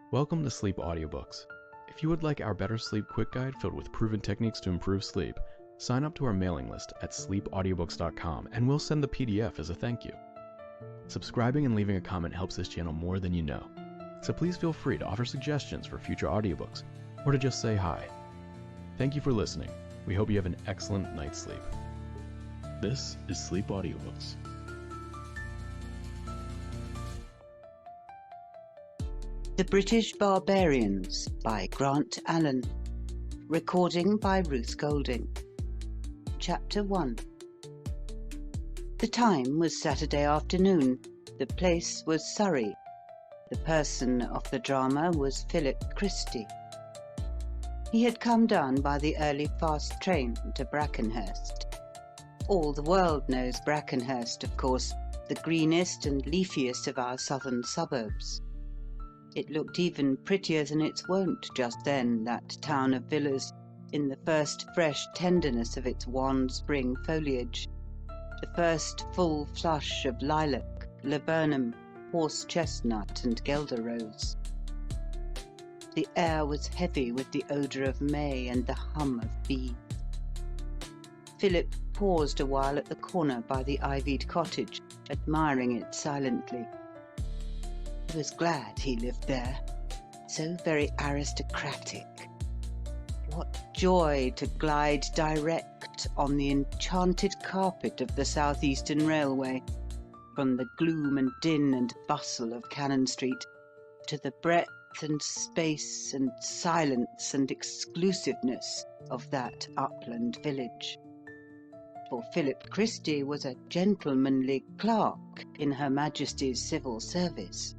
Welcome to Sleep Audiobooks. If you would like our Better Sleep Quick Guide filled with proven techniques to improve sleep, sign up to our mailing list at sleepaudiobooks.com and we'll send the PDF as a thank you. Subscribing and leaving a comment helps this channel more than you know, so please feel free to offer suggestions for future audiobooks or to just say hi. Thank you for listening. We hope you have an excellent night's sleep. This is Sleep Audiobooks. The British Barbarians by Grant Allen. Recording by Ruth Golding. Chapter 1. The time was Saturday afternoon. The place was Surrey. The person of the drama was Philip Christy. He had come down by the early fast train to Brackenhurst. All the world knows Brackenhurst, of course, the greenest and leafiest of our southern suburbs. It looked even prettier than its wont just then, that town of villas, in the first fresh tenderness of its wan spring foliage, the first full flush of lilac, laburnum, horse-chestnut and guelder rose. The air was heavy with the odour of May and the hum of bees. Philip paused a while at the corner by the ivied cottage, admiring it silently. He was glad he lived there, so very aristocratic. What joy to glide direct on the enchanted carpet of the South Eastern Railway, from the gloom and din and bustle of Cannon Street to the breadth and space and silence and exclusiveness of that upland village. For Philip Christy was a gentlemanly clerk in Her Majesty's Civil Service.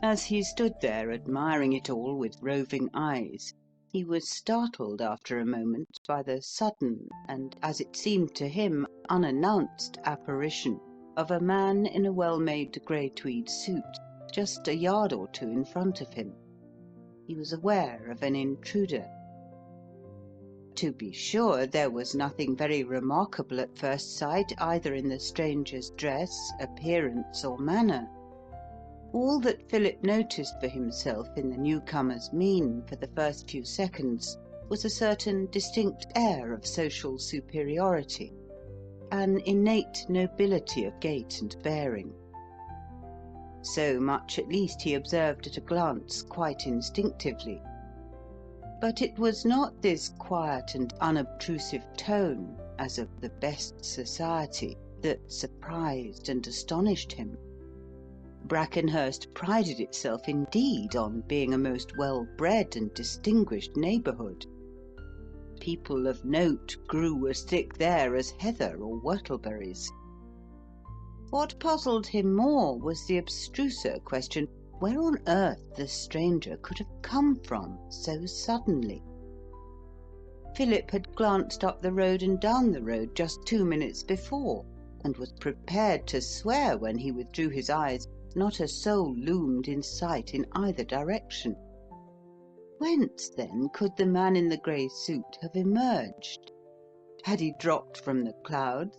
As he stood there admiring it all with roving eyes, he was startled after a moment by the sudden and, as it seemed to him, unannounced apparition of a man in a well-made grey tweed suit, just a yard or two in front of him. He was aware of an intruder. To be sure, there was nothing very remarkable at first sight either in the stranger's dress, appearance, or manner. All that Philip noticed for himself in the newcomer's mien for the first few seconds was a certain distinct air of social superiority, an innate nobility of gait and bearing. So much at least he observed at a glance quite instinctively. But it was not this quiet and unobtrusive tone, as of the best society, that surprised and astonished him. Brackenhurst prided itself indeed on being a most well-bred and distinguished neighbourhood. People of note grew as thick there as heather or whortleberries. What puzzled him more was the abstruser question where on earth the stranger could have come from so suddenly. Philip had glanced up the road and down the road just 2 minutes before, and was prepared to swear when he withdrew his eyes not a soul loomed in sight in either direction. Whence, then, could the man in the grey suit have emerged? Had he dropped from the clouds?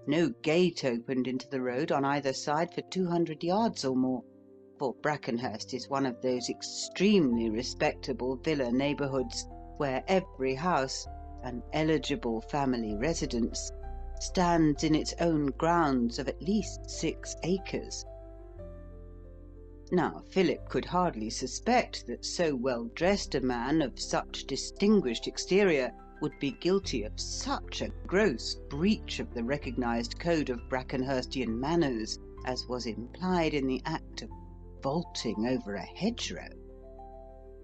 No gate opened into the road on either side for 200 yards or more, for Brackenhurst is one of those extremely respectable villa neighbourhoods where every house, an eligible family residence, stands in its own grounds of at least 6 acres. Now, Philip could hardly suspect that so well-dressed a man of such distinguished exterior would be guilty of such a gross breach of the recognised code of Brackenhurstian manners as was implied in the act of vaulting over a hedgerow.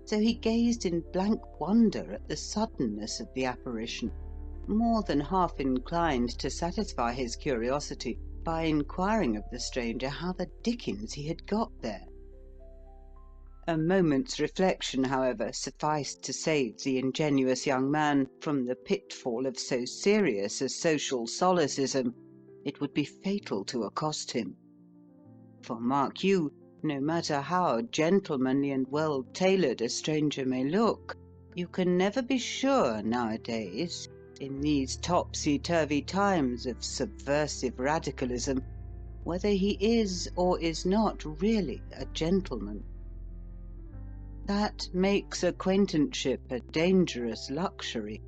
So he gazed in blank wonder at the suddenness of the apparition, more than half inclined to satisfy his curiosity by inquiring of the stranger how the dickens he had got there. A moment's reflection, however, sufficed to save the ingenuous young man from the pitfall of so serious a social solecism. It would be fatal to accost him. For mark you, no matter how gentlemanly and well-tailored a stranger may look, you can never be sure nowadays, in these topsy-turvy times of subversive radicalism, whether he is or is not really a gentleman. That makes acquaintanceship a dangerous luxury.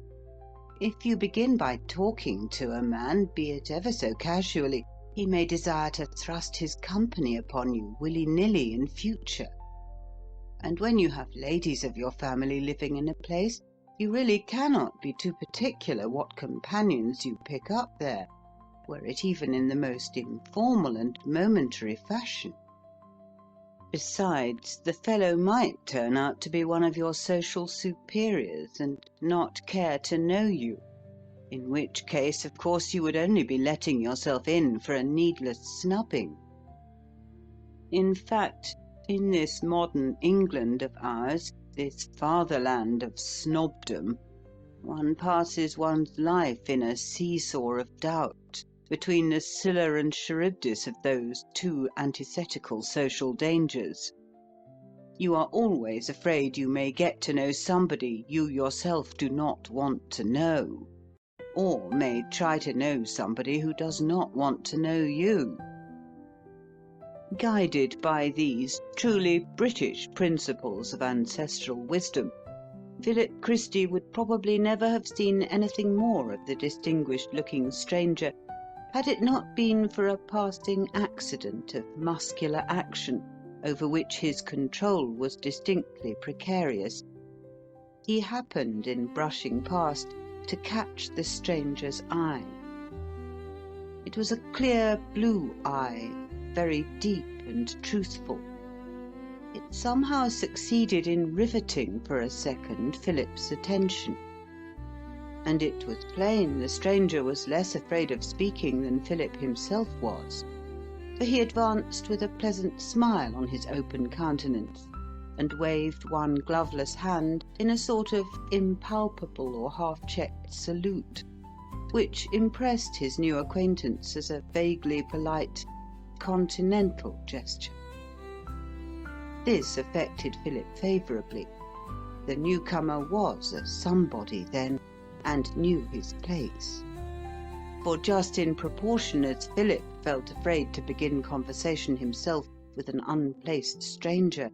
If you begin by talking to a man, be it ever so casually, he may desire to thrust his company upon you willy-nilly in future. And when you have ladies of your family living in a place, you really cannot be too particular what companions you pick up there, were it even in the most informal and momentary fashion. Besides, the fellow might turn out to be one of your social superiors and not care to know you, in which case, of course, you would only be letting yourself in for a needless snubbing. In fact, in this modern England of ours, this fatherland of snobdom, one passes one's life in a seesaw of doubt between the Scylla and Charybdis of those two antithetical social dangers. You are always afraid you may get to know somebody you yourself do not want to know, or may try to know somebody who does not want to know you. Guided by these truly British principles of ancestral wisdom, Philip Christy would probably never have seen anything more of the distinguished-looking stranger had it not been for a passing accident of muscular action over which his control was distinctly precarious. He happened, in brushing past, to catch the stranger's eye. It was a clear blue eye, very deep and truthful. It somehow succeeded in riveting for a second Philip's attention, and it was plain the stranger was less afraid of speaking than Philip himself was, for he advanced with a pleasant smile on his open countenance, and waved one gloveless hand in a sort of impalpable or half-checked salute, which impressed his new acquaintance as a vaguely polite, continental gesture. This affected Philip favourably. The newcomer was a somebody then, and knew his place. For just in proportion as Philip felt afraid to begin conversation himself with an unplaced stranger,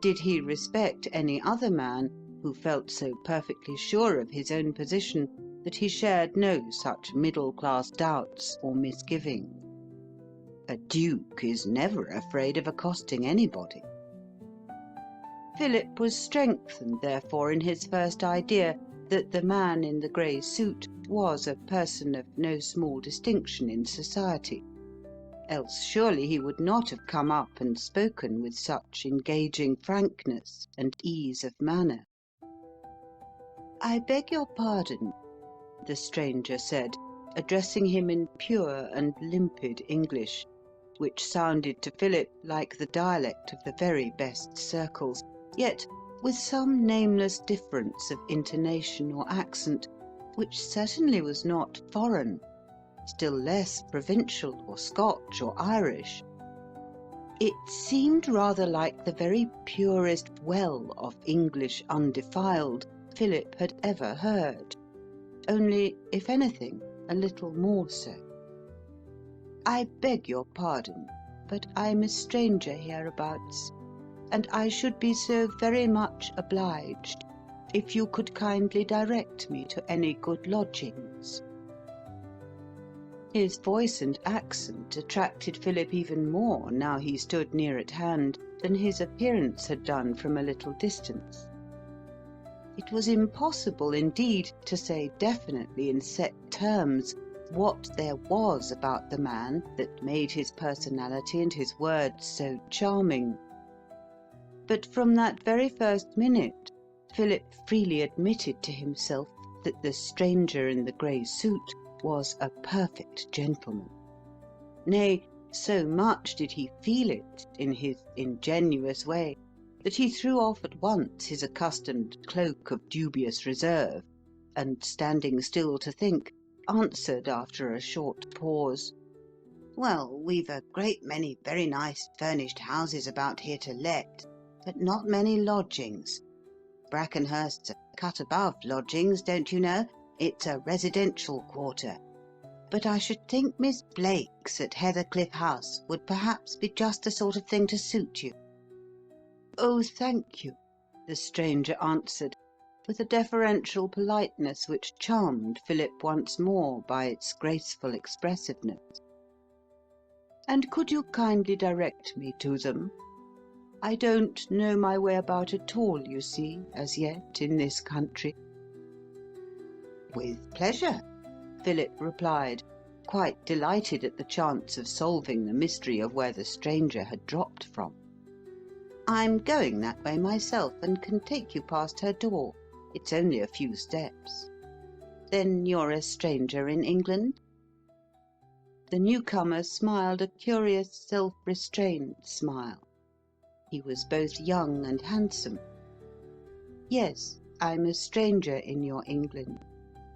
did he respect any other man who felt so perfectly sure of his own position that he shared no such middle-class doubts or misgivings. A duke is never afraid of accosting anybody. Philip was strengthened, therefore, in his first idea that the man in the grey suit was a person of no small distinction in society, else surely he would not have come up and spoken with such engaging frankness and ease of manner. "I beg your pardon," the stranger said, addressing him in pure and limpid English, which sounded to Philip like the dialect of the very best circles, yet with some nameless difference of intonation or accent, which certainly was not foreign, still less provincial or Scotch or Irish. It seemed rather like the very purest well of English undefiled Philip had ever heard, only, if anything, a little more so. "I beg your pardon, but I'm a stranger hereabouts, and I should be so very much obliged if you could kindly direct me to any good lodgings." His voice and accent attracted Philip even more now he stood near at hand than his appearance had done from a little distance. It was impossible, indeed, to say definitely in set terms what there was about the man that made his personality and his words so charming. But from that very first minute, Philip freely admitted to himself that the stranger in the grey suit was a perfect gentleman. Nay, so much did he feel it in his ingenuous way, that he threw off at once his accustomed cloak of dubious reserve, and, standing still to think, answered after a short pause, "Well, we've a great many very nice furnished houses about here to let, but not many lodgings. Brackenhurst's a cut above lodgings, don't you know? It's a residential quarter. but I should think Miss Blake's at Heathercliff House would perhaps be just the sort of thing to suit you." "Oh, thank you," the stranger answered, with a deferential politeness which charmed Philip once more by its graceful expressiveness. "And could you kindly direct me to them? I don't know my way about at all, you see, as yet, in this country." "With pleasure," Philip replied, quite delighted at the chance of solving the mystery of where the stranger had dropped from. "I'm going that way myself, and can take you past her door. It's only a few steps." "Then you're a stranger in England?" The newcomer smiled a curious self-restrained smile. He was both young and handsome. "Yes, I'm a stranger in your England,"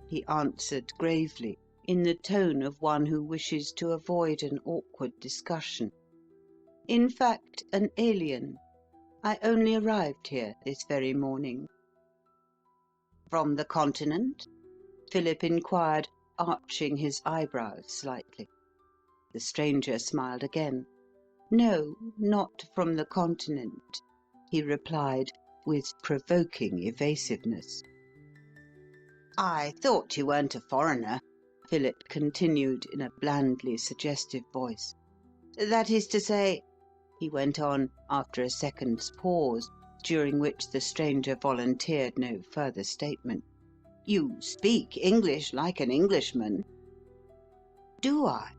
he answered gravely, in the tone of one who wishes to avoid an awkward discussion. "In fact, an alien. I only arrived here this very morning." "From the Continent?" Philip inquired, arching his eyebrows slightly. The stranger smiled again. "No, not from the Continent," he replied, with provoking evasiveness. "I thought you weren't a foreigner," Philip continued in a blandly suggestive voice. "That is to say," he went on, after a second's pause, during which the stranger volunteered no further statement, "you speak English like an Englishman." "Do I?"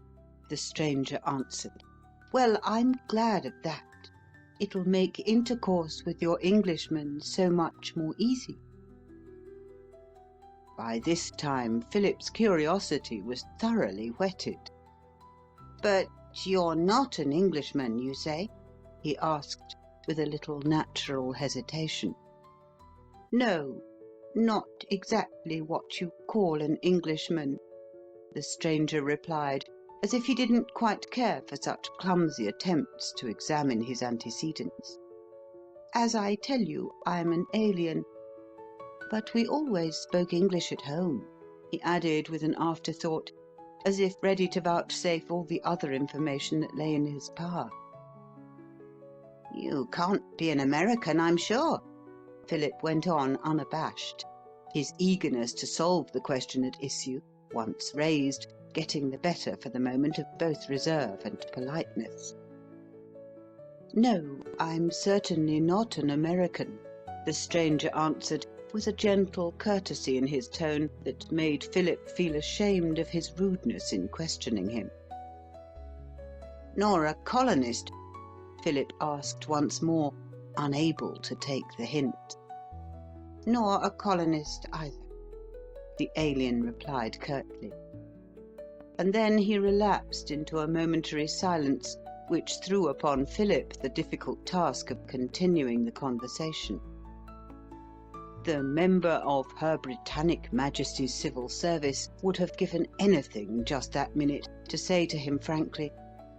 the stranger answered. "Well, I'm glad of that. It'll make intercourse with your Englishmen so much more easy." By this time Philip's curiosity was thoroughly whetted. "But you're not an Englishman, you say?" he asked, with a little natural hesitation. "No, not exactly what you call an Englishman," the stranger replied, as if he didn't quite care for such clumsy attempts to examine his antecedents. "As I tell you, I'm an alien. But we always spoke English at home," he added with an afterthought, as if ready to vouchsafe all the other information that lay in his power. "You can't be an American, I'm sure," Philip went on unabashed, his eagerness to solve the question at issue, once raised, getting the better for the moment of both reserve and politeness. "No, I'm certainly not an American," the stranger answered, with a gentle courtesy in his tone that made Philip feel ashamed of his rudeness in questioning him. "Nor a colonist?" Philip asked once more, unable to take the hint. "Nor a colonist either," the alien replied curtly. And then he relapsed into a momentary silence, which threw upon Philip the difficult task of continuing the conversation. The member of Her Britannic Majesty's Civil Service would have given anything just that minute to say to him frankly,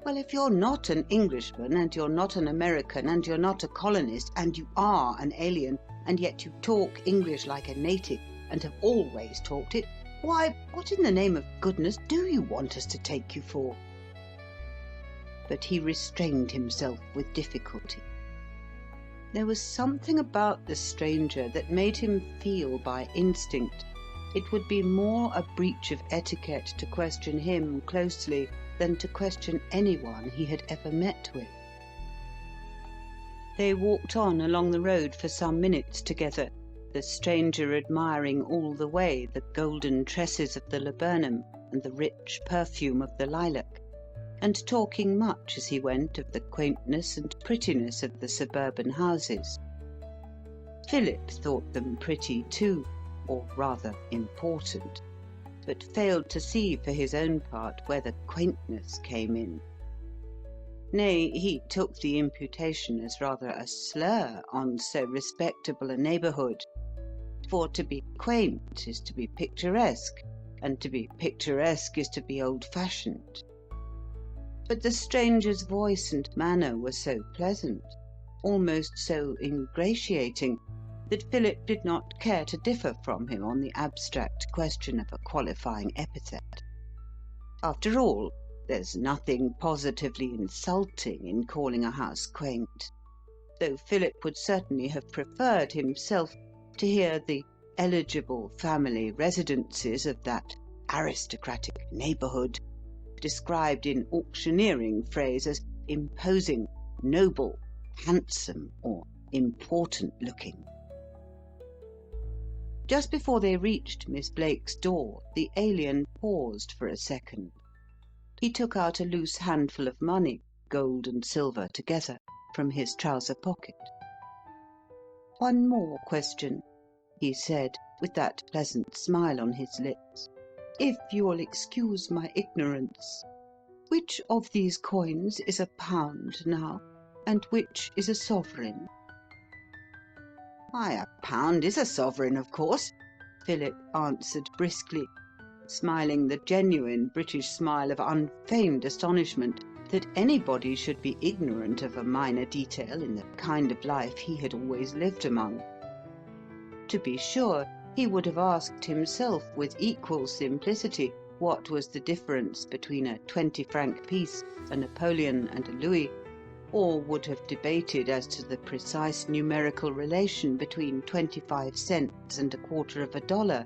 "Well, if you're not an Englishman, and you're not an American, and you're not a colonist, and you are an alien, and yet you talk English like a native, and have always talked it, why, what in the name of goodness do you want us to take you for?" But he restrained himself with difficulty. There was something about the stranger that made him feel by instinct it would be more a breach of etiquette to question him closely than to question anyone he had ever met with. They walked on along the road for some minutes together, the stranger admiring all the way the golden tresses of the laburnum and the rich perfume of the lilac, and talking much as he went of the quaintness and prettiness of the suburban houses. Philip thought them pretty too, or rather important, but failed to see for his own part where the quaintness came in. Nay, he took the imputation as rather a slur on so respectable a neighbourhood, for to be quaint is to be picturesque, and to be picturesque is to be old-fashioned. But the stranger's voice and manner were so pleasant, almost so ingratiating, that Philip did not care to differ from him on the abstract question of a qualifying epithet. After all, there's nothing positively insulting in calling a house quaint, though Philip would certainly have preferred himself to hear the eligible family residences of that aristocratic neighbourhood described in auctioneering phrase as imposing, noble, handsome, or important-looking. Just before they reached Miss Blake's door, the alien paused for a second. He took out a loose handful of money, gold and silver together, from his trouser pocket. "One more question," he said, with that pleasant smile on his lips. "If you'll excuse my ignorance, which of these coins is a pound now, and which is a sovereign?" "Why, a pound is a sovereign, of course," Philip answered briskly, smiling the genuine British smile of unfeigned astonishment that anybody should be ignorant of a minor detail in the kind of life he had always lived among. To be sure, he would have asked himself with equal simplicity what was the difference between a 20-franc piece, a Napoleon, and a Louis, or would have debated as to the precise numerical relation between 25 cents and $0.25.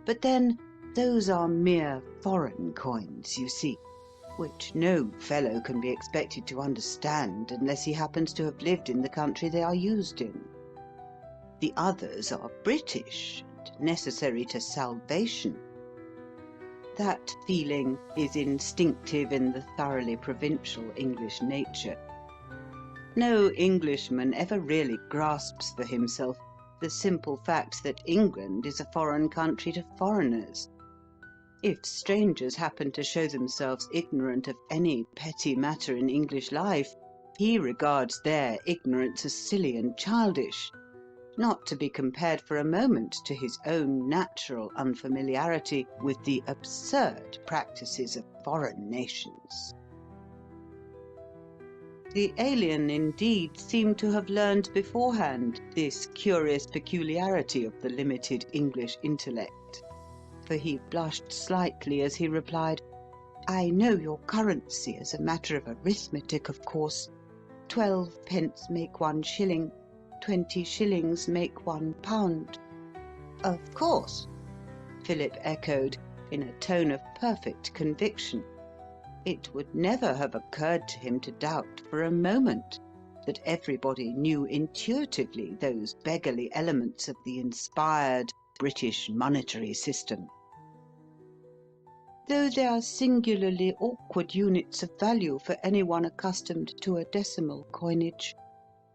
But then, those are mere foreign coins, you see, which no fellow can be expected to understand unless he happens to have lived in the country they are used in. The others are British and necessary to salvation. That feeling is instinctive in the thoroughly provincial English nature. No Englishman ever really grasps for himself the simple fact that England is a foreign country to foreigners. If strangers happen to show themselves ignorant of any petty matter in English life, he regards their ignorance as silly and childish, not to be compared for a moment to his own natural unfamiliarity with the absurd practices of foreign nations. The alien, indeed, seemed to have learned beforehand this curious peculiarity of the limited English intellect, for he blushed slightly as he replied, "I know your currency as a matter of arithmetic, of course. 12 pence make 1 shilling, 20 shillings make 1 pound." "Of course," Philip echoed, in a tone of perfect conviction. It would never have occurred to him to doubt for a moment that everybody knew intuitively those beggarly elements of the inspired British monetary system. Though they are singularly awkward units of value for anyone accustomed to a decimal coinage,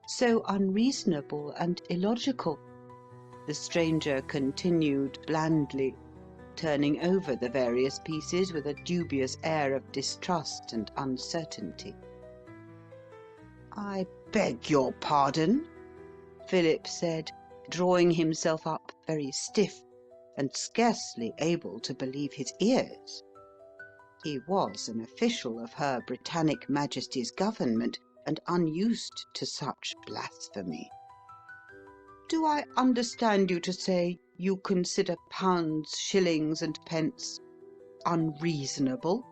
so unreasonable and illogical, the stranger continued blandly, turning over the various pieces with a dubious air of distrust and uncertainty. "I beg your pardon," Philip said, drawing himself up very stiff and scarcely able to believe his ears. He was an official of Her Britannic Majesty's government and unused to such blasphemy. "Do I understand you to say you consider pounds, shillings, and pence unreasonable?"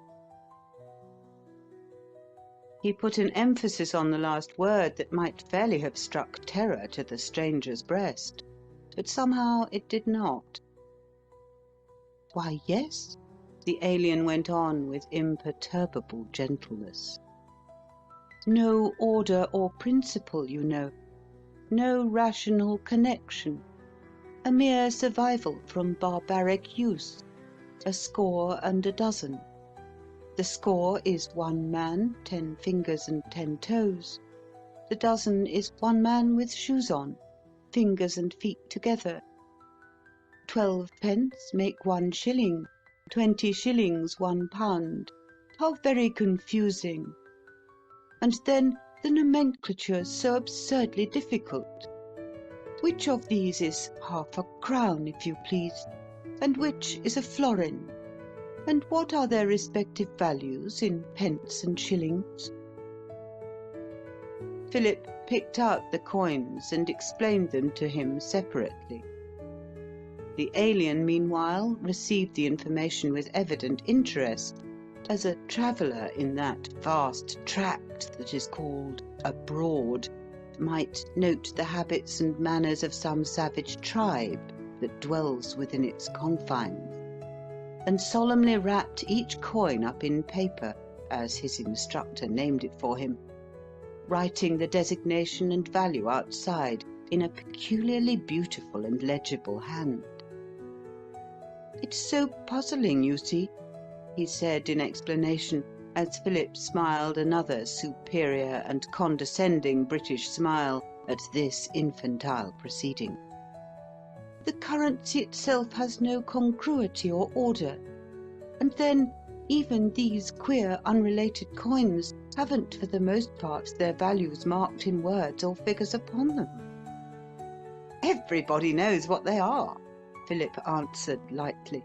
He put an emphasis on the last word that might fairly have struck terror to the stranger's breast, but somehow it did not. "Why, yes," the alien went on with imperturbable gentleness. "No order or principle, you know, no rational connection, a mere survival from barbaric use, a score and a dozen. The score is 1 man, 10 fingers and 10 toes. The dozen is 1 man with shoes on, fingers and feet together. 12 pence make 1 shilling, 20 shillings 1 pound. How very confusing! And then the nomenclature's so absurdly difficult. Which of these is half a crown, if you please, and which is a florin? And what are their respective values in pence and shillings?" Philip picked out the coins and explained them to him separately. The alien, meanwhile, received the information with evident interest, as a traveller in that vast tract that is called abroad might note the habits and manners of some savage tribe that dwells within its confines, and solemnly wrapped each coin up in paper, as his instructor named it for him, writing the designation and value outside in a peculiarly beautiful and legible hand. "It's so puzzling, you see," he said in explanation, as Philip smiled another superior and condescending British smile at this infantile proceeding. "The currency itself has no congruity or order, and then even these queer unrelated coins haven't for the most part their values marked in words or figures upon them." "Everybody knows what they are," Philip answered lightly,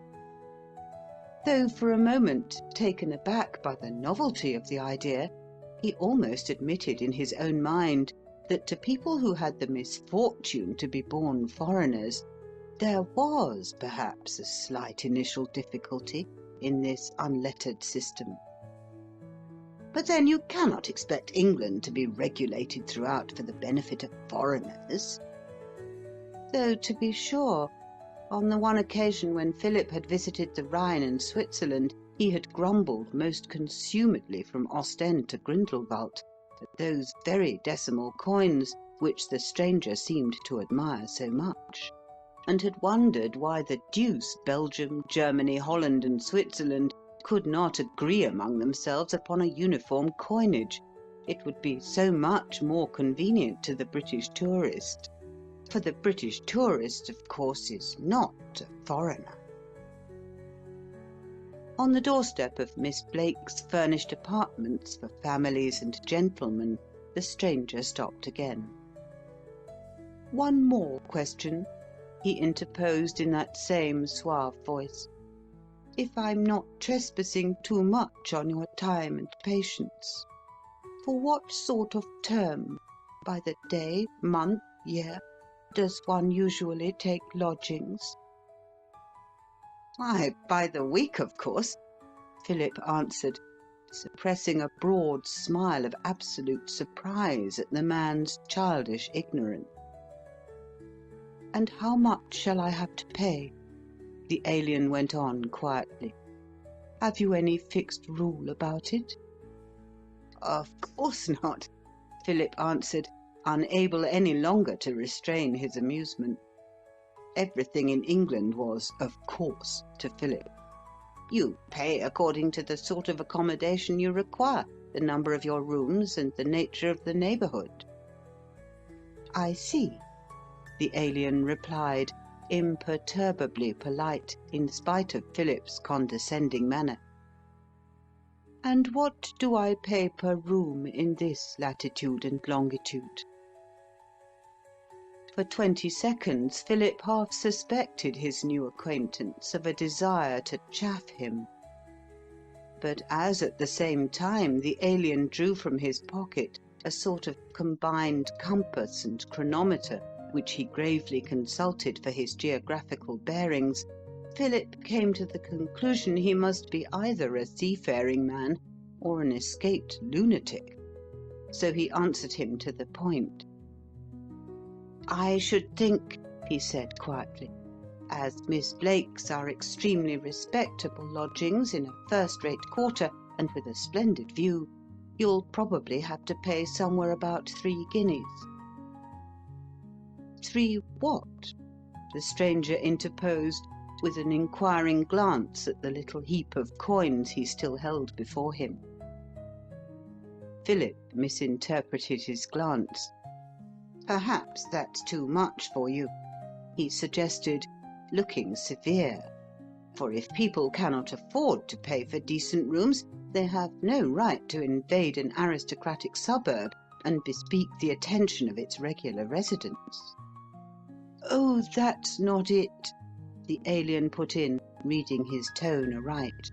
though for a moment, taken aback by the novelty of the idea, he almost admitted in his own mind that to people who had the misfortune to be born foreigners, there was perhaps a slight initial difficulty in this unlettered system. But then you cannot expect England to be regulated throughout for the benefit of foreigners. Though, to be sure, on the one occasion when Philip had visited the Rhine and Switzerland, he had grumbled most consumedly from Ostend to Grindelwald at those very decimal coins which the stranger seemed to admire so much, and had wondered why the deuce Belgium, Germany, Holland, and Switzerland could not agree among themselves upon a uniform coinage. It would be so much more convenient to the British tourist. For the British tourist, of course, is not a foreigner. On the doorstep of Miss Blake's furnished apartments for families and gentlemen, the stranger stopped again. "One more question," he interposed in that same suave voice, "if I'm not trespassing too much on your time and patience. For what sort of term, by the day, month, year, does one usually take lodgings?" "Why, by the week, of course," Philip answered, suppressing a broad smile of absolute surprise at the man's childish ignorance. "And how much shall I have to pay?" the alien went on quietly. "Have you any fixed rule about it?" "Of course not," Philip answered, unable any longer to restrain his amusement. Everything in England was "of course" to Philip. You pay according to the sort of accommodation you require, the number of your rooms, and the nature of the neighbourhood. "I see," the alien replied, imperturbably polite, in spite of Philip's condescending manner. "And what do I pay per room in this latitude and longitude?" For 20 seconds Philip half suspected his new acquaintance of a desire to chaff him. But as at the same time the alien drew from his pocket a sort of combined compass and chronometer, which he gravely consulted for his geographical bearings, Philip came to the conclusion he must be either a seafaring man or an escaped lunatic. So he answered him to the point. "I should think," he said quietly, "as Miss Blake's are extremely respectable lodgings in a first-rate quarter and with a splendid view, you'll probably have to pay somewhere about 3 guineas. "3 what?" the stranger interposed, with an inquiring glance at the little heap of coins he still held before him. Philip misinterpreted his glance. "Perhaps that's too much for you," he suggested, looking severe, for if people cannot afford to pay for decent rooms, they have no right to invade an aristocratic suburb and bespeak the attention of its regular residents. "Oh, that's not it," the alien put in, reading his tone aright.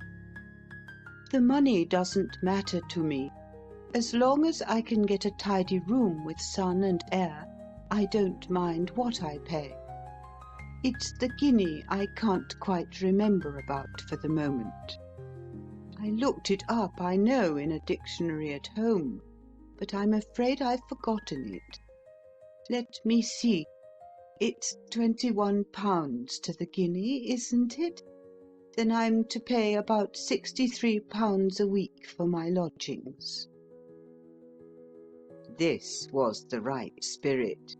"The money doesn't matter to me. As long as I can get a tidy room with sun and air, I don't mind what I pay. It's the guinea I can't quite remember about for the moment. I looked it up, I know, in a dictionary at home, but I'm afraid I've forgotten it. Let me see. It's £21 to the guinea, isn't it? Then I'm to pay about £63 a week for my lodgings. This was the right spirit.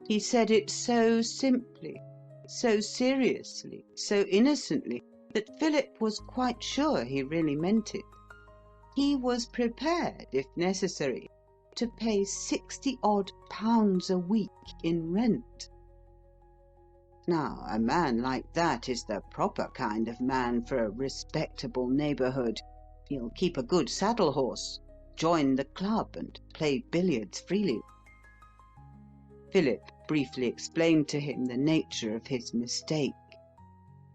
He said it so simply, so seriously, so innocently, that Philip was quite sure he really meant it. He was prepared, if necessary, to pay £60-odd a week in rent. Now, a man like that is the proper kind of man for a respectable neighbourhood. He'll keep a good saddle-horse, join the club, and play billiards freely. Philip briefly explained to him the nature of his mistake,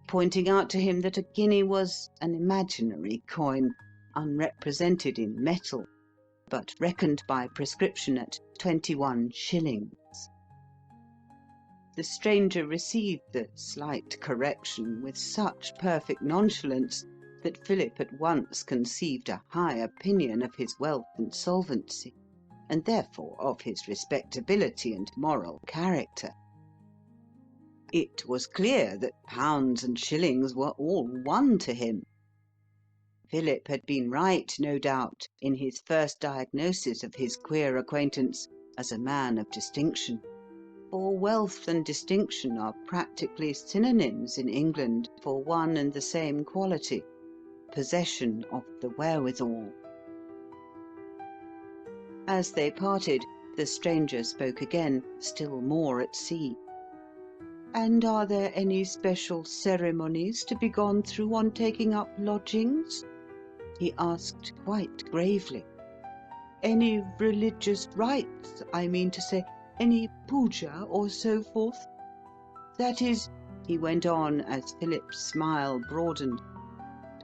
pointing out to him that a guinea was an imaginary coin, unrepresented in metal, but reckoned by prescription at 21 shillings. The stranger received the slight correction with such perfect nonchalance that Philip at once conceived a high opinion of his wealth and solvency, and therefore of his respectability and moral character. It was clear that pounds and shillings were all one to him. Philip had been right, no doubt, in his first diagnosis of his queer acquaintance as a man of distinction, for wealth and distinction are practically synonyms in England for one and the same quality, possession of the wherewithal. As they parted, the stranger spoke again, still more at sea. "And are there any special ceremonies to be gone through on taking up lodgings?" he asked quite gravely. "Any religious rites, I mean to say, any puja or so forth? That is," he went on as Philip's smile broadened,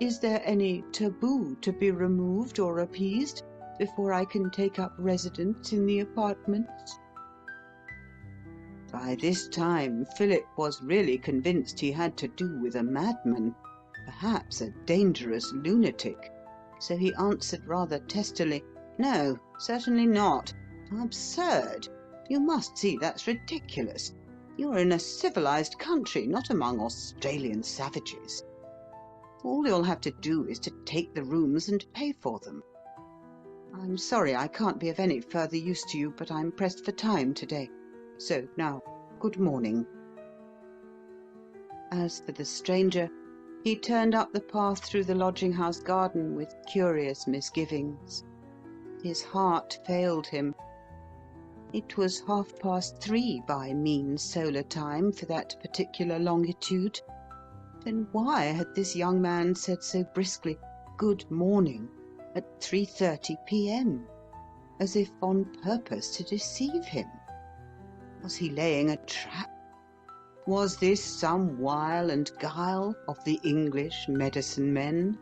"is there any taboo to be removed or appeased before I can take up residence in the apartments?" By this time Philip was really convinced he had to do with a madman, perhaps a dangerous lunatic, so he answered rather testily, "No, certainly not. Absurd! You must see that's ridiculous. You're in a civilized country, not among Australian savages. All you'll have to do is to take the rooms and pay for them. I'm sorry I can't be of any further use to you, but I'm pressed for time today. So now, good morning." As for the stranger, he turned up the path through the lodging-house garden with curious misgivings. His heart failed him. It was 3:30 by mean solar time for that particular longitude. Then why had this young man said so briskly, "Good morning," at 3:30 p.m., as if on purpose to deceive him? Was he laying a trap? Was this some wile and guile of the English medicine men?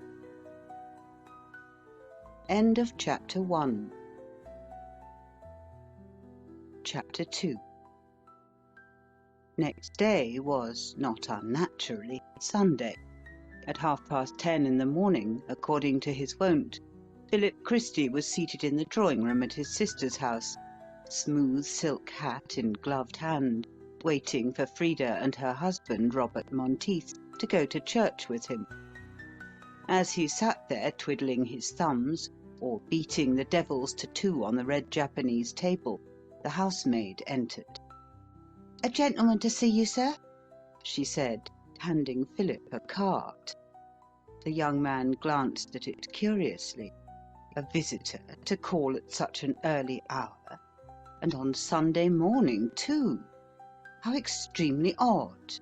End of Chapter 1. Chapter 2. Next day was, not unnaturally, Sunday. At 10:30 in the morning, according to his wont, Philip Christy was seated in the drawing-room at his sister's house, smooth silk hat in gloved hand, waiting for Frida and her husband, Robert Monteith, to go to church with him. As he sat there twiddling his thumbs, or beating the devils to two on the red Japanese table, the housemaid entered. "A gentleman to see you, sir," she said, handing Philip a card. The young man glanced at it curiously. A visitor to call at such an early hour, and on Sunday morning, too. How extremely odd.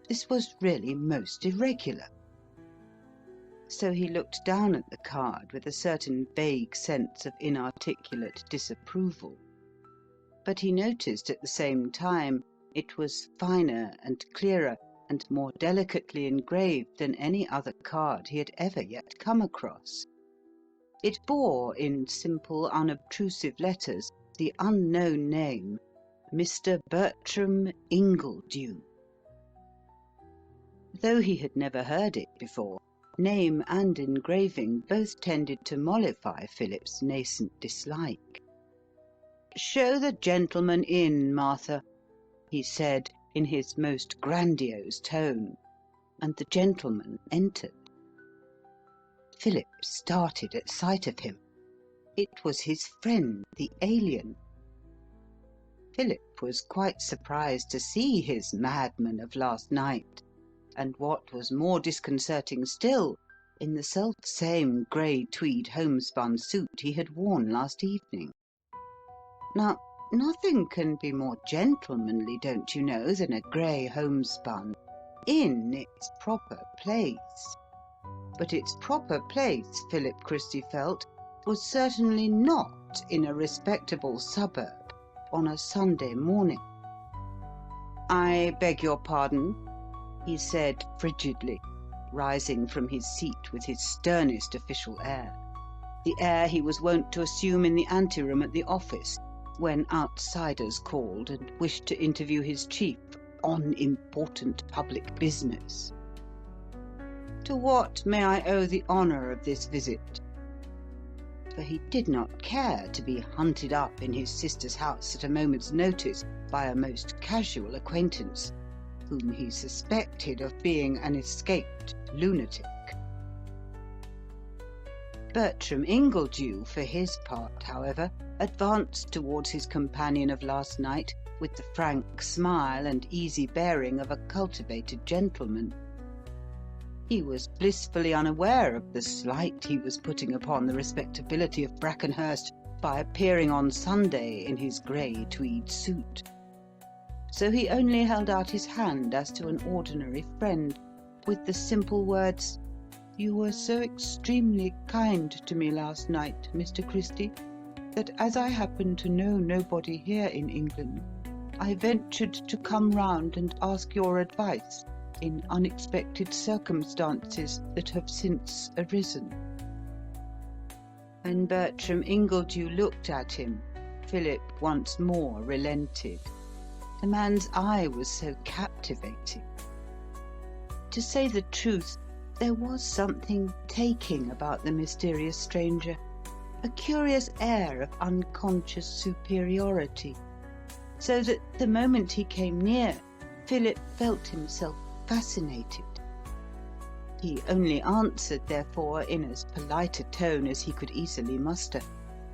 This was really most irregular. So he looked down at the card with a certain vague sense of inarticulate disapproval. But he noticed at the same time it was finer and clearer and more delicately engraved than any other card he had ever yet come across. It bore, in simple, unobtrusive letters, the unknown name, Mr. Bertram Ingledew. Though he had never heard it before, Name and engraving both tended to mollify Philip's nascent dislike. "Show the gentleman in, Martha," he said in his most grandiose tone, and the gentleman entered. Philip started at sight of him. It was his friend, the alien. Philip was quite surprised to see his madman of last night, and what was more disconcerting still, in the self-same grey tweed homespun suit he had worn last evening. Now, nothing can be more gentlemanly, don't you know, than a grey homespun, in its proper place. But its proper place, Philip Christy felt, was certainly not in a respectable suburb on a Sunday morning. "I beg your pardon," he said frigidly, rising from his seat with his sternest official air, the air he was wont to assume in the anteroom at the office, when outsiders called and wished to interview his chief on important public business. "To what may I owe the honour of this visit?" For he did not care to be hunted up in his sister's house at a moment's notice by a most casual acquaintance, whom he suspected of being an escaped lunatic. Bertram Ingledew, for his part, however, advanced towards his companion of last night with the frank smile and easy bearing of a cultivated gentleman. He was blissfully unaware of the slight he was putting upon the respectability of Brackenhurst by appearing on Sunday in his grey tweed suit. So he only held out his hand as to an ordinary friend, with the simple words, "You were so extremely kind to me last night, Mr. Christy, that as I happen to know nobody here in England, I ventured to come round and ask your advice in unexpected circumstances that have since arisen." When Bertram Ingledew looked at him, Philip once more relented. The man's eye was so captivating. To say the truth, there was something taking about the mysterious stranger, a curious air of unconscious superiority, so that the moment he came near, Philip felt himself fascinated. He only answered, therefore, in as polite a tone as he could easily muster,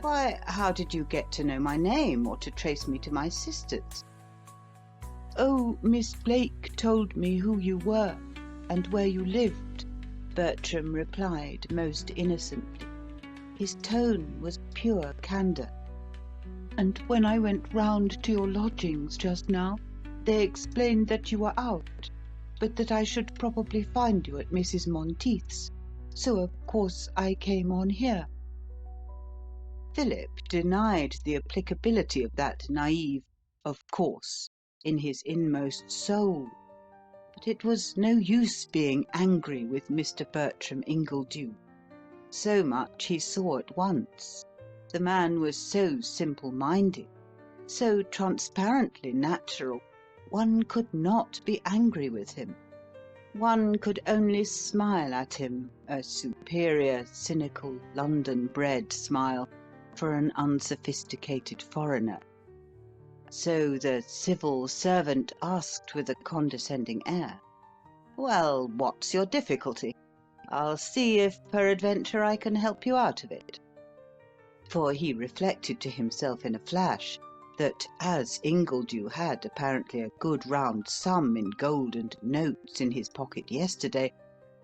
"Why, how did you get to know my name, or to trace me to my sister's?" "Oh, Miss Blake told me who you were, and where you lived," Bertram replied most innocently. His tone was pure candour. "And when I went round to your lodgings just now, they explained that you were out, but that I should probably find you at Mrs. Monteith's, so of course I came on here." Philip denied the applicability of that naive "of course" in his inmost soul, but it was no use being angry with Mr. Bertram Ingledew. So much he saw at once. The man was so simple-minded, so transparently natural, one could not be angry with him. One could only smile at him, a superior, cynical, London-bred smile, for an unsophisticated foreigner. So the civil servant asked with a condescending air, "Well, what's your difficulty? I'll see if peradventure I can help you out of it." For he reflected to himself in a flash that, as Ingledew had apparently a good round sum in gold and notes in his pocket yesterday,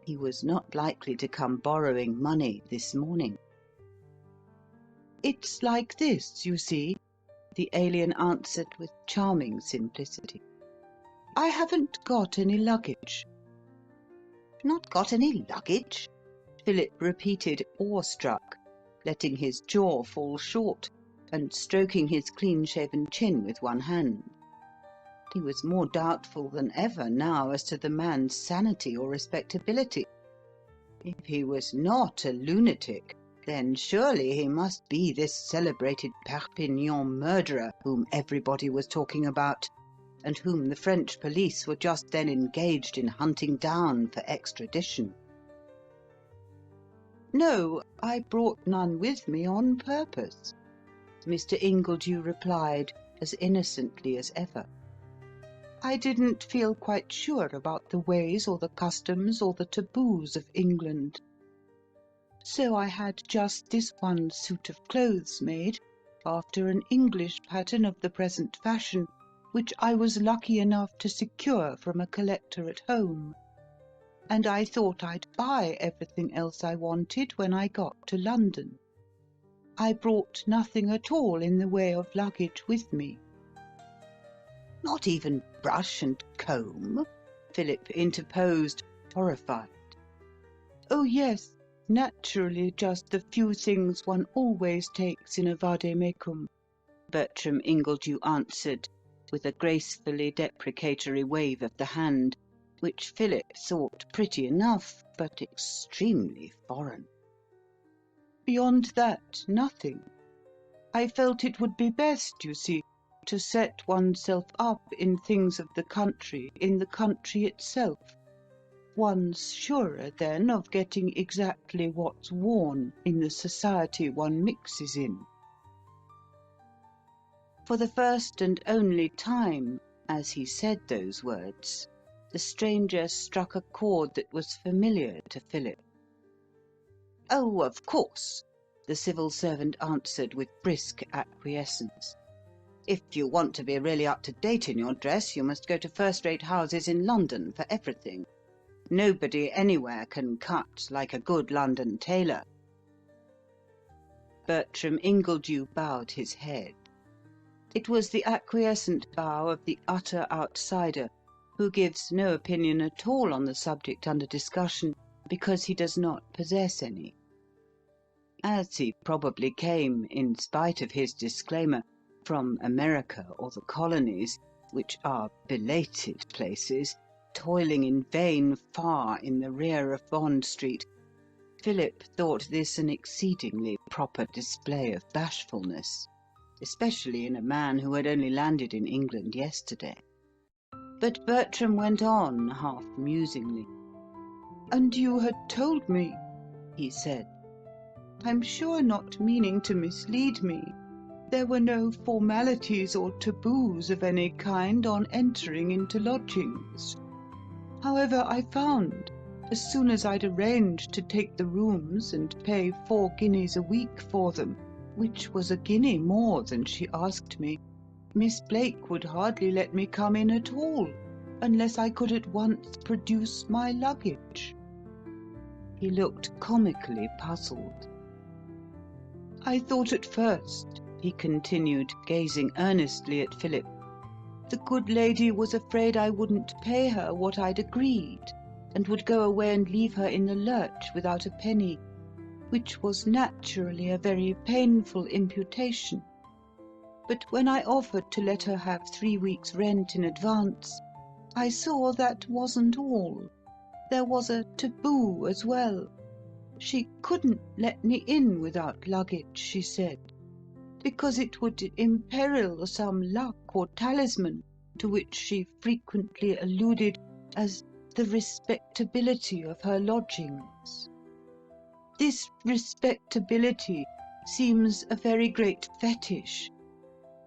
he was not likely to come borrowing money this morning. "It's like this, you see," the alien answered with charming simplicity. "I haven't got any luggage." "Not got any luggage?" Philip repeated, awestruck, letting his jaw fall short, and stroking his clean-shaven chin with one hand. He was more doubtful than ever now as to the man's sanity or respectability. If he was not a lunatic, then surely he must be this celebrated Perpignan murderer whom everybody was talking about, and whom the French police were just then engaged in hunting down for extradition. No, I brought none with me on purpose, Mr. Ingledew replied, as innocently as ever. I didn't feel quite sure about the ways or the customs or the taboos of England. So I had just this one suit of clothes made, after an English pattern of the present fashion, which I was lucky enough to secure from a collector at home. And I thought I'd buy everything else I wanted when I got to London. I brought nothing at all in the way of luggage with me. Not even brush and comb? Philip interposed, horrified. Oh, yes, naturally just the few things one always takes in a vade-mecum, Bertram Ingledew answered, with a gracefully deprecatory wave of the hand, which Philip thought pretty enough, but extremely foreign. Beyond that, nothing. I felt it would be best, you see, to set oneself up in things of the country in the country itself. One's surer, then, of getting exactly what's worn in the society one mixes in. For the first and only time, as he said those words, the stranger struck a chord that was familiar to Philip. "Oh, of course," the civil servant answered with brisk acquiescence. "If you want to be really up-to-date in your dress, you must go to first-rate houses in London for everything. Nobody anywhere can cut like a good London tailor." Bertram Ingledew bowed his head. It was the acquiescent bow of the utter outsider, who gives no opinion at all on the subject under discussion, because he does not possess any. As he probably came, in spite of his disclaimer, from America or the colonies, which are belated places, toiling in vain far in the rear of Bond Street, Philip thought this an exceedingly proper display of bashfulness, especially in a man who had only landed in England yesterday. But Bertram went on, half musingly. "And you had told me," he said, "I'm sure not meaning to mislead me, there were no formalities or taboos of any kind on entering into lodgings. However, I found, as soon as I'd arranged to take the rooms and pay 4 guineas a week for them, which was a guinea more than she asked me, Miss Blake would hardly let me come in at all, unless I could at once produce my luggage." He looked comically puzzled. "I thought at first," he continued, gazing earnestly at Philip, "the good lady was afraid I wouldn't pay her what I'd agreed, and would go away and leave her in the lurch without a penny, which was naturally a very painful imputation. But when I offered to let her have 3 weeks' rent in advance, I saw that wasn't all. There was a taboo as well. She couldn't let me in without luggage, she said, because it would imperil some luck or talisman to which she frequently alluded as the respectability of her lodgings. This respectability seems a very great fetish.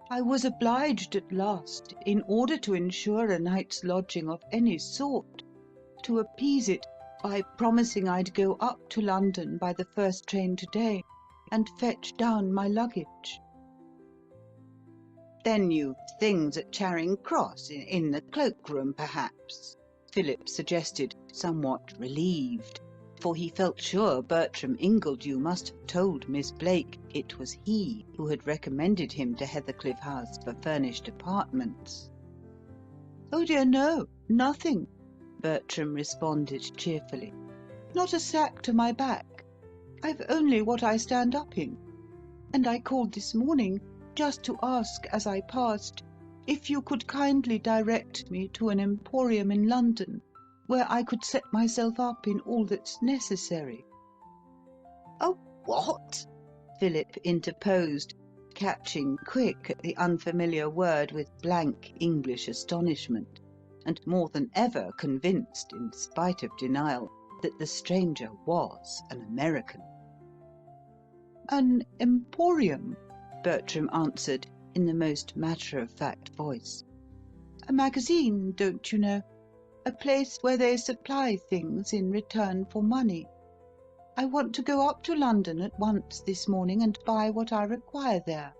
I was obliged at last, in order to ensure a night's lodging of any sort, to appease it by promising I'd go up to London by the first train today and fetch down my luggage." "Then you've things at Charing Cross, in the cloak-room, perhaps?" Philip suggested, somewhat relieved, for he felt sure Bertram Ingledew must have told Miss Blake it was he who had recommended him to Heathercliff House for furnished apartments. "Oh dear, no, nothing," Bertram responded cheerfully. "Not a sack to my back. I've only what I stand up in. And I called this morning just to ask, as I passed, if you could kindly direct me to an emporium in London, where I could set myself up in all that's necessary." "Oh, what?" Philip interposed, catching quick at the unfamiliar word with blank English astonishment, and more than ever convinced, in spite of denial, that the stranger was an American. "An emporium," Bertram answered in the most matter-of-fact voice. "A magazine, don't you know? A place where they supply things in return for money. I want to go up to London at once this morning and buy what I require there."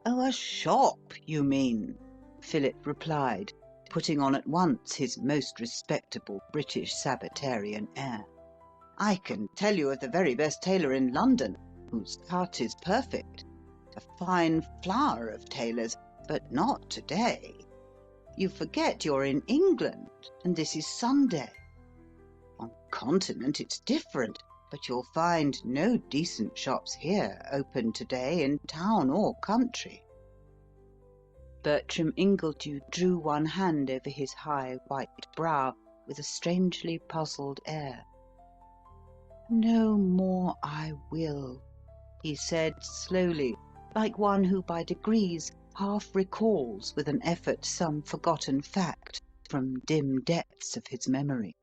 "Oh, a shop, you mean?" Philip replied, putting on at once his most respectable British Sabbatarian air. "I can tell you of the very best tailor in London, whose cut is perfect. A fine flower of tailors, but not today. You forget you're in England, and this is Sunday. On the Continent it's different, but you'll find no decent shops here open today in town or country." Bertram Ingledew drew one hand over his high white brow with a strangely puzzled air. "No more I will," he said slowly, like one who by degrees half recalls with an effort some forgotten fact from dim depths of his memory.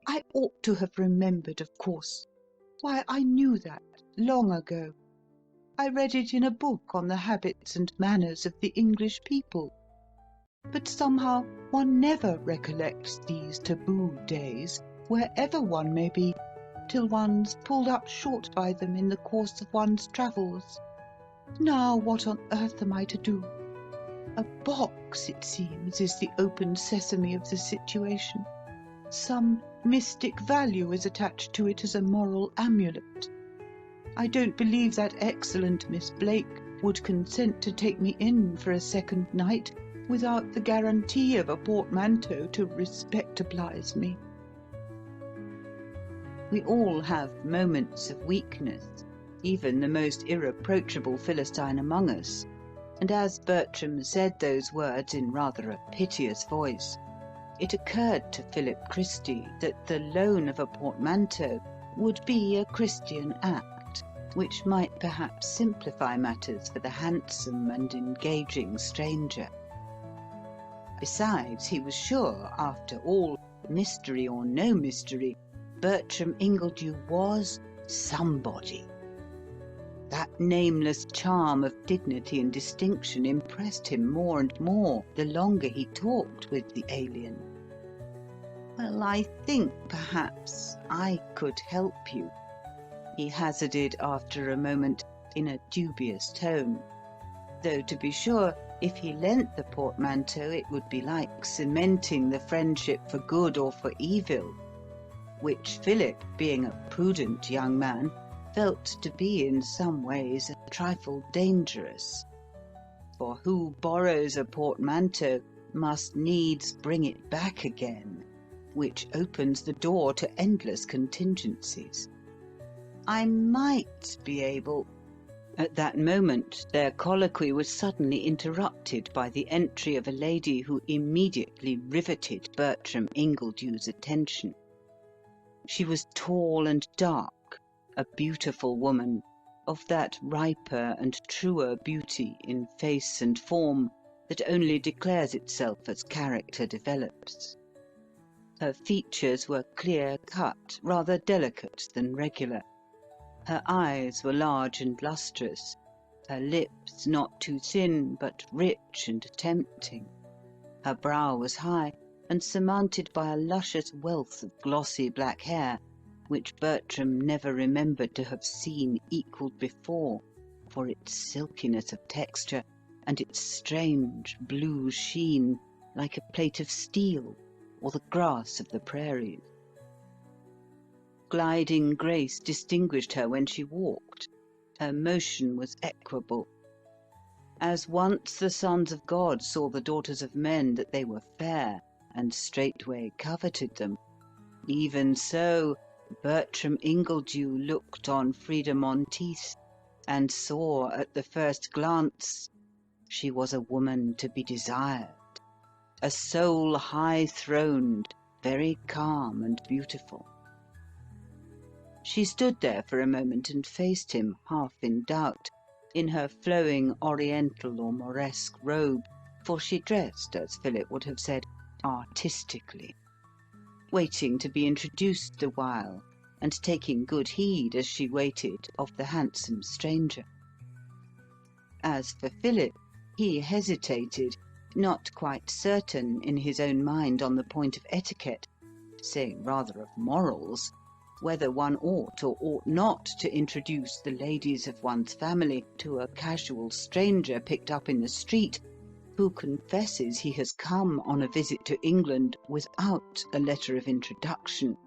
"I ought to have remembered, of course. Why, I knew that long ago. I read it in a book on the habits and manners of the English people. But somehow one never recollects these taboo days, wherever one may be, till one's pulled up short by them in the course of one's travels. Now what on earth am I to do? A box, it seems, is the open sesame of the situation. Some mystic value is attached to it as a moral amulet. I don't believe that excellent Miss Blake would consent to take me in for a second night without the guarantee of a portmanteau to respectabilize me." We all have moments of weakness, even the most irreproachable Philistine among us, and as Bertram said those words in rather a piteous voice, it occurred to Philip Christy that the loan of a portmanteau would be a Christian act, which might perhaps simplify matters for the handsome and engaging stranger. Besides, he was sure, after all, mystery or no mystery, Bertram Ingledew was somebody. That nameless charm of dignity and distinction impressed him more and more the longer he talked with the alien. "Well, I think perhaps I could help you," he hazarded after a moment in a dubious tone, though to be sure, if he lent the portmanteau it would be like cementing the friendship for good or for evil, which Philip, being a prudent young man, felt to be in some ways a trifle dangerous. For who borrows a portmanteau must needs bring it back again, which opens the door to endless contingencies. I might be able— At that moment their colloquy was suddenly interrupted by the entry of a lady who immediately riveted Bertram Ingledew's attention. She was tall and dark, a beautiful woman, of that riper and truer beauty in face and form that only declares itself as character develops. Her features were clear-cut, rather delicate than regular. Her eyes were large and lustrous, her lips not too thin, but rich and tempting. Her brow was high, and surmounted by a luscious wealth of glossy black hair, which Bertram never remembered to have seen equalled before, for its silkiness of texture, and its strange blue sheen, like a plate of steel, or the grass of the prairies. Gliding grace distinguished her when she walked. Her motion was equable. As once the sons of God saw the daughters of men that they were fair, and straightway coveted them, even so Bertram Ingledew looked on Frida Monteith, and saw at the first glance she was a woman to be desired, a soul high-throned, very calm and beautiful. She stood there for a moment and faced him, half in doubt, in her flowing oriental or Moresque robe, for she dressed, as Philip would have said, artistically, waiting to be introduced the while, and taking good heed, as she waited, of the handsome stranger. As for Philip, he hesitated, not quite certain in his own mind on the point of etiquette, say rather of morals, whether one ought or ought not to introduce the ladies of one's family to a casual stranger picked up in the street, who confesses he has come on a visit to England without a letter of introduction,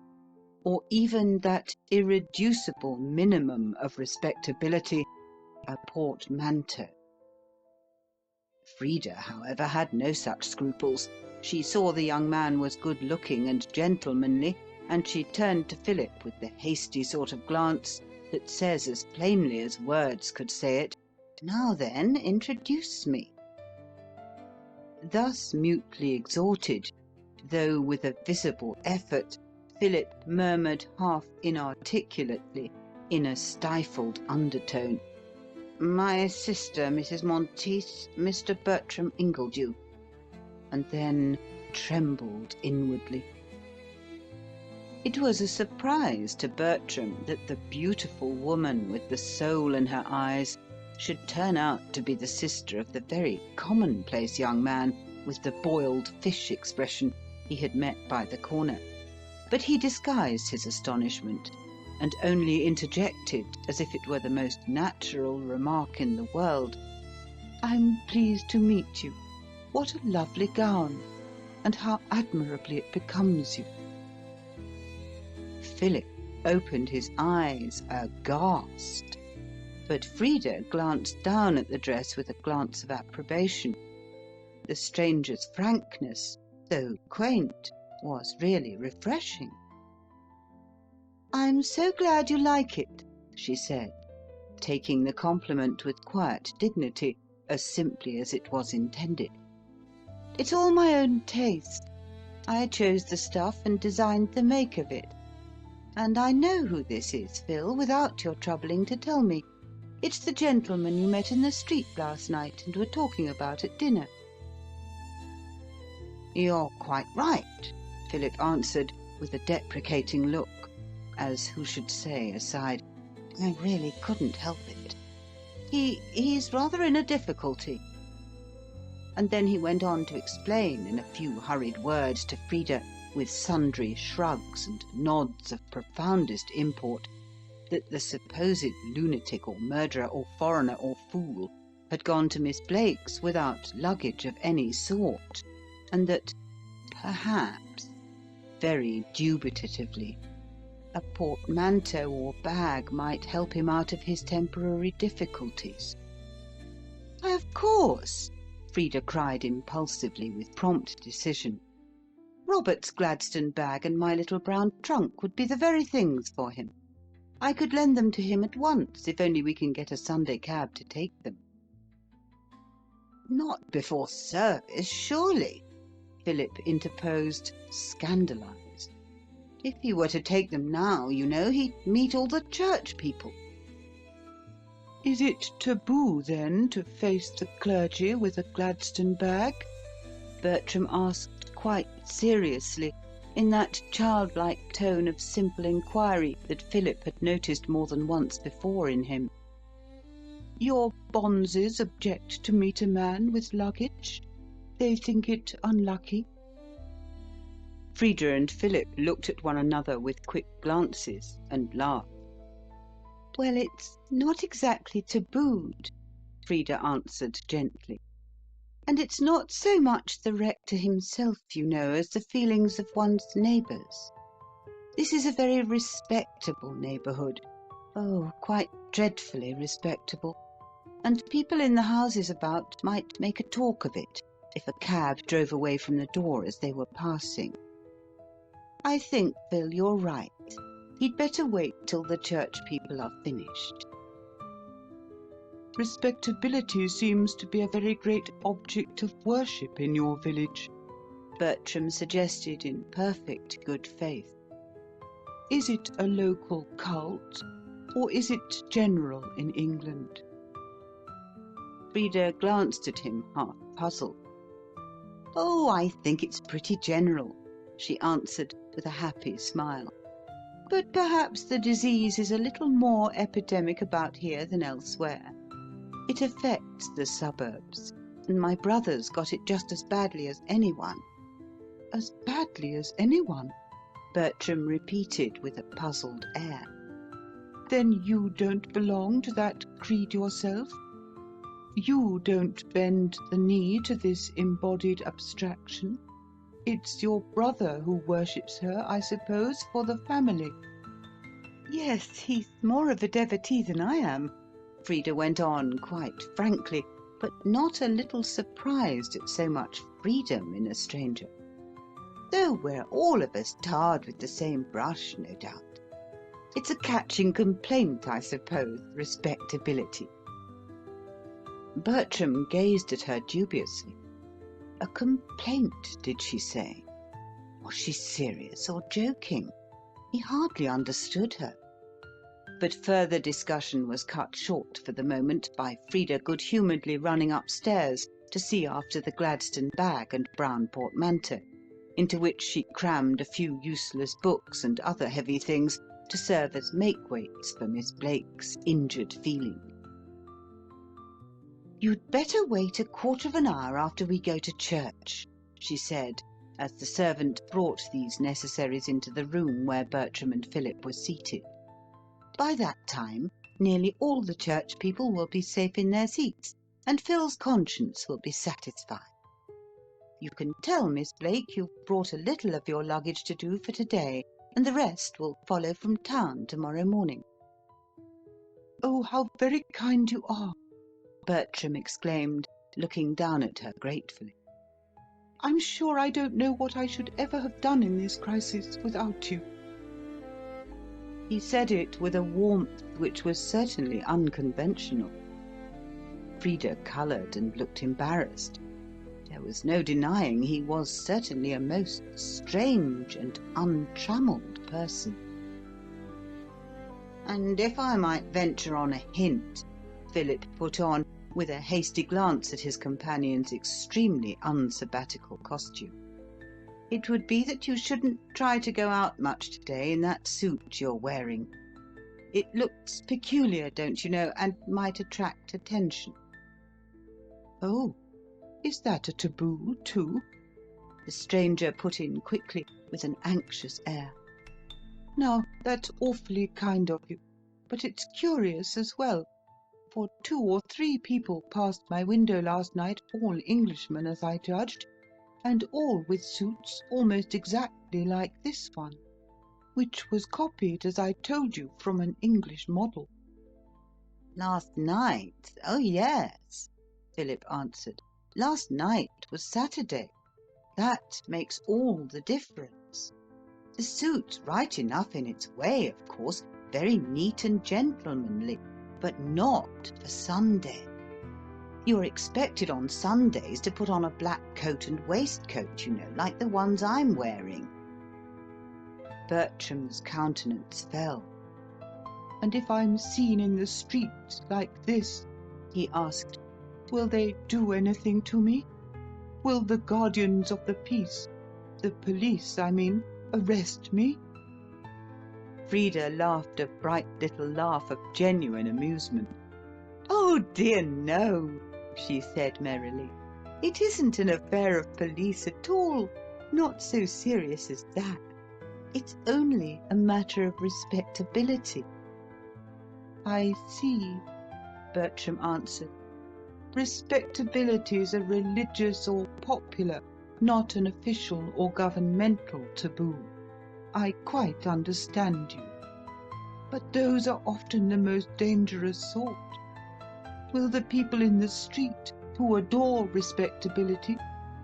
or even that irreducible minimum of respectability, a portmanteau. Frida, however, had no such scruples. She saw the young man was good-looking and gentlemanly, and she turned to Philip with the hasty sort of glance that says as plainly as words could say it, "Now then, introduce me." Thus mutely exhorted, though with a visible effort, Philip murmured half inarticulately, in a stifled undertone, "My sister, Mrs. Monteith, Mr. Bertram Ingledew," and then trembled inwardly. It was a surprise to Bertram that the beautiful woman with the soul in her eyes should turn out to be the sister of the very commonplace young man with the boiled fish expression he had met by the corner. But he disguised his astonishment, and only interjected, as if it were the most natural remark in the world, "I'm pleased to meet you. What a lovely gown, and how admirably it becomes you." Philip opened his eyes aghast, but Frida glanced down at the dress with a glance of approbation. The stranger's frankness, though quaint, was really refreshing. "I'm so glad you like it," she said, taking the compliment with quiet dignity, as simply as it was intended. "It's all my own taste. I chose the stuff and designed the make of it. And I know who this is, Phil, without your troubling to tell me. It's the gentleman you met in the street last night and were talking about at dinner." "You're quite right," Philip answered, with a deprecating look, as who should say, aside, "I really couldn't help it. He's rather in a difficulty." And then he went on to explain in a few hurried words to Frida, with sundry shrugs and nods of profoundest import, that the supposed lunatic or murderer or foreigner or fool had gone to Miss Blake's without luggage of any sort, and that perhaps, very dubitatively, a portmanteau or bag might help him out of his temporary difficulties. "Why, of course," Frida cried impulsively with prompt decision. "Robert's Gladstone bag and my little brown trunk would be the very things for him. I could lend them to him at once, if only we can get a Sunday cab to take them." "Not before service, surely?" Philip interposed, scandalized. "If he were to take them now, you know, he'd meet all the church people." "Is it taboo, then, to face the clergy with a Gladstone bag?" Bertram asked quite seriously, in that childlike tone of simple inquiry that Philip had noticed more than once before in him. "Your bonzes object to meet a man with luggage? They think it unlucky?" Frida and Philip looked at one another with quick glances, and laughed. "Well, it's not exactly tabooed," Frida answered gently. "And it's not so much the rector himself, you know, as the feelings of one's neighbours. This is a very respectable neighbourhood. Oh, quite dreadfully respectable. And people in the houses about might make a talk of it, if a cab drove away from the door as they were passing. I think, Phil, you're right. He'd better wait till the church people are finished." "Respectability seems to be a very great object of worship in your village," Bertram suggested in perfect good faith. "Is it a local cult, or is it general in England?" Frida glanced at him, half puzzled. "Oh, I think it's pretty general," she answered with a happy smile. But perhaps the disease is a little more epidemic about here than elsewhere. It affects the suburbs, and my brother's got it just as badly as anyone." "As badly as anyone?" Bertram repeated with a puzzled air. "Then you don't belong to that creed yourself? You don't bend the knee to this embodied abstraction? It's your brother who worships her, I suppose, for the family." "Yes, he's more of a devotee than I am," Frida went on quite frankly, but not a little surprised at so much freedom in a stranger. "Though we're all of us tarred with the same brush, no doubt. It's a catching complaint, I suppose, respectability." Bertram gazed at her dubiously. A complaint, did she say? Was she serious or joking? He hardly understood her. But further discussion was cut short for the moment by Frida good-humouredly running upstairs to see after the Gladstone bag and brown portmanteau, into which she crammed a few useless books and other heavy things to serve as make-weights for Miss Blake's injured feeling. "You'd better wait a quarter of an hour after we go to church," she said, as the servant brought these necessaries into the room where Bertram and Philip were seated. "By that time, nearly all the church people will be safe in their seats, and Phil's conscience will be satisfied. You can tell Miss Blake you've brought a little of your luggage to do for today, and the rest will follow from town tomorrow morning." "Oh, how very kind you are!" Bertram exclaimed, looking down at her gratefully. "I'm sure I don't know what I should ever have done in this crisis without you." He said it with a warmth which was certainly unconventional. Frida coloured and looked embarrassed. There was no denying he was certainly a most strange and untrammelled person. "And if I might venture on a hint," Philip put on, with a hasty glance at his companion's extremely unsabbatical costume, "it would be that you shouldn't try to go out much today in that suit you're wearing. It looks peculiar, don't you know, and might attract attention." "Oh, is that a taboo, too?" the stranger put in quickly, with an anxious air. "Now, that's awfully kind of you, but it's curious as well, for 2 or 3 people passed my window last night, all Englishmen, as I judged, and all with suits almost exactly like this one, which was copied, as I told you, from an English model." "Last night? Oh, yes," Philip answered. "Last night was Saturday. That makes all the difference. The suit's right enough in its way, of course, very neat and gentlemanly, but not for Sunday. You're expected on Sundays to put on a black coat and waistcoat, you know, like the ones I'm wearing." Bertram's countenance fell. "And if I'm seen in the street like this," he asked, "will they do anything to me? Will the guardians of the peace, the police, I mean, arrest me?" Frida laughed a bright little laugh of genuine amusement. "Oh dear, no," she said merrily. "It isn't an affair of police at all, not so serious as that. It's only a matter of respectability." "I see," Bertram answered. "Respectability's a religious or popular, not an official or governmental taboo. I quite understand you. But those are often the most dangerous sort. Will the people in the street who adore respectability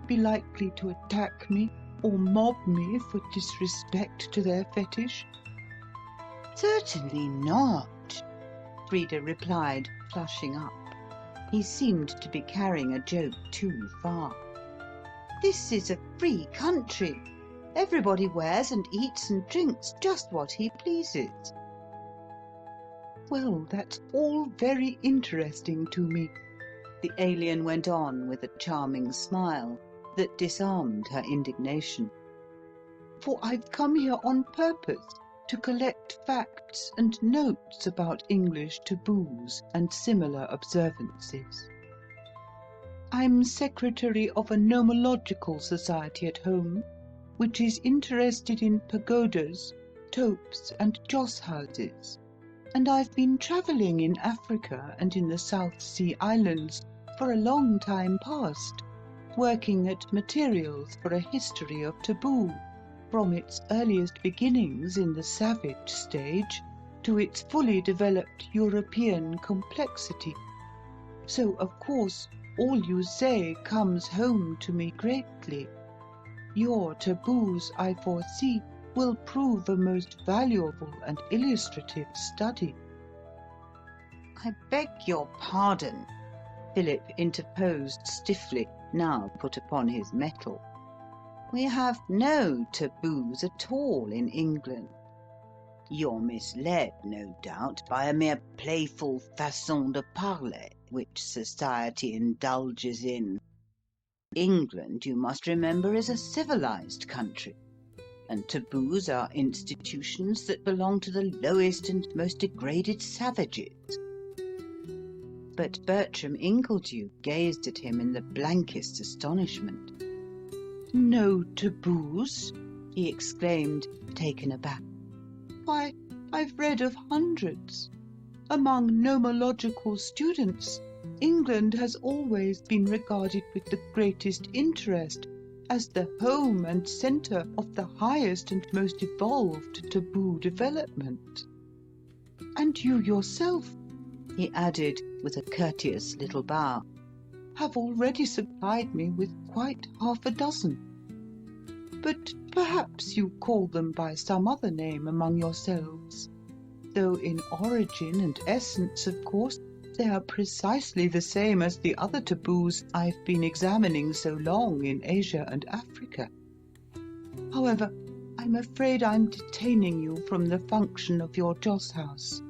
be likely to attack me or mob me for disrespect to their fetish?" "Certainly not," Frida replied, flushing up. He seemed to be carrying a joke too far. "This is a free country. Everybody wears and eats and drinks just what he pleases." "Well, that's all very interesting to me," the alien went on with a charming smile that disarmed her indignation. "For I've come here on purpose to collect facts and notes about English taboos and similar observances. I'm secretary of a nomological society at home, which is interested in pagodas, topes and joss houses, and I've been travelling in Africa and in the South Sea Islands for a long time past, working at materials for a history of taboo, from its earliest beginnings in the savage stage to its fully developed European complexity. So, of course, all you say comes home to me greatly. Your taboos, I foresee, will prove a most valuable and illustrative study. I beg your pardon, Philip interposed stiffly, now put upon his mettle. We have no taboos at all in England. You're misled, no doubt, by a mere playful façon de parler which society indulges in. England, you must remember, is a civilized country, and taboos are institutions that belong to the lowest and most degraded savages. But Bertram Ingledew gazed at him in the blankest astonishment. No taboos? He exclaimed, taken aback. Why, I've read of hundreds. Among nomological students, England has always been regarded with the greatest interest as the home and centre of the highest and most evolved taboo development. And you yourself, he added with a courteous little bow, have already supplied me with quite half a dozen. But perhaps you call them by some other name among yourselves, though in origin and essence, of course, they are precisely the same as the other taboos I've been examining so long in Asia and Africa. However, I'm afraid I'm detaining you from the function of your joss house.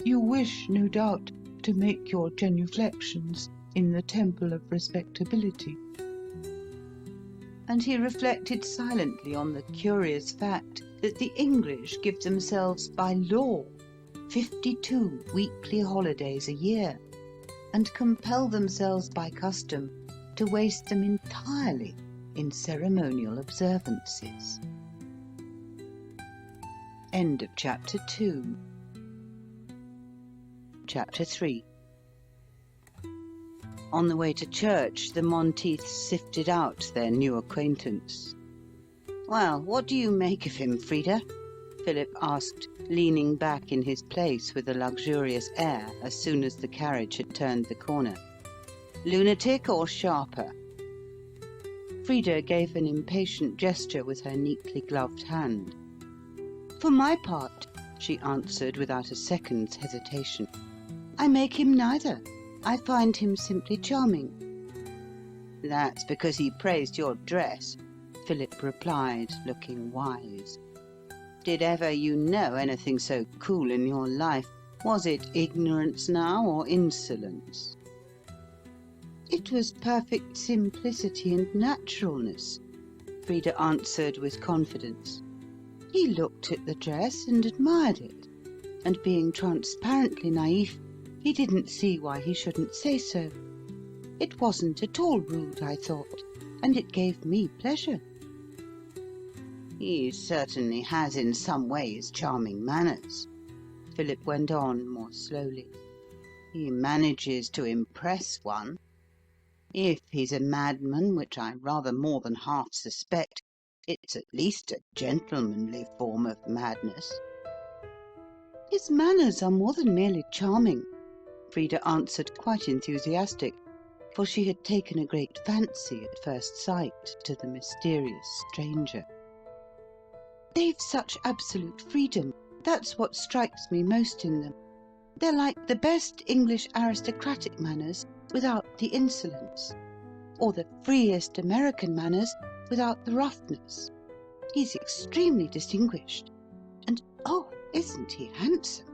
You wish, no doubt, to make your genuflections in the temple of respectability. And he reflected silently on the curious fact that the English give themselves by law 52 weekly holidays a year, and compel themselves by custom to waste them entirely in ceremonial observances. End of Chapter 2. Chapter 3. On the way to church, the Monteiths sifted out their new acquaintance. "Well, what do you make of him, Frida?" Philip asked, leaning back in his place with a luxurious air as soon as the carriage had turned the corner. "Lunatic or sharper?" Frida gave an impatient gesture with her neatly gloved hand. "For my part," she answered without a second's hesitation, "I make him neither. I find him simply charming." "That's because he praised your dress," Philip replied, looking wise. "Did ever you know anything so cool in your life? Was it ignorance now, or insolence?" "It was perfect simplicity and naturalness," Frida answered with confidence. "He looked at the dress and admired it, and being transparently naïf, he didn't see why he shouldn't say so. It wasn't at all rude, I thought, and it gave me pleasure." "He certainly has in some ways charming manners," Philip went on more slowly. "He manages to impress one. If he's a madman, which I rather more than half suspect, it's at least a gentlemanly form of madness." "His manners are more than merely charming," Frida answered, quite enthusiastic, for she had taken a great fancy at first sight to the mysterious stranger. "They've such absolute freedom. That's what strikes me most in them. They're like the best English aristocratic manners without the insolence, or the freest American manners without the roughness. He's extremely distinguished. And, oh, isn't he handsome?"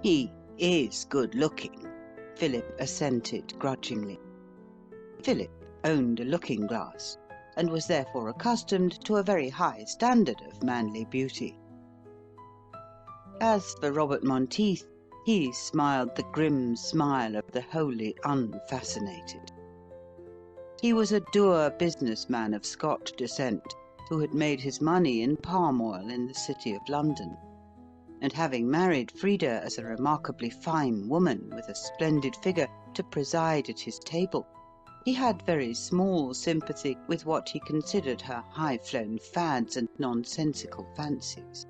"He is good-looking," Philip assented grudgingly. Philip owned a looking-glass, and was therefore accustomed to a very high standard of manly beauty. As for Robert Monteith, he smiled the grim smile of the wholly unfascinated. He was a dour businessman of Scotch descent, who had made his money in palm oil in the city of London, and having married Frida as a remarkably fine woman with a splendid figure to preside at his table, he had very small sympathy with what he considered her high-flown fads and nonsensical fancies.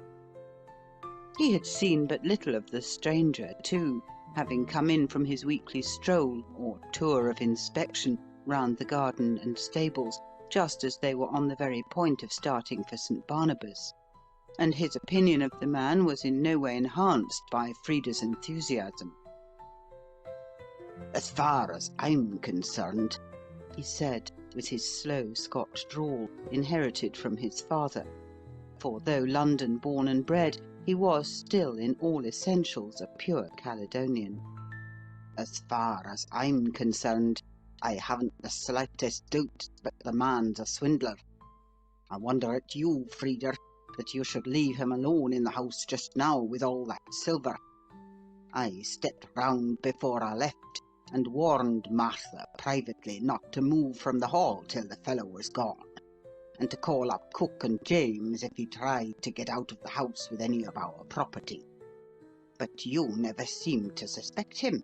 He had seen but little of the stranger, too, having come in from his weekly stroll, or tour of inspection, round the garden and stables, just as they were on the very point of starting for St. Barnabas, and his opinion of the man was in no way enhanced by Frida's enthusiasm. "As far as I'm concerned," he said, with his slow Scotch drawl, inherited from his father, for though London-born and bred, he was still in all essentials a pure Caledonian. "As far as I'm concerned, I haven't the slightest doubt but the man's a swindler. I wonder at you, Frida, that you should leave him alone in the house just now with all that silver. I stepped round before I left, and warned Martha privately not to move from the hall till the fellow was gone, and to call up Cook and James if he tried to get out of the house with any of our property. But you never seemed to suspect him,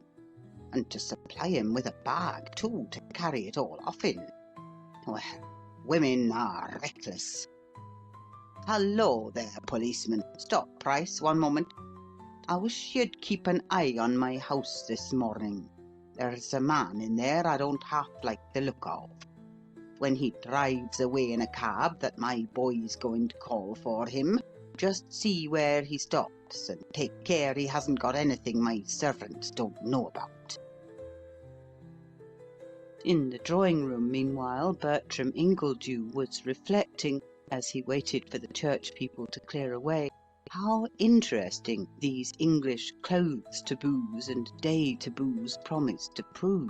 and to supply him with a bag, too, to carry it all off in. Well, women are reckless. Hallo there, policeman. Stop, Price, one moment. I wish you'd keep an eye on my house this morning. There's a man in there I don't half like the look of. When he drives away in a cab that my boy's going to call for him, just see where he stops, and take care he hasn't got anything my servants don't know about." In the drawing-room, meanwhile, Bertram Ingledew was reflecting, as he waited for the church people to clear away, how interesting these English clothes taboos and day taboos promised to prove,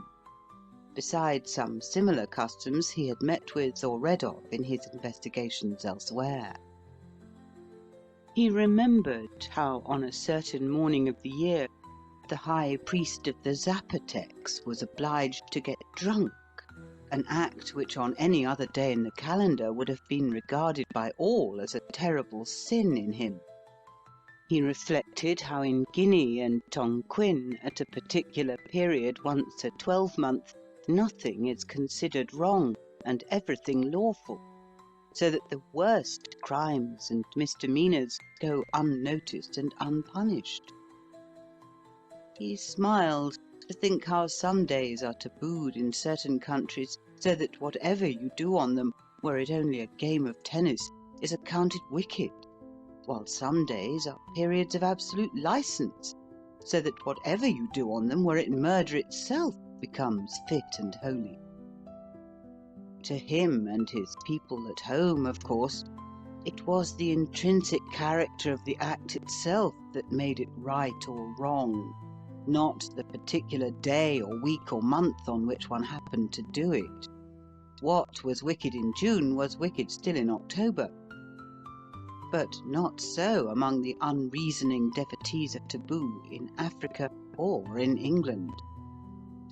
besides some similar customs he had met with or read of in his investigations elsewhere. He remembered how on a certain morning of the year the high priest of the Zapotecs was obliged to get drunk, an act which on any other day in the calendar would have been regarded by all as a terrible sin in him. He reflected how in Guinea and Tonquin, at a particular period once a 12-month, nothing is considered wrong and everything lawful, so that the worst crimes and misdemeanours go unnoticed and unpunished. He smiled to think how some days are tabooed in certain countries, so that whatever you do on them, were it only a game of tennis, is accounted wicked, while some days are periods of absolute licence, so that whatever you do on them, were it murder itself, becomes fit and holy. To him and his people at home, of course, it was the intrinsic character of the act itself that made it right or wrong, not the particular day or week or month on which one happened to do it. What was wicked in June was wicked still in October. But not so among the unreasoning devotees of taboo in Africa or in England.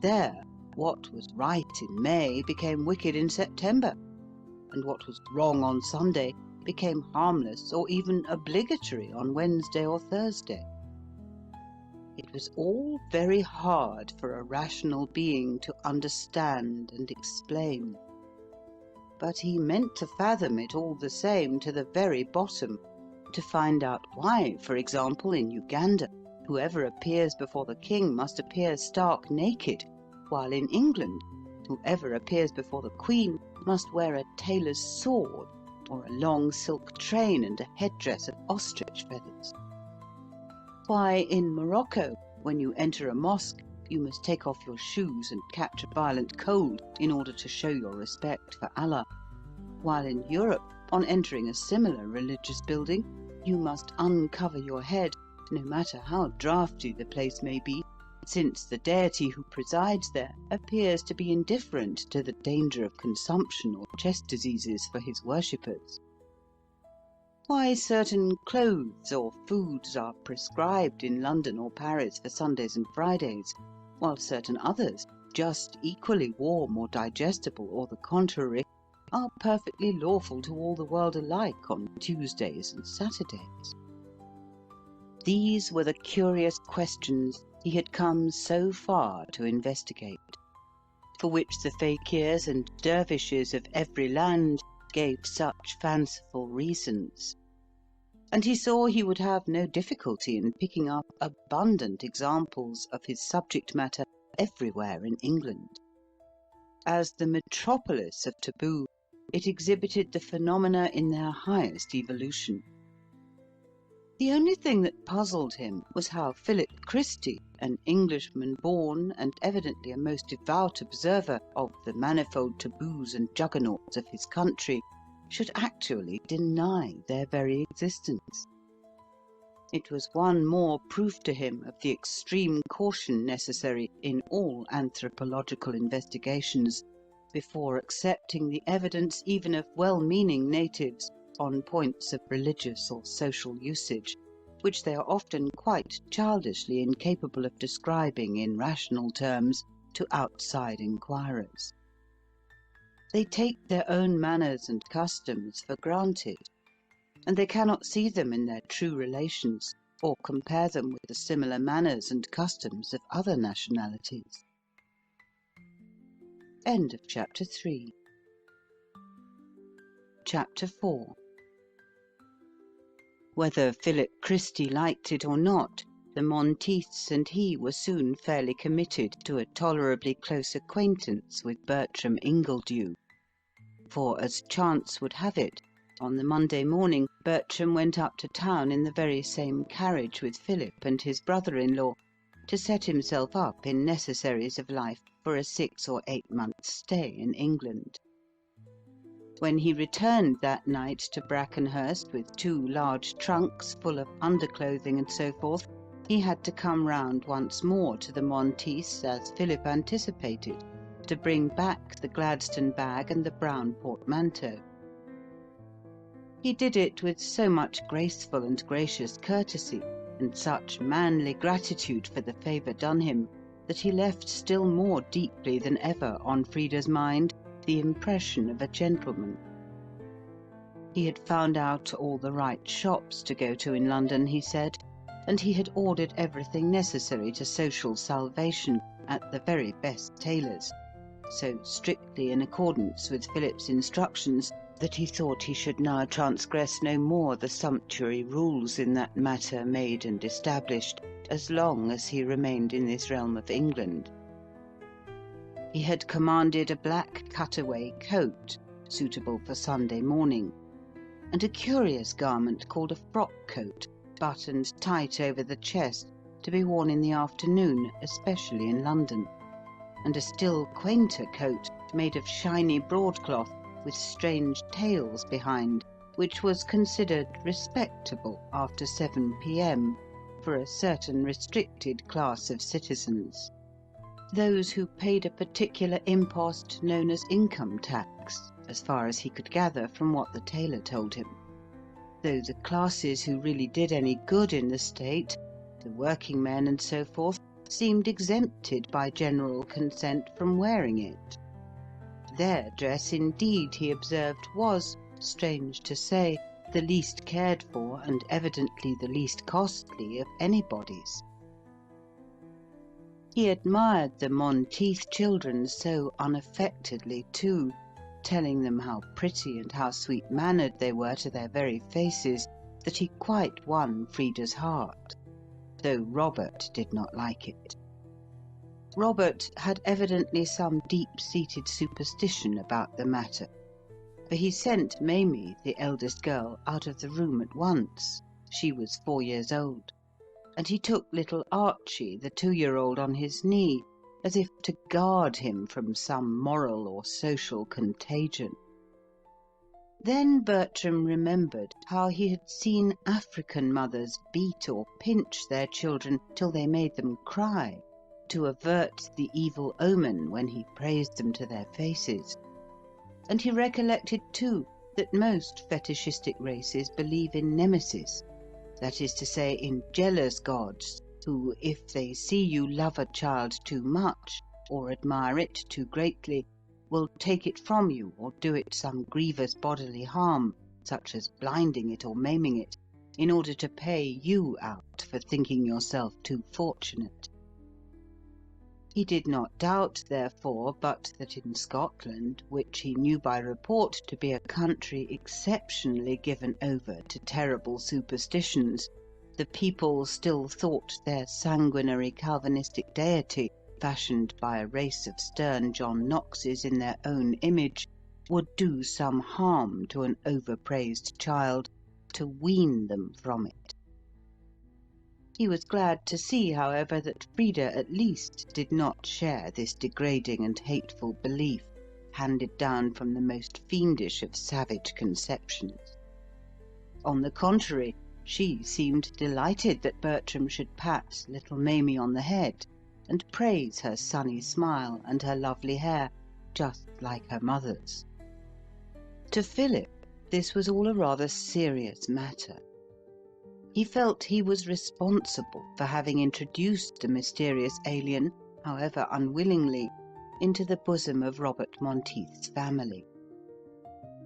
There, what was right in May became wicked in September, and what was wrong on Sunday became harmless or even obligatory on Wednesday or Thursday. It was all very hard for a rational being to understand and explain. But he meant to fathom it all the same to the very bottom, to find out why, for example, in Uganda, whoever appears before the king must appear stark naked, while in England, whoever appears before the Queen must wear a tailor's sword, or a long silk train and a headdress of ostrich feathers. Why, in Morocco, when you enter a mosque, you must take off your shoes and catch a violent cold in order to show your respect for Allah, while in Europe, on entering a similar religious building, you must uncover your head, no matter how draughty the place may be, since the deity who presides there appears to be indifferent to the danger of consumption or chest diseases for his worshippers. Why certain clothes or foods are prescribed in London or Paris for Sundays and Fridays, while certain others, just equally warm or digestible or the contrary, are perfectly lawful to all the world alike on Tuesdays and Saturdays. These were the curious questions he had come so far to investigate, for which the fakirs and dervishes of every land gave such fanciful reasons, and he saw he would have no difficulty in picking up abundant examples of his subject matter everywhere in England. As the metropolis of taboo, it exhibited the phenomena in their highest evolution. The only thing that puzzled him was how Philip Christy, an Englishman born and evidently a most devout observer of the manifold taboos and juggernauts of his country, should actually deny their very existence. It was one more proof to him of the extreme caution necessary in all anthropological investigations before accepting the evidence even of well-meaning natives on points of religious or social usage, which they are often quite childishly incapable of describing in rational terms to outside inquirers. They take their own manners and customs for granted, and they cannot see them in their true relations or compare them with the similar manners and customs of other nationalities. End of Chapter 3. Chapter 4. Whether Philip Christy liked it or not, the Monteiths and he were soon fairly committed to a tolerably close acquaintance with Bertram Ingledew, for, as chance would have it, on the Monday morning Bertram went up to town in the very same carriage with Philip and his brother-in-law, to set himself up in necessaries of life for a 6 or 8 months' stay in England. When he returned that night to Brackenhurst with 2 large trunks full of underclothing and so forth, he had to come round once more to the Monteiths, as Philip anticipated, to bring back the Gladstone bag and the brown portmanteau. He did it with so much graceful and gracious courtesy, and such manly gratitude for the favour done him, that he left still more deeply than ever on Frida's mind the impression of a gentleman. He had found out all the right shops to go to in London, he said, and he had ordered everything necessary to social salvation at the very best tailors, so strictly in accordance with Philip's instructions that he thought he should now transgress no more the sumptuary rules in that matter made and established, as long as he remained in this realm of England. He had commanded a black cutaway coat, suitable for Sunday morning, and a curious garment called a frock coat, buttoned tight over the chest, to be worn in the afternoon, especially in London, and a still quainter coat made of shiny broadcloth with strange tails behind, which was considered respectable after 7 p.m. for a certain restricted class of citizens, those who paid a particular impost known as income tax, as far as he could gather from what the tailor told him, though the classes who really did any good in the state, the working men and so forth, seemed exempted by general consent from wearing it. Their dress, indeed, he observed, was, strange to say, the least cared for and evidently the least costly of anybody's. He admired the Monteith children so unaffectedly, too, telling them how pretty and how sweet-mannered they were to their very faces, that he quite won Frida's heart, though Robert did not like it. Robert had evidently some deep-seated superstition about the matter, for he sent Mamie, the eldest girl, out of the room at once. She was 4 years old, and he took little Archie, the 2-year-old, on his knee, as if to guard him from some moral or social contagion. Then Bertram remembered how he had seen African mothers beat or pinch their children till they made them cry, to avert the evil omen when he praised them to their faces. And he recollected, too, that most fetishistic races believe in nemesis, that is to say, in jealous gods, who, if they see you love a child too much, or admire it too greatly, will take it from you or do it some grievous bodily harm, such as blinding it or maiming it, in order to pay you out for thinking yourself too fortunate. He did not doubt, therefore, but that in Scotland, which he knew by report to be a country exceptionally given over to terrible superstitions, the people still thought their sanguinary Calvinistic deity, fashioned by a race of stern John Knoxes in their own image, would do some harm to an overpraised child to wean them from it. He was glad to see, however, that Frida at least did not share this degrading and hateful belief, handed down from the most fiendish of savage conceptions. On the contrary, she seemed delighted that Bertram should pat little Mamie on the head, and praise her sunny smile and her lovely hair, just like her mother's. To Philip, this was all a rather serious matter. He felt he was responsible for having introduced the mysterious alien, however unwillingly, into the bosom of Robert Monteith's family.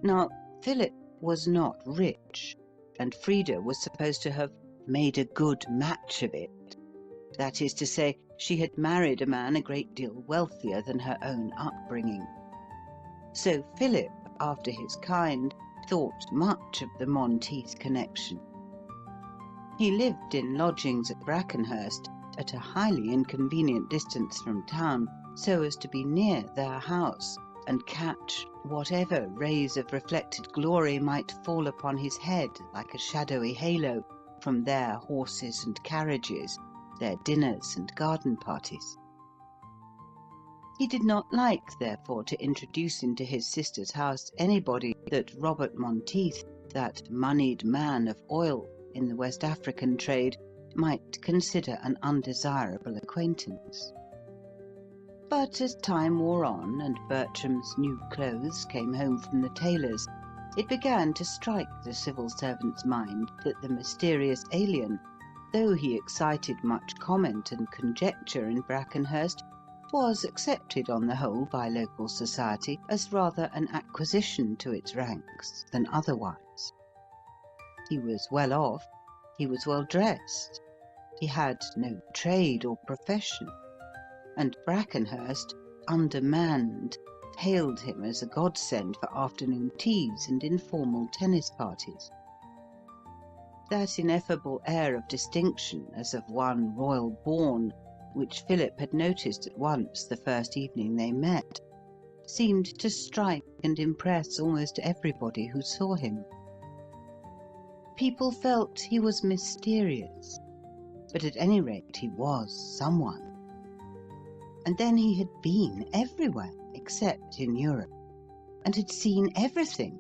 Now, Philip was not rich, and Frida was supposed to have made a good match of it. That is to say, she had married a man a great deal wealthier than her own upbringing. So Philip, after his kind, thought much of the Monteith connection. He lived in lodgings at Brackenhurst, at a highly inconvenient distance from town, so as to be near their house, and catch whatever rays of reflected glory might fall upon his head like a shadowy halo from their horses and carriages, their dinners and garden parties. He did not like, therefore, to introduce into his sister's house anybody that Robert Monteith, that moneyed man of oil in the West African trade, might consider an undesirable acquaintance. But as time wore on and Bertram's new clothes came home from the tailor's, it began to strike the civil servant's mind that the mysterious alien, though he excited much comment and conjecture in Brackenhurst, was accepted on the whole by local society as rather an acquisition to its ranks than otherwise. He was well off, he was well dressed, he had no trade or profession, and Brackenhurst, undermanned, hailed him as a godsend for afternoon teas and informal tennis parties. That ineffable air of distinction, as of one royal born, which Philip had noticed at once the first evening they met, seemed to strike and impress almost everybody who saw him. People felt he was mysterious, but at any rate he was someone. And then he had been everywhere except in Europe, and had seen everything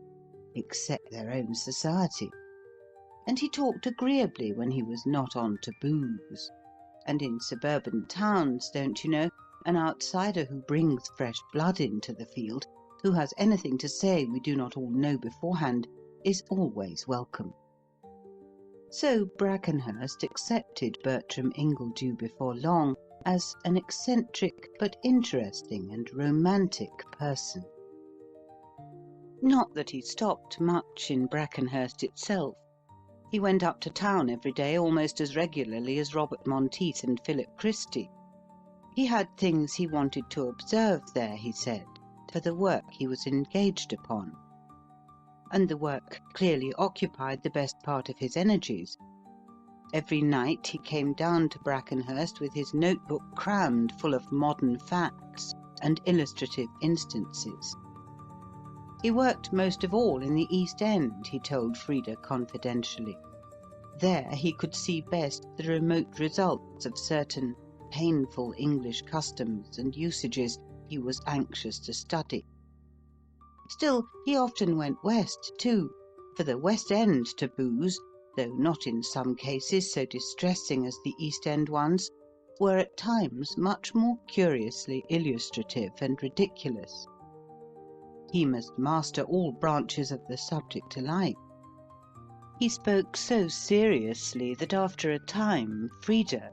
except their own society. And he talked agreeably when he was not on to booze. And in suburban towns, don't you know, an outsider who brings fresh blood into the field, who has anything to say we do not all know beforehand, is always welcome. So Brackenhurst accepted Bertram Ingledew before long as an eccentric but interesting and romantic person. Not that he stopped much in Brackenhurst itself. He went up to town every day almost as regularly as Robert Monteith and Philip Christy. He had things he wanted to observe there, he said, for the work he was engaged upon. And the work clearly occupied the best part of his energies. Every night he came down to Brackenhurst with his notebook crammed full of modern facts and illustrative instances. He worked most of all in the East End, he told Frida confidentially. There he could see best the remote results of certain painful English customs and usages he was anxious to study. Still, he often went west, too, for the West End taboos, though not in some cases so distressing as the East End ones, were at times much more curiously illustrative and ridiculous. He must master all branches of the subject alike. He spoke so seriously that after a time Frida,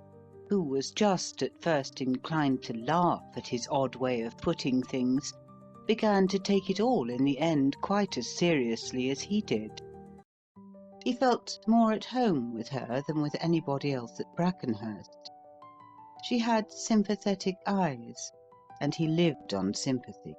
who was just at first inclined to laugh at his odd way of putting things, began to take it all in the end quite as seriously as he did. He felt more at home with her than with anybody else at Brackenhurst. She had sympathetic eyes, and he lived on sympathy.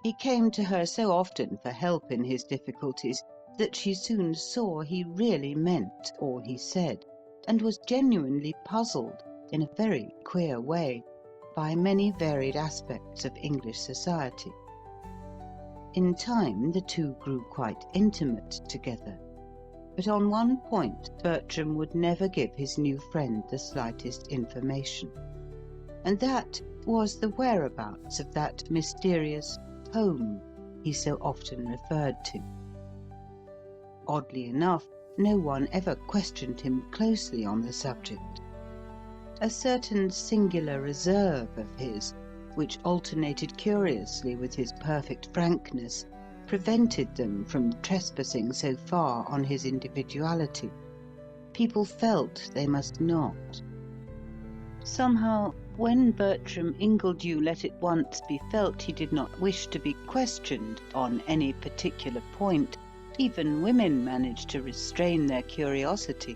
He came to her so often for help in his difficulties that she soon saw he really meant all he said, and was genuinely puzzled, in a very queer way, by many varied aspects of English society. In time the two grew quite intimate together, but on one point Bertram would never give his new friend the slightest information, and that was the whereabouts of that mysterious home he so often referred to. Oddly enough, no one ever questioned him closely on the subject. A certain singular reserve of his, which alternated curiously with his perfect frankness, prevented them from trespassing so far on his individuality. People felt they must not. Somehow, when Bertram Ingledew let it once be felt he did not wish to be questioned on any particular point, even women managed to restrain their curiosity,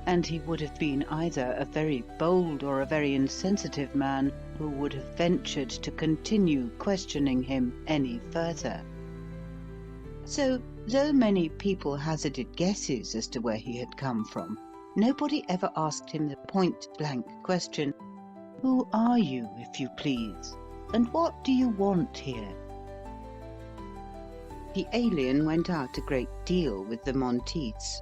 and he would have been either a very bold or a very insensitive man who would have ventured to continue questioning him any further. So, though many people hazarded guesses as to where he had come from, nobody ever asked him the point-blank question, "Who are you, if you please, and what do you want here?" The alien went out a great deal with the Monteiths.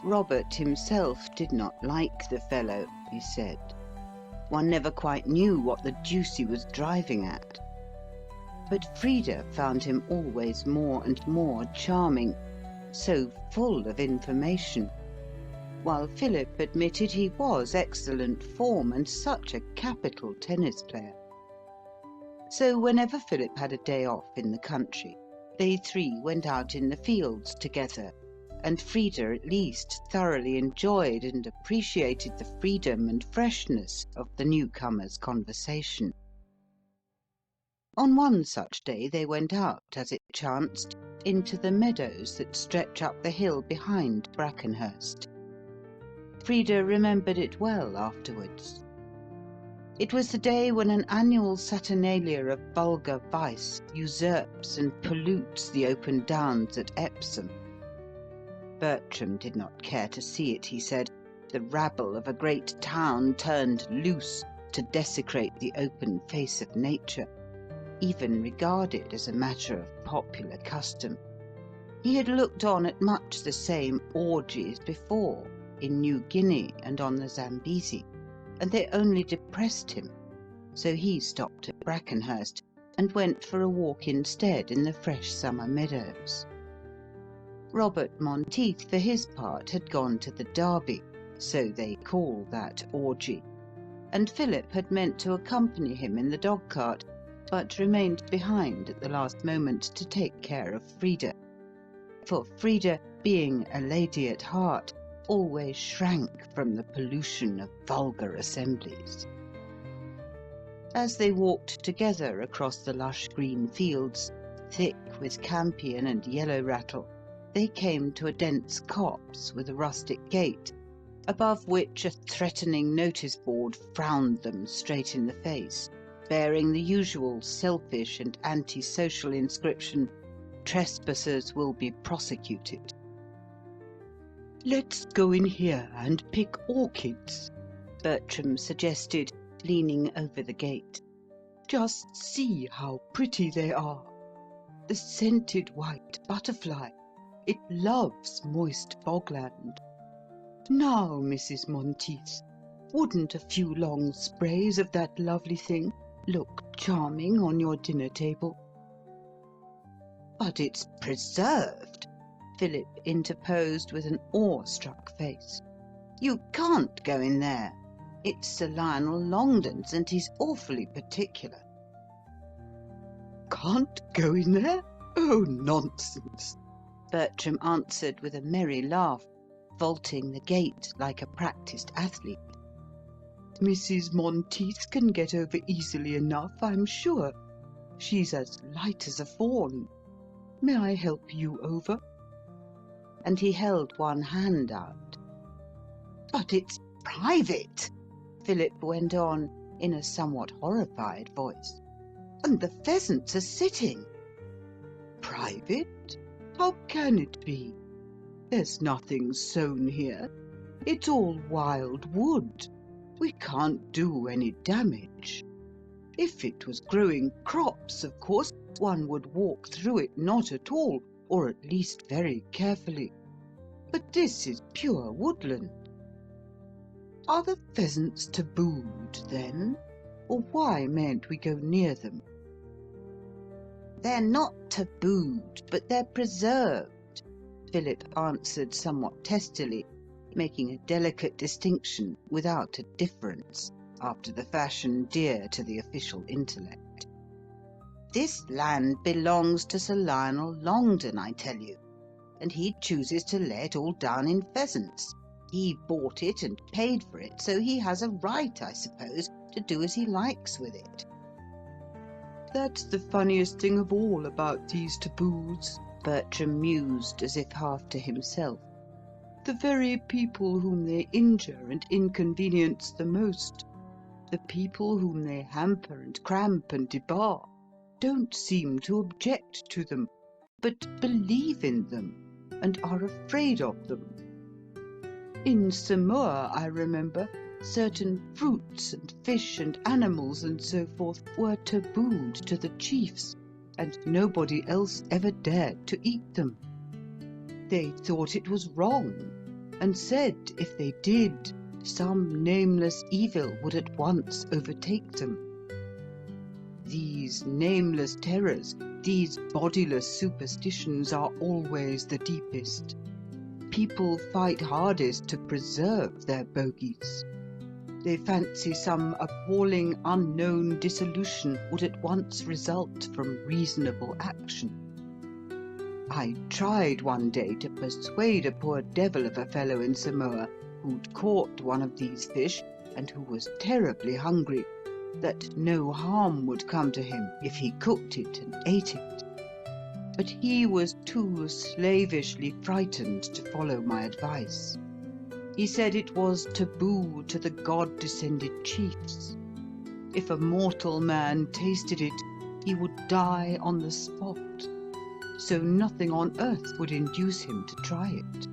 Robert himself did not like the fellow, he said. One never quite knew what the deuce he was driving at. But Frida found him always more and more charming, so full of information, while Philip admitted he was excellent form and such a capital tennis player. So whenever Philip had a day off in the country, they three went out in the fields together, and Frida at least thoroughly enjoyed and appreciated the freedom and freshness of the newcomer's conversation. On one such day they went out, as it chanced, into the meadows that stretch up the hill behind Brackenhurst. Frida remembered it well afterwards. It was the day when an annual saturnalia of vulgar vice usurps and pollutes the open downs at Epsom. Bertram did not care to see it, he said, the rabble of a great town turned loose to desecrate the open face of nature, even regarded as a matter of popular custom. He had looked on at much the same orgies before, in New Guinea and on the Zambesi, and they only depressed him, so he stopped at Brackenhurst and went for a walk instead in the fresh summer meadows. Robert Monteith, for his part, had gone to the Derby, so they call that orgy, and Philip had meant to accompany him in the dog-cart, but remained behind at the last moment to take care of Frida. For Frida, being a lady at heart, always shrank from the pollution of vulgar assemblies. As they walked together across the lush green fields, thick with campion and yellow rattle, they came to a dense copse with a rustic gate, above which a threatening notice-board frowned them straight in the face, bearing the usual selfish and anti-social inscription, "Trespassers will be prosecuted." "Let's go in here and pick orchids," Bertram suggested, leaning over the gate. "Just see how pretty they are. The scented white butterfly. It loves moist bogland. Now, Mrs. Monteith, wouldn't a few long sprays of that lovely thing look charming on your dinner table?" "But it's preserved," Philip interposed with an awe-struck face. "You can't go in there. It's Sir Lionel Longden's, and he's awfully particular." "Can't go in there? Oh, nonsense!" Bertram answered with a merry laugh, vaulting the gate like a practised athlete. "Mrs. Monteith can get over easily enough, I'm sure. She's as light as a fawn. May I help you over?" And he held one hand out. "But it's private," Philip went on in a somewhat horrified voice. "And the pheasants are sitting." "Private? How can it be? There's nothing sown here. It's all wild wood. We can't do any damage. If it was growing crops, of course, one would walk through it not at all, or at least very carefully. But this is pure woodland. Are the pheasants tabooed, then? Or why mayn't we go near them?" "They're not tabooed, but they're preserved," Philip answered somewhat testily, making a delicate distinction without a difference, after the fashion dear to the official intellect. "This land belongs to Sir Lionel Longden, I tell you, and he chooses to lay it all down in pheasants. He bought it and paid for it, so he has a right, I suppose, to do as he likes with it." "That's the funniest thing of all about these taboos," Bertram mused as if half to himself. "The very people whom they injure and inconvenience the most, the people whom they hamper and cramp and debar, don't seem to object to them, but believe in them and are afraid of them. In Samoa, I remember, certain fruits and fish and animals and so forth were tabooed to the chiefs, and nobody else ever dared to eat them. They thought it was wrong, and said if they did, some nameless evil would at once overtake them. These nameless terrors, these bodiless superstitions are always the deepest. People fight hardest to preserve their bogies. They fancy some appalling unknown dissolution would at once result from reasonable action. I tried one day to persuade a poor devil of a fellow in Samoa who'd caught one of these fish and who was terribly hungry, that no harm would come to him if he cooked it and ate it. But he was too slavishly frightened to follow my advice. He said it was taboo to the god-descended chiefs. If a mortal man tasted it, he would die on the spot, so nothing on earth would induce him to try it.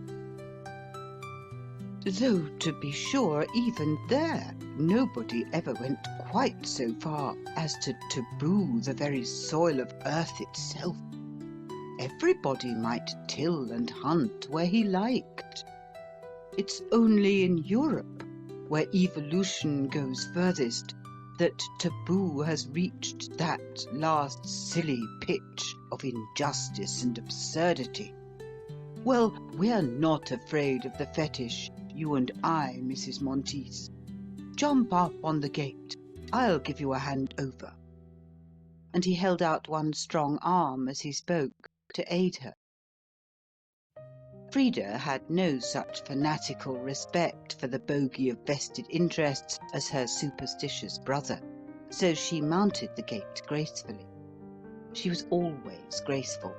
Though, to be sure, even there, nobody ever went quite so far as to taboo the very soil of earth itself. Everybody might till and hunt where he liked. It's only in Europe, where evolution goes furthest, that taboo has reached that last silly pitch of injustice and absurdity. Well, we're not afraid of the fetish, you and I, Mrs. Monteith. Jump up on the gate. I'll give you a hand over." And he held out one strong arm as he spoke, to aid her. Frida had no such fanatical respect for the bogey of vested interests as her superstitious brother, so she mounted the gate gracefully. She was always graceful.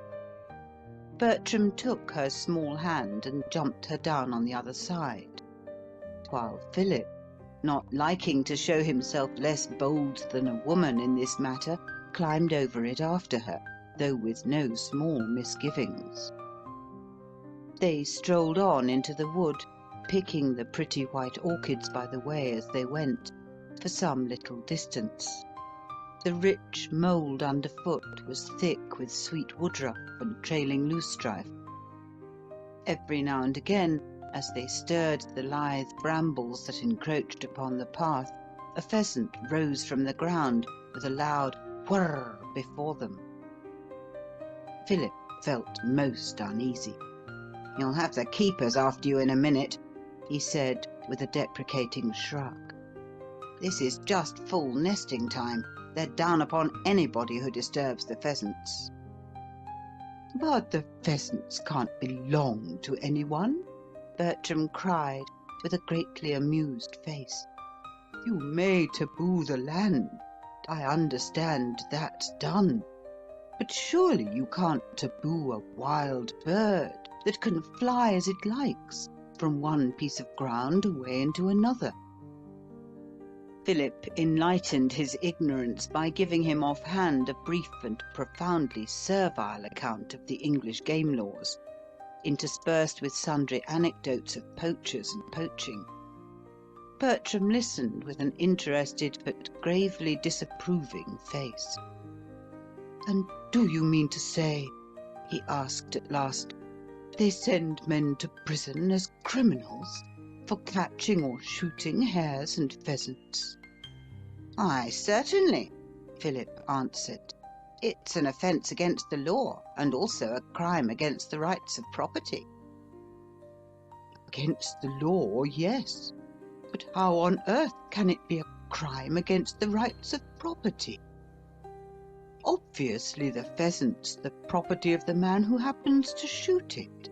Bertram took her small hand and jumped her down on the other side, while Philip, not liking to show himself less bold than a woman in this matter, climbed over it after her, though with no small misgivings. They strolled on into the wood, picking the pretty white orchids by the way as they went, for some little distance. The rich mould underfoot was thick with sweet woodruff and trailing loosestrife. Every now and again, as they stirred the lithe brambles that encroached upon the path, a pheasant rose from the ground with a loud whirr before them. Philip felt most uneasy. "You'll have the keepers after you in a minute," he said, with a deprecating shrug. This is just full nesting time. They're down upon anybody who disturbs the pheasants." "But the pheasants can't belong to anyone," Bertram cried, with a greatly amused face. "You may taboo the land. I understand that's done. But surely you can't taboo a wild bird that can fly as it likes from one piece of ground away into another." Philip enlightened his ignorance by giving him offhand a brief and profoundly servile account of the English game laws, interspersed with sundry anecdotes of poachers and poaching. Bertram listened with an interested but gravely disapproving face. "And do you mean to say," he asked at last, "they send men to prison as criminals for catching or shooting hares and pheasants?" "Aye, certainly," Philip answered. "It's an offence against the law, and also a crime against the rights of property." "Against the law, yes. But how on earth can it be a crime against the rights of property? Obviously the pheasant's the property of the man who happens to shoot it.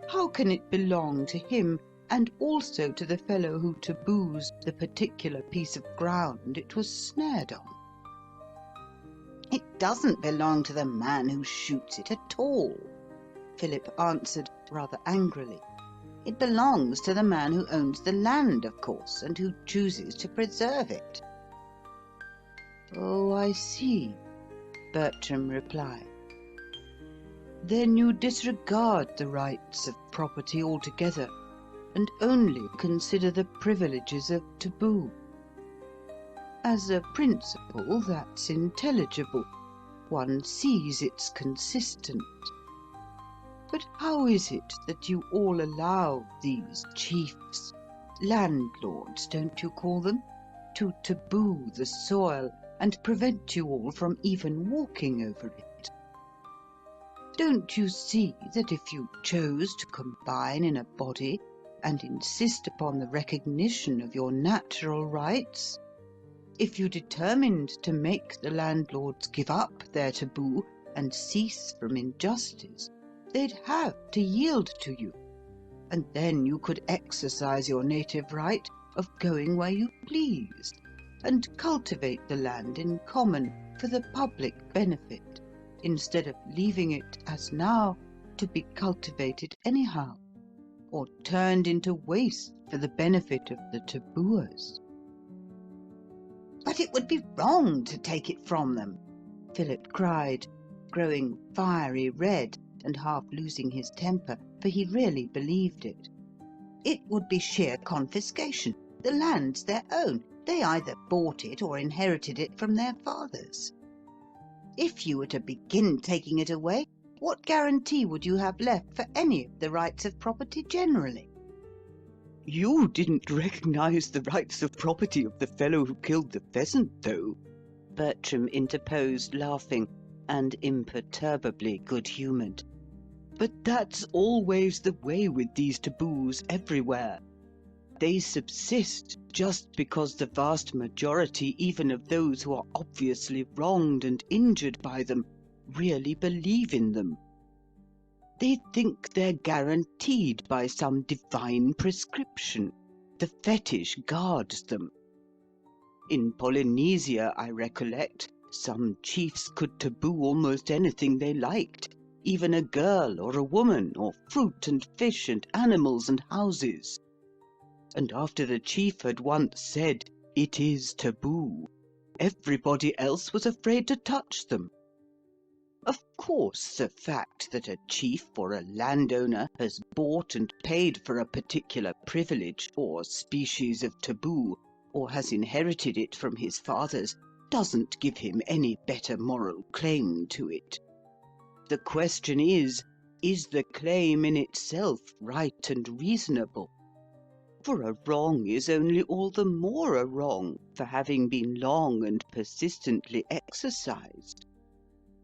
How can it belong to him and also to the fellow who taboos the particular piece of ground it was snared on?" "It doesn't belong to the man who shoots it at all," Philip answered rather angrily. "It belongs to the man who owns the land, of course, and who chooses to preserve it." "Oh, I see," Bertram replied. "Then you disregard the rights of property altogether, and only consider the privileges of taboo. As a principle, that's intelligible. One sees it's consistent. But how is it that you all allow these chiefs, landlords, don't you call them, to taboo the soil and prevent you all from even walking over it? Don't you see that if you chose to combine in a body and insist upon the recognition of your natural rights, if you determined to make the landlords give up their taboo and cease from injustice, they'd have to yield to you, and then you could exercise your native right of going where you pleased, and cultivate the land in common for the public benefit, instead of leaving it, as now, to be cultivated anyhow, or turned into waste for the benefit of the tabooers." "But it would be wrong to take it from them," Philip cried, growing fiery red and half losing his temper, for he really believed it. "It would be sheer confiscation. The land's their own. They either bought it or inherited it from their fathers. If you were to begin taking it away, what guarantee would you have left for any of the rights of property generally?" "You didn't recognize the rights of property of the fellow who killed the pheasant, though," Bertram interposed, laughing, and imperturbably good-humoured. "But that's always the way with these taboos everywhere. They subsist just because the vast majority, even of those who are obviously wronged and injured by them, really believe in them. They think they're guaranteed by some divine prescription. The fetish guards them. In Polynesia, I recollect, some chiefs could taboo almost anything they liked, even a girl or a woman, or fruit and fish and animals and houses. And after the chief had once said, 'It is taboo,' everybody else was afraid to touch them. Of course, the fact that a chief or a landowner has bought and paid for a particular privilege or species of taboo, or has inherited it from his fathers, doesn't give him any better moral claim to it. The question is the claim in itself right and reasonable? For a wrong is only all the more a wrong for having been long and persistently exercised.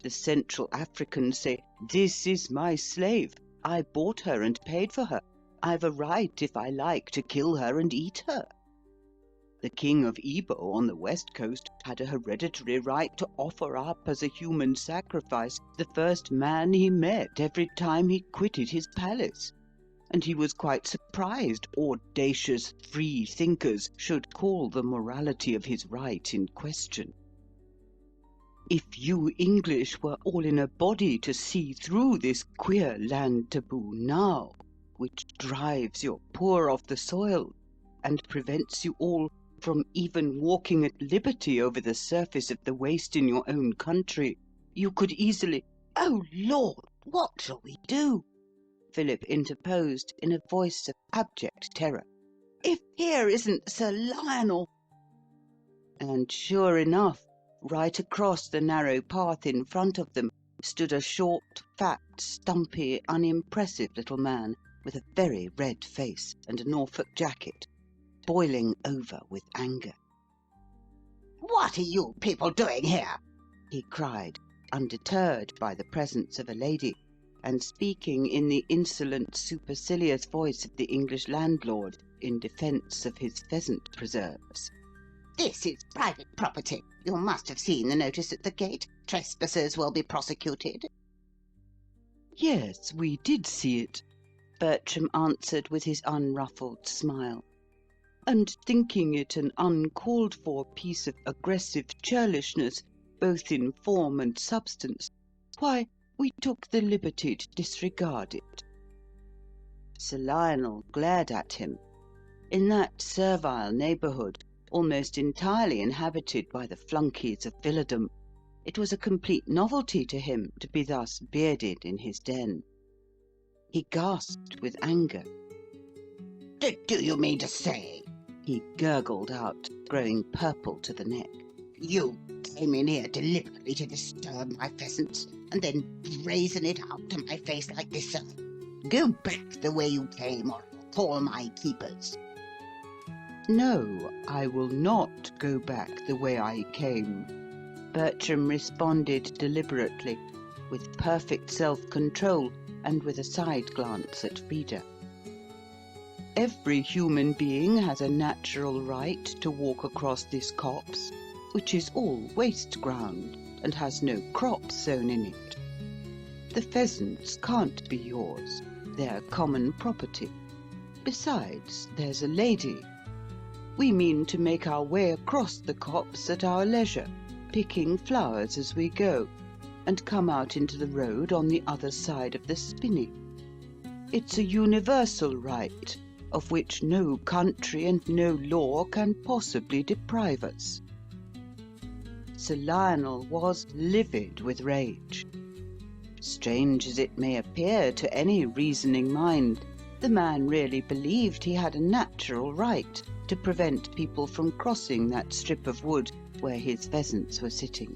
The Central Africans say, 'This is my slave. I bought her and paid for her. I've a right, if I like, to kill her and eat her.' The king of Ebo on the west coast had a hereditary right to offer up as a human sacrifice the first man he met every time he quitted his palace, and he was quite surprised audacious free-thinkers should call the morality of his right in question. If you English were all in a body to see through this queer land taboo now, which drives your poor off the soil, and prevents you all from even walking at liberty over the surface of the waste in your own country, you could easily— "Oh, Lord, what shall we do?" Philip interposed in a voice of abject terror. "If here isn't Sir Lionel!" And sure enough, right across the narrow path in front of them stood a short, fat, stumpy, unimpressive little man with a very red face and a Norfolk jacket, boiling over with anger. "What are you people doing here?" he cried, undeterred by the presence of a lady, and speaking in the insolent, supercilious voice of the English landlord in defence of his pheasant preserves. "This is private property. You must have seen the notice at the gate. Trespassers will be prosecuted." "Yes, we did see it," Bertram answered with his unruffled smile, "and thinking it an uncalled-for piece of aggressive churlishness, both in form and substance, why, we took the liberty to disregard it." Sir Lionel glared at him. In that servile neighbourhood, almost entirely inhabited by the flunkies of villadom, it was a complete novelty to him to be thus bearded in his den. He gasped with anger. Do you mean to say," he gurgled out, growing purple to the neck, "you came in here deliberately to disturb my pheasants, and then brazen it out to my face like this, sir? Go back the way you came, or I'll call my keepers." "No, I will not go back the way I came," Bertram responded deliberately, with perfect self-control and with a side glance at Frida. "Every human being has a natural right to walk across this copse, which is all waste ground and has no crops sown in it. The pheasants can't be yours. They're common property. Besides, there's a lady. We mean to make our way across the copse at our leisure, picking flowers as we go, and come out into the road on the other side of the spinney. It's a universal right, of which no country and no law can possibly deprive us." Sir Lionel was livid with rage. Strange as it may appear to any reasoning mind, the man really believed he had a natural right to prevent people from crossing that strip of wood where his pheasants were sitting.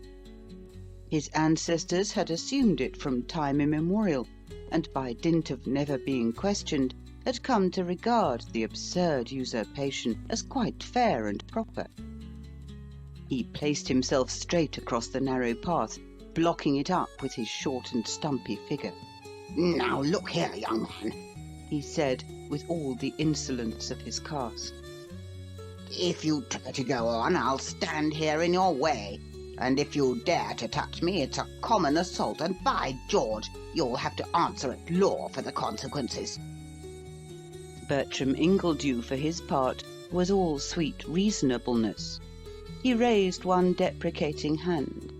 His ancestors had assumed it from time immemorial, and by dint of never being questioned, had come to regard the absurd usurpation as quite fair and proper. He placed himself straight across the narrow path, blocking it up with his short and stumpy figure. "Now look here, young man," he said, with all the insolence of his caste. "If you try to go on, I'll stand here in your way. And if you dare to touch me, it's a common assault, and by George, you'll have to answer at law for the consequences." Bertram Ingledew, for his part, was all sweet reasonableness. He raised one deprecating hand.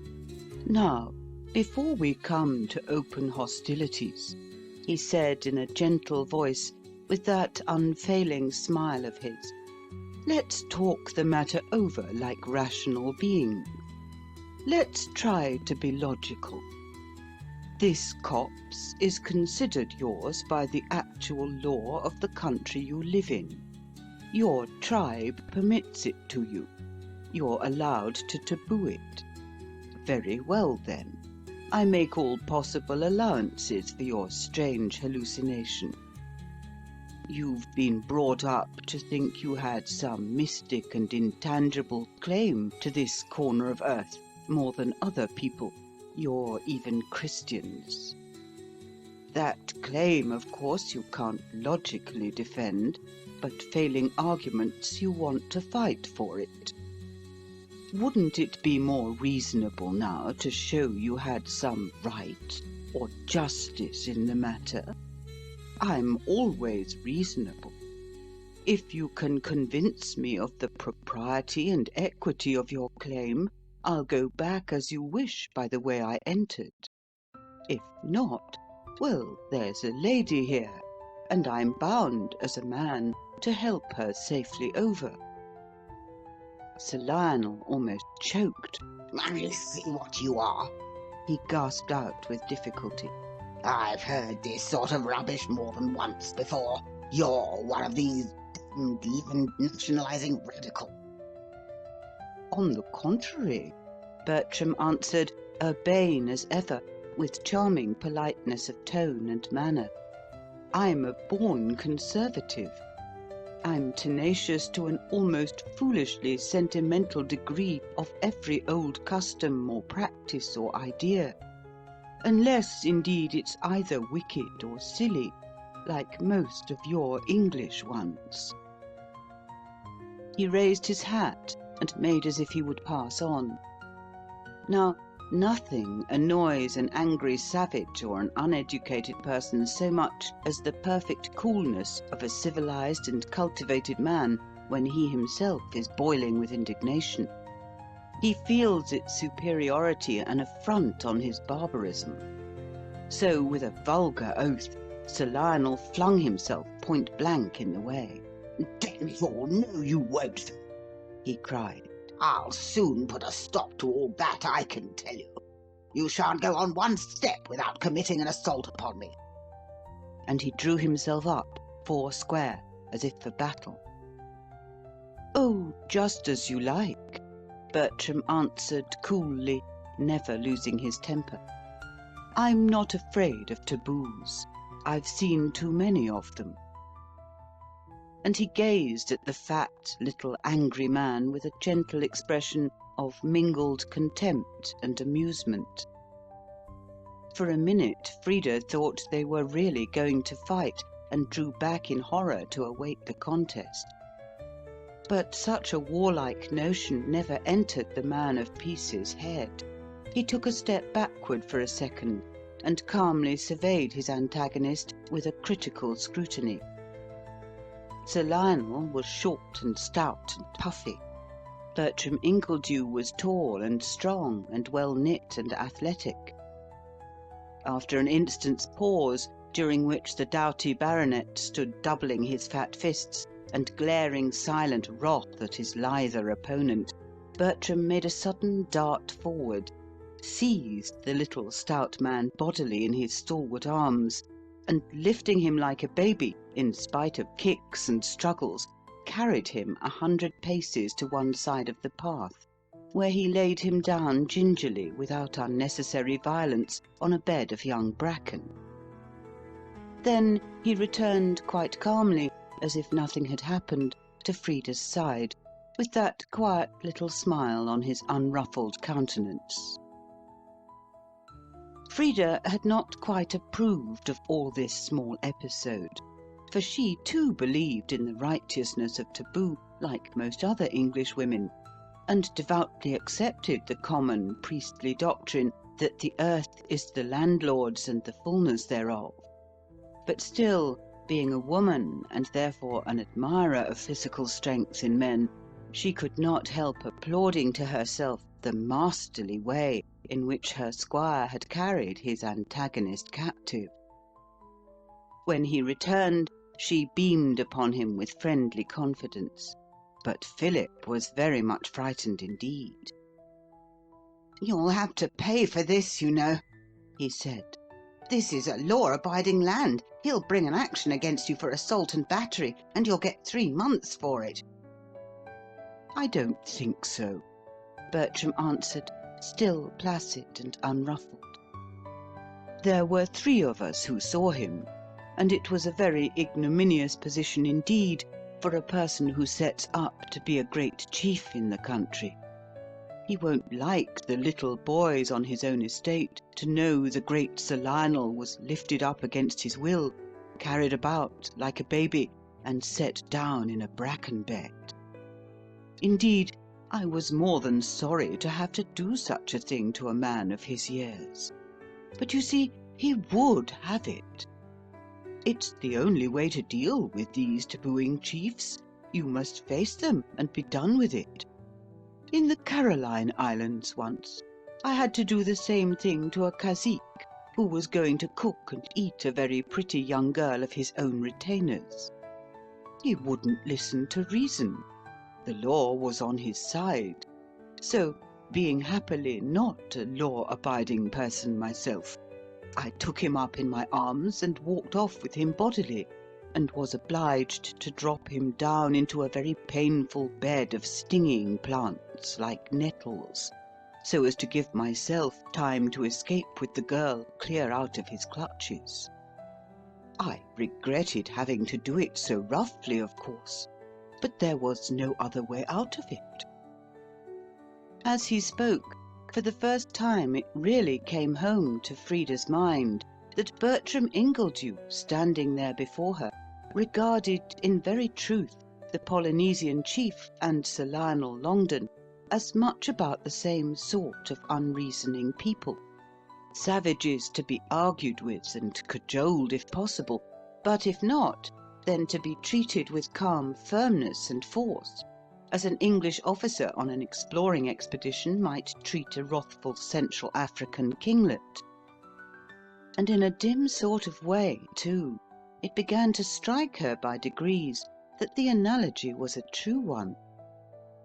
"Now, before we come to open hostilities," he said in a gentle voice, with that unfailing smile of his, "let's talk the matter over like rational beings. Let's try to be logical. This copse is considered yours by the actual law of the country you live in. Your tribe permits it to you. You're allowed to taboo it. Very well, then. I make all possible allowances for your strange hallucination. You've been brought up to think you had some mystic and intangible claim to this corner of earth more than other people. You're even Christians. That claim, of course, you can't logically defend, but failing arguments, you want to fight for it. Wouldn't it be more reasonable now to show you had some right or justice in the matter? I'm always reasonable. If you can convince me of the propriety and equity of your claim, I'll go back as you wish by the way I entered. If not, well, there's a lady here, and I'm bound, as a man, to help her safely over. Sir Lionel almost choked. I see what you are, He gasped out with difficulty. I've heard this sort of rubbish more than once before. You're one of these even nationalizing radical. On the contrary, Bertram answered, urbane as ever, with charming politeness of tone and manner. I'm a born conservative. I'm tenacious to an almost foolishly sentimental degree of every old custom or practice or idea, unless, indeed, it's either wicked or silly, like most of your English ones. He raised his hat and made as if he would pass on. Now, nothing annoys an angry savage or an uneducated person so much as the perfect coolness of a civilized and cultivated man when he himself is boiling with indignation. He feels its superiority an affront on his barbarism. So, with a vulgar oath, Sir Lionel flung himself point blank in the way. Damn it all, no you won't, he cried. I'll soon put a stop to all that, I can tell you. You shan't go on one step without committing an assault upon me. And he drew himself up, 4 square, as if for battle. Oh, just as you like, Bertram answered coolly, never losing his temper. I'm not afraid of taboos. I've seen too many of them. And he gazed at the fat, little angry man with a gentle expression of mingled contempt and amusement. For a minute, Frida thought they were really going to fight, and drew back in horror to await the contest. But such a warlike notion never entered the man of peace's head. He took a step backward for a second, and calmly surveyed his antagonist with a critical scrutiny. Sir Lionel was short and stout and puffy. Bertram Ingledew was tall and strong and well-knit and athletic. After an instant's pause, during which the doughty baronet stood doubling his fat fists and glaring silent wrath at his lither opponent, Bertram made a sudden dart forward, seized the little stout man bodily in his stalwart arms, and lifting him like a baby, in spite of kicks and struggles, carried him 100 paces to one side of the path, where he laid him down gingerly, without unnecessary violence, on a bed of young bracken. Then he returned quite calmly, as if nothing had happened, to Frida's side, with that quiet little smile on his unruffled countenance. Frida had not quite approved of all this small episode, for she too believed in the righteousness of taboo, like most other English women, and devoutly accepted the common priestly doctrine that the earth is the landlord's and the fullness thereof. But still, being a woman, and therefore an admirer of physical strength in men, she could not help applauding to herself the masterly way in which her squire had carried his antagonist captive. When he returned, she beamed upon him with friendly confidence, but Philip was very much frightened indeed. You'll have to pay for this, you know, he said. This is a law-abiding land. He'll bring an action against you for assault and battery, and you'll get 3 months for it. I don't think so, Bertram answered, still placid and unruffled. There were 3 of us who saw him, and it was a very ignominious position indeed for a person who sets up to be a great chief in the country. He won't like the little boys on his own estate to know the great Sir Lionel was lifted up against his will, carried about like a baby, and set down in a bracken bed. Indeed, I was more than sorry to have to do such a thing to a man of his years. But you see, he would have it. It's the only way to deal with these tabooing chiefs. You must face them and be done with it. In the Caroline Islands once, I had to do the same thing to a cazique who was going to cook and eat a very pretty young girl of his own retainers. He wouldn't listen to reason. The law was on his side. So, being happily not a law-abiding person myself, I took him up in my arms and walked off with him bodily, and was obliged to drop him down into a very painful bed of stinging plants like nettles, so as to give myself time to escape with the girl clear out of his clutches. I regretted having to do it so roughly, of course, but there was no other way out of it. As he spoke, for the first time it really came home to Frida's mind that Bertram Ingledew, standing there before her, regarded in very truth the Polynesian chief and Sir Lionel Longden as much about the same sort of unreasoning people, savages to be argued with and cajoled if possible, but if not, then to be treated with calm firmness and force, as an English officer on an exploring expedition might treat a wrathful Central African kinglet. And in a dim sort of way, too, it began to strike her by degrees that the analogy was a true one,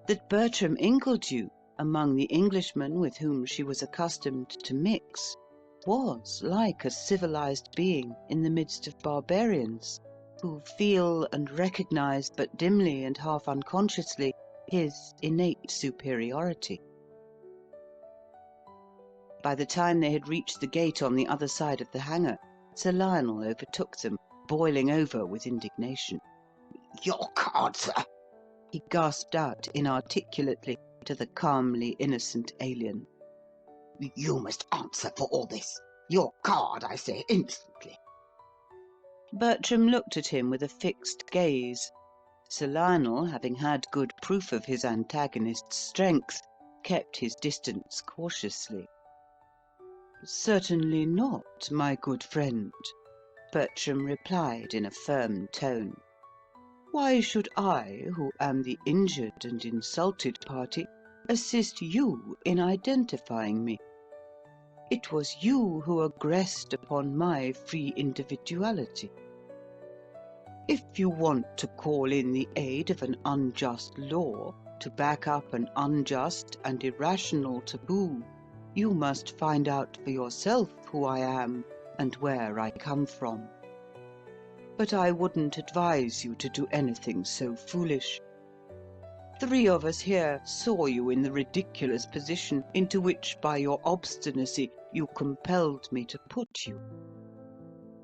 that Bertram Ingledew, among the Englishmen with whom she was accustomed to mix, was like a civilized being in the midst of barbarians, who feel and recognize but dimly and half unconsciously his innate superiority. By the time they had reached the gate on the other side of the hangar, Sir Lionel overtook them, boiling over with indignation. "Your card, sir," he gasped out inarticulately to the calmly innocent alien. "You must answer for all this. Your card, I say, instantly." Bertram looked at him with a fixed gaze. Sir Lionel, having had good proof of his antagonist's strength, kept his distance cautiously. "Certainly not, my good friend," Bertram replied in a firm tone. "Why should I, who am the injured and insulted party, assist you in identifying me? It was you who aggressed upon my free individuality. If you want to call in the aid of an unjust law to back up an unjust and irrational taboo, you must find out for yourself who I am and where I come from. But I wouldn't advise you to do anything so foolish. 3 of us here saw you in the ridiculous position into which by your obstinacy you compelled me to put you.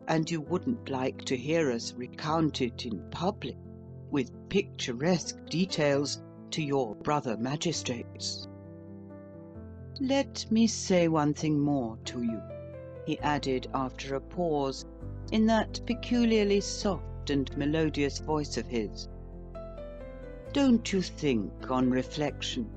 And you wouldn't like to hear us recount it in public, with picturesque details, to your brother magistrates. Let me say one thing more to you," he added after a pause, in that peculiarly soft and melodious voice of his. "Don't you think, on reflection,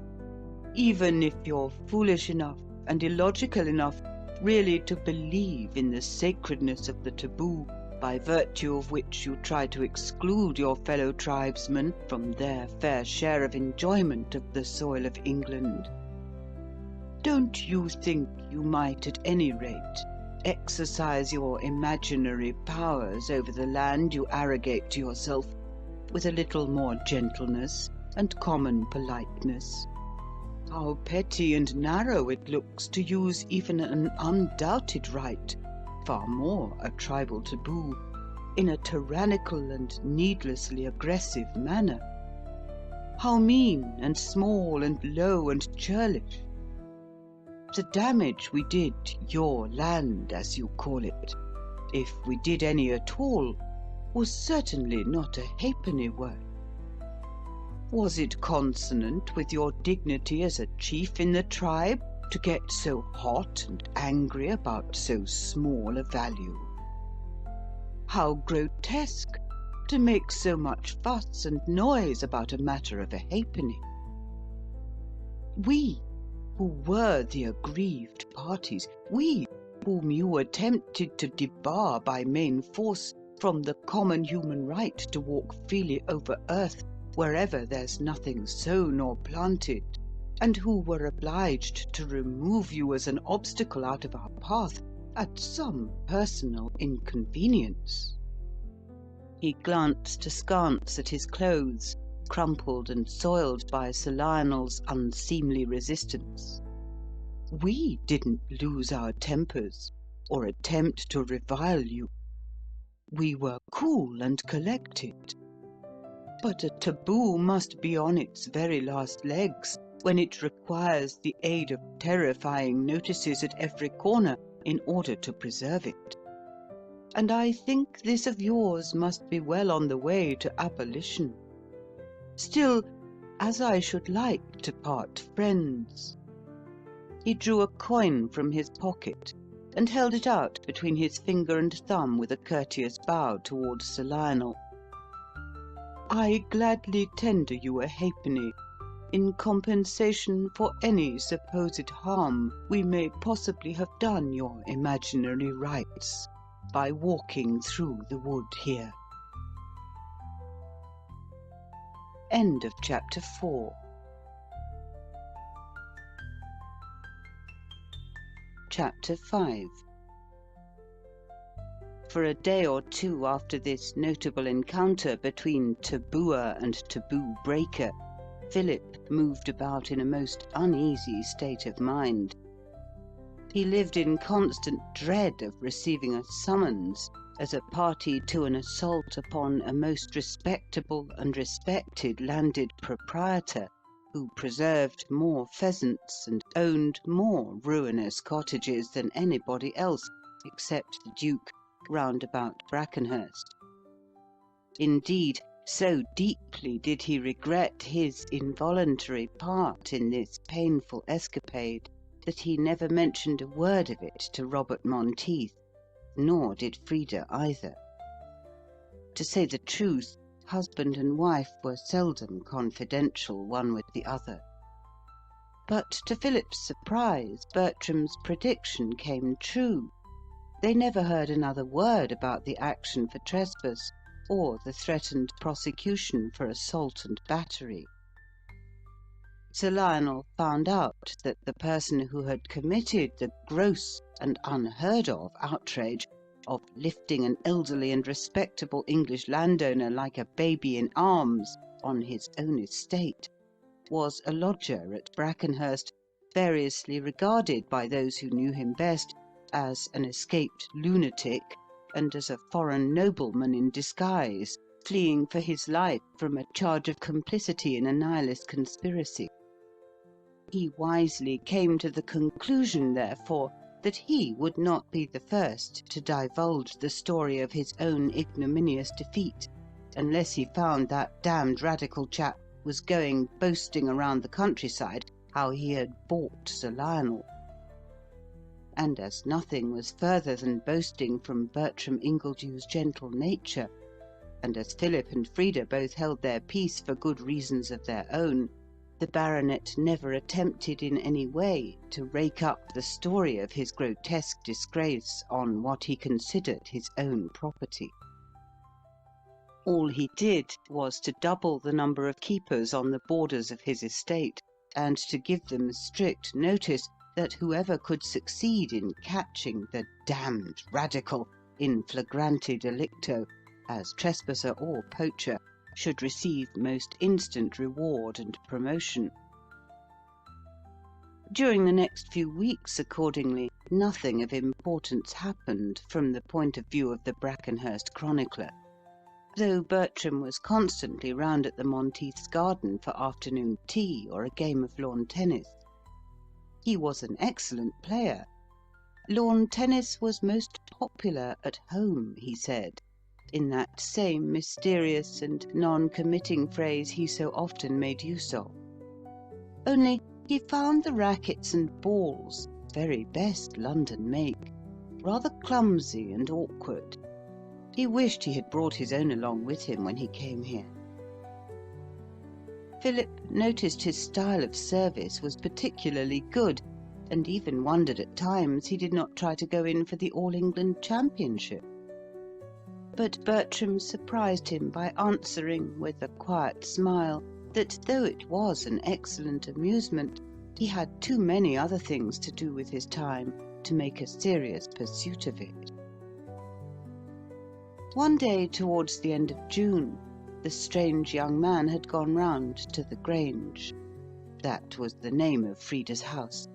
even if you're foolish enough and illogical enough really to believe in the sacredness of the taboo, by virtue of which you try to exclude your fellow tribesmen from their fair share of enjoyment of the soil of England, don't you think you might at any rate exercise your imaginary powers over the land you arrogate to yourself with a little more gentleness and common politeness? How petty and narrow it looks to use even an undoubted right, far more a tribal taboo, in a tyrannical and needlessly aggressive manner. How mean and small and low and churlish. The damage we did your land, as you call it, if we did any at all, was certainly not a halfpenny worth. Was it consonant with your dignity as a chief in the tribe to get so hot and angry about so small a value? How grotesque to make so much fuss and noise about a matter of a halfpenny. We, who were the aggrieved parties, we whom you attempted to debar by main force from the common human right to walk freely over earth wherever there's nothing sown or planted, and who were obliged to remove you as an obstacle out of our path at some personal inconvenience. He glanced askance at his clothes, crumpled and soiled by Sir Lionel's unseemly resistance. We didn't lose our tempers or attempt to revile you. We were cool and collected. But a taboo must be on its very last legs when it requires the aid of terrifying notices at every corner in order to preserve it. And I think this of yours must be well on the way to abolition. Still, as I should like to part friends. He drew a coin from his pocket and held it out between his finger and thumb with a courteous bow towards Sir Lionel. I gladly tender you a halfpenny in compensation for any supposed harm we may possibly have done your imaginary rights by walking through the wood here. End of chapter 4. Chapter 5. For a day or two after this notable encounter between tabooer and taboo breaker, Philip moved about in a most uneasy state of mind. He lived in constant dread of receiving a summons as a party to an assault upon a most respectable and respected landed proprietor who preserved more pheasants and owned more ruinous cottages than anybody else, except the Duke, round about Brackenhurst. Indeed, so deeply did he regret his involuntary part in this painful escapade that he never mentioned a word of it to Robert Monteith, nor did Frida either. To say the truth, husband and wife were seldom confidential one with the other. But to Philip's surprise, Bertram's prediction came true. They never heard another word about the action for trespass or the threatened prosecution for assault and battery. Sir Lionel found out that the person who had committed the gross and unheard-of outrage of lifting an elderly and respectable English landowner like a baby in arms on his own estate was a lodger at Brackenhurst, variously regarded by those who knew him best as an escaped lunatic and as a foreign nobleman in disguise, fleeing for his life from a charge of complicity in a nihilist conspiracy. He wisely came to the conclusion, therefore, that he would not be the first to divulge the story of his own ignominious defeat, unless he found that damned radical chap was going boasting around the countryside how he had bought Sir Lionel. And as nothing was further than boasting from Bertram Ingledew's gentle nature, and as Philip and Frida both held their peace for good reasons of their own, the baronet never attempted in any way to rake up the story of his grotesque disgrace on what he considered his own property. All he did was to double the number of keepers on the borders of his estate, and to give them strict notice that whoever could succeed in catching the damned radical in flagrante delicto, as trespasser or poacher, should receive most instant reward and promotion. During the next few weeks, accordingly, nothing of importance happened from the point of view of the Brackenhurst chronicler, though Bertram was constantly round at the Monteiths' garden for afternoon tea or a game of lawn tennis. He was an excellent player. Lawn tennis was most popular at home, he said, in that same mysterious and non-committing phrase he so often made use of. Only he found the rackets and balls, very best London make, rather clumsy and awkward. He wished he had brought his own along with him when he came here. Philip noticed his style of service was particularly good, and even wondered at times he did not try to go in for the All England Championship. But Bertram surprised him by answering with a quiet smile that though it was an excellent amusement, he had too many other things to do with his time to make a serious pursuit of it. One day towards the end of June, the strange young man had gone round to the Grange, that was the name of Frida's house,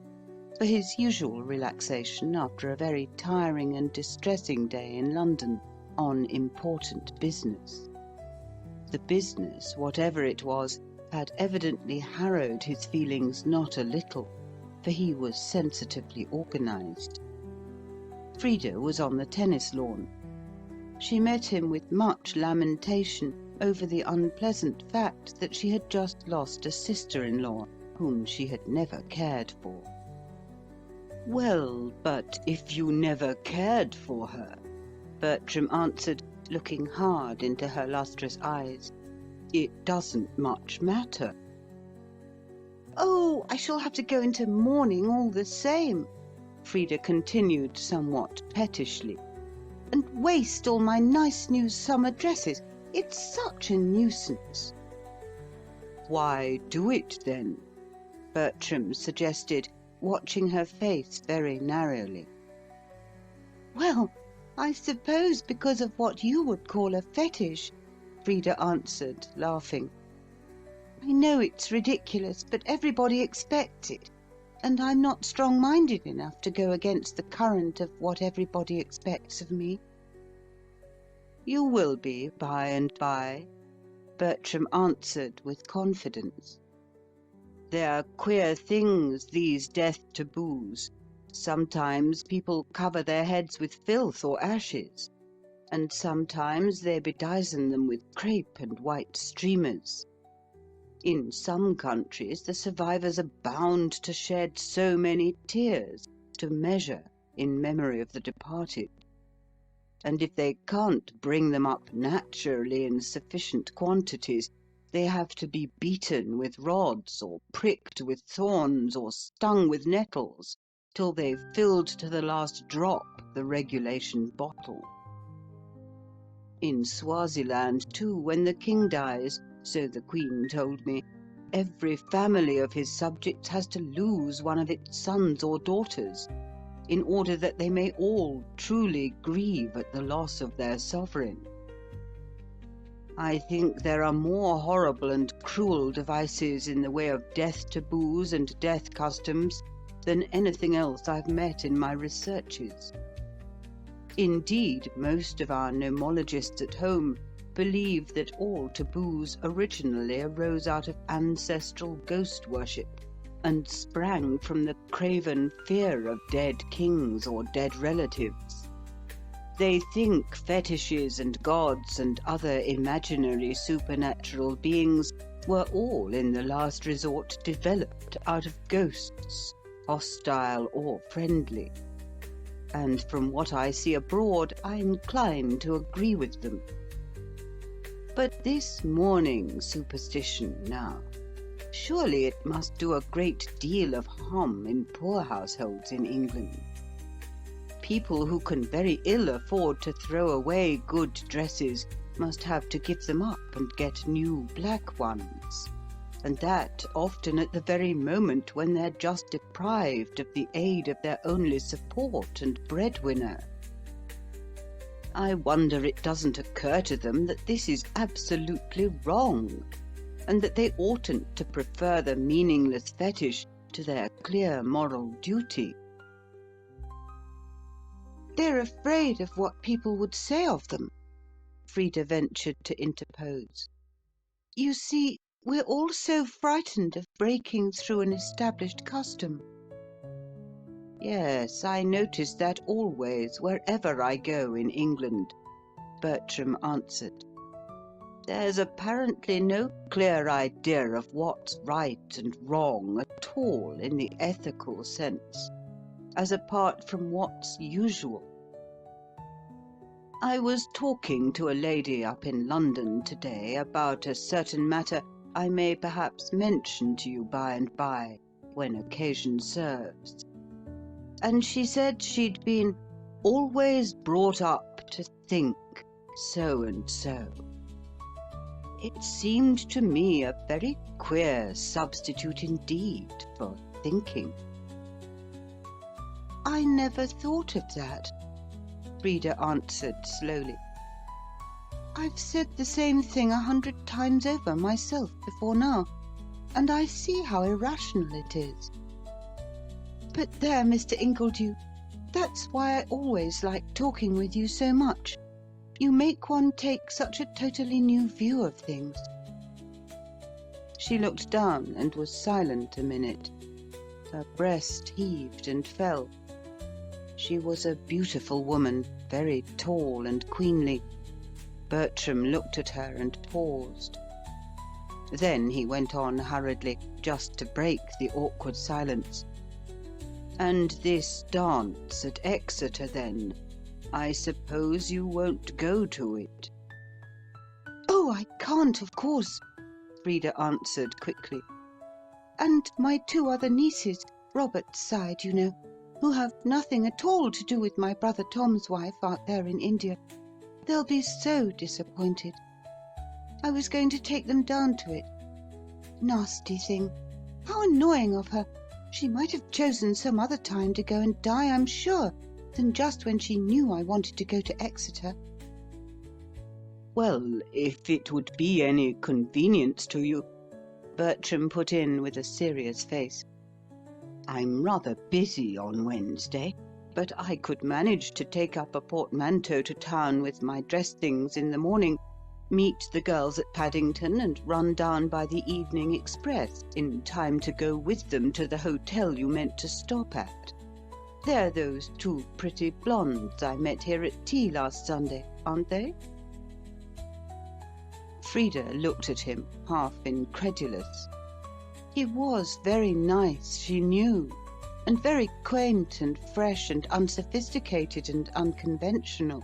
for his usual relaxation after a very tiring and distressing day in London on important business. The business, whatever it was, had evidently harrowed his feelings not a little, for he was sensitively organized. Frida was on the tennis lawn. She met him with much lamentation over the unpleasant fact that she had just lost a sister-in-law whom she had never cared for. "Well, but if you never cared for her," Bertram answered, looking hard into her lustrous eyes, "it doesn't much matter." "Oh, I shall have to go into mourning all the same," Frida continued somewhat pettishly, "and waste all my nice new summer dresses. It's such a nuisance." "Why do it, then?" Bertram suggested, watching her face very narrowly. "Well, I suppose because of what you would call a fetish," Frida answered, laughing. "I know it's ridiculous, but everybody expects it, and I'm not strong-minded enough to go against the current of what everybody expects of me." "You will be by and by," Bertram answered with confidence. "They're queer things, these death taboos. Sometimes people cover their heads with filth or ashes, and sometimes they bedizen them with crape and white streamers. In some countries the survivors are bound to shed so many tears to measure in memory of the departed, and if they can't bring them up naturally in sufficient quantities, they have to be beaten with rods, or pricked with thorns, or stung with nettles, till they've filled to the last drop the regulation bottle. In Swaziland, too, when the king dies, so the Queen told me, every family of his subjects has to lose one of its sons or daughters, in order that they may all truly grieve at the loss of their sovereign. I think there are more horrible and cruel devices in the way of death taboos and death customs than anything else I've met in my researches. Indeed, most of our nomologists at home believe that all taboos originally arose out of ancestral ghost worship, and sprang from the craven fear of dead kings or dead relatives. They think fetishes and gods and other imaginary supernatural beings were all in the last resort developed out of ghosts, hostile or friendly. And from what I see abroad, I incline to agree with them. But this mourning superstition now, surely it must do a great deal of harm in poor households in England. People who can very ill afford to throw away good dresses must have to give them up and get new black ones, and that often at the very moment when they're just deprived of the aid of their only support and breadwinner. I wonder it doesn't occur to them that this is absolutely wrong, and that they oughtn't to prefer the meaningless fetish to their clear moral duty. "They're afraid of what people would say of them," Frida ventured to interpose. "You see, we're all so frightened of breaking through an established custom." Yes, I notice that always, wherever I go in England. Bertram answered. There's apparently no clear idea of what's right and wrong at all in the ethical sense, as apart from what's usual. I was talking to a lady up in London today about a certain matter I may perhaps mention to you by and by, when occasion serves. And she said she'd been always brought up to think so and so. It seemed to me a very queer substitute indeed for thinking. I never thought of that, Frida answered slowly. I've said the same thing 100 times over myself before now, and I see how irrational it is. But there, Mr. Ingledew, that's why I always like talking with you so much. You make one take such a totally new view of things. She looked down and was silent a minute. Her breast heaved and fell. She was a beautiful woman, very tall and queenly. Bertram looked at her and paused. Then he went on hurriedly, just to break the awkward silence. And this dance at Exeter, then? I suppose you won't go to it? Oh, I can't, of course, Frida answered quickly. And my 2 other nieces, Robert's side, you know, who have nothing at all to do with my brother Tom's wife out there in India. They'll be so disappointed. I was going to take them down to it. Nasty thing. How annoying of her. She might have chosen some other time to go and die, I'm sure, than just when she knew I wanted to go to Exeter. Well, if it would be any convenience to you, Bertram put in with a serious face. I'm rather busy on Wednesday, but I could manage to take up a portmanteau to town with my dress things in the morning, meet the girls at Paddington, and run down by the evening express in time to go with them to the hotel you meant to stop at. They're those 2 pretty blondes I met here at tea last Sunday, aren't they? Frida looked at him, half incredulous. He was very nice, she knew, and very quaint and fresh and unsophisticated and unconventional.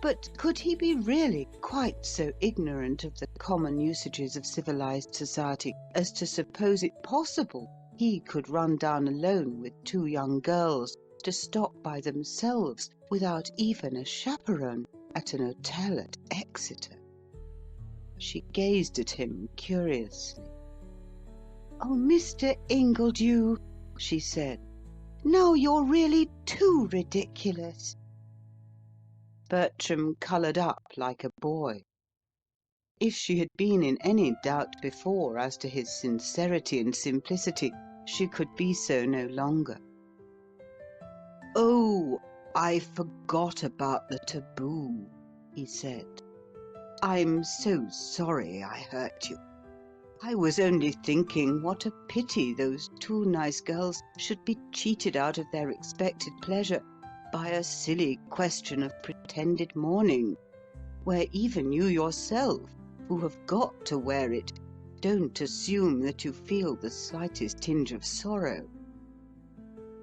But could he be really quite so ignorant of the common usages of civilized society as to suppose it possible he could run down alone with 2 young girls to stop by themselves without even a chaperone at an hotel at Exeter? She gazed at him curiously. Oh, Mr. Ingledew, she said, now you're really too ridiculous. Bertram coloured up like a boy. If she had been in any doubt before as to his sincerity and simplicity, she could be so no longer. Oh, I forgot about the taboo, he said. I'm so sorry I hurt you. I was only thinking what a pity those 2 nice girls should be cheated out of their expected pleasure by a silly question of pretended mourning, where even you yourself, who have got to wear it, don't assume that you feel the slightest tinge of sorrow.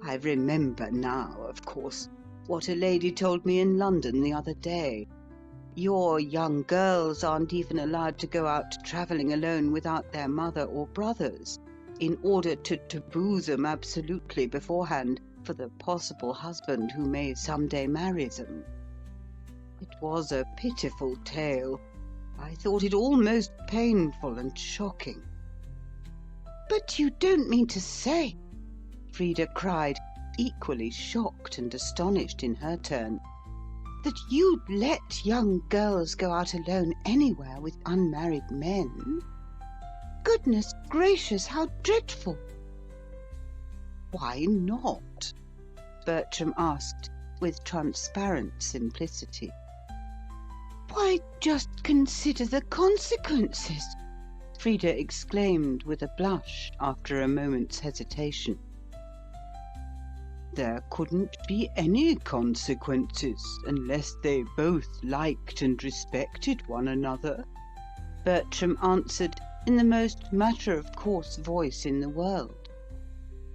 I remember now, of course, what a lady told me in London the other day. Your young girls aren't even allowed to go out travelling alone without their mother or brothers, in order to taboo them absolutely beforehand for the possible husband who may some day marry them. It was a pitiful tale. I thought it almost painful and shocking. But you don't mean to say, Frida cried, equally shocked and astonished in her turn, that you'd let young girls go out alone anywhere with unmarried men? Goodness gracious, how dreadful! Why not? Bertram asked, with transparent simplicity. Why, just consider the consequences, Frida exclaimed with a blush after a moment's hesitation. there couldn't be any consequences unless they both liked and respected one another, Bertram answered in the most matter-of-course voice in the world.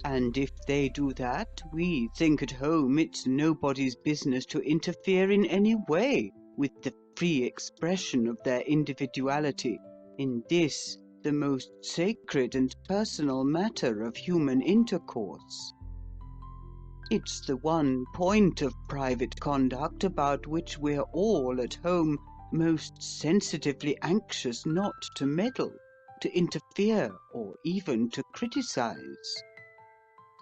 and if they do that, we think at home it's nobody's business to interfere in any way with the free expression of their individuality in this, the most sacred and personal matter of human intercourse. It's the one point of private conduct about which we're all at home most sensitively anxious not to meddle, to interfere, or even to criticize.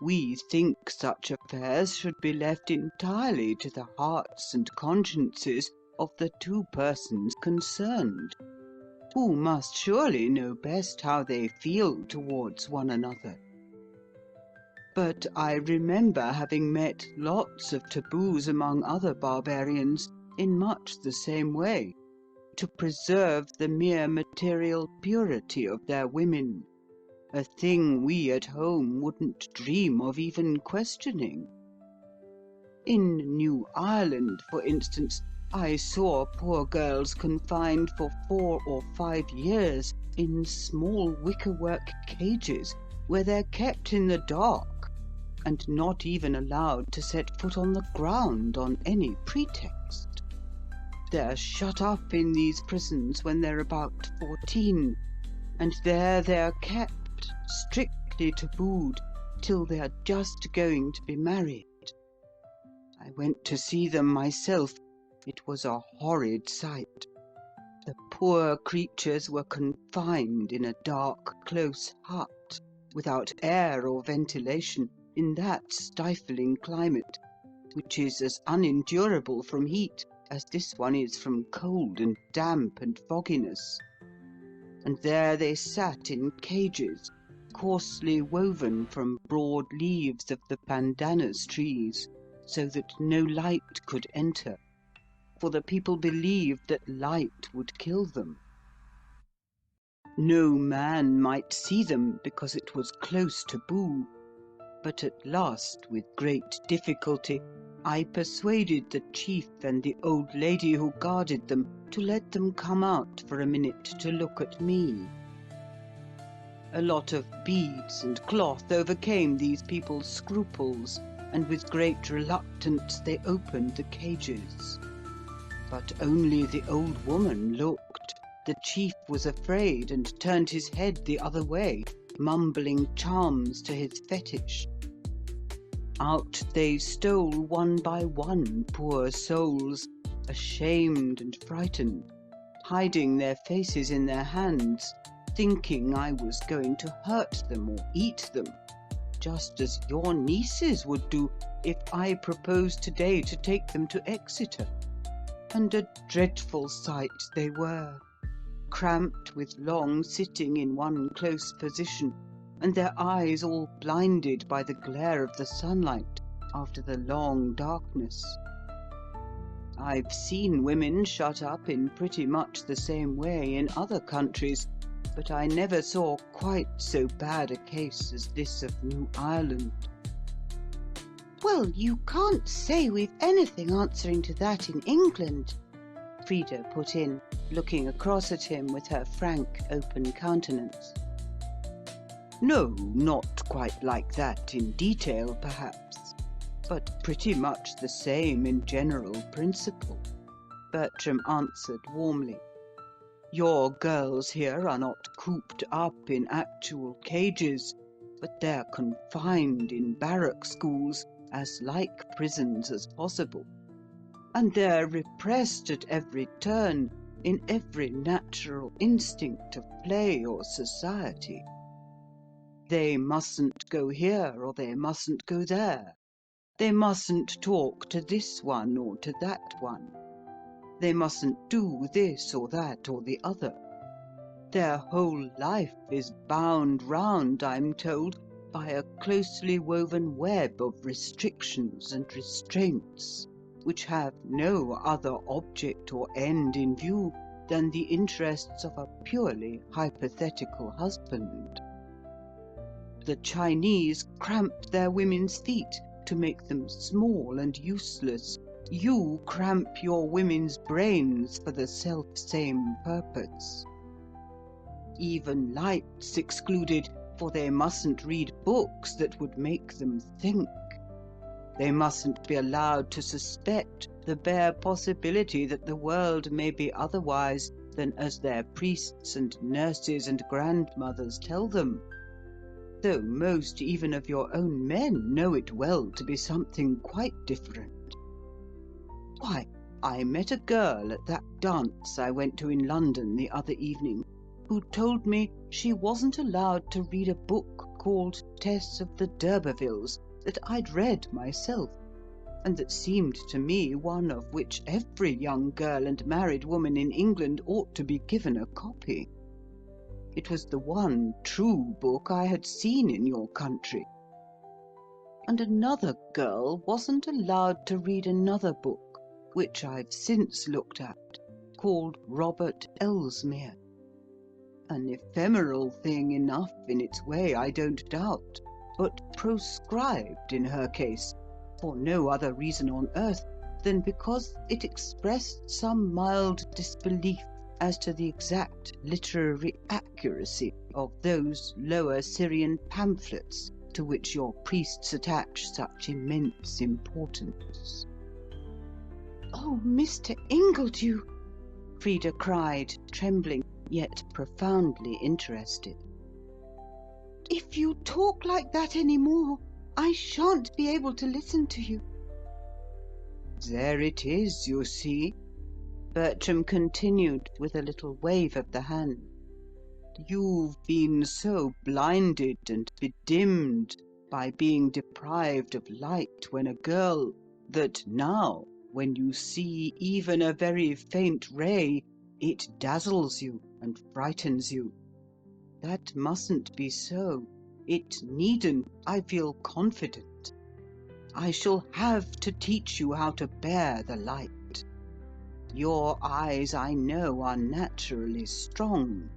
We think such affairs should be left entirely to the hearts and consciences of the two persons concerned, who must surely know best how they feel towards one another. But I remember having met lots of taboos among other barbarians in much the same way, to preserve the mere material purity of their women, a thing we at home wouldn't dream of even questioning. In New Ireland, for instance, I saw poor girls confined for 4 or 5 years in small wickerwork cages where they're kept in the dark and not even allowed to set foot on the ground on any pretext. They're shut up in these prisons when they're about 14, and there they're kept, strictly tabooed, till they're just going to be married. I went to see them myself. It was a horrid sight. The poor creatures were confined in a dark, close hut, without air or ventilation, in that stifling climate, which is as unendurable from heat as this one is from cold and damp and fogginess. And there they sat in cages, coarsely woven from broad leaves of the pandanus trees, so that no light could enter, for the people believed that light would kill them. No man might see them because it was close taboo, but at last, with great difficulty, I persuaded the chief and the old lady who guarded them to let them come out for a minute to look at me. A lot of beads and cloth overcame these people's scruples, and with great reluctance they opened the cages. But only the old woman looked. The chief was afraid and turned his head the other way, mumbling charms to his fetish. Out they stole one by one, poor souls, ashamed and frightened, hiding their faces in their hands, thinking I was going to hurt them or eat them, just as your nieces would do if I proposed today to take them to Exeter. And a dreadful sight they were, cramped with long sitting in one close position, and their eyes all blinded by the glare of the sunlight after the long darkness. I've seen women shut up in pretty much the same way in other countries, but I never saw quite so bad a case as this of New Ireland. Well, you can't say we've anything answering to that in England, Frida put in, looking across at him with her frank, open countenance. No, not quite like that in detail, perhaps, but pretty much the same in general principle, Bertram answered warmly. Your girls here are not cooped up in actual cages, but they're confined in barrack schools as like prisons as possible, and they're repressed at every turn in every natural instinct of play or society. They mustn't go here or they mustn't go there. They mustn't talk to this one or to that one. They mustn't do this or that or the other. Their whole life is bound round, I'm told, by a closely woven web of restrictions and restraints, which have no other object or end in view than the interests of a purely hypothetical husband. The Chinese cramp their women's feet to make them small and useless, you cramp your women's brains for the self-same purpose. Even lights excluded, for they mustn't read books that would make them think. They mustn't be allowed to suspect the bare possibility that the world may be otherwise than as their priests and nurses and grandmothers tell them, though most even of your own men know it well to be something quite different. Why, I met a girl at that dance I went to in London the other evening, who told me she wasn't allowed to read a book called Tess of the d'Urbervilles that I'd read myself, and that seemed to me one of which every young girl and married woman in England ought to be given a copy. It was the one true book I had seen in your country. And another girl wasn't allowed to read another book, which I've since looked at, called Robert Elsmere. An ephemeral thing enough in its way, I don't doubt, but proscribed in her case, for no other reason on earth than because it expressed some mild disbelief as to the exact literary accuracy of those lower Syrian pamphlets to which your priests attach such immense importance. "Oh, Mr. Ingledew!" Frida cried, trembling, yet profoundly interested. "If you talk like that any more, I shan't be able to listen to you." There it is, you see, Bertram continued with a little wave of the hand. You've been so blinded and bedimmed by being deprived of light when a girl, that now, when you see even a very faint ray, it dazzles you and frightens you. That mustn't be so. It needn't, I feel confident. I shall have to teach you how to bear the light. Your eyes, I know, are naturally strong.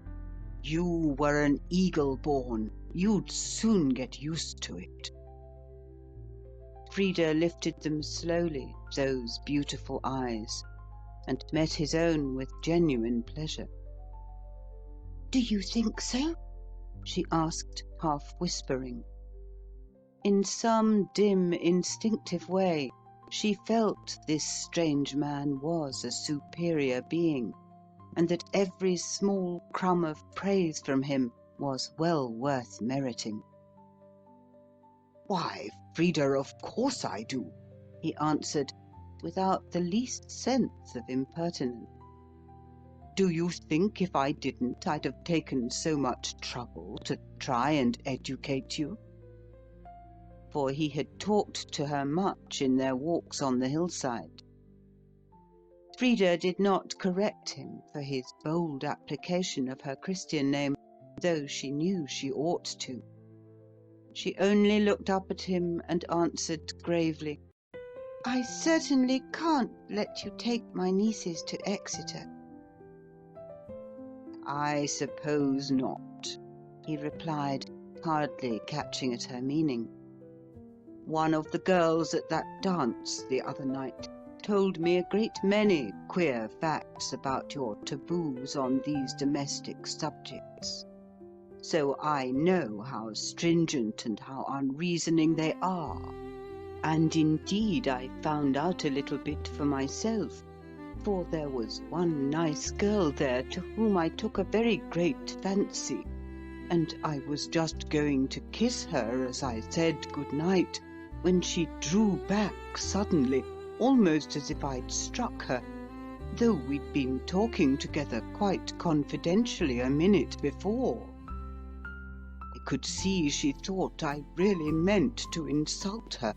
You were an eagle born. You'd soon get used to it." Frida lifted them slowly, those beautiful eyes, and met his own with genuine pleasure. "Do you think so?" she asked, half whispering. In some dim, instinctive way, she felt this strange man was a superior being, and that every small crumb of praise from him was well worth meriting. "Why, Frida, of course I do," he answered, without the least sense of impertinence. "Do you think if I didn't, I'd have taken so much trouble to try and educate you?" For he had talked to her much in their walks on the hillside. Frida did not correct him for his bold application of her Christian name, though she knew she ought to. She only looked up at him and answered gravely, "I certainly can't let you take my nieces to Exeter." "I suppose not," he replied, hardly catching at her meaning. "One of the girls at that dance the other night told me a great many queer facts about your taboos on these domestic subjects. So I know how stringent and how unreasoning they are. And indeed I found out a little bit for myself, for there was one nice girl there to whom I took a very great fancy, and I was just going to kiss her as I said good night, when she drew back suddenly, almost as if I'd struck her, though we'd been talking together quite confidentially a minute before. I could see she thought I really meant to insult her.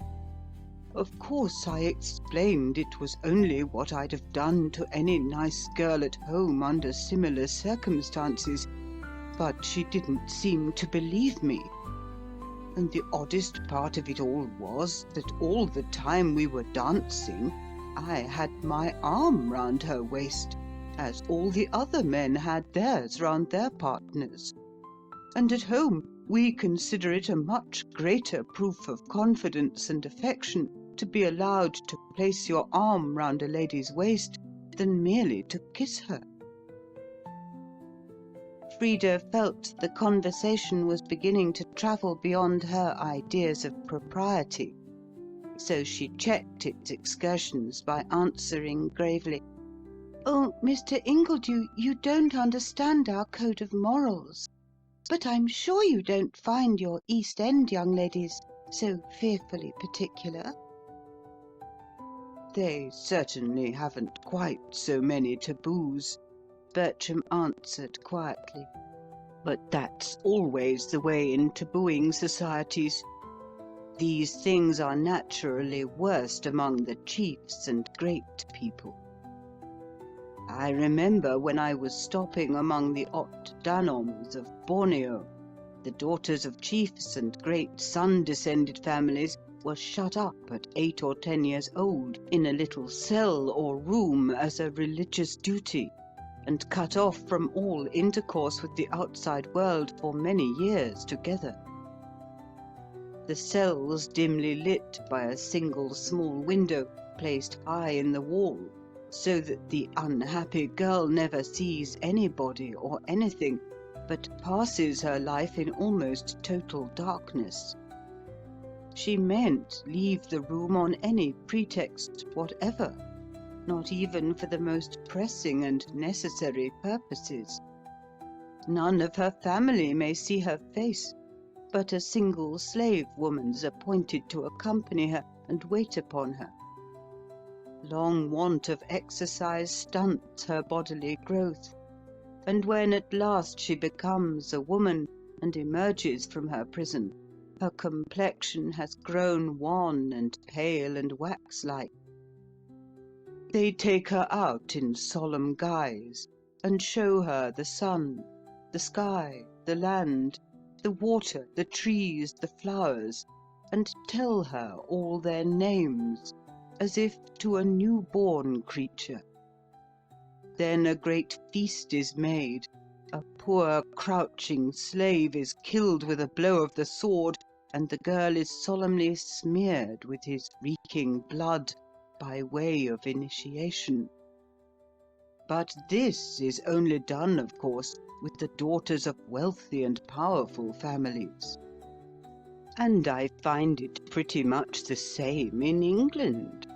Of course I explained it was only what I'd have done to any nice girl at home under similar circumstances, but she didn't seem to believe me. And the oddest part of it all was that all the time we were dancing, I had my arm round her waist, as all the other men had theirs round their partners. And at home We consider it a much greater proof of confidence and affection to be allowed to place your arm round a lady's waist than merely to kiss her." Frida felt the conversation was beginning to travel beyond her ideas of propriety, so she checked its excursions by answering gravely, "Oh, Mr. Ingledew, you don't understand our code of morals. But I'm sure you don't find your East End young ladies so fearfully particular?" "They certainly haven't quite so many taboos," Bertram answered quietly. "But that's always the way in tabooing societies. These things are naturally worst among the chiefs and great people. I remember when I was stopping among the Ot Danoms of Borneo, the daughters of chiefs and great sun-descended families were shut up at 8 or 10 years old in a little cell or room as a religious duty, and cut off from all intercourse with the outside world for many years together. The cells dimly lit by a single small window placed high in the wall, so that the unhappy girl never sees anybody or anything, but passes her life in almost total darkness. She mayn't leave the room on any pretext whatever, not even for the most pressing and necessary purposes. None of her family may see her face, but a single slave woman's appointed to accompany her and wait upon her. Long want of exercise stunts her bodily growth, and when at last she becomes a woman and emerges from her prison, her complexion has grown wan and pale and wax-like. They take her out in solemn guise, and show her the sun, the sky, the land, the water, the trees, the flowers, and tell her all their names, as if to a new-born creature. Then a great feast is made, a poor crouching slave is killed with a blow of the sword, and the girl is solemnly smeared with his reeking blood, by way of initiation. But this is only done, of course, with the daughters of wealthy and powerful families. And I find it pretty much the same in England.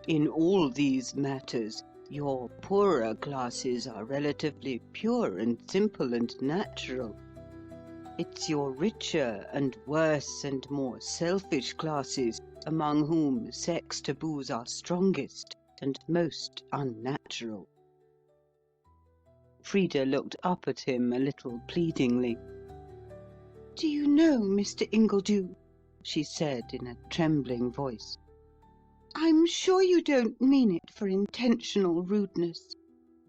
In all these matters, your poorer classes are relatively pure and simple and natural. It's your richer and worse and more selfish classes among whom sex taboos are strongest and most unnatural." Frida looked up at him a little pleadingly. "Do you know, Mr. Ingledew," she said in a trembling voice, "I'm sure you don't mean it for intentional rudeness,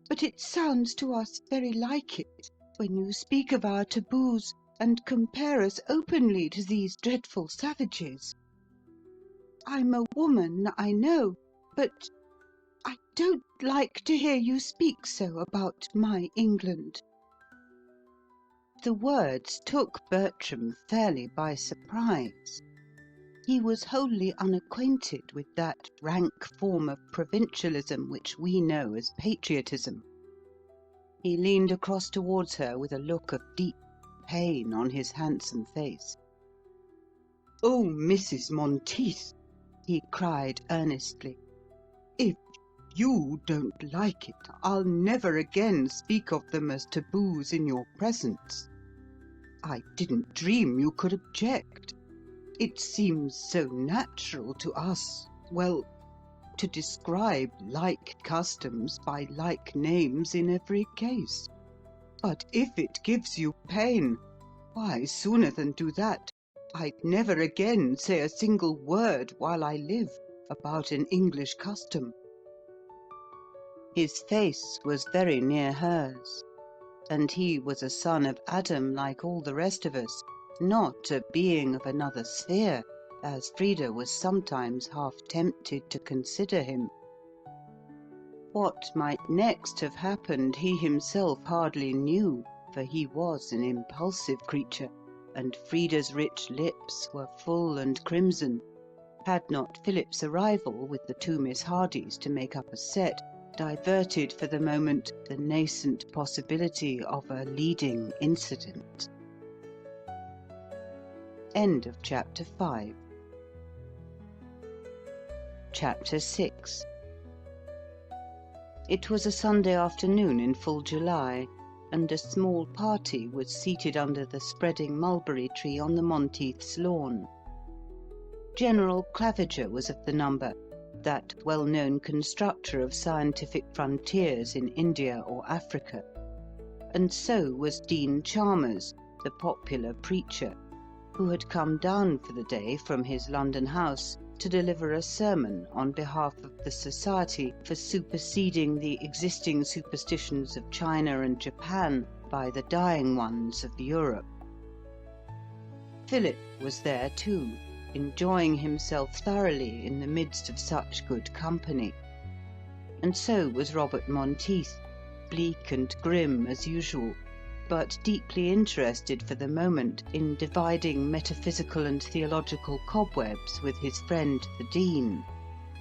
but it sounds to us very like it when you speak of our taboos and compare us openly to these dreadful savages. I'm a woman, I know, but I don't like to hear you speak so about my England." The words took Bertram fairly by surprise. He was wholly unacquainted with that rank form of provincialism which we know as patriotism. He leaned across towards her with a look of deep pain on his handsome face. "Oh, Mrs. Monteith," he cried earnestly, "if you don't like it, I'll never again speak of them as taboos in your presence. I didn't dream you could object. It seems so natural to us, well, to describe like customs by like names in every case. But if it gives you pain, why, sooner than do that, I'd never again say a single word while I live about an English custom." His face was very near hers, and he was a son of Adam like all the rest of us, not a being of another sphere, as Frida was sometimes half tempted to consider him. What might next have happened he himself hardly knew, for he was an impulsive creature, and Frida's rich lips were full and crimson, had not Philip's arrival with the two Miss Hardys to make up a set diverted for the moment the nascent possibility of a leading incident. End of Chapter 5. Chapter 6. It was a Sunday afternoon in full July, and a small party was seated under the spreading mulberry tree on the Monteiths' lawn. General Claviger was of the number, that well-known constructor of scientific frontiers in India or Africa, and so was Dean Chalmers, the popular preacher, who had come down for the day from his London house to deliver a sermon on behalf of the Society for superseding the existing superstitions of China and Japan by the dying ones of Europe. Philip was there too, enjoying himself thoroughly in the midst of such good company. And so was Robert Monteith, bleak and grim as usual, but deeply interested for the moment in dividing metaphysical and theological cobwebs with his friend the Dean,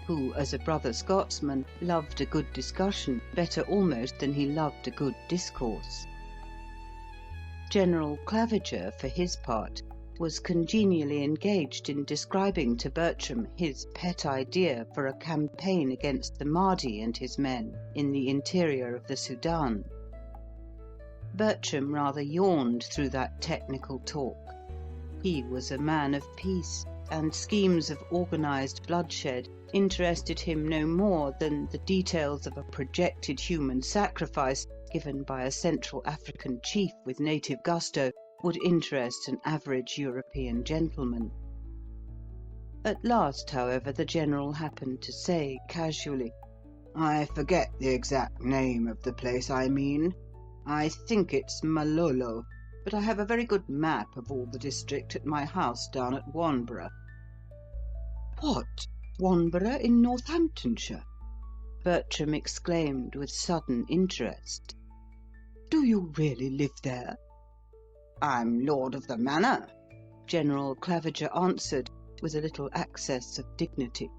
who, as a brother Scotsman, loved a good discussion better almost than he loved a good discourse. General Claviger, for his part, was congenially engaged in describing to Bertram his pet idea for a campaign against the Mahdi and his men in the interior of the Sudan. Bertram rather yawned through that technical talk. He was a man of peace, and schemes of organized bloodshed interested him no more than the details of a projected human sacrifice given by a Central African chief with native gusto would interest an average European gentleman. At last, however, the General happened to say casually, "I forget the exact name of the place I mean. I think it's Malolo, but I have a very good map of all the district at my house down at Wanborough." What? Wanborough in Northamptonshire? Bertram exclaimed with sudden interest. Do you really live there? "I'm lord of the manor," General Claviger answered, with a little access of dignity.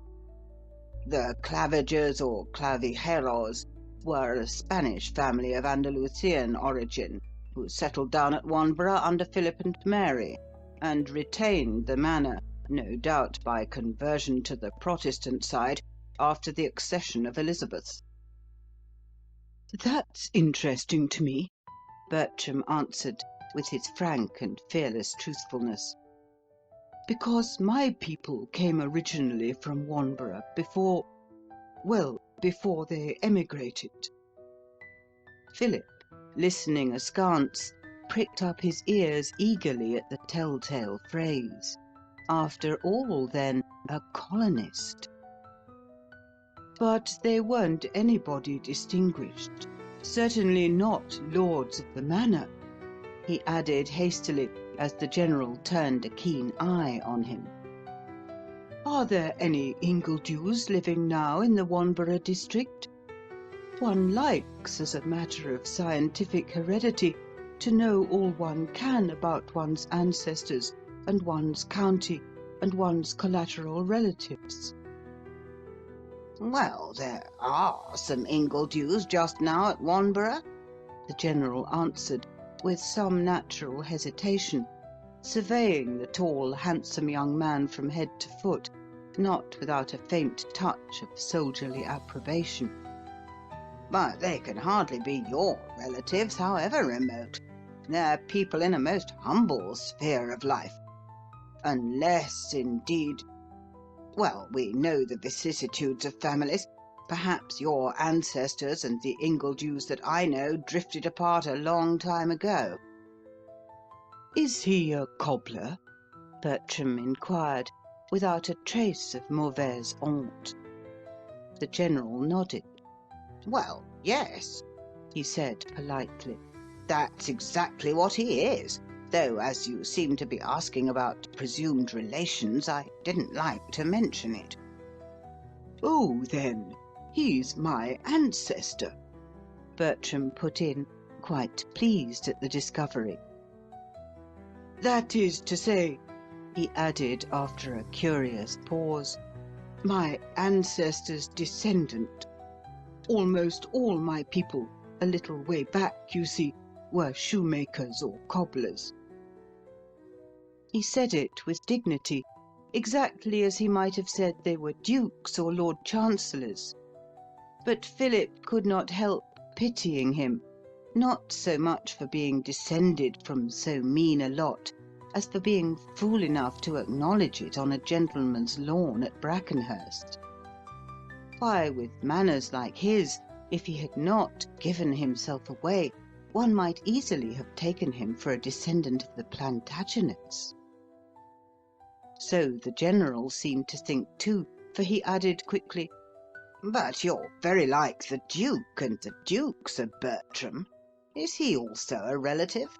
"The Clavigers or Clavigeros were a Spanish family of Andalusian origin, who settled down at Wanborough under Philip and Mary, and retained the manor, no doubt by conversion to the Protestant side, after the accession of Elizabeth." That's interesting to me, Bertram answered, with his frank and fearless truthfulness. because my people came originally from Wanborough before they emigrated. Philip, listening askance, pricked up his ears eagerly at the telltale phrase. After all, then, a colonist. But they weren't anybody distinguished. Certainly not lords of the manor, he added hastily, as the General turned a keen eye on him. Are there any Ingledews living now in the Wanborough district? One likes, as a matter of scientific heredity, to know all one can about one's ancestors and one's county and one's collateral relatives. "Well, there are some Ingledews just now at Wanborough," the General answered, with some natural hesitation, surveying the tall, handsome young man from head to foot, not without a faint touch of soldierly approbation. "But they can hardly be your relatives, however remote. They're people in a most humble sphere of life. Unless, indeed... Well, we know the vicissitudes of families. Perhaps your ancestors and the Ingledews that I know drifted apart a long time ago." Is he a cobbler? Bertram inquired, without a trace of mauvaise honte. The General nodded. "Well, yes," he said politely. "That's exactly what he is. Though, as you seem to be asking about presumed relations, I didn't like to mention it." "Oh, then, he's my ancestor," Bertram put in, quite pleased at the discovery. That is to say," he added after a curious pause, "my ancestors' descendant. Almost all my people, a little way back, you see, were shoemakers or cobblers." He said it with dignity, exactly as he might have said they were dukes or Lord Chancellors. But Philip could not help pitying him, not so much for being descended from so mean a lot, as for being fool enough to acknowledge it on a gentleman's lawn at Brackenhurst. Why, with manners like his, if he had not given himself away, one might easily have taken him for a descendant of the Plantagenets. So the General seemed to think too, for he added quickly, "But you're very like the Duke and the Duke, Sir Bertram. Is he also a relative?"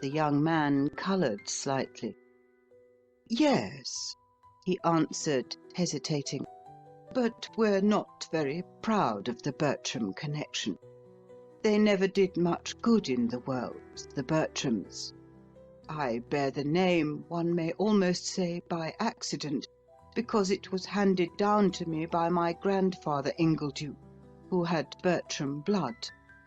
The young man coloured slightly. "Yes," he answered, hesitating, "but we're not very proud of the Bertram connection. They never did much good in the world, the Bertrams. I bear the name, one may almost say, by accident, because it was handed down to me by my grandfather Ingledew, who had Bertram blood,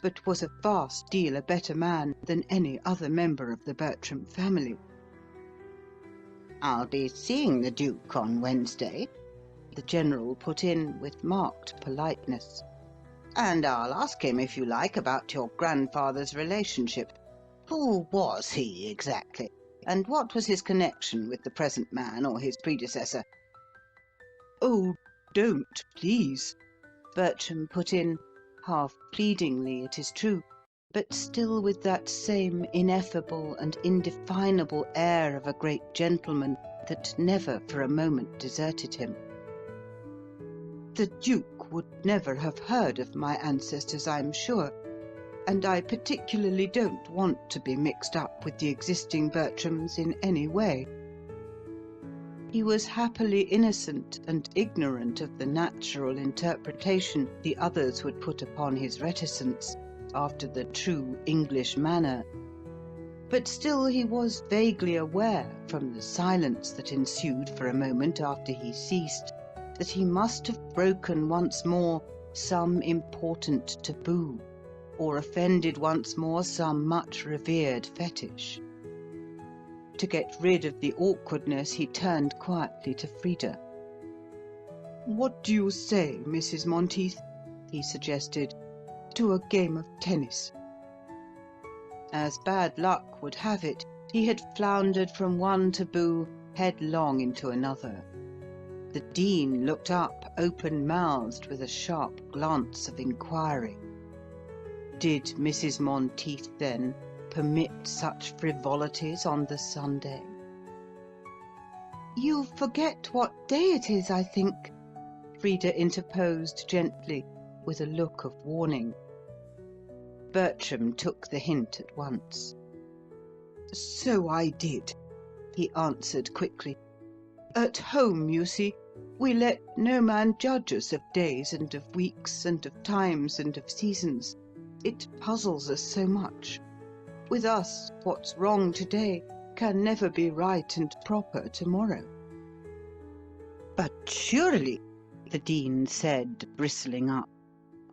but was a vast deal a better man than any other member of the Bertram family." "I'll be seeing the Duke on Wednesday," the General put in with marked politeness. "And I'll ask him, if you like, about your grandfather's relationship. Who was he, exactly? And what was his connection with the present man or his predecessor?" "Oh, don't, please," Bertram put in, half pleadingly, it is true, but still with that same ineffable and indefinable air of a great gentleman that never for a moment deserted him. "The Duke would never have heard of my ancestors, I'm sure, and I particularly don't want to be mixed up with the existing Bertrams in any way." He was happily innocent and ignorant of the natural interpretation the others would put upon his reticence, after the true English manner. But still he was vaguely aware, from the silence that ensued for a moment after he ceased, that he must have broken once more some important taboo, or offended once more some much revered fetish. To get rid of the awkwardness, he turned quietly to Frida. "What do you say, Mrs. Monteith," he suggested, "to a game of tennis?" As bad luck would have it, he had floundered from one taboo headlong into another. The Dean looked up, open-mouthed, with a sharp glance of inquiry. Did Mrs. Monteith, then, permit such frivolities on the Sunday? "You forget what day it is, I think," Frida interposed gently, with a look of warning. Bertram took the hint at once. "So I did," he answered quickly. "At home, you see, we let no man judge us of days and of weeks and of times and of seasons. It puzzles us so much. With us, what's wrong today can never be right and proper tomorrow." "But surely," the Dean said, bristling up,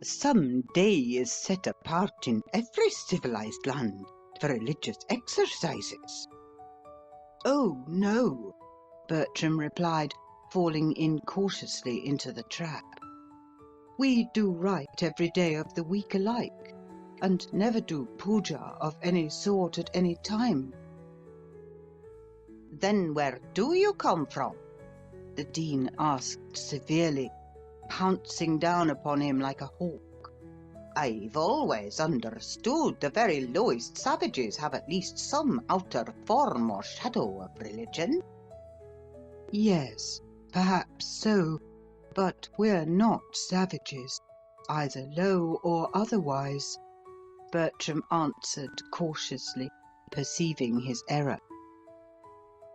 "some day is set apart in every civilized land for religious exercises." "Oh, no," Bertram replied, falling incautiously into the trap. "We do right every day of the week alike, and never do puja of any sort at any time." "Then where do you come from?" the Dean asked severely, pouncing down upon him like a hawk. "I've always understood the very lowest savages have at least some outer form or shadow of religion." "Yes, perhaps so, but we're not savages, either low or otherwise," Bertram answered cautiously, perceiving his error.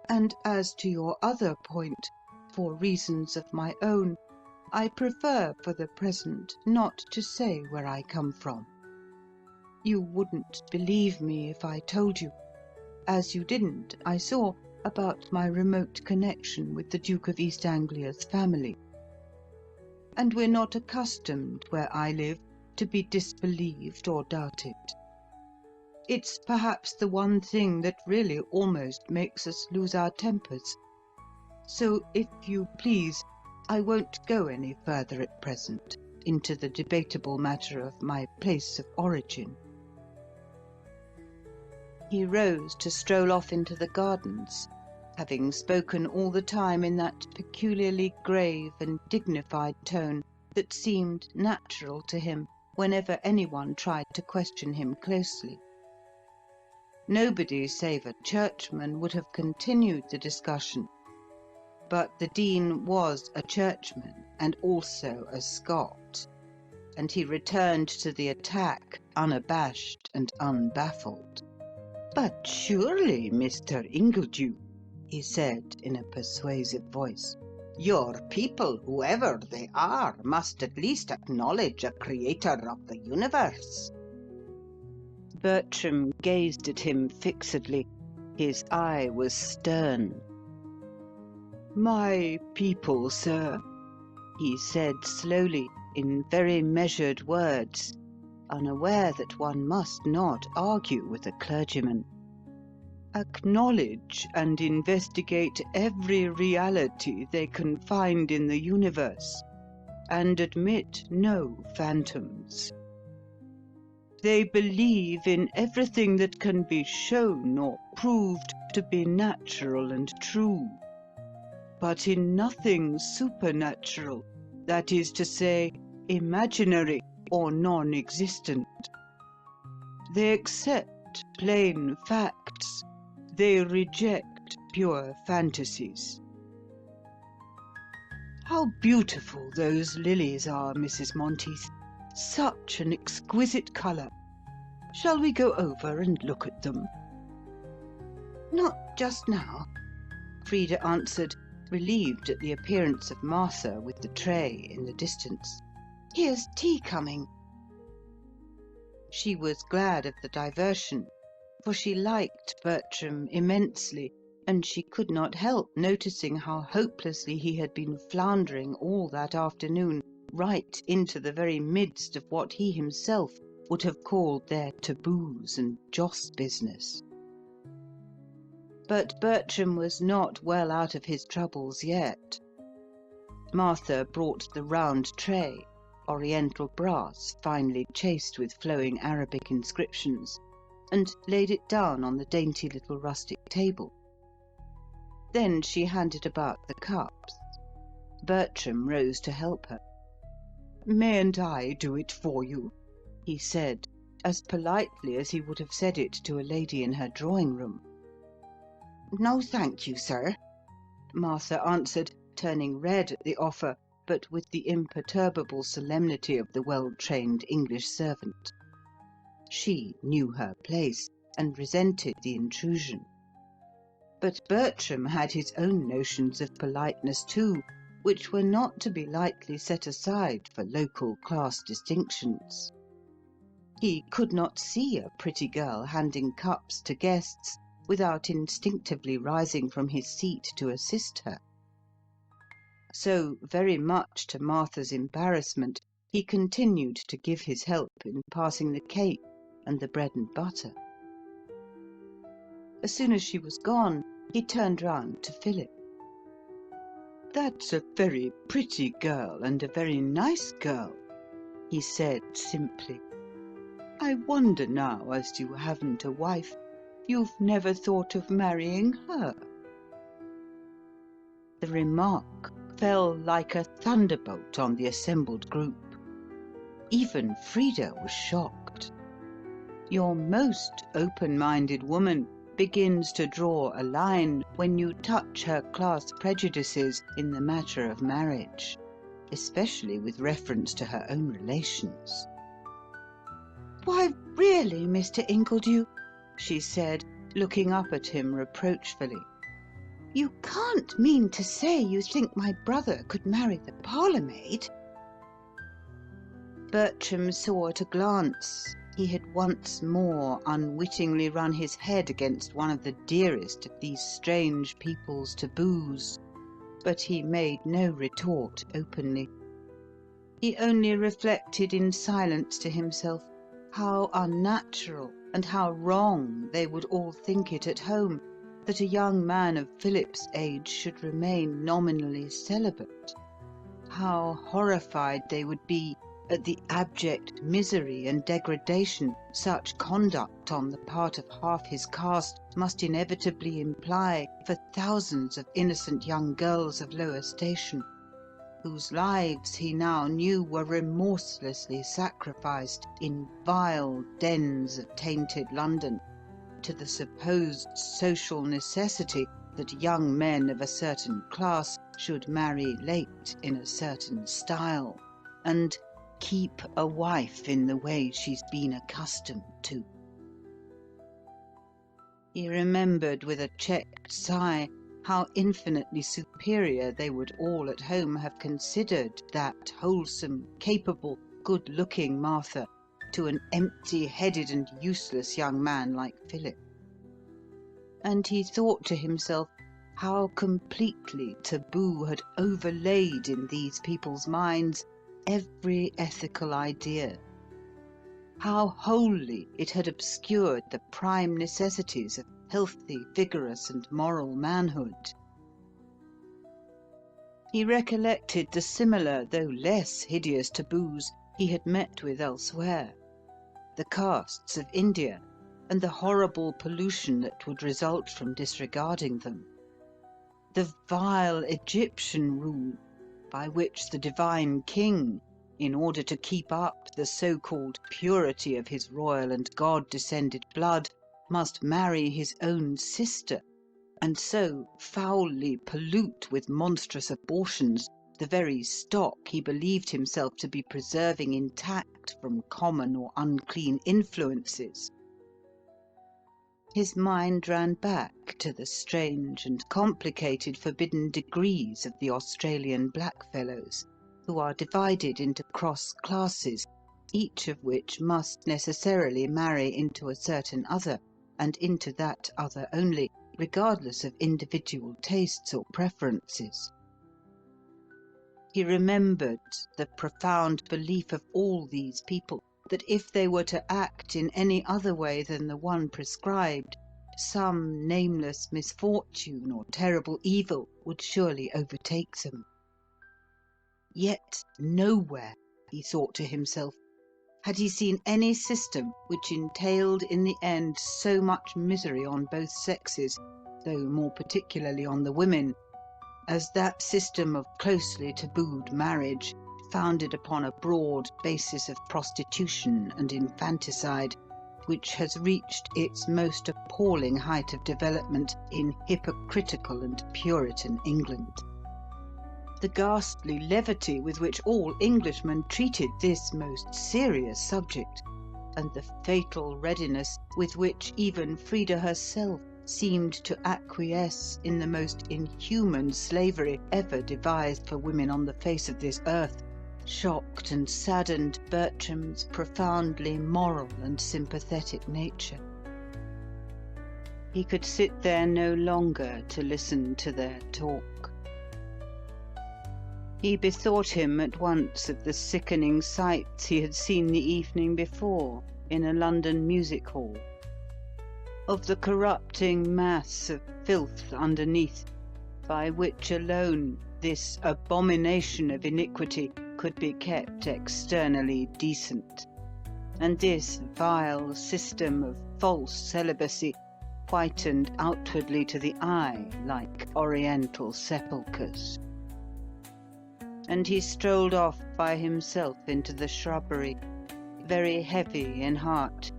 "And as to your other point, for reasons of my own, I prefer for the present not to say where I come from. You wouldn't believe me if I told you, as you didn't, I saw, about my remote connection with the Duke of East Anglia's family. And we're not accustomed, where I live, to be disbelieved or doubted. It's perhaps the one thing that really almost makes us lose our tempers. So, if you please, I won't go any further at present into the debatable matter of my place of origin. He rose to stroll off into the gardens, having spoken all the time in that peculiarly grave and dignified tone that seemed natural to him whenever anyone tried to question him closely. Nobody save a churchman would have continued the discussion, but the Dean was a churchman and also a Scot, and he returned to the attack unabashed and unbaffled. "But surely, Mr. Ingledew," he said in a persuasive voice, "your people, whoever they are, must at least acknowledge a creator of the universe." Bertram gazed at him fixedly. His eye was stern. "My people, sir," he said slowly, in very measured words, unaware that one must not argue with a clergyman, "acknowledge and investigate every reality they can find in the universe, and admit no phantoms. They believe in everything that can be shown or proved to be natural and true, but in nothing supernatural, that is to say, imaginary or non-existent. They accept plain facts. They reject pure fantasies. How beautiful those lilies are, Mrs. Monteith. Such an exquisite colour. Shall we go over and look at them?" "Not just now," Frida answered, relieved at the appearance of Martha with the tray in the distance. "Here's tea coming." She was glad of the diversion, for she liked Bertram immensely, and she could not help noticing how hopelessly he had been floundering all that afternoon right into the very midst of what he himself would have called their taboos and joss business. But Bertram was not well out of his troubles yet. Martha brought the round tray, oriental brass finely chased with flowing Arabic inscriptions, and laid it down on the dainty little rustic table. Then she handed about the cups. Bertram rose to help her. "Mayn't I do it for you?" he said, as politely as he would have said it to a lady in her drawing-room. "No, thank you, sir," Martha answered, turning red at the offer, but with the imperturbable solemnity of the well-trained English servant. She knew her place, and resented the intrusion. But Bertram had his own notions of politeness too, which were not to be lightly set aside for local class distinctions. He could not see a pretty girl handing cups to guests without instinctively rising from his seat to assist her. So, very much to Martha's embarrassment, he continued to give his help in passing the cake and the bread and butter. As soon as she was gone, he turned round to Philip. "That's a very pretty girl and a very nice girl," he said simply. "I wonder now, as you haven't a wife, you've never thought of marrying her." The remark fell like a thunderbolt on the assembled group. Even Frida was shocked. Your most open-minded woman begins to draw a line when you touch her class prejudices in the matter of marriage, especially with reference to her own relations. "Why, really, Mr. Ingledew," she said, looking up at him reproachfully, "you can't mean to say you think my brother could marry the parlour-maid?" Bertram saw at a glance, He had once more unwittingly run his head against one of the dearest of these strange people's taboos, but he made no retort openly. He only reflected in silence to himself how unnatural and how wrong they would all think it at home that a young man of Philip's age should remain nominally celibate. How horrified they would be at the abject misery and degradation such conduct on the part of half his caste must inevitably imply for thousands of innocent young girls of lower station, whose lives he now knew were remorselessly sacrificed in vile dens of tainted London to the supposed social necessity that young men of a certain class should marry late in a certain style, and keep a wife in the way she's been accustomed to. He remembered with a checked sigh how infinitely superior they would all at home have considered that wholesome, capable, good-looking Martha to an empty-headed and useless young man like Philip. And he thought to himself how completely taboo had overlaid in these people's minds every ethical idea, how wholly it had obscured the prime necessities of healthy, vigorous, and moral manhood. He recollected the similar, though less hideous taboos he had met with elsewhere, the castes of India, and the horrible pollution that would result from disregarding them, the vile Egyptian rule by which the divine king, in order to keep up the so-called purity of his royal and God-descended blood, must marry his own sister, and so foully pollute with monstrous abortions the very stock he believed himself to be preserving intact from common or unclean influences. His mind ran back to the strange and complicated forbidden degrees of the Australian blackfellows, who are divided into cross classes, each of which must necessarily marry into a certain other, and into that other only, regardless of individual tastes or preferences. He remembered the profound belief of all these people that if they were to act in any other way than the one prescribed, some nameless misfortune or terrible evil would surely overtake them. Yet nowhere, he thought to himself, had he seen any system which entailed in the end so much misery on both sexes, though more particularly on the women, as that system of closely tabooed marriage, founded upon a broad basis of prostitution and infanticide, which has reached its most appalling height of development in hypocritical and Puritan England. The ghastly levity with which all Englishmen treated this most serious subject, and the fatal readiness with which even Frida herself seemed to acquiesce in the most inhuman slavery ever devised for women on the face of this earth, shocked and saddened Bertram's profoundly moral and sympathetic nature. He could sit there no longer to listen to their talk. He bethought him at once of the sickening sights he had seen the evening before in a London music hall, of the corrupting mass of filth underneath, by which alone this abomination of iniquity could be kept externally decent, and this vile system of false celibacy whitened outwardly to the eye like oriental sepulchres. And he strolled off by himself into the shrubbery, very heavy in heart,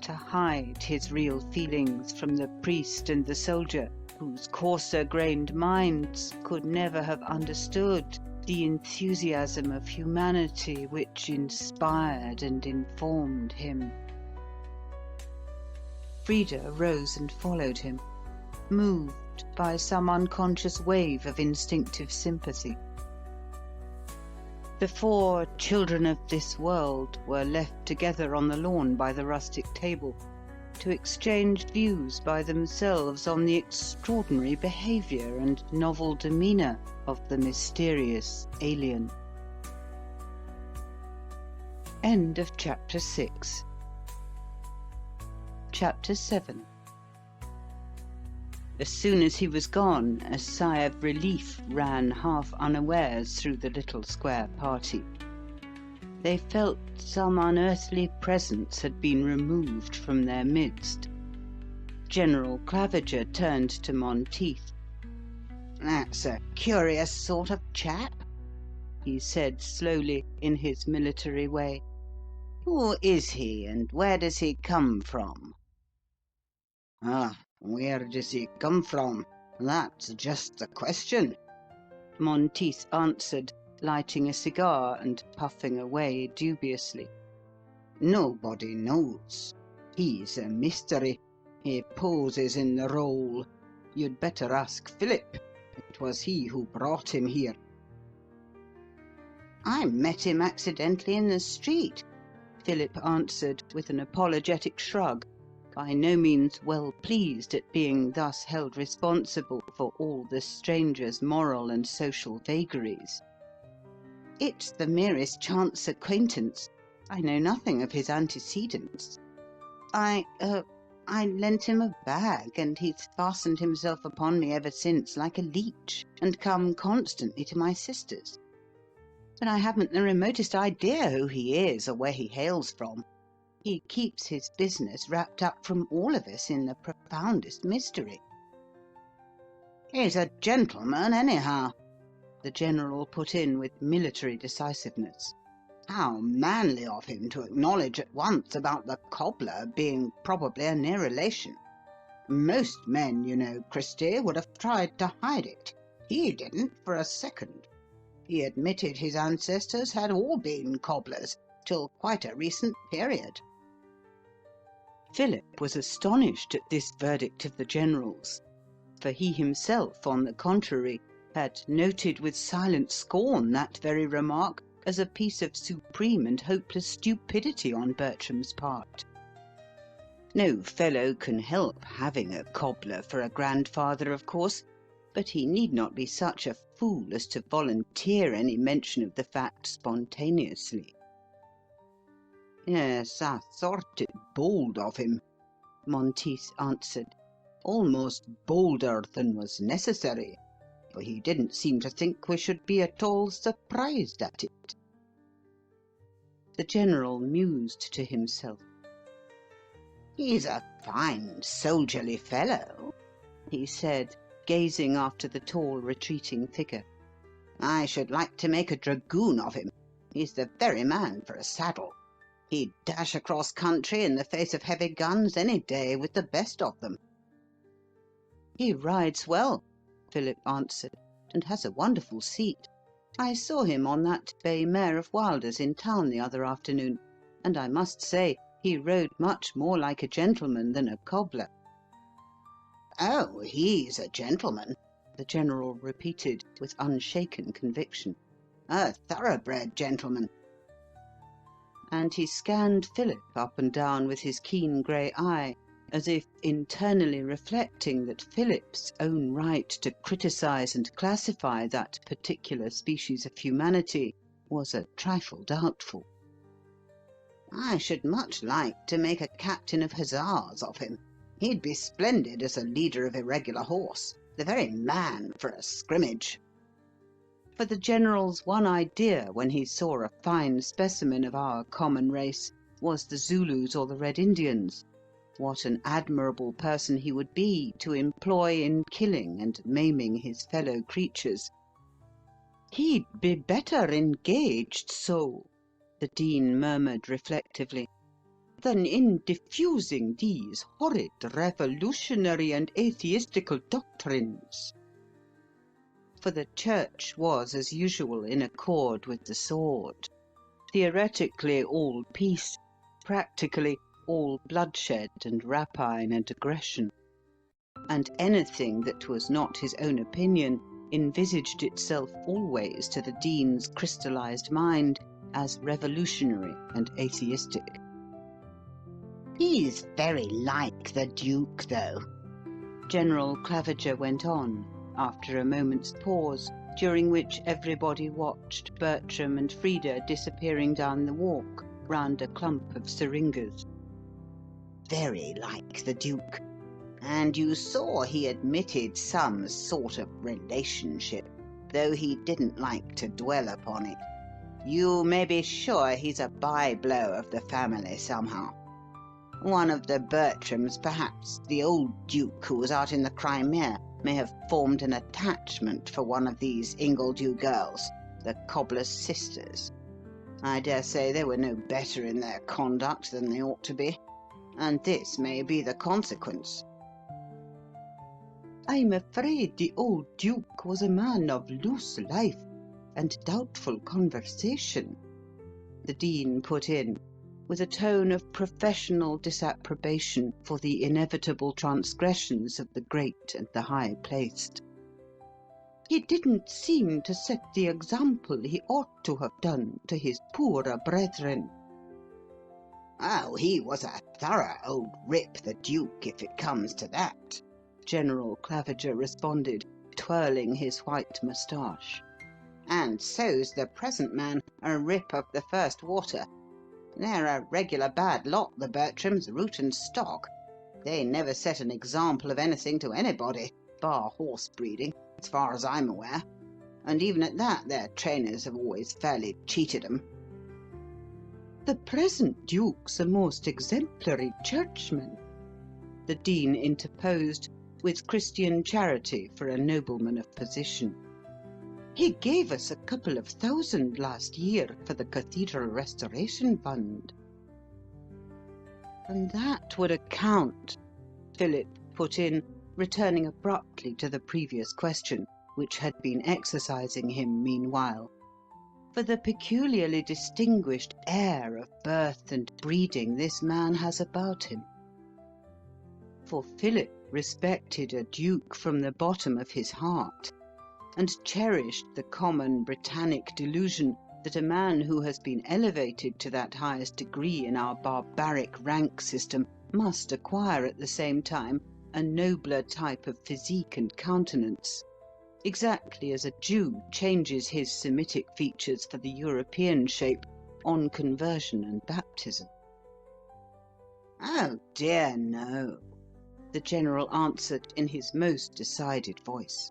to hide his real feelings from the priest and the soldier, whose coarser-grained minds could never have understood the enthusiasm of humanity which inspired and informed him. Frida rose and followed him, moved by some unconscious wave of instinctive sympathy. The four children of this world were left together on the lawn by the rustic table, to exchange views by themselves on the extraordinary behaviour and novel demeanour of the mysterious alien. End of Chapter 6. Chapter 7. As soon as he was gone, a sigh of relief ran half unawares through the little square party. They felt some unearthly presence had been removed from their midst. General Claviger turned to Monteith. "That's a curious sort of chap," he said slowly, in his military way. "Who is he, and where does he come from?" "Ah, where does he come from? That's just the question," Monteith answered, lighting a cigar and puffing away dubiously. "Nobody knows. He's a mystery. He poses in the role. You'd better ask Philip. It was he who brought him here." "I met him accidentally in the street," Philip answered with an apologetic shrug, by no means well pleased at being thus held responsible for all the stranger's moral and social vagaries. "It's the merest chance acquaintance. I know nothing of his antecedents. I lent him a bag, and he's fastened himself upon me ever since like a leech, and come constantly to my sister's. But I haven't the remotest idea who he is or where he hails from. He keeps his business wrapped up from all of us in the profoundest mystery." "He's a gentleman, anyhow," the General put in with military decisiveness. "How manly of him to acknowledge at once about the cobbler being probably a near relation. Most men, you know, Christy, would have tried to hide it. He didn't for a second. He admitted his ancestors had all been cobblers, till quite a recent period." Philip was astonished at this verdict of the General's, for he himself, on the contrary, had noted with silent scorn that very remark as a piece of supreme and hopeless stupidity on Bertram's part. No fellow can help having a cobbler for a grandfather, of course, but he need not be such a fool as to volunteer any mention of the fact spontaneously. "Yes, I thought it bold of him," Monteith answered. "Almost bolder than was necessary, for he didn't seem to think we should be at all surprised at it." The General mused to himself. "He's a fine soldierly fellow," he said, gazing after the tall retreating figure. "I should like to make a dragoon of him. He's the very man for a saddle. He'd dash across country in the face of heavy guns any day with the best of them." "He rides well," Philip answered, "and has a wonderful seat. I saw him on that bay mare of Wilder's in town the other afternoon, and I must say he rode much more like a gentleman than a cobbler." "Oh, he's a gentleman," the General repeated with unshaken conviction. "A thoroughbred gentleman." And he scanned Philip up and down with his keen grey eye, as if internally reflecting that Philip's own right to criticise and classify that particular species of humanity was a trifle doubtful. "I should much like to make a captain of hussars of him. He'd be splendid as a leader of irregular horse, the very man for a scrimmage." For the General's one idea when he saw a fine specimen of our common race was the Zulus or the Red Indians. What an admirable person he would be to employ in killing and maiming his fellow creatures. "He'd be better engaged so," the Dean murmured reflectively, "than in diffusing these horrid revolutionary and atheistical doctrines." For the Church was, as usual, in accord with the sword. Theoretically all peace, practically all bloodshed and rapine and aggression. And anything that was not his own opinion envisaged itself always to the Dean's crystallised mind as revolutionary and atheistic. "He's very like the Duke, though," General Claviger went on, after a moment's pause, during which everybody watched Bertram and Frida disappearing down the walk round a clump of syringas. "Very like the Duke. And you saw he admitted some sort of relationship, though he didn't like to dwell upon it. You may be sure he's a by-blow of the family somehow. One of the Bertrams, perhaps the old Duke who was out in the Crimea, may have formed an attachment for one of these Ingledew girls, the cobbler's sisters. I dare say they were no better in their conduct than they ought to be, and this may be the consequence." "I'm afraid the old Duke was a man of loose life and doubtful conversation," the Dean put in, with a tone of professional disapprobation for the inevitable transgressions of the great and the high-placed. "He didn't seem to set the example he ought to have done to his poorer brethren." "Oh, he was a thorough old rip, the Duke, if it comes to that," General Claviger responded, twirling his white moustache. "And so's the present man, a rip of the first water. They're a regular bad lot, the Bertrams, root and stock. They never set an example of anything to anybody, bar horse breeding, as far as I'm aware. And even at that, their trainers have always fairly cheated 'em." "The present Duke's a most exemplary churchman," the Dean interposed, with Christian charity for a nobleman of position. "He gave us a couple of thousand last year for the Cathedral Restoration Fund." "And that would account," Philip put in, returning abruptly to the previous question, which had been exercising him meanwhile, "for the peculiarly distinguished air of birth and breeding this man has about him." For Philip respected a duke from the bottom of his heart, and cherished the common Britannic delusion that a man who has been elevated to that highest degree in our barbaric rank system must acquire at the same time a nobler type of physique and countenance, exactly as a Jew changes his Semitic features for the European shape on conversion and baptism. "Oh dear, no," the General answered in his most decided voice.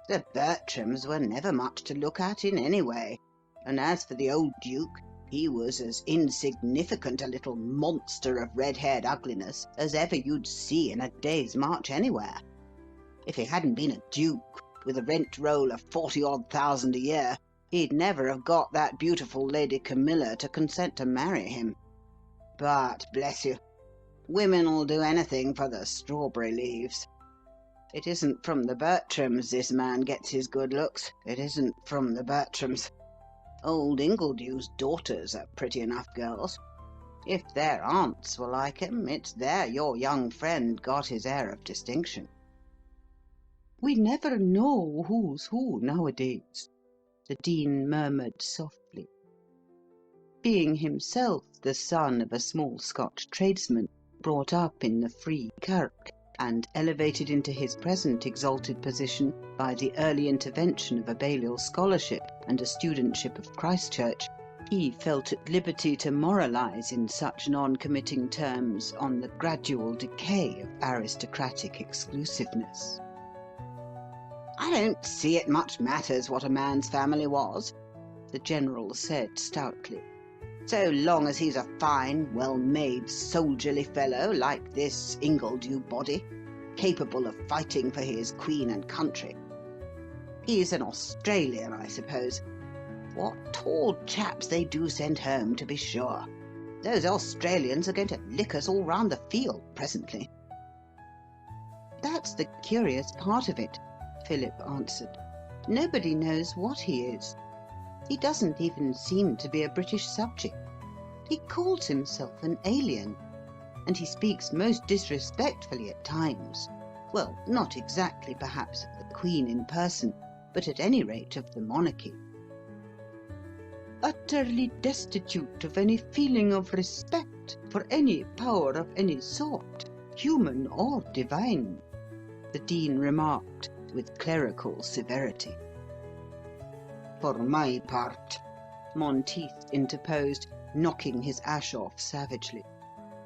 "The Bertrams were never much to look at in any way, and as for the old Duke, he was as insignificant a little monster of red-haired ugliness as ever you'd see in a day's march anywhere. If he hadn't been a Duke, with a rent roll of 40-odd thousand a year, he'd never have got that beautiful Lady Camilla to consent to marry him. But, bless you, women'll do anything for the strawberry leaves. It isn't from the Bertrams this man gets his good looks. It isn't from the Bertrams. Old Ingledew's daughters are pretty enough girls. If their aunts were like him, it's there your young friend got his air of distinction." "We never know who's who nowadays," the Dean murmured softly. Being himself the son of a small Scotch tradesman, brought up in the Free Kirk, and elevated into his present exalted position by the early intervention of a Balliol scholarship and a studentship of Christ Church, he felt at liberty to moralise in such non-committing terms on the gradual decay of aristocratic exclusiveness. "I don't see it much matters what a man's family was," the General said stoutly, "so long as he's a fine, well-made, soldierly fellow like this Ingledew body, capable of fighting for his queen and country. He's an Australian, I suppose. What tall chaps they do send home, to be sure. Those Australians are going to lick us all round the field presently." "That's the curious part of it," Philip answered. "Nobody knows what he is. He doesn't even seem to be a British subject. He calls himself an alien, and he speaks most disrespectfully at times. Well, not exactly perhaps of the Queen in person, but at any rate of the monarchy. Utterly destitute of any feeling of respect for any power of any sort, human or divine, the Dean remarked with clerical severity. For my part, Monteith interposed, knocking his ash off savagely,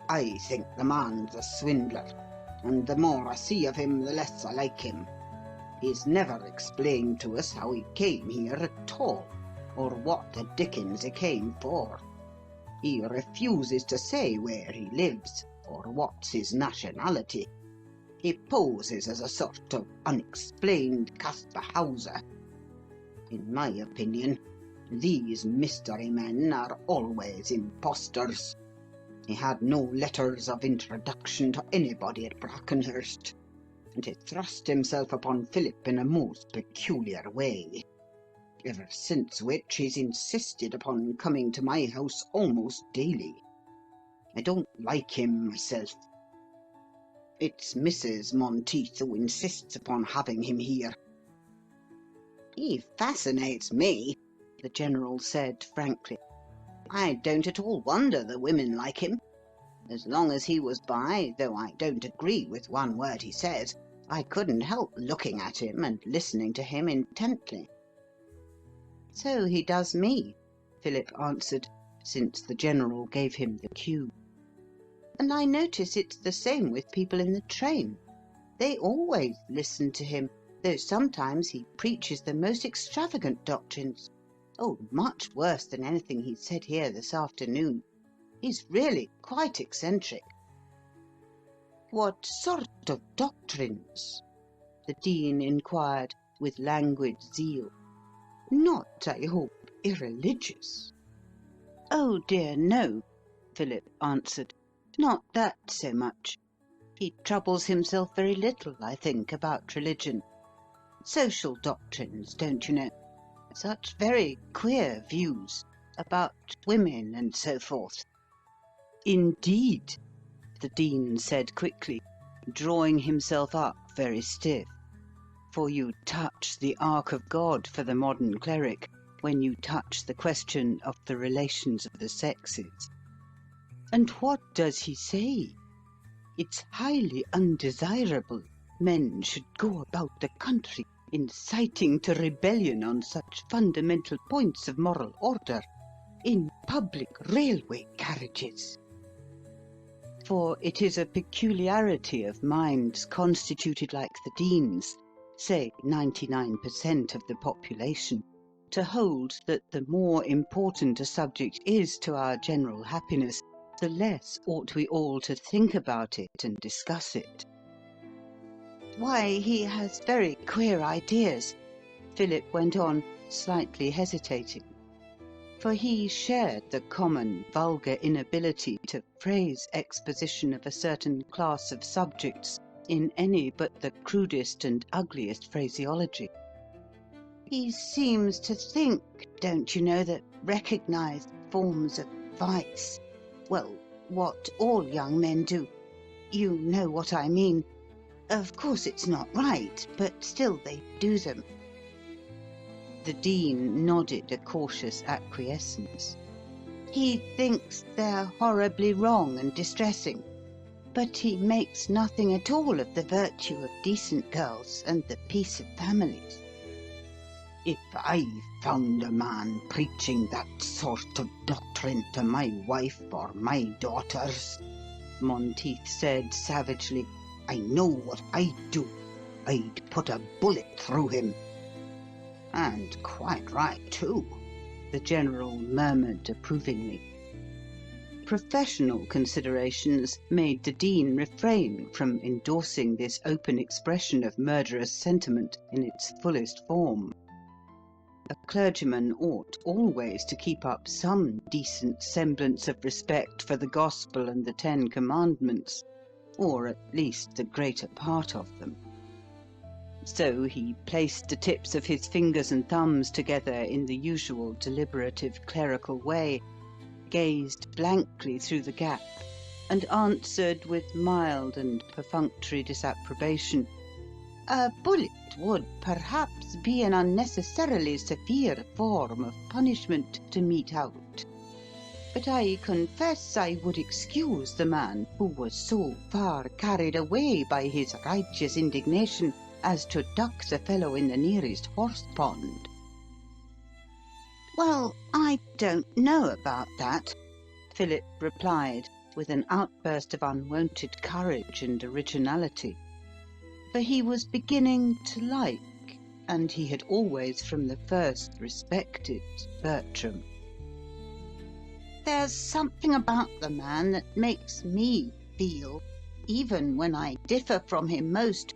I think the man's a swindler, and the more I see of him, the less I like him. He's never explained to us how he came here at all, or what the dickens he came for. He refuses to say where he lives, or what's his nationality. He poses as a sort of unexplained Caspar Hauser. In my opinion, these mystery men are always impostors. He had no letters of introduction to anybody at Brackenhurst, and he thrust himself upon Philip in a most peculiar way, ever since which he's insisted upon coming to my house almost daily. I don't like him myself. It's Mrs. Monteith who insists upon having him here. He fascinates me, the General said frankly. I don't at all wonder the women like him. As long as he was by, though I don't agree with one word he says, I couldn't help looking at him and listening to him intently. So he does me, Philip answered, since the General gave him the cue. And I notice it's the same with people in the train. They always listen to him, though sometimes he preaches the most extravagant doctrines. Oh, much worse than anything he said here this afternoon. He's really quite eccentric. What sort of doctrines? The Dean inquired with languid zeal. Not, I hope, irreligious? Oh dear, no, Philip answered. Not that so much. He troubles himself very little, I think, about religion. Social doctrines, don't you know? Such very queer views about women and so forth. Indeed, the Dean said quickly, drawing himself up very stiff. For you touch the ark of God for the modern cleric when you touch the question of the relations of the sexes. And what does he say? It's highly undesirable men should go about the country inciting to rebellion on such fundamental points of moral order in public railway carriages. For it is a peculiarity of minds constituted like the Dean's, say 99% of the population, to hold that the more important a subject is to our general happiness, the less ought we all to think about it and discuss it. Why, he has very queer ideas, Philip went on, slightly hesitating. For he shared the common vulgar inability to phrase exposition of a certain class of subjects in any but the crudest and ugliest phraseology. He seems to think, don't you know, that recognized forms of vice, well, what all young men do. You know what I mean. Of course it's not right, but still they do them. The Dean nodded a cautious acquiescence. He thinks they're horribly wrong and distressing, but he makes nothing at all of the virtue of decent girls and the peace of families. If I found a man preaching that sort of doctrine to my wife or my daughters, Monteith said savagely, I know what I'd do. I'd put a bullet through him. And quite right, too, the General murmured approvingly. Professional considerations made the Dean refrain from endorsing this open expression of murderous sentiment in its fullest form. A clergyman ought always to keep up some decent semblance of respect for the Gospel and the 10 Commandments, or at least the greater part of them. So he placed the tips of his fingers and thumbs together in the usual deliberative clerical way, gazed blankly through the gap, and answered with mild and perfunctory disapprobation, "A bullet would perhaps be an unnecessarily severe form of punishment to mete out. But I confess I would excuse the man who was so far carried away by his righteous indignation as to duck the fellow in the nearest horse-pond." "Well, I don't know about that," Philip replied, with an outburst of unwonted courage and originality. For he was beginning to like, and he had always from the first respected, Bertram. "There's something about the man that makes me feel, even when I differ from him most,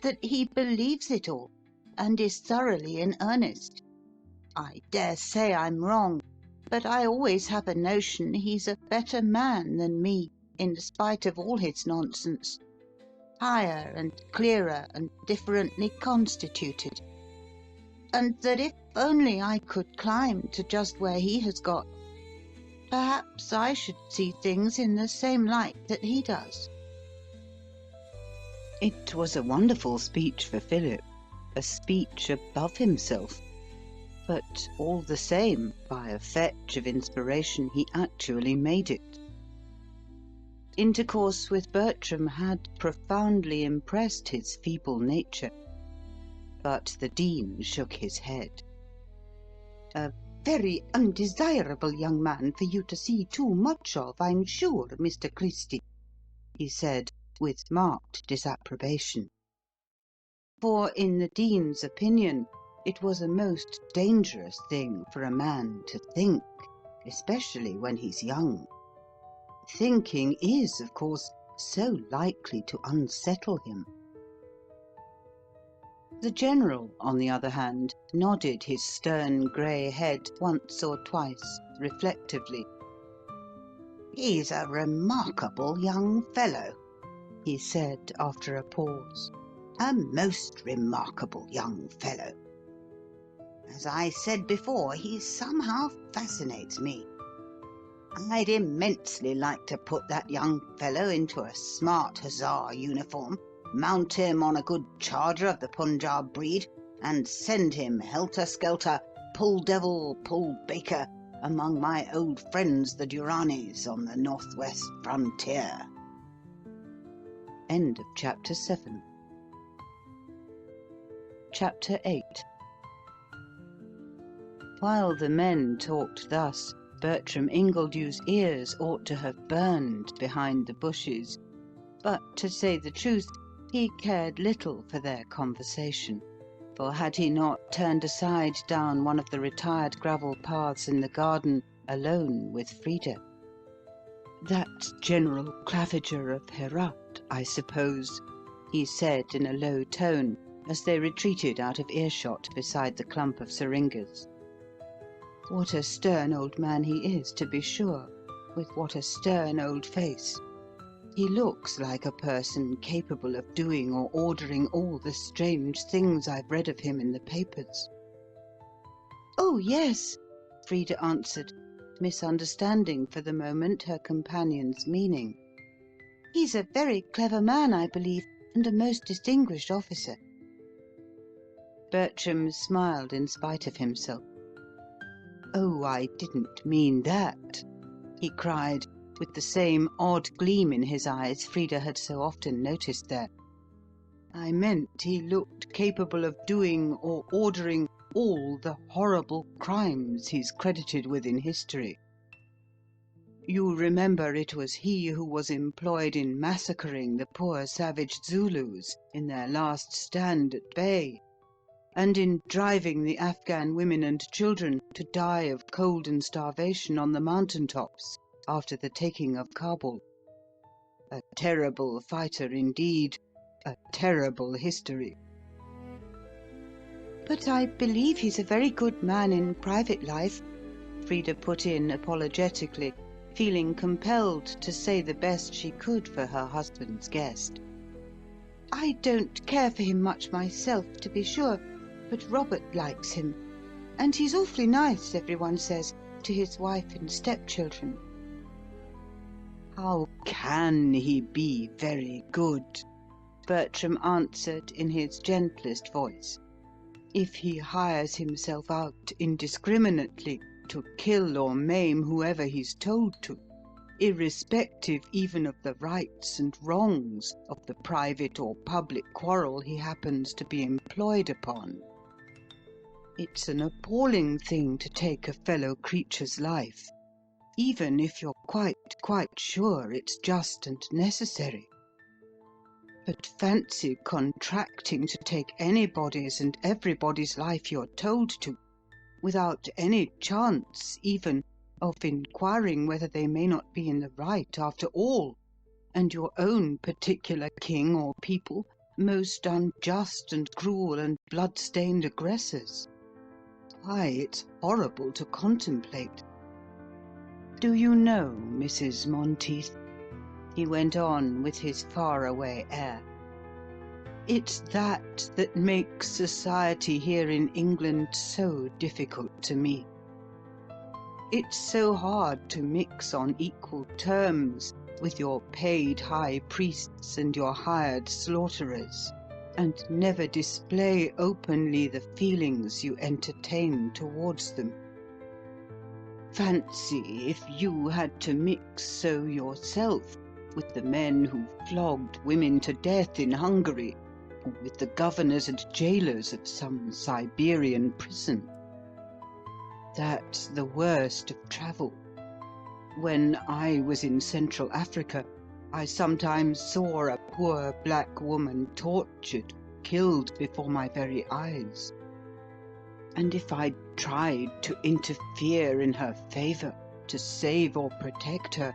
that he believes it all, and is thoroughly in earnest. I dare say I'm wrong, but I always have a notion he's a better man than me, in spite of all his nonsense. Higher and clearer and differently constituted. And that if only I could climb to just where he has got, perhaps I should see things in the same light that he does." It was a wonderful speech for Philip, a speech above himself. But all the same, by a fetch of inspiration, he actually made it. Intercourse with Bertram had profoundly impressed his feeble nature. But the Dean shook his head. "A very undesirable young man for you to see too much of, I'm sure, Mr. Christy," he said, with marked disapprobation. For in the Dean's opinion, it was a most dangerous thing for a man to think, especially when he's young. Thinking is, of course, so likely to unsettle him. The General, on the other hand, nodded his stern grey head once or twice, reflectively. "He's a remarkable young fellow," he said after a pause. "A most remarkable young fellow. As I said before, he somehow fascinates me. I'd immensely like to put that young fellow into a smart hussar uniform, mount him on a good charger of the Punjab breed, and send him helter-skelter, pull-devil, pull-baker, among my old friends the Duranis on the northwest frontier." End of Chapter 7. Chapter 8. While the men talked thus, Bertram Ingledew's ears ought to have burned behind the bushes, but, to say the truth, he cared little for their conversation, for had he not turned aside down one of the retired gravel paths in the garden, alone with Frida? "That's General Claviger of Herat, I suppose," he said in a low tone, as they retreated out of earshot beside the clump of syringas. "What a stern old man he is, to be sure, with what a stern old face. He looks like a person capable of doing or ordering all the strange things I've read of him in the papers." "Oh, yes," Frida answered, misunderstanding for the moment her companion's meaning. "He's a very clever man, I believe, and a most distinguished officer." Bertram smiled in spite of himself. "Oh, I didn't mean that," he cried, with the same odd gleam in his eyes Frida had so often noticed there. "I meant he looked capable of doing or ordering all the horrible crimes he's credited with in history. You remember it was he who was employed in massacring the poor savage Zulus in their last stand at bay, and in driving the Afghan women and children to die of cold and starvation on the mountain-tops after the taking of Kabul. A terrible fighter indeed, a terrible history." "But I believe he's a very good man in private life," Frida put in apologetically, feeling compelled to say the best she could for her husband's guest. "I don't care for him much myself, to be sure, but Robert likes him, and he's awfully nice, everyone says, to his wife and stepchildren." "How can he be very good?" Bertram answered in his gentlest voice. "If he hires himself out indiscriminately to kill or maim whoever he's told to, irrespective even of the rights and wrongs of the private or public quarrel he happens to be employed upon. It's an appalling thing to take a fellow creature's life, even if you're quite sure it's just and necessary. But fancy contracting to take anybody's and everybody's life you're told to, without any chance even of inquiring whether they may not be in the right after all, and your own particular king or people most unjust and cruel and blood-stained aggressors. Why, it's horrible to contemplate. Do you know, Mrs. Monteith," he went on with his far-away air, "it's that makes society here in England so difficult to me. It's so hard to mix on equal terms with your paid high priests and your hired slaughterers, and never display openly the feelings you entertain towards them. Fancy if you had to mix so yourself with the men who flogged women to death in Hungary, or with the governors and jailers of some Siberian prison. That's the worst of travel. When I was in Central Africa, I sometimes saw a poor black woman tortured, killed before my very eyes. And if I'd tried to interfere in her favour, to save or protect her,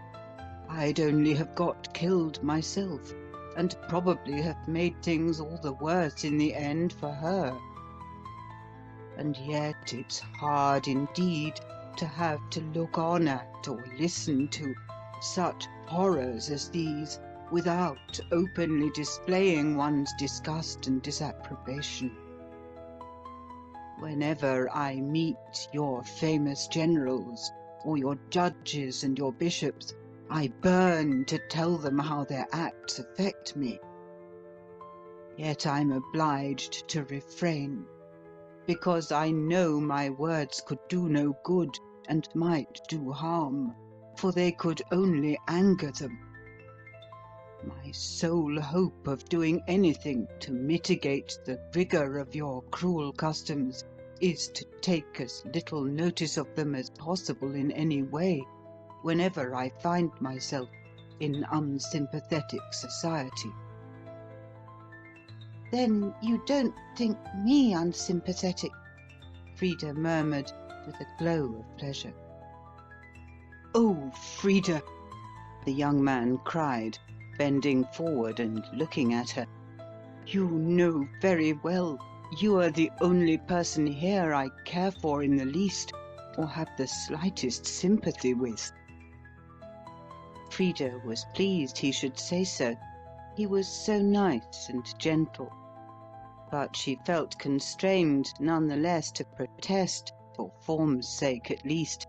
I'd only have got killed myself, and probably have made things all the worse in the end for her. And yet it's hard indeed to have to look on at or listen to such horrors as these without openly displaying one's disgust and disapprobation. Whenever I meet your famous generals, or your judges and your bishops, I burn to tell them how their acts affect me. Yet I'm obliged to refrain, because I know my words could do no good and might do harm, for they could only anger them. My sole hope of doing anything to mitigate the rigour of your cruel customs is to take as little notice of them as possible in any way, whenever I find myself in unsympathetic society." "Then you don't think me unsympathetic?" Frida murmured, with a glow of pleasure. "Oh, Frida!" the young man cried, bending forward and looking at her. "You know very well you are the only person here I care for in the least, or have the slightest sympathy with." Frida was pleased he should say so. He was so nice and gentle. But she felt constrained none the less to protest, for form's sake at least,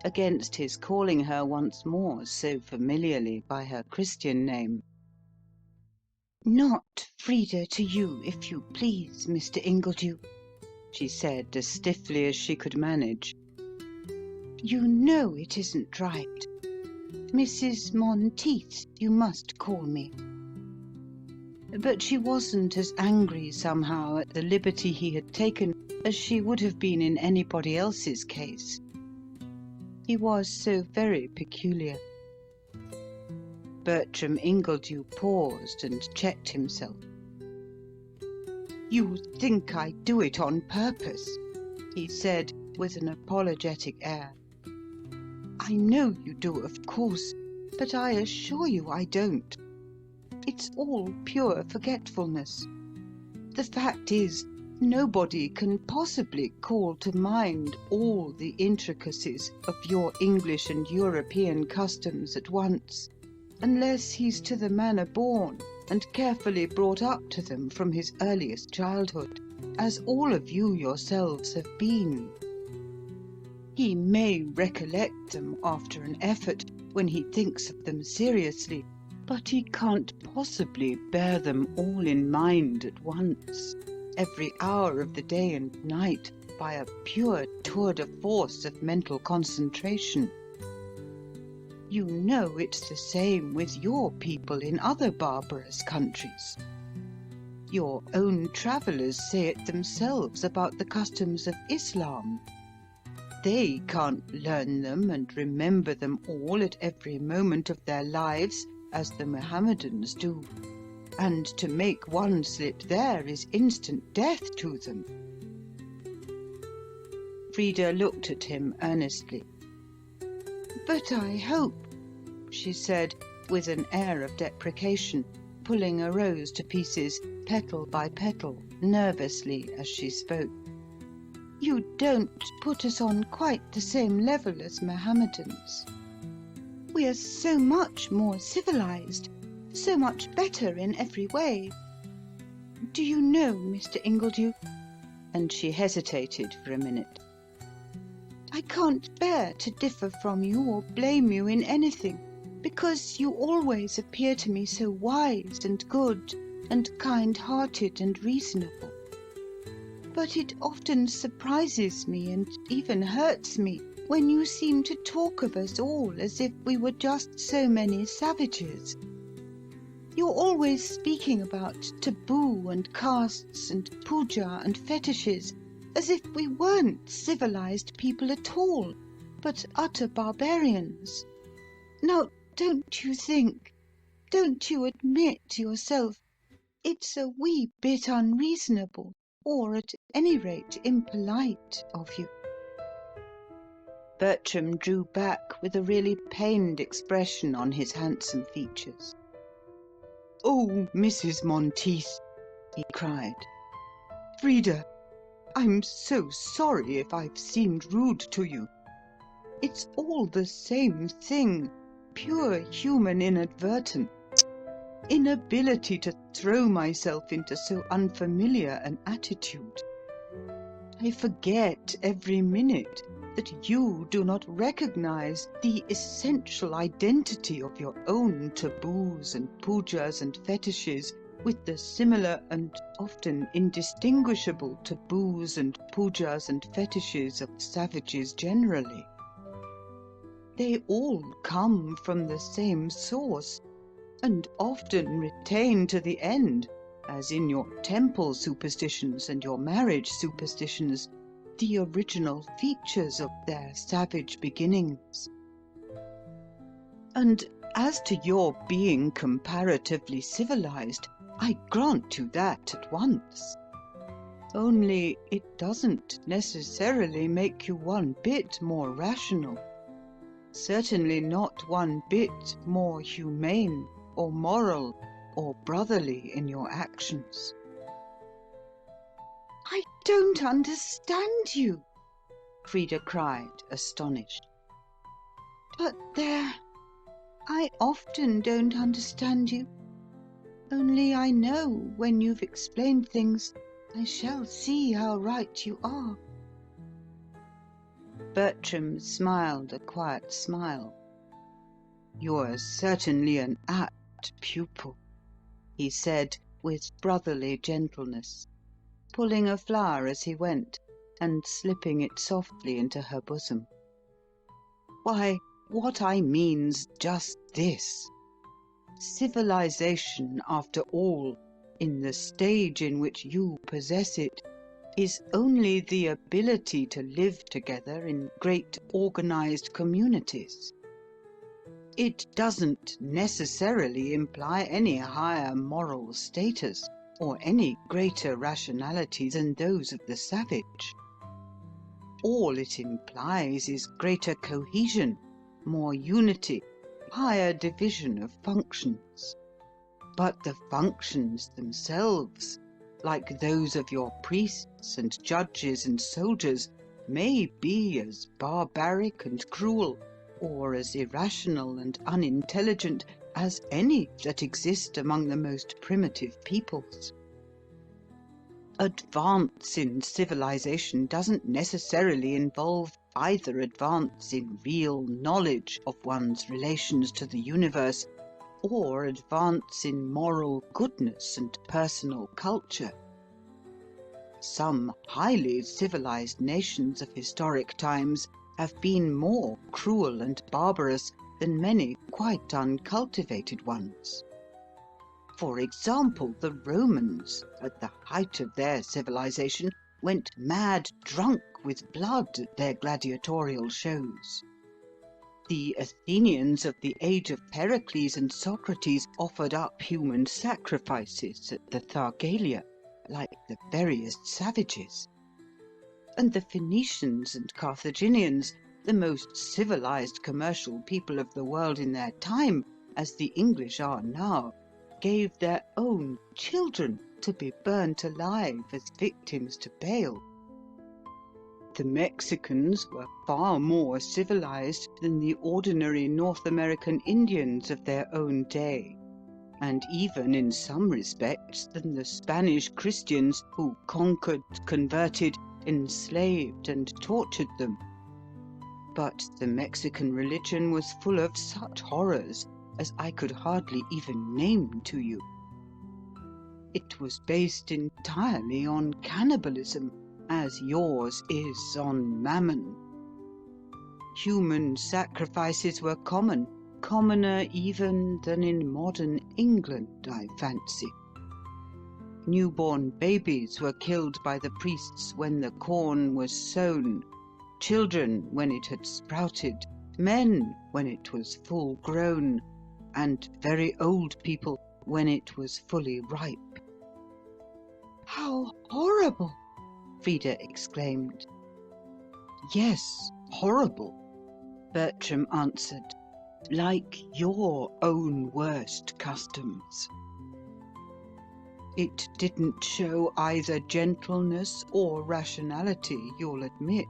against his calling her once more so familiarly by her Christian name. "Not Frida to you, if you please, Mr. Ingledew," she said as stiffly as she could manage. "You know it isn't right. Mrs. Monteith, you must call me." But she wasn't as angry somehow at the liberty he had taken as she would have been in anybody else's case. He was so very peculiar. Bertram Ingledew paused and checked himself. "You think I do it on purpose," he said with an apologetic air. "I know you do, of course, but I assure you I don't. It's all pure forgetfulness. The fact is, nobody can possibly call to mind all the intricacies of your English and European customs at once, unless he's to the manner born and carefully brought up to them from his earliest childhood, as all of you yourselves have been. He may recollect them after an effort, when he thinks of them seriously, but he can't possibly bear them all in mind at once, every hour of the day and night, by a pure tour de force of mental concentration. You know it's the same with your people in other barbarous countries. Your own travellers say it themselves about the customs of Islam. They can't learn them and remember them all at every moment of their lives as the Mohammedans do, and to make one slip there is instant death to them. Frida looked at him earnestly. "But I hope," she said, with an air of deprecation, pulling a rose to pieces, petal by petal, nervously as she spoke, "you don't put us on quite the same level as Mohammedans. We are so much more civilized, so much better in every way. Do you know, Mr. Ingledew," and she hesitated for a minute, "I can't bear to differ from you or blame you in anything, because you always appear to me so wise and good and kind-hearted and reasonable. But it often surprises me and even hurts me when you seem to talk of us all as if we were just so many savages. You're always speaking about taboo and castes and puja and fetishes, as if we weren't civilized people at all, but utter barbarians. Now, don't you admit yourself, it's a wee bit unreasonable, or at any rate impolite of you?" Bertram drew back with a really pained expression on his handsome features. "Oh, Mrs. Monteith," he cried. "Frida, I'm so sorry if I've seemed rude to you. It's all the same thing, pure human inability to throw myself into so unfamiliar an attitude. I forget every minute that you do not recognize the essential identity of your own taboos and pujas and fetishes with the similar and often indistinguishable taboos and pujas and fetishes of savages generally. They all come from the same source, and often retain to the end, as in your temple superstitions and your marriage superstitions, the original features of their savage beginnings. And as to your being comparatively civilized, I grant you that at once. Only it doesn't necessarily make you one bit more rational, certainly not one bit more humane or moral or brotherly in your actions." "I don't understand you," Frida cried, astonished. "But there, I often don't understand you. Only I know when you've explained things, I shall see how right you are." Bertram smiled a quiet smile. "You're certainly an apt pupil," he said with brotherly gentleness, pulling a flower as he went, and slipping it softly into her bosom. "Why, what I mean's just this. Civilization, after all, in the stage in which you possess it, is only the ability to live together in great organized communities. It doesn't necessarily imply any higher moral status or any greater rationality than those of the savage. All it implies is greater cohesion, more unity, higher division of functions. But the functions themselves, like those of your priests and judges and soldiers, may be as barbaric and cruel, or as irrational and unintelligent as any that exist among the most primitive peoples. Advance in civilization doesn't necessarily involve either advance in real knowledge of one's relations to the universe, or advance in moral goodness and personal culture. Some highly civilized nations of historic times have been more cruel and barbarous than many quite uncultivated ones. For example, the Romans, at the height of their civilization, went mad drunk with blood at their gladiatorial shows. The Athenians of the age of Pericles and Socrates offered up human sacrifices at the Thargelia, like the veriest savages. And the Phoenicians and Carthaginians, the most civilized commercial people of the world in their time, as the English are now, gave their own children to be burnt alive as victims to Baal. The Mexicans were far more civilized than the ordinary North American Indians of their own day, and even in some respects than the Spanish Christians who conquered, converted, enslaved, and tortured them. But the Mexican religion was full of such horrors as I could hardly even name to you. It was based entirely on cannibalism, as yours is on mammon. Human sacrifices were common, commoner even than in modern England, I fancy. Newborn babies were killed by the priests when the corn was sown, children when it had sprouted, men when it was full grown, and very old people when it was fully ripe. How horrible! Frida exclaimed. Yes, horrible, Bertram answered, like your own worst customs. It didn't show either gentleness or rationality, you'll admit,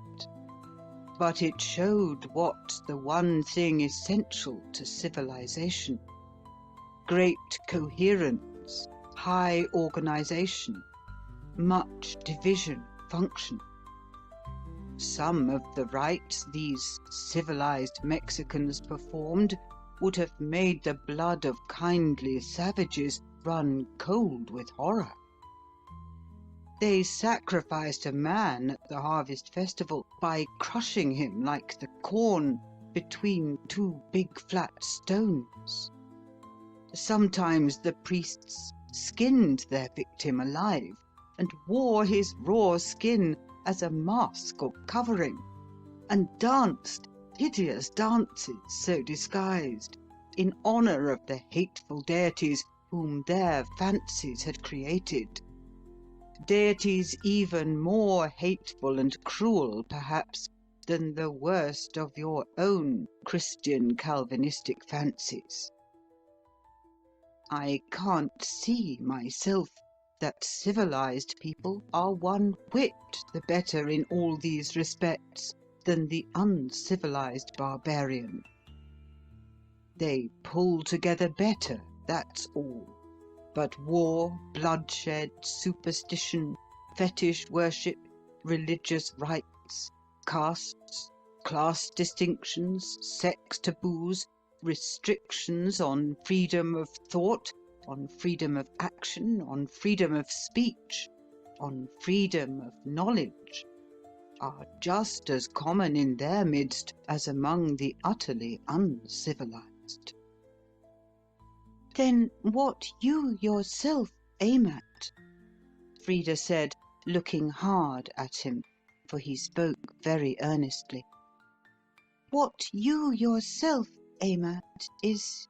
but it showed what's the one thing essential to civilization: great coherence, high organization, much division, function. Some of the rites these civilized Mexicans performed would have made the blood of kindly savages run cold with horror. They sacrificed a man at the harvest festival by crushing him like the corn between two big flat stones. Sometimes the priests skinned their victim alive and wore his raw skin as a mask or covering, and danced hideous dances so disguised, in honour of the hateful deities whom their fancies had created. Deities even more hateful and cruel, perhaps, than the worst of your own Christian Calvinistic fancies. I can't see myself that civilized people are one whit the better in all these respects than the uncivilized barbarian. They pull together better, that's all. But war, bloodshed, superstition, fetish worship, religious rites, castes, class distinctions, sex taboos, restrictions on freedom of thought, on freedom of action, on freedom of speech, on freedom of knowledge, are just as common in their midst as among the utterly uncivilized. Then what you yourself aim at, Frida said, looking hard at him, for he spoke very earnestly. What you yourself aim at is...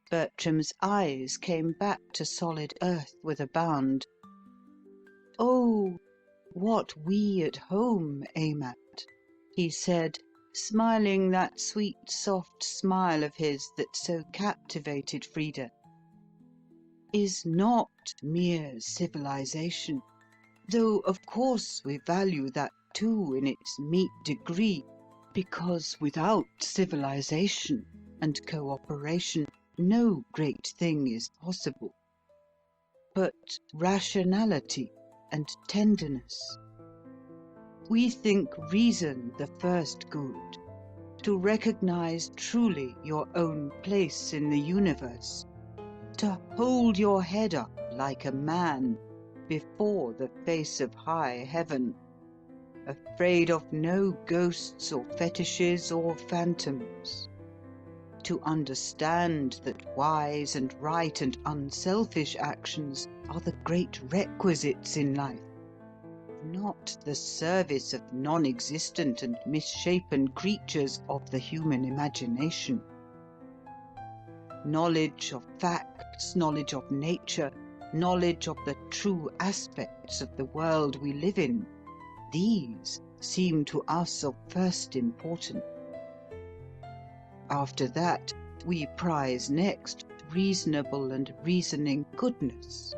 Bertram's eyes came back to solid earth with a bound. Oh, what we at home aim at, he said, smiling that sweet, soft smile of his that so captivated Frida, is not mere civilization, though of course we value that too in its meet degree, because without civilization and cooperation no great thing is possible. But rationality and tenderness, We think reason the first good, to recognize truly your own place in the universe, to hold your head up like a man before the face of high heaven, afraid of no ghosts or fetishes or phantoms, to understand that wise and right and unselfish actions are the great requisites in life, not the service of non-existent and misshapen creatures of the human imagination. Knowledge of facts, knowledge of nature, knowledge of the true aspects of the world we live in, these seem to us of first importance. After that, we prize next reasonable and reasoning goodness.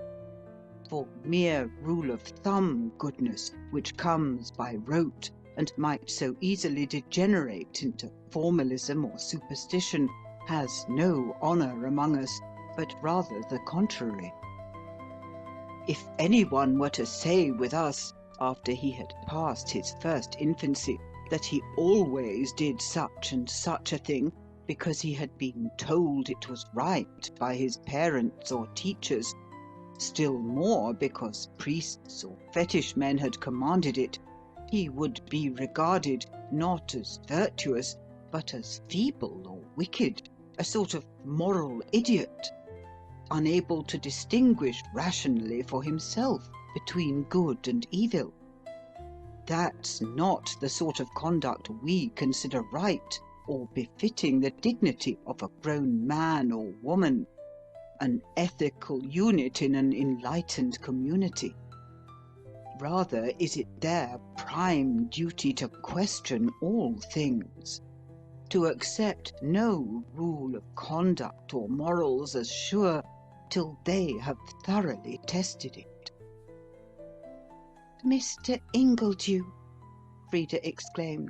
For mere rule of thumb goodness, which comes by rote and might so easily degenerate into formalism or superstition, has no honour among us, but rather the contrary. If anyone were to say with us, after he had passed his first infancy, that he always did such and such a thing because he had been told it was right by his parents or teachers, still more because priests or fetish men had commanded it, he would be regarded not as virtuous, but as feeble or wicked, a sort of moral idiot, unable to distinguish rationally for himself between good and evil. That's not the sort of conduct we consider right or befitting the dignity of a grown man or woman, an ethical unit in an enlightened community. Rather is it their prime duty to question all things, to accept no rule of conduct or morals as sure till they have thoroughly tested it. Mr. Ingledew, Frida exclaimed,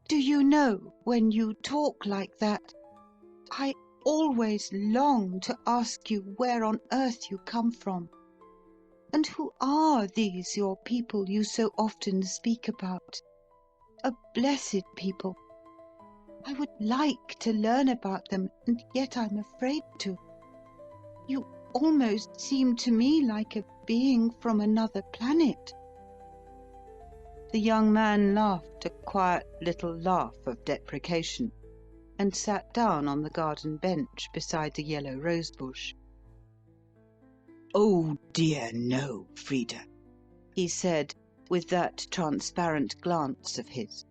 do you know, when you talk like that, I always long to ask you where on earth you come from, and who are these your people you so often speak about? A blessed people. I would like to learn about them, and yet I'm afraid to. You almost seem to me like a being from another planet. The young man laughed a quiet little laugh of deprecation, and sat down on the garden bench beside the yellow rose-bush. "Oh dear no, Frida," he said, with that transparent glance of his.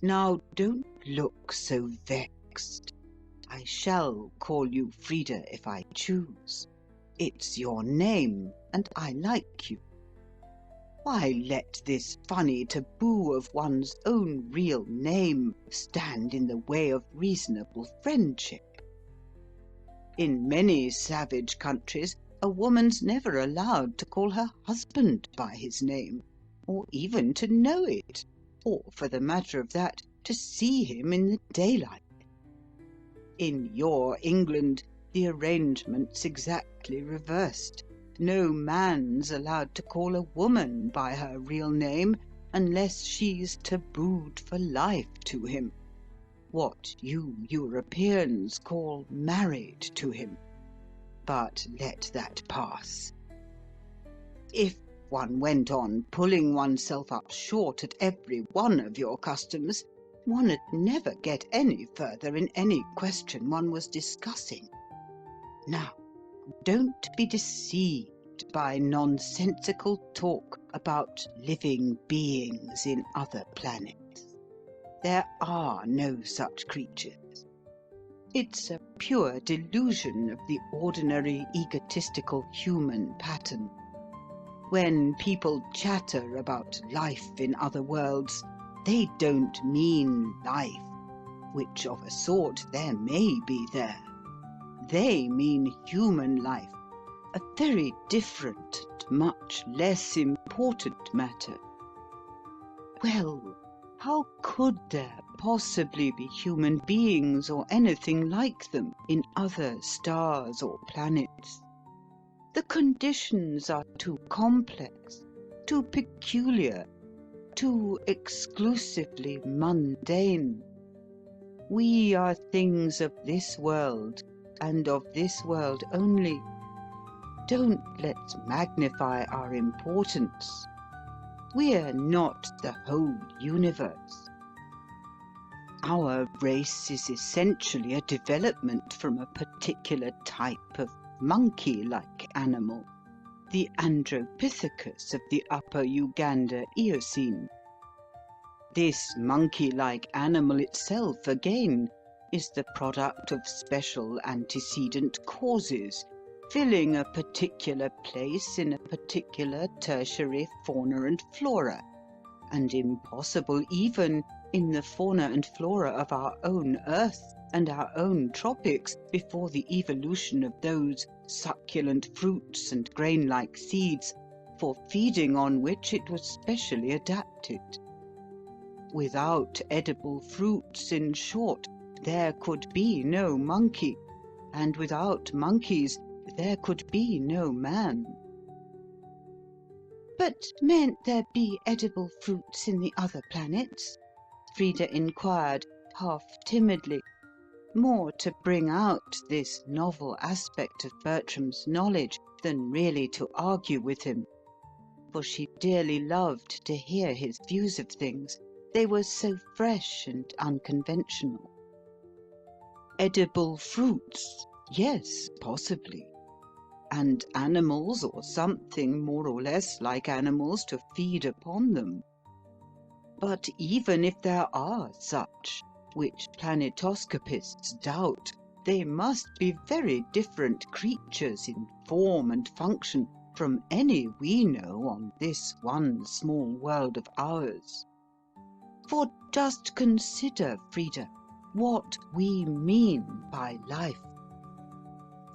"Now don't look so vexed. I shall call you Frida if I choose. It's your name, and I like you. Why let this funny taboo of one's own real name stand in the way of reasonable friendship? In many savage countries, a woman's never allowed to call her husband by his name, or even to know it, or, for the matter of that, to see him in the daylight. In your England, the arrangement's exactly reversed. No man's allowed to call a woman by her real name unless she's tabooed for life to him, what you Europeans call married to him. But let that pass. If one went on pulling oneself up short at every one of your customs, one'd never get any further in any question one was discussing. Now, don't be deceived by nonsensical talk about living beings in other planets. There are no such creatures. It's a pure delusion of the ordinary egotistical human pattern. When people chatter about life in other worlds, they don't mean life, which of a sort there may be there. They mean human life, a very different and much less important matter. Well, how could there possibly be human beings or anything like them in other stars or planets? The conditions are too complex, too peculiar, too exclusively mundane. We are things of this world, and of this world only. Don't let's magnify our importance. We're not the whole universe. Our race is essentially a development from a particular type of monkey-like animal, the Andropithecus of the Upper Uganda Eocene. This monkey-like animal itself, again, is the product of special antecedent causes, filling a particular place in a particular tertiary fauna and flora, and impossible even in the fauna and flora of our own Earth and our own tropics before the evolution of those succulent fruits and grain-like seeds, for feeding on which it was specially adapted. Without edible fruits, in short, there could be no monkey, and without monkeys there could be no man. But mayn't there be edible fruits in the other planets? Frida inquired, half timidly, more to bring out this novel aspect of Bertram's knowledge than really to argue with him, for she dearly loved to hear his views of things. They were so fresh and unconventional. Edible fruits, yes, possibly, and animals or something more or less like animals to feed upon them. But even if there are such, which planetoscopists doubt, they must be very different creatures in form and function from any we know on this one small world of ours. For just consider, Frida, what we mean by life.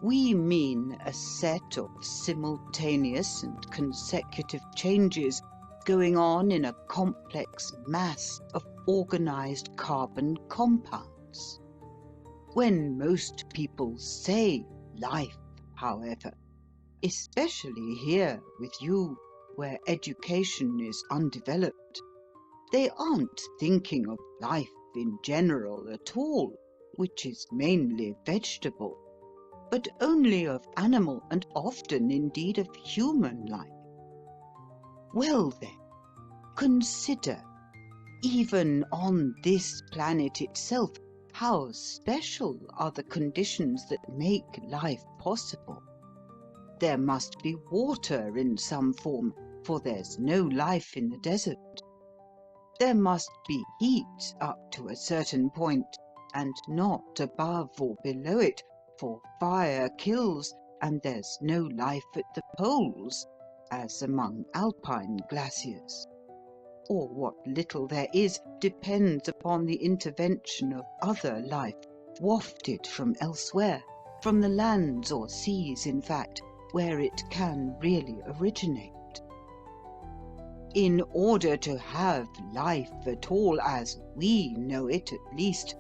We mean a set of simultaneous and consecutive changes going on in a complex mass of organized carbon compounds. When most people say life, however, especially here with you, where education is undeveloped, they aren't thinking of life in general at all, which is mainly vegetable, but only of animal and often indeed of human life. Well then, consider, even on this planet itself, how special are the conditions that make life possible. There must be water in some form, for there's no life in the desert. There must be heat up to a certain point, and not above or below it, for fire kills, and there's no life at the poles, as among alpine glaciers. Or what little there is depends upon the intervention of other life, wafted from elsewhere, from the lands or seas, in fact, where it can really originate. In order to have life at all as we know it at least,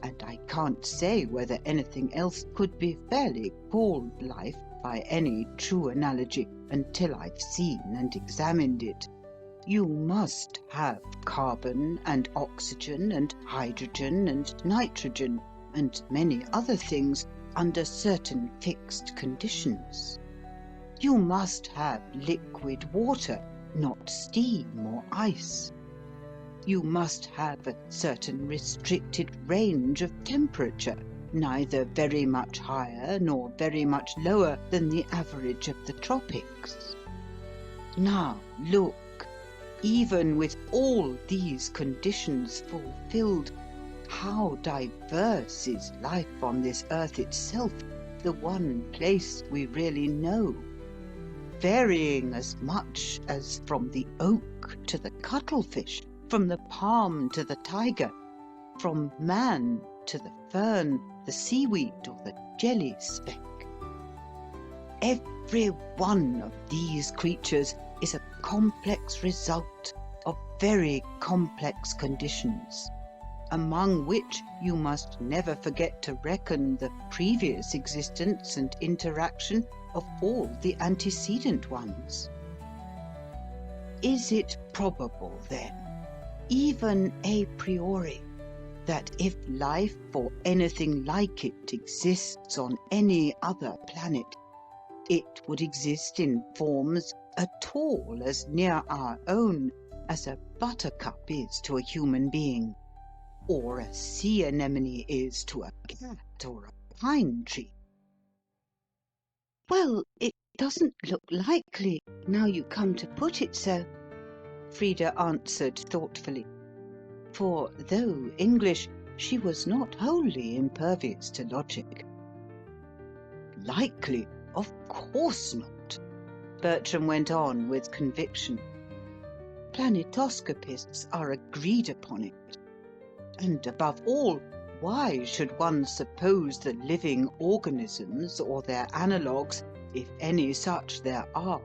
and I can't say whether anything else could be fairly called life by any true analogy until I've seen and examined it, you must have carbon and oxygen and hydrogen and nitrogen and many other things under certain fixed conditions. You must have liquid water, not steam or ice. You must have a certain restricted range of temperature, neither very much higher nor very much lower than the average of the tropics. Now look, even with all these conditions fulfilled, how diverse is life on this earth itself, the one place we really know, varying as much as from the oak to the cuttlefish, from the palm to the tiger, from man to the fern, the seaweed, or the jelly speck. Every one of these creatures is a complex result of very complex conditions, among which you must never forget to reckon the previous existence and interaction of all the antecedent ones. Is it probable, then, even a priori, that if life or anything like it exists on any other planet, it would exist in forms at all as near our own as a buttercup is to a human being, or a sea anemone is to a cat or a pine tree? Well, it doesn't look likely, now you come to put it so, Frida answered thoughtfully, for though English, she was not wholly impervious to logic. Likely? Of course not, Bertram went on with conviction. Planetoscopists are agreed upon it. And above all, why should one suppose the living organisms or their analogues, if any such there are,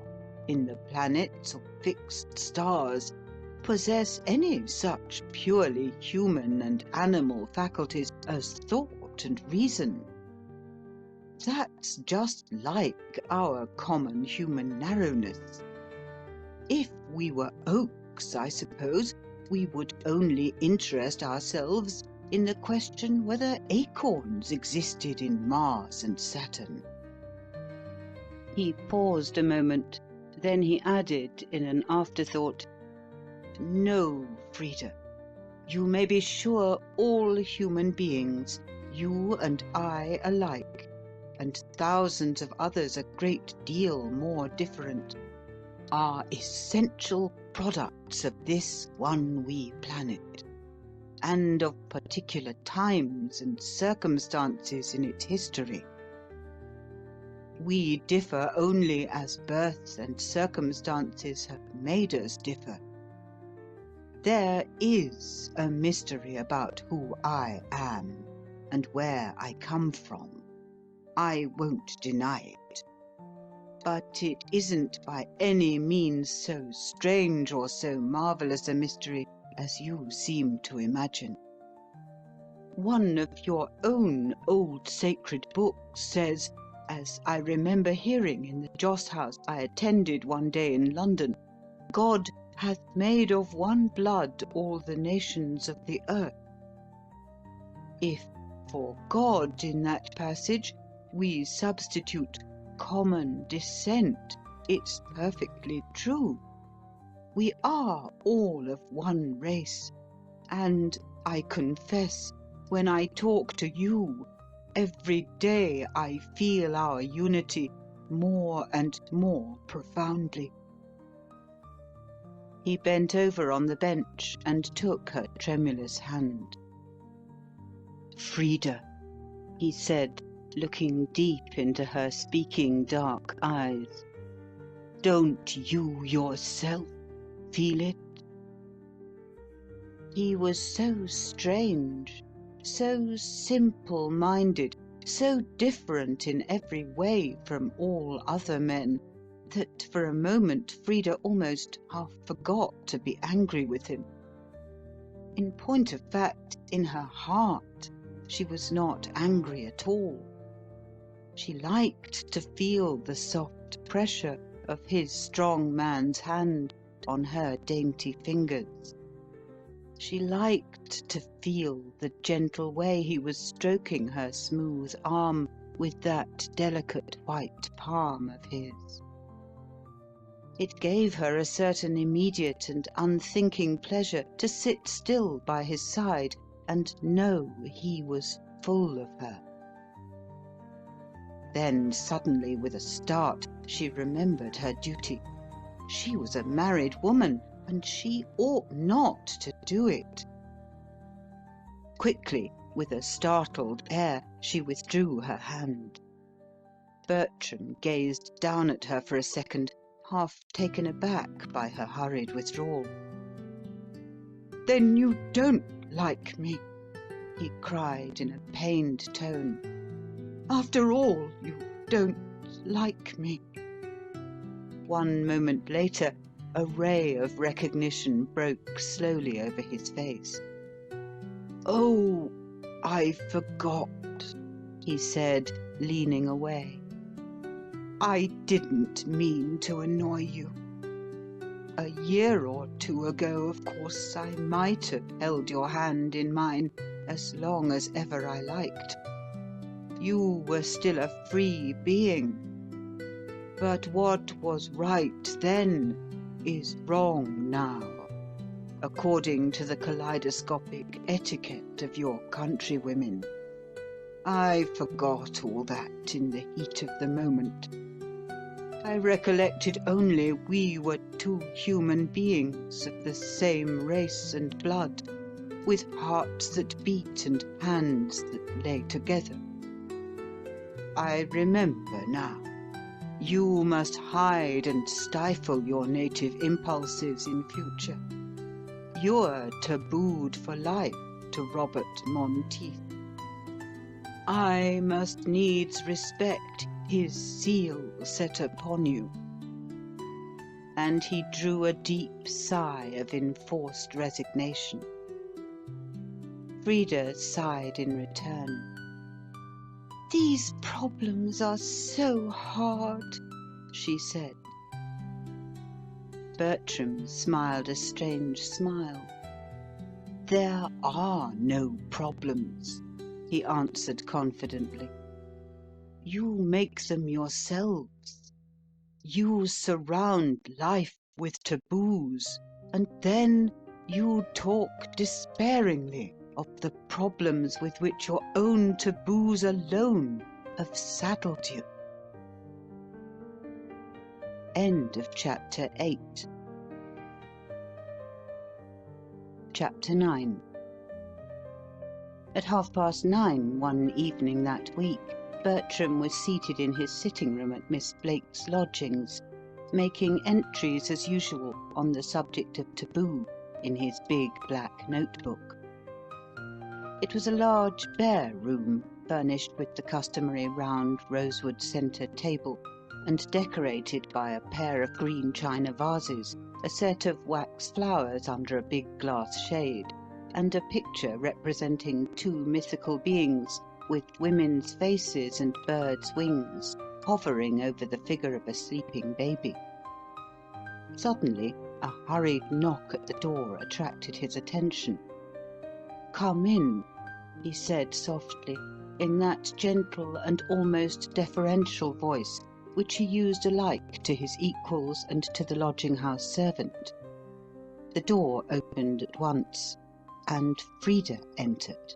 in the planets or fixed stars, possess any such purely human and animal faculties as thought and reason? That's just like our common human narrowness. If we were oaks, I suppose, we would only interest ourselves in the question whether acorns existed in Mars and Saturn. He paused a moment, then he added in an afterthought, No, Frida, you may be sure all human beings, you and I alike, and thousands of others a great deal more different, are essential products of this one wee planet, and of particular times and circumstances in its history. We differ only as birth and circumstances have made us differ. There is a mystery about who I am and where I come from. I won't deny it. But it isn't by any means so strange or so marvellous a mystery as you seem to imagine. One of your own old sacred books says, as I remember hearing in the joss house I attended one day in London, God hath made of one blood all the nations of the earth. If for God in that passage we substitute common descent, it's perfectly true. We are all of one race, and I confess, when I talk to you, every day I feel our unity more and more profoundly. He bent over on the bench and took her tremulous hand. Frida, he said, looking deep into her speaking dark eyes, don't you yourself feel it? He was so strange, so simple-minded, so different in every way from all other men, that for a moment Frida almost half forgot to be angry with him. In point of fact, in her heart, she was not angry at all. She liked to feel the soft pressure of his strong man's hand on her dainty fingers. She liked to feel the gentle way he was stroking her smooth arm with that delicate white palm of his. It gave her a certain immediate and unthinking pleasure to sit still by his side and know he was full of her. Then suddenly, with a start, she remembered her duty. She was a married woman, and she ought not to do it. Quickly, with a startled air, she withdrew her hand. Bertram gazed down at her for a second, half taken aback by her hurried withdrawal. "Then you don't like me," he cried in a pained tone. "After all, you don't like me." One moment later, a ray of recognition broke slowly over his face. "Oh, I forgot," he said, leaning away. "I didn't mean to annoy you. A year or two ago, of course, I might have held your hand in mine as long as ever I liked. You were still a free being. But what was right then is wrong now, according to the kaleidoscopic etiquette of your countrywomen. I forgot all that in the heat of the moment. I recollected only we were two human beings of the same race and blood, with hearts that beat and hands that lay together. I remember now. You must hide and stifle your native impulses in future. You're tabooed for life to Robert Monteith. I must needs respect his seal set upon you. And he drew a deep sigh of enforced resignation. Frida sighed in return. "These problems are so hard," she said. Bertram smiled a strange smile. "There are no problems," he answered confidently. "You make them yourselves. You surround life with taboos, and then you talk despairingly of the problems with which your own taboos alone have saddled you." End of Chapter 8. Chapter 9. At 9:30 one evening that week, Bertram was seated in his sitting room at Miss Blake's lodgings, making entries as usual on the subject of taboo in his big black notebook. It was a large bare room, furnished with the customary round rosewood centre table, and decorated by a pair of green china vases, a set of wax flowers under a big glass shade, and a picture representing two mythical beings with women's faces and birds' wings hovering over the figure of a sleeping baby. Suddenly, a hurried knock at the door attracted his attention. "Come in," he said softly, in that gentle and almost deferential voice which he used alike to his equals and to the lodging-house servant. The door opened at once, and Frida entered.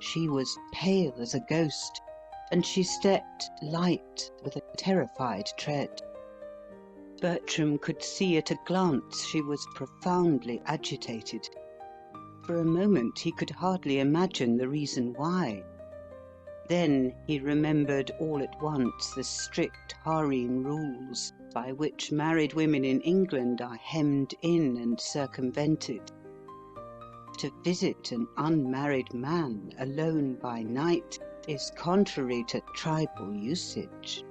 She was pale as a ghost, and she stepped light with a terrified tread. Bertram could see at a glance she was profoundly agitated. For a moment he could hardly imagine the reason why. Then he remembered all at once the strict harem rules by which married women in England are hemmed in and circumvented. To visit an unmarried man alone by night is contrary to tribal usage.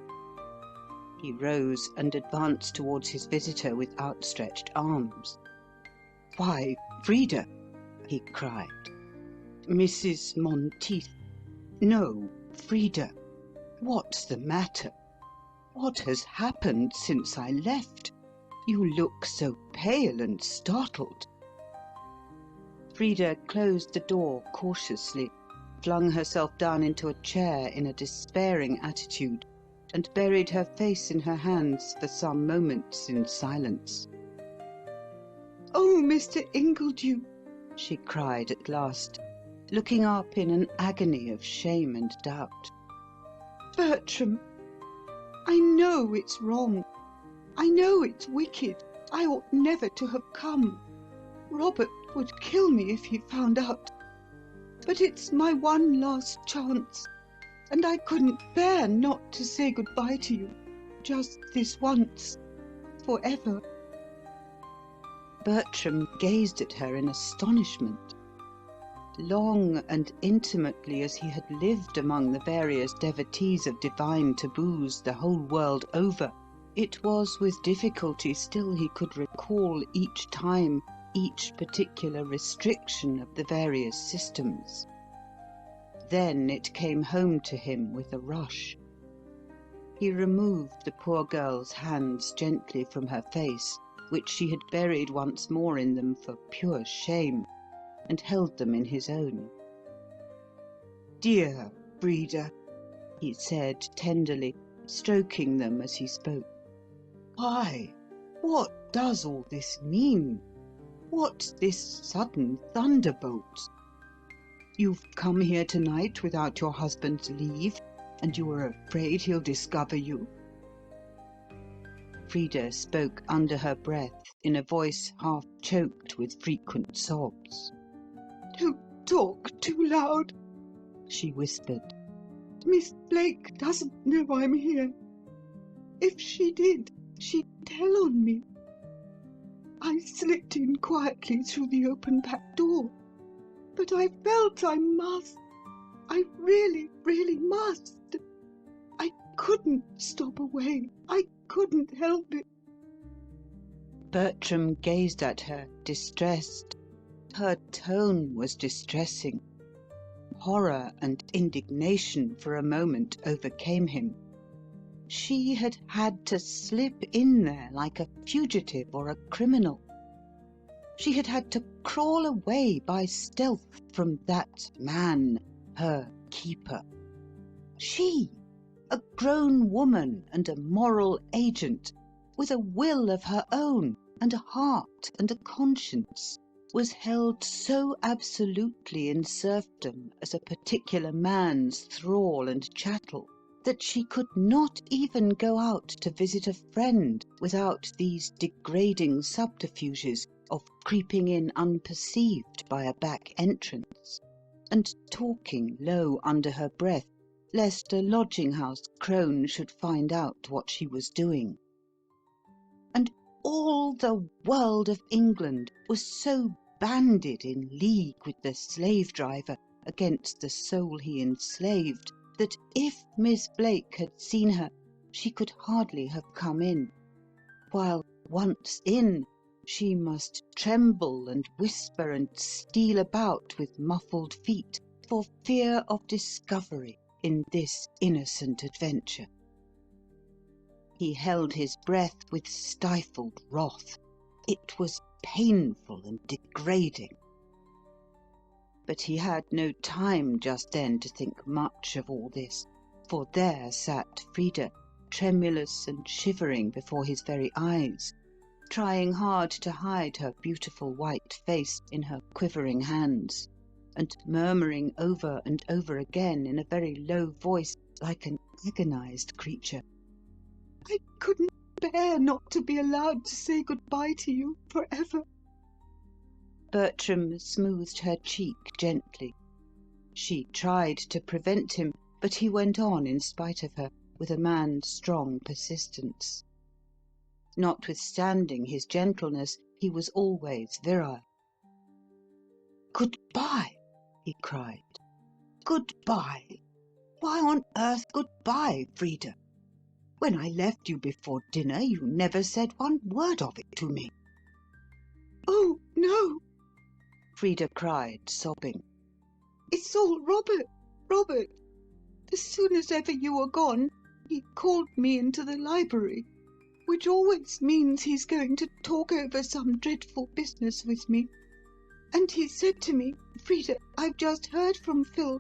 He rose and advanced towards his visitor with outstretched arms. "Why, Frida!" he cried. "Mrs. Monteith! No, Frida! What's the matter? What has happened since I left? You look so pale and startled." Frida closed the door cautiously, flung herself down into a chair in a despairing attitude, and buried her face in her hands for some moments in silence. "Oh, Mr. Ingledew!" she cried at last, looking up in an agony of shame and doubt. "Bertram, I know it's wrong. I know it's wicked. I ought never to have come. Robert would kill me if he found out. But it's my one last chance, and I couldn't bear not to say goodbye to you, just this once, forever." Bertram gazed at her in astonishment. Long and intimately as he had lived among the various devotees of divine taboos the whole world over, it was with difficulty still he could recall each time each particular restriction of the various systems. Then it came home to him with a rush. He removed the poor girl's hands gently from her face which she had buried once more in them for pure shame, and held them in his own. "Dear Frida," he said tenderly, stroking them as he spoke. "why? What does all this mean? What's this sudden thunderbolt? You've come here tonight without your husband's leave, and you are afraid he'll discover you?" Frida spoke under her breath, in a voice half choked with frequent sobs. "Don't talk too loud," she whispered. "Miss Blake doesn't know I'm here. If she did, she'd tell on me. I slipped in quietly through the open back door, but I felt I must. I really, really must. I couldn't stop away. I couldn't help it." Bertram gazed at her, distressed. Her tone was distressing. Horror and indignation for a moment overcame him. She had had to slip in there like a fugitive or a criminal. She had had to crawl away by stealth from that man, her keeper. She, a grown woman and a moral agent, with a will of her own and a heart and a conscience, was held so absolutely in serfdom as a particular man's thrall and chattel, that she could not even go out to visit a friend without these degrading subterfuges of creeping in unperceived by a back entrance, and talking low under her breath, lest a lodging-house crone should find out what she was doing. And all the world of England was so banded in league with the slave-driver against the soul he enslaved, that if Miss Blake had seen her, she could hardly have come in, while, once in, she must tremble and whisper and steal about with muffled feet for fear of discovery in this innocent adventure. He held his breath with stifled wrath. It was painful and degrading. But he had no time just then to think much of all this, for there sat Frida, tremulous and shivering before his very eyes, trying hard to hide her beautiful white face in her quivering hands, and murmuring over and over again in a very low voice, like an agonized creature, "I couldn't bear not to be allowed to say good-bye to you forever." Bertram smoothed her cheek gently. She tried to prevent him, but he went on in spite of her, with a man's strong persistence. Notwithstanding his gentleness, he was always virile. "Good-bye!" he cried. "Good-bye! Why on earth good-bye, Frida? When I left you before dinner, you never said one word of it to me." "Oh, no!" Frida cried, sobbing. "It's all Robert. Robert. As soon as ever you were gone, he called me into the library, which always means he's going to talk over some dreadful business with me. And he said to me, 'Frida, I've just heard from Phil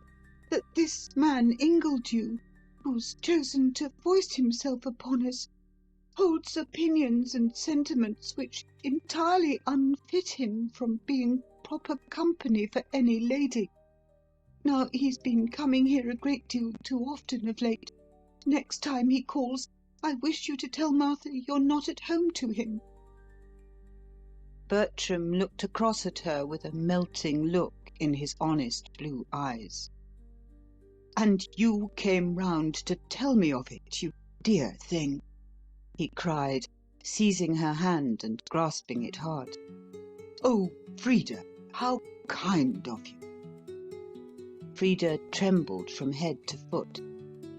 that this man Ingledew, who's chosen to voice himself upon us, holds opinions and sentiments which entirely unfit him from being proper company for any lady. Now, he's been coming here a great deal too often of late. Next time he calls, I wish you to tell Martha you're not at home to him.'" Bertram looked across at her with a melting look in his honest blue eyes. "And you came round to tell me of it, you dear thing!" he cried, seizing her hand and grasping it hard. "Oh, Frida, how kind of you!" Frida trembled from head to foot.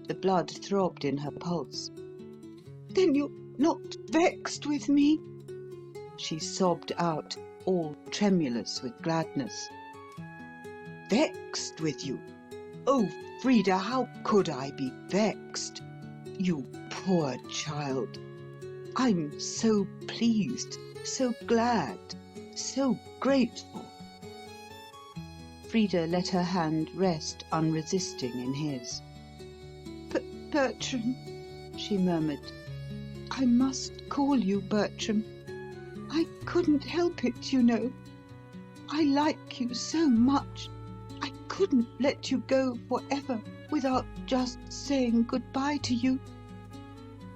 The blood throbbed in her pulse. "Then you're not vexed with me?" she sobbed out, all tremulous with gladness. "Vexed with you? Oh, Frida, how could I be vexed? You poor child! I'm so pleased, so glad, so grateful." Frida let her hand rest unresisting in his. "Bertram," she murmured. "I must call you Bertram. I couldn't help it, you know. I like you so much. I couldn't let you go forever without just saying goodbye to you."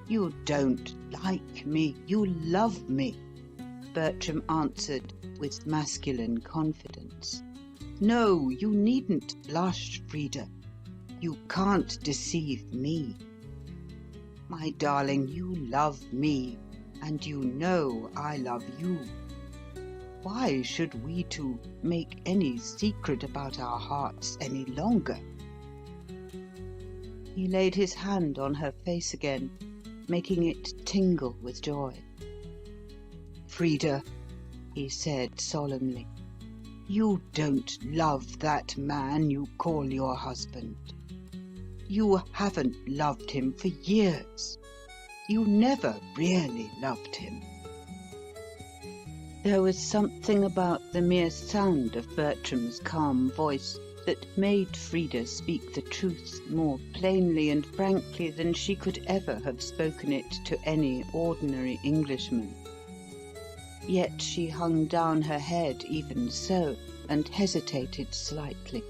"You don't like me, you love me," Bertram answered with masculine confidence. "No, you needn't blush, Frida. You can't deceive me. My darling, you love me, and you know I love you. Why should we two make any secret about our hearts any longer?" He laid his hand on her face again, making it tingle with joy. "Frida," he said solemnly, "you don't love that man you call your husband. You haven't loved him for years. You never really loved him." There was something about the mere sound of Bertram's calm voice that made Frida speak the truth more plainly and frankly than she could ever have spoken it to any ordinary Englishman. Yet she hung down her head even so, and hesitated slightly.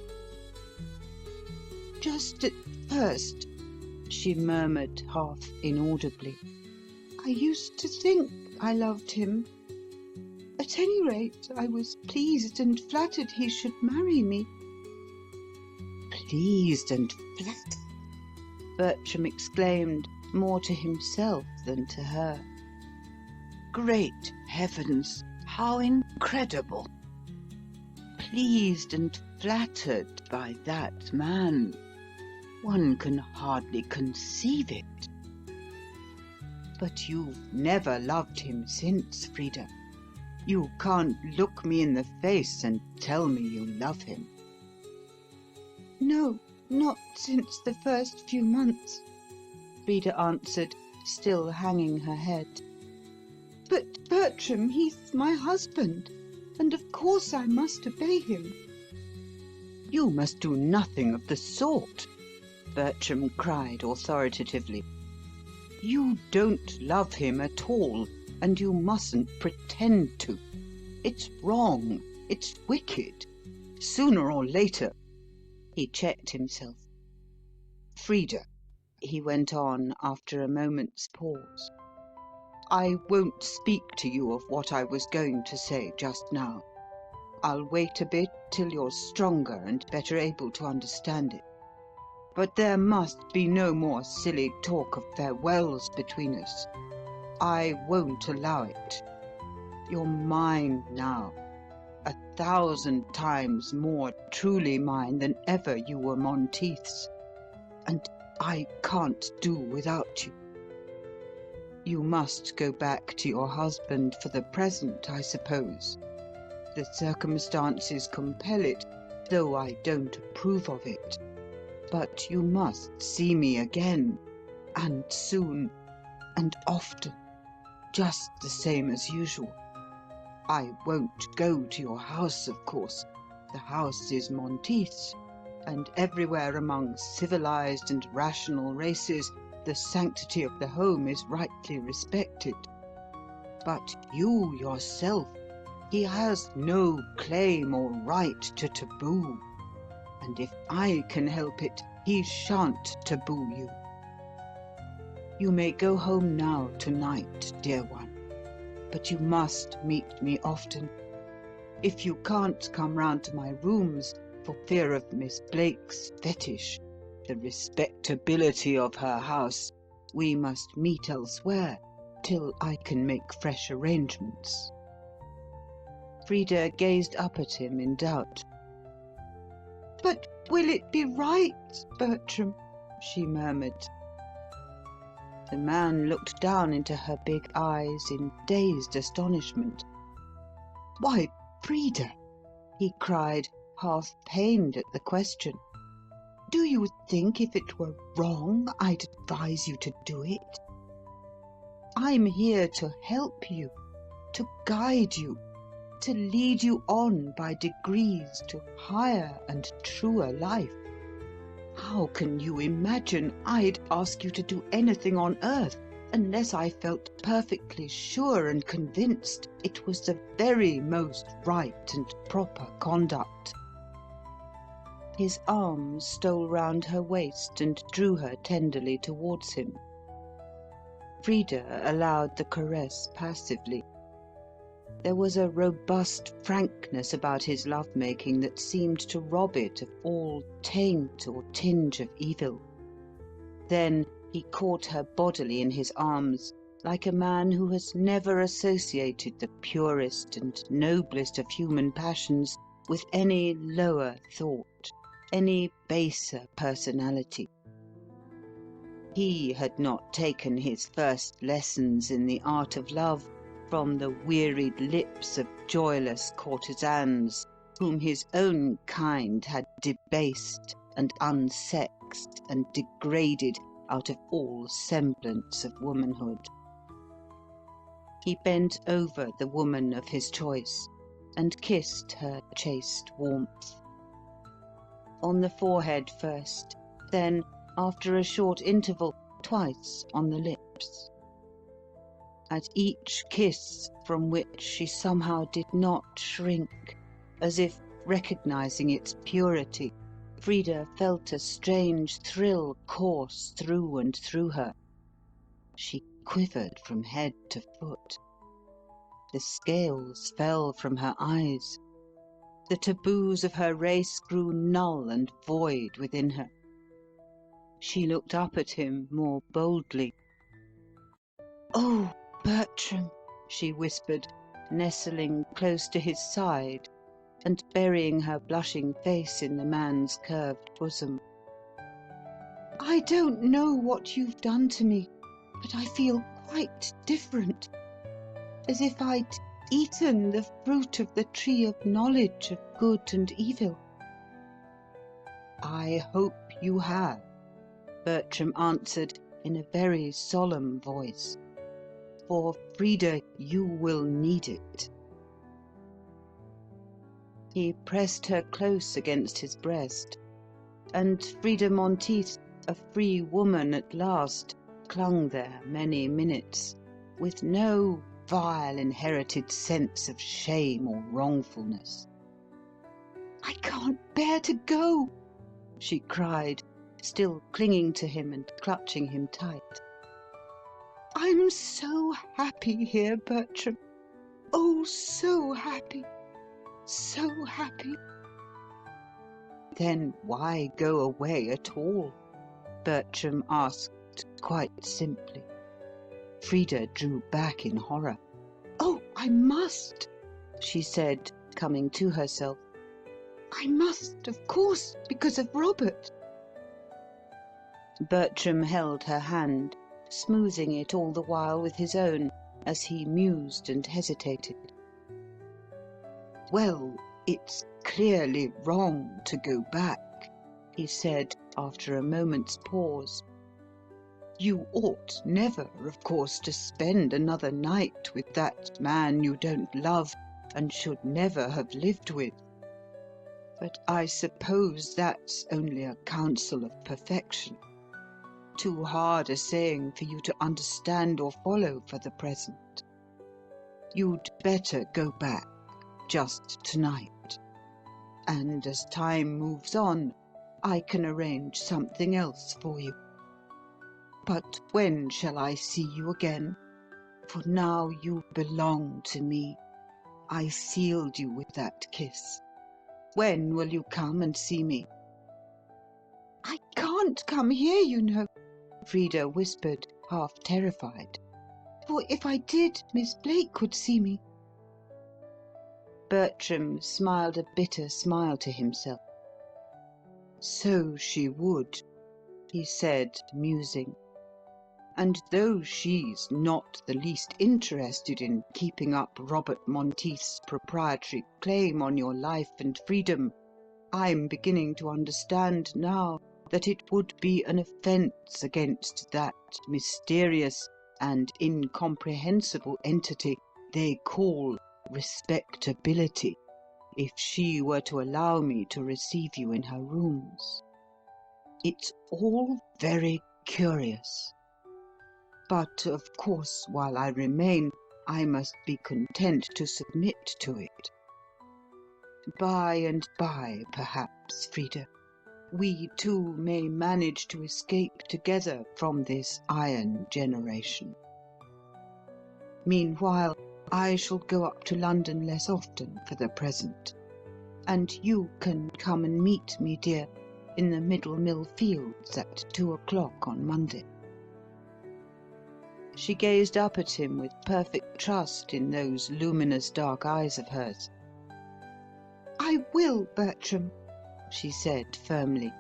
"Just at first," she murmured half inaudibly, "I used to think I loved him. At any rate, I was pleased and flattered he should marry me." "Pleased and flattered?" Bertram exclaimed, more to himself than to her. "Great heavens, how incredible! Pleased and flattered by that man! One can hardly conceive it. But you've never loved him since, Frida. You can't look me in the face and tell me you love him." "No, not since the first few months," Frida answered, still hanging her head. "But, Bertram, he's my husband, and of course I must obey him." "You must do nothing of the sort," Bertram cried authoritatively. "You don't love him at all, and you mustn't pretend to. It's wrong. It's wicked. Sooner or later—" He checked himself. "Frida," he went on after a moment's pause, "I won't speak to you of what I was going to say just now. I'll wait a bit till you're stronger and better able to understand it. But there must be no more silly talk of farewells between us. I won't allow it. You're mine now, 1,000 times more truly mine than ever you were Monteith's, and I can't do without you. You must go back to your husband for the present, I suppose. The circumstances compel it, though I don't approve of it. But you must see me again, and soon, and often, just the same as usual. I won't go to your house, of course. The house is Monteith's, and everywhere among civilized and rational races the sanctity of the home is rightly respected. But you yourself, he has no claim or right to taboo, and if I can help it, he shan't taboo you. You may go home now tonight, dear one, but you must meet me often. If you can't come round to my rooms for fear of Miss Blake's fetish, the respectability of her house, we must meet elsewhere till I can make fresh arrangements." Frida gazed up at him in doubt. "But will it be right, Bertram?" she murmured. The man looked down into her big eyes in dazed astonishment. "Why, Frida," he cried, half pained at the question, "do you think if it were wrong I'd advise you to do it?" I'm here to help you, to guide you, to lead you on by degrees to higher and truer life. How can you imagine I'd ask you to do anything on earth unless I felt perfectly sure and convinced it was the very most right and proper conduct? His arm stole round her waist and drew her tenderly towards him. Frida allowed the caress passively. There was a robust frankness about his love-making that seemed to rob it of all taint or tinge of evil. Then he caught her bodily in his arms, like a man who has never associated the purest and noblest of human passions with any lower thought, any baser personality. He had not taken his first lessons in the art of love from the wearied lips of joyless courtesans whom his own kind had debased and unsexed and degraded out of all semblance of womanhood. He bent over the woman of his choice and kissed her chaste warmth. On the forehead first, then, after a short interval, twice on the lips. At each kiss from which she somehow did not shrink, as if recognizing its purity, Frida felt a strange thrill course through and through her. She quivered from head to foot. The scales fell from her eyes. The taboos of her race grew null and void within her. She looked up at him more boldly. "Oh, Bertram," she whispered, nestling close to his side and burying her blushing face in the man's curved bosom. "I don't know what you've done to me, but I feel quite different, as if I'd eaten the fruit of the tree of knowledge of good and evil." "I hope you have," Bertram answered in a very solemn voice. "For, Frida, you will need it." He pressed her close against his breast, and Frida Monteith, a free woman at last, clung there many minutes, with no vile inherited sense of shame or wrongfulness. "I can't bear to go," she cried, still clinging to him and clutching him tight. "I'm so happy here, Bertram. Oh, so happy, so happy." "Then why go away at all?" Bertram asked quite simply. Frida drew back in horror. "Oh, I must," she said, coming to herself. "I must, of course, because of Robert." Bertram held her hand, smoothing it all the while with his own, as he mused and hesitated. "Well, it's clearly wrong to go back," he said, after a moment's pause. "You ought never, of course, to spend another night with that man you don't love and should never have lived with. But I suppose that's only a counsel of perfection. Too hard a saying for you to understand or follow for the present. You'd better go back, just tonight. And as time moves on, I can arrange something else for you. But when shall I see you again? For now you belong to me. I sealed you with that kiss. When will you come and see me?" "I can't come here, you know," Frida whispered, half terrified. "For if I did, Miss Blake would see me." Bertram smiled a bitter smile to himself. "So she would," he said, musing. "And though she's not the least interested in keeping up Robert Monteith's proprietary claim on your life and freedom, I'm beginning to understand now that it would be an offence against that mysterious and incomprehensible entity they call respectability, if she were to allow me to receive you in her rooms. It's all very curious. But, of course, while I remain, I must be content to submit to it. By and by, perhaps, Frida, we two may manage to escape together from this iron generation. Meanwhile, I shall go up to London less often for the present, and you can come and meet me, dear, in the Middle Mill Fields at 2 o'clock on Monday. She gazed up at him with perfect trust in those luminous dark eyes of hers. I will, Bertram, she said firmly.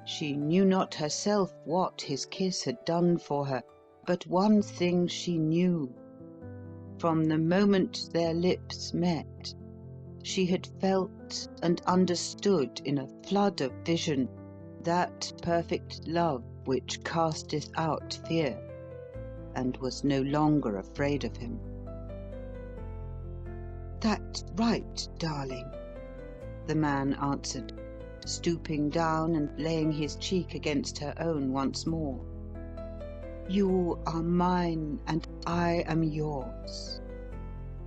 She knew not herself what his kiss had done for her, but one thing she knew. From the moment their lips met, she had felt and understood in a flood of vision that perfect love which casteth out fear, and was no longer afraid of him. That's right, darling, the man answered, stooping down and laying his cheek against her own once more. You are mine and I am yours.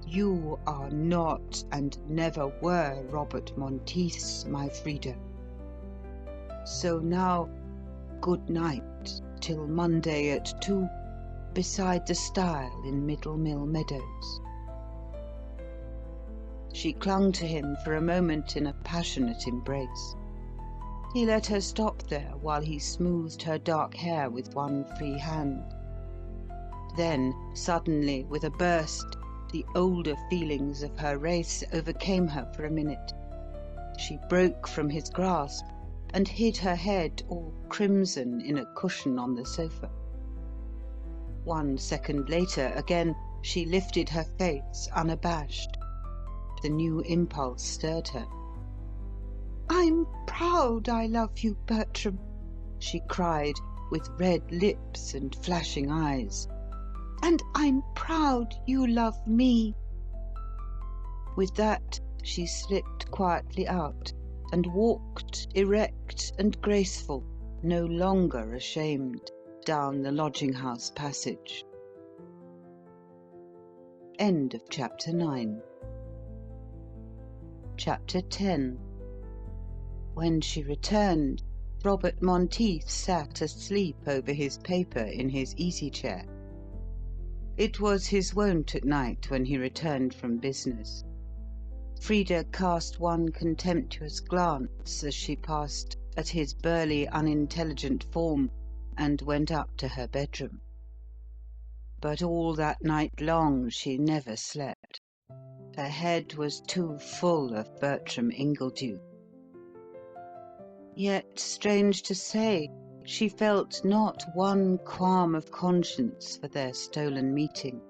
You are not and never were Robert Monteith's, my Frida. So now, good night till Monday at 2, beside the stile in Middle Mill Meadows. She clung to him for a moment in a passionate embrace. He let her stop there while he smoothed her dark hair with one free hand. Then, suddenly, with a burst, the older feelings of her race overcame her for a minute. She broke from his grasp and hid her head all crimson in a cushion on the sofa. 1 second later, again, she lifted her face unabashed. The new impulse stirred her. I'm proud I love you, Bertram, she cried, with red lips and flashing eyes. And I'm proud you love me. With that, she slipped quietly out and walked erect and graceful, no longer ashamed, down the lodging-house passage. End of Chapter 9. Chapter 10. When she returned, Robert Monteith sat asleep over his paper in his easy-chair. It was his wont at night when he returned from business. Frida cast one contemptuous glance as she passed at his burly, unintelligent form and went up to her bedroom. But all that night long she never slept. Her head was too full of Bertram Ingledew. Yet, strange to say, she felt not one qualm of conscience for their stolen meeting.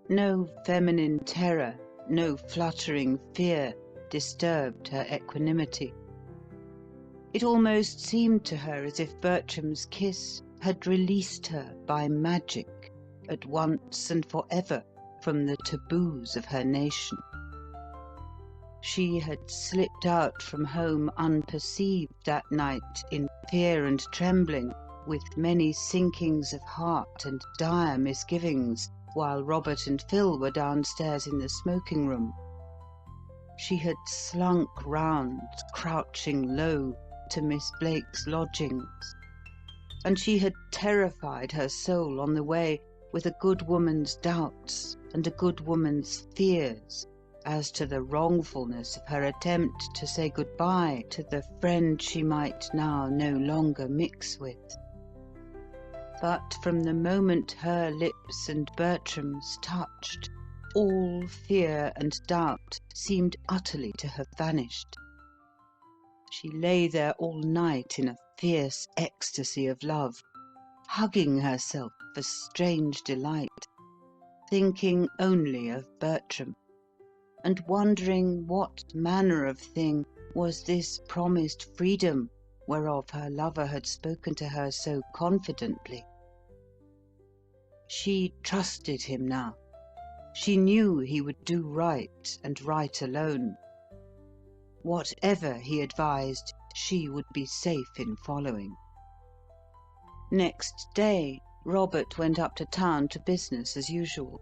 No feminine terror, no fluttering fear disturbed her equanimity. It almost seemed to her as if Bertram's kiss had released her by magic, at once and for ever, from the taboos of her nation. She had slipped out from home unperceived that night in fear and trembling, with many sinkings of heart and dire misgivings, while Robert and Phil were downstairs in the smoking room. She had slunk round, crouching low, to Miss Blake's lodgings, and she had terrified her soul on the way with a good woman's doubts and a good woman's fears as to the wrongfulness of her attempt to say good-bye to the friend she might now no longer mix with. But from the moment her lips and Bertram's touched, all fear and doubt seemed utterly to have vanished. She lay there all night in a fierce ecstasy of love, hugging herself for strange delight, thinking only of Bertram, and wondering what manner of thing was this promised freedom whereof her lover had spoken to her so confidently. She trusted him now. She knew he would do right, and right alone. Whatever he advised, she would be safe in following. Next day, Robert went up to town to business as usual.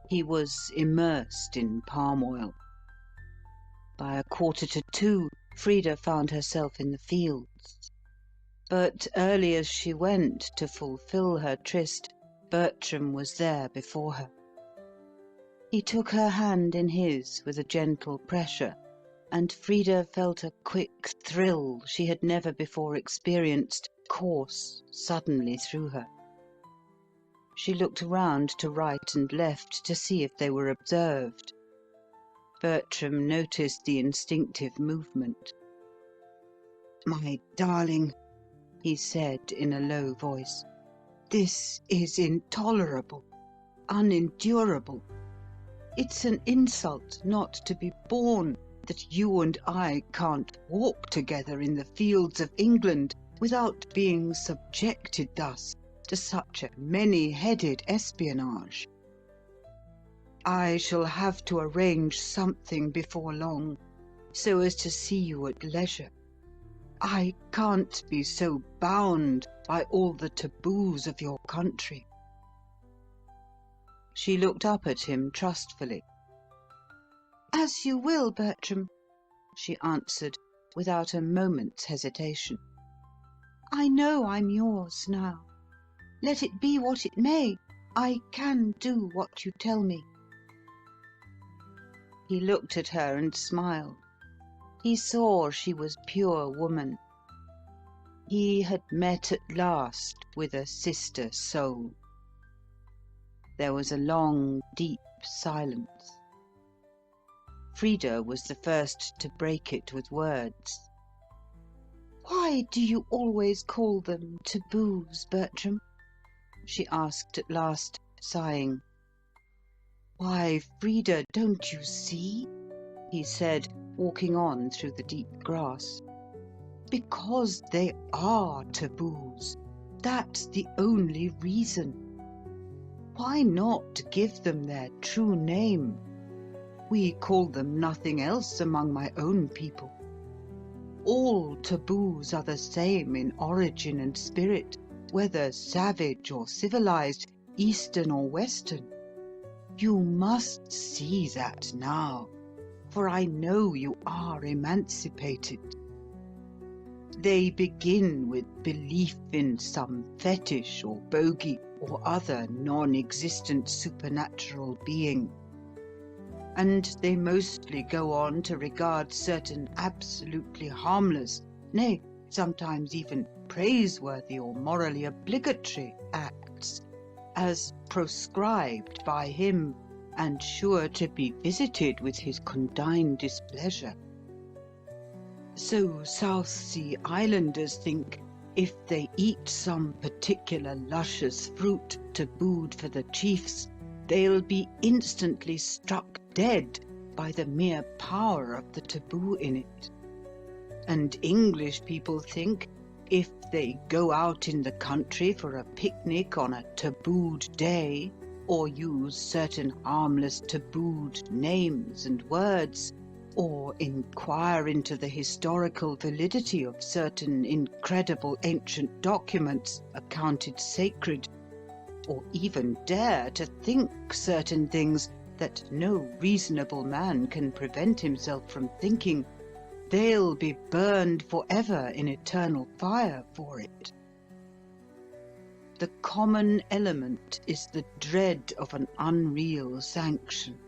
He was immersed in palm oil. By 1:45, Frida found herself in the fields. But early as she went to fulfill her tryst, Bertram was there before her. He took her hand in his with a gentle pressure, and Frida felt a quick thrill she had never before experienced course suddenly through her. She looked around to right and left to see if they were observed. Bertram noticed the instinctive movement. "My darling," he said in a low voice, "this is intolerable, unendurable. It's an insult not to be borne that you and I can't walk together in the fields of England without being subjected thus to such a many-headed espionage. I shall have to arrange something before long, so as to see you at leisure. I can't be so bound by all the taboos of your country." She looked up at him trustfully. "As you will, Bertram," she answered, without a moment's hesitation. "I know I'm yours now. Let it be what it may, I can do what you tell me." He looked at her and smiled. He saw she was pure woman. He had met at last with a sister soul. There was a long, deep silence. Frida was the first to break it with words. "Why do you always call them taboos, Bertram?" she asked at last, sighing. "Why, Frida, don't you see?" he said, walking on through the deep grass. "Because they are taboos. That's the only reason. Why not give them their true name? We call them nothing else among my own people. All taboos are the same in origin and spirit, whether savage or civilized, Eastern or Western. You must see that now, for I know you are emancipated. They begin with belief in some fetish or bogey or other non-existent supernatural being, and they mostly go on to regard certain absolutely harmless, nay, sometimes even praiseworthy or morally obligatory acts as proscribed by him and sure to be visited with his condign displeasure. So South Sea Islanders think if they eat some particular luscious fruit tabooed for the chiefs, they'll be instantly struck dead by the mere power of the taboo in it. And English people think if they go out in the country for a picnic on a tabooed day, or use certain harmless tabooed names and words, or inquire into the historical validity of certain incredible ancient documents accounted sacred, or even dare to think certain things that no reasonable man can prevent himself from thinking, they'll be burned forever in eternal fire for it. The common element is the dread of an unreal sanction.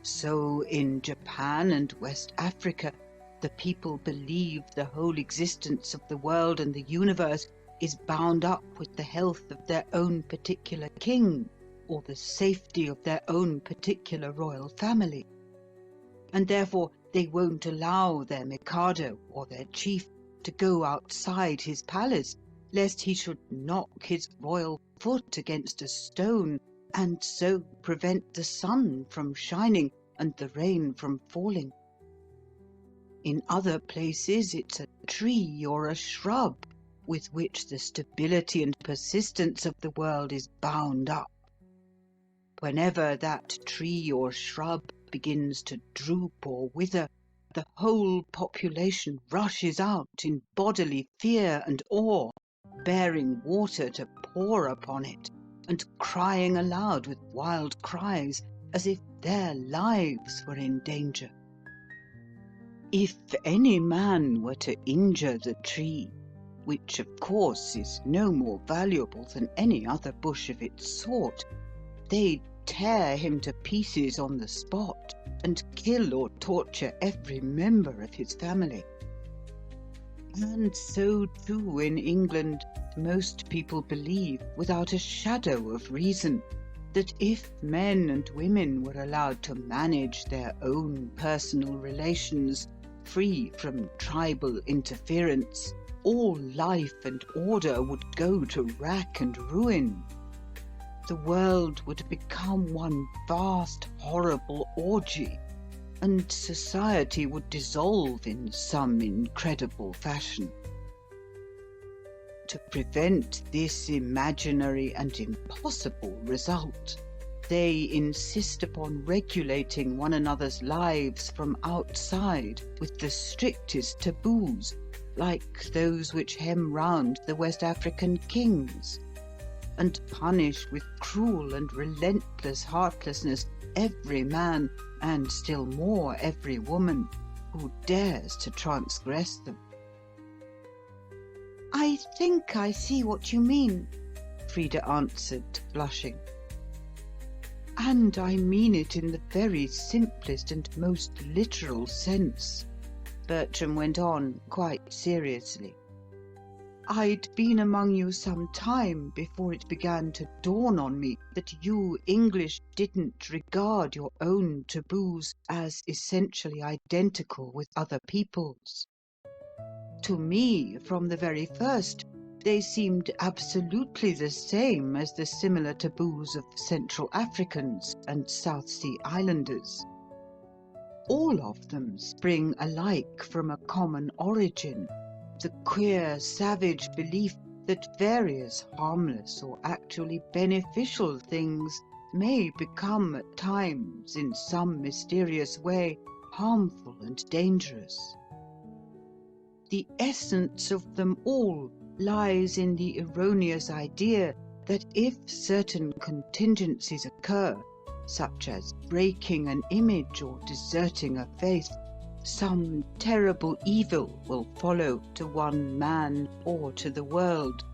So in Japan and West Africa, the people believe the whole existence of the world and the universe is bound up with the health of their own particular king, or the safety of their own particular royal family. And therefore they won't allow their Mikado or their chief to go outside his palace, lest he should knock his royal foot against a stone, and so prevent the sun from shining and the rain from falling. In other places it's a tree or a shrub, with which the stability and persistence of the world is bound up. Whenever that tree or shrub begins to droop or wither, the whole population rushes out in bodily fear and awe, bearing water to pour upon it, and crying aloud with wild cries, as if their lives were in danger. If any man were to injure the tree, which of course is no more valuable than any other bush of its sort, they'd tear him to pieces on the spot, and kill or torture every member of his family. And so too in England most people believe, without a shadow of reason, that if men and women were allowed to manage their own personal relations, free from tribal interference, all life and order would go to rack and ruin. The world would become one vast, horrible orgy, and society would dissolve in some incredible fashion. To prevent this imaginary and impossible result, they insist upon regulating one another's lives from outside with the strictest taboos, like those which hem round the West African kings, and punish with cruel and relentless heartlessness every man, and still more every woman, who dares to transgress them. I think I see what you mean, Frida answered, blushing. And I mean it in the very simplest and most literal sense, Bertram went on quite seriously. I'd been among you some time before it began to dawn on me that you English didn't regard your own taboos as essentially identical with other people's. To me, from the very first, they seemed absolutely the same as the similar taboos of Central Africans and South Sea Islanders. All of them spring alike from a common origin, the queer, savage belief that various harmless or actually beneficial things may become at times, in some mysterious way, harmful and dangerous. The essence of them all lies in the erroneous idea that if certain contingencies occur, such as breaking an image or deserting a faith, some terrible evil will follow to one man or to the world,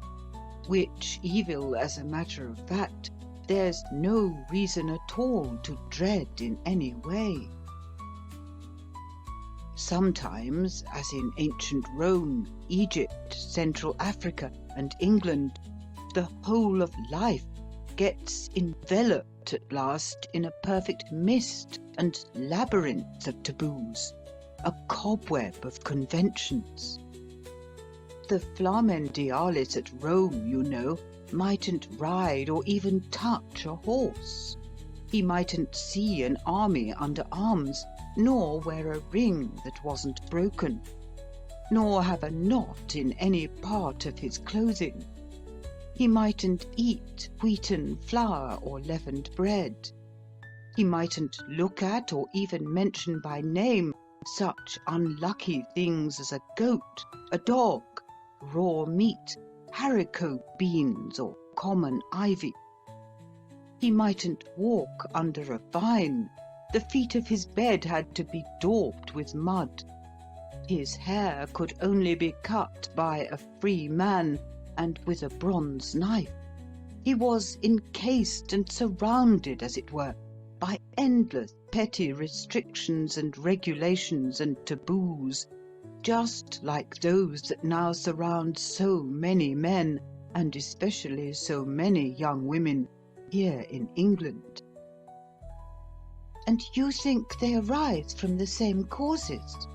which evil, as a matter of fact, there's no reason at all to dread in any way. Sometimes, as in ancient Rome, Egypt, Central Africa, and England, the whole of life gets enveloped at last in a perfect mist and labyrinth of taboos, a cobweb of conventions. The Flamen Dialis at Rome, you know, mightn't ride or even touch a horse. He mightn't see an army under arms, nor wear a ring that wasn't broken, nor have a knot in any part of his clothing. He mightn't eat wheaten flour or leavened bread. He mightn't look at or even mention by name such unlucky things as a goat, a dog, raw meat, haricot beans, or common ivy. He mightn't walk under a vine. The feet of his bed had to be daubed with mud. His hair could only be cut by a free man, and with a bronze knife. He was encased and surrounded, as it were, by endless petty restrictions and regulations and taboos, just like those that now surround so many men, and especially so many young women, here in England. And you think they arise from the same causes?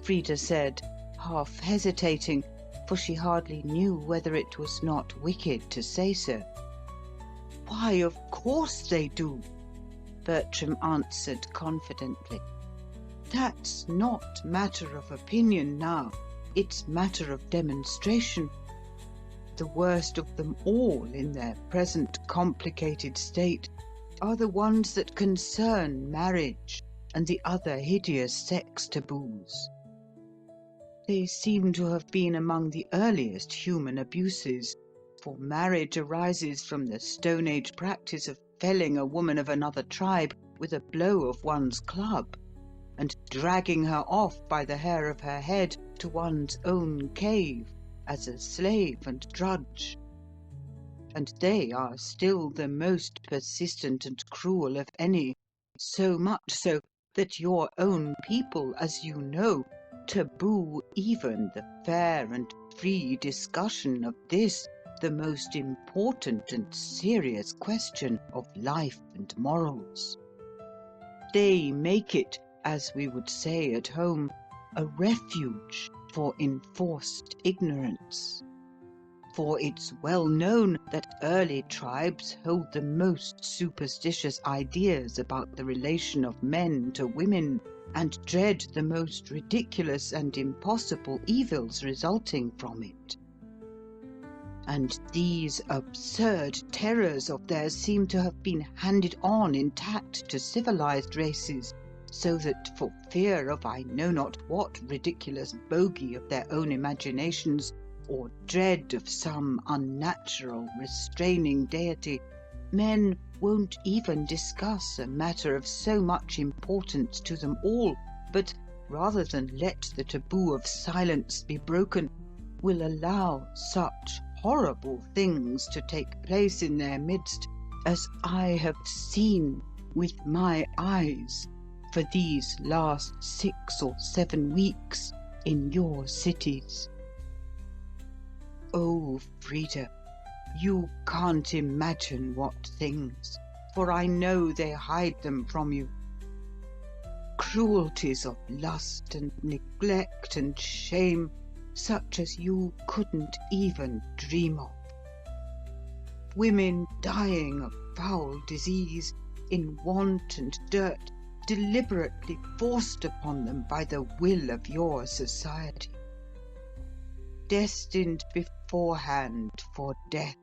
Frida said, half hesitating, for she hardly knew whether it was not wicked to say so. Why, of course they do, Bertram answered confidently. That's not matter of opinion now, it's matter of demonstration. the worst of them all in their present complicated state are the ones that concern marriage and the other hideous sex taboos. They seem to have been among the earliest human abuses, for marriage arises from the Stone Age practice of felling a woman of another tribe with a blow of one's club, and dragging her off by the hair of her head to one's own cave as a slave and drudge. And they are still the most persistent and cruel of any, so much so that your own people, as you know, taboo even the fair and free discussion of this, the most important and serious question of life and morals. They make it, as we would say at home, a refuge for enforced ignorance. For it's well known that early tribes hold the most superstitious ideas about the relation of men to women, and dread the most ridiculous and impossible evils resulting from it. And these absurd terrors of theirs seem to have been handed on intact to civilized races, so that for fear of I know not what ridiculous bogey of their own imaginations, or dread of some unnatural restraining deity, men won't even discuss a matter of so much importance to them all, but rather than let the taboo of silence be broken, will allow such horrible things to take place in their midst as I have seen with my eyes for these last 6 or 7 weeks in your cities. Oh, Frida, you can't imagine what things, for I know they hide them from you. Cruelties of lust and neglect and shame, such as you couldn't even dream of. Women dying of foul disease, in want and dirt, deliberately forced upon them by the will of your society. Destined beforehand for death,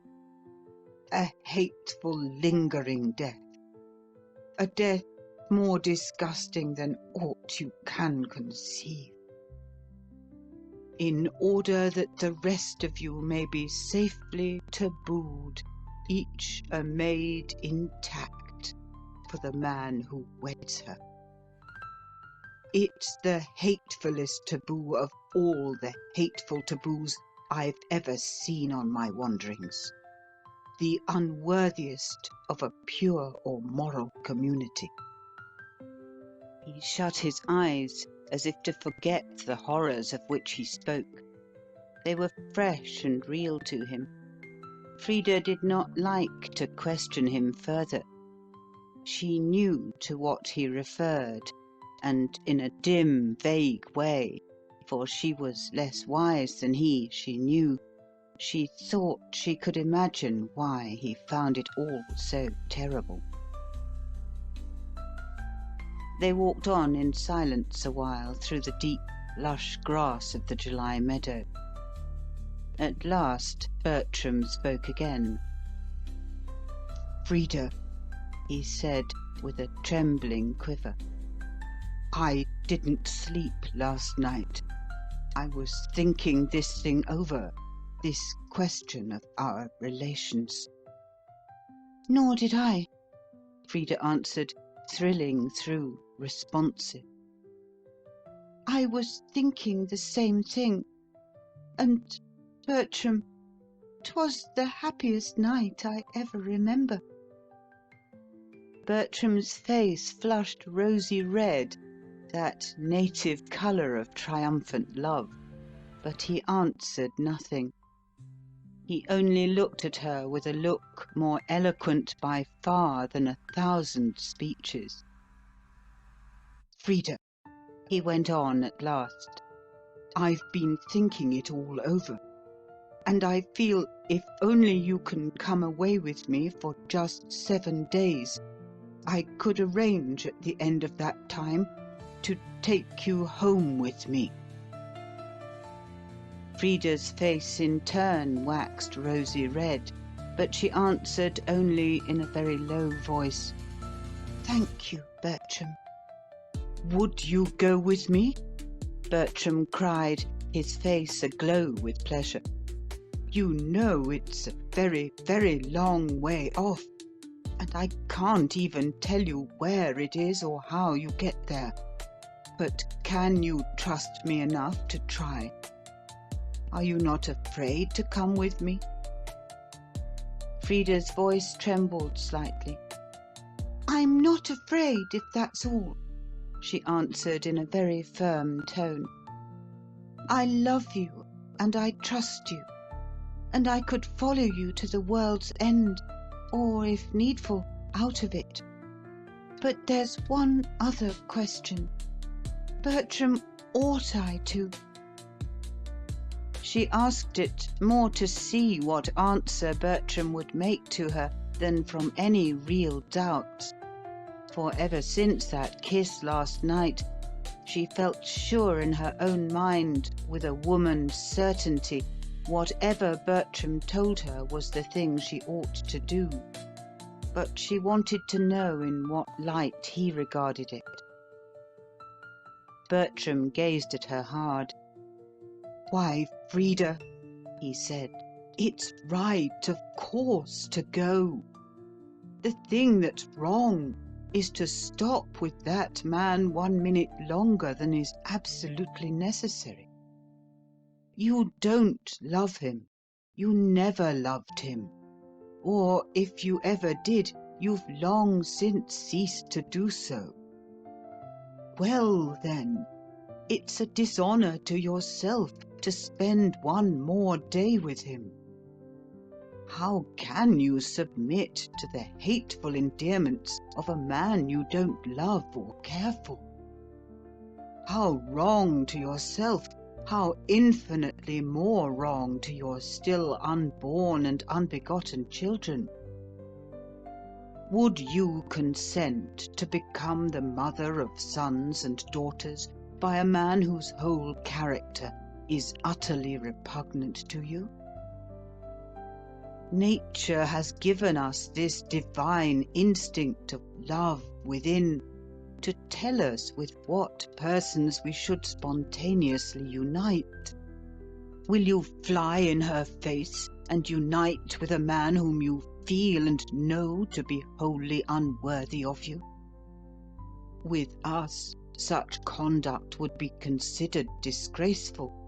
a hateful lingering death, a death more disgusting than aught you can conceive. In order that the rest of you may be safely tabooed, each a maid intact for the man who weds her. It's the hatefulest taboo of all the hateful taboos I've ever seen on my wanderings, the unworthiest of a pure or moral community. He shut his eyes as if to forget the horrors of which he spoke. They were fresh and real to him. Frida did not like to question him further. She knew to what he referred, and in a dim, vague way, for she was less wise than he, she knew, she thought she could imagine why he found it all so terrible. They walked on in silence a while through the deep, lush grass of the July meadow. At last Bertram spoke again. "Frida," he said with a trembling quiver, "I didn't sleep last night. I was thinking this thing over, this question of our relations." "Nor did I," Frida answered, thrilling through, responsive. "I was thinking the same thing. And, Bertram, 'twas the happiest night I ever remember." Bertram's face flushed rosy red, that native colour of triumphant love, but he answered nothing. He only looked at her with a look more eloquent by far than 1,000 speeches. "Frida," he went on at last, "I've been thinking it all over, and I feel if only you can come away with me for just 7 days, I could arrange at the end of that time to take you home with me." Frida's face in turn waxed rosy red, but she answered only in a very low voice, "Thank you, Bertram." "Would you go with me?" Bertram cried, his face aglow with pleasure. "You know it's a very, very long way off, and I can't even tell you where it is or how you get there. But can you trust me enough to try? Are you not afraid to come with me?" Frida's voice trembled slightly. "I'm not afraid, if that's all," she answered in a very firm tone. "I love you, and I trust you, and I could follow you to the world's end, or, if needful, out of it. But there's one other question. Bertram, ought I to?" She asked it more to see what answer Bertram would make to her than from any real doubts, for ever since that kiss last night, she felt sure in her own mind, with a woman's certainty, whatever Bertram told her was the thing she ought to do. But she wanted to know in what light he regarded it. Bertram gazed at her hard. "Why, Frida," he said, "it's right, of course, to go. The thing that's wrong is to stop with that man 1 minute longer than is absolutely necessary. You don't love him. You never loved him. Or, if you ever did, you've long since ceased to do so. Well, then, it's a dishonour to yourself to spend 1 more day with him. How can you submit to the hateful endearments of a man you don't love or care for? How wrong to yourself, how infinitely more wrong to your still unborn and unbegotten children. Would you consent to become the mother of sons and daughters by a man whose whole character is utterly repugnant to you? Nature has given us this divine instinct of love within to tell us with what persons we should spontaneously unite. Will you fly in her face and unite with a man whom you feel and know to be wholly unworthy of you? With us, such conduct would be considered disgraceful.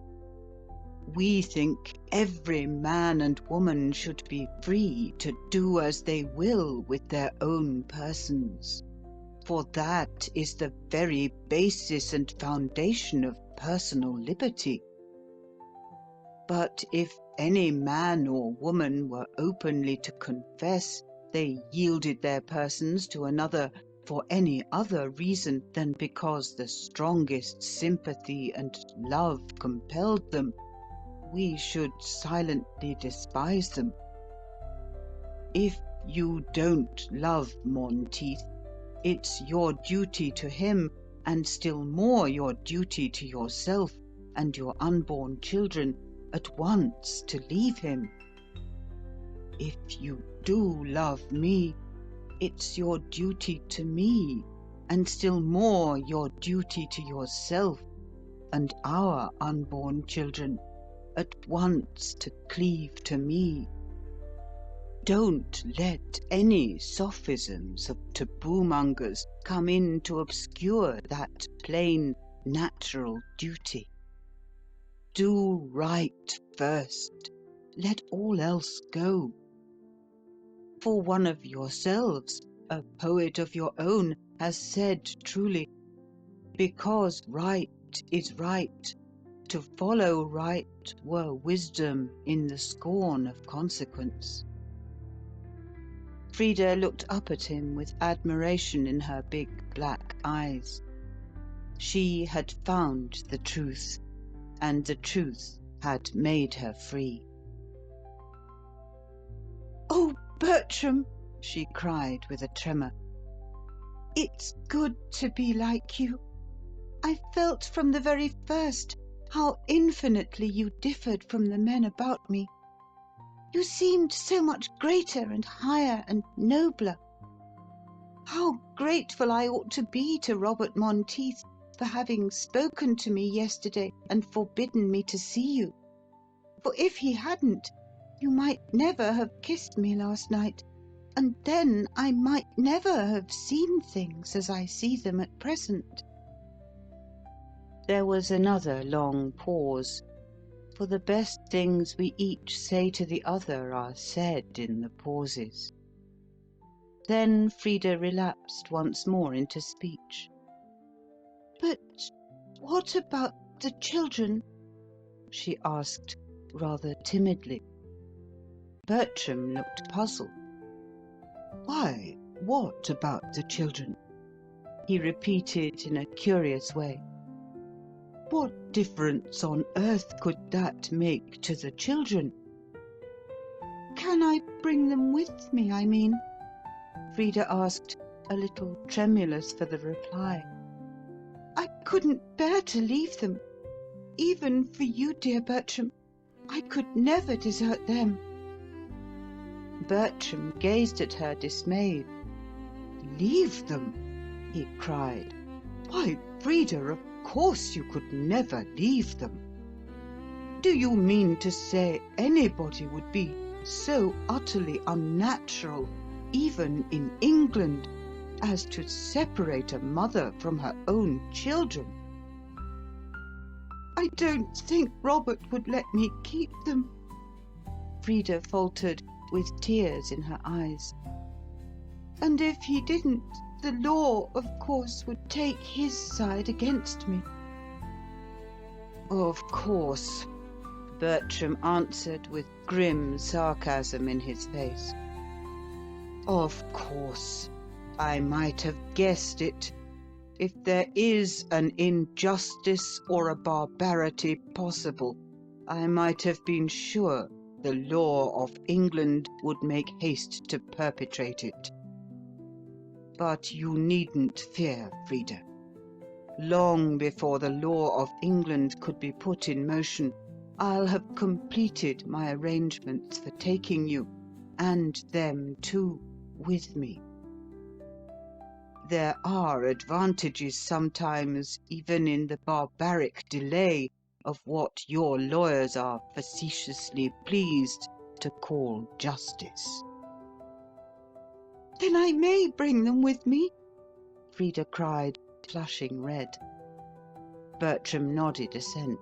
We think every man and woman should be free to do as they will with their own persons, for that is the very basis and foundation of personal liberty. But if any man or woman were openly to confess they yielded their persons to another for any other reason than because the strongest sympathy and love compelled them, we should silently despise them. If you don't love Monteith, it's your duty to him, and still more your duty to yourself and your unborn children, at once to leave him. If you do love me, it's your duty to me, and still more your duty to yourself and our unborn children, at once to cleave to me. Don't let any sophisms of taboo-mongers come in to obscure that plain, natural duty. Do right first, let all else go. For one of yourselves, a poet of your own, has said truly, because right is right, to follow right were wisdom in the scorn of consequence. Frida looked up at him with admiration in her big black eyes. She had found the truth, and the truth had made her free. "Oh, Bertram," she cried with a tremor, "it's good to be like you. I felt from the very first how infinitely you differed from the men about me. You seemed so much greater and higher and nobler. How grateful I ought to be to Robert Monteith for having spoken to me yesterday and forbidden me to see you. For if he hadn't, you might never have kissed me last night, and then I might never have seen things as I see them at present." There was another long pause, for the best things we each say to the other are said in the pauses. Then Frida relapsed once more into speech. "But what about the children?" she asked, rather timidly. Bertram looked puzzled. Why, what about the children? He repeated in a curious way. What difference on earth could that make to the children? "Can I bring them with me, I mean?" Frida asked, a little tremulous for the reply. "I couldn't bear to leave them. Even for you, dear Bertram, I could never desert them." Bertram gazed at her dismayed. "Leave them?" he cried. "Why, Frida, of course you could never leave them. Do you mean to say anybody would be so utterly unnatural, even in England, as to separate a mother from her own children?" "I don't think Robert would let me keep them," Frida faltered, with tears in her eyes. "And if he didn't, the law, of course, would take his side against me." "Of course," Bertram answered with grim sarcasm in his face. "Of course. I might have guessed it. If there is an injustice or a barbarity possible, I might have been sure the law of England would make haste to perpetrate it. But you needn't fear, Frida. Long before the law of England could be put in motion, I'll have completed my arrangements for taking you, and them too, with me. There are advantages sometimes, even in the barbaric delay of what your lawyers are facetiously pleased to call justice." "Then I may bring them with me?" Frida cried, flushing red. Bertram nodded assent.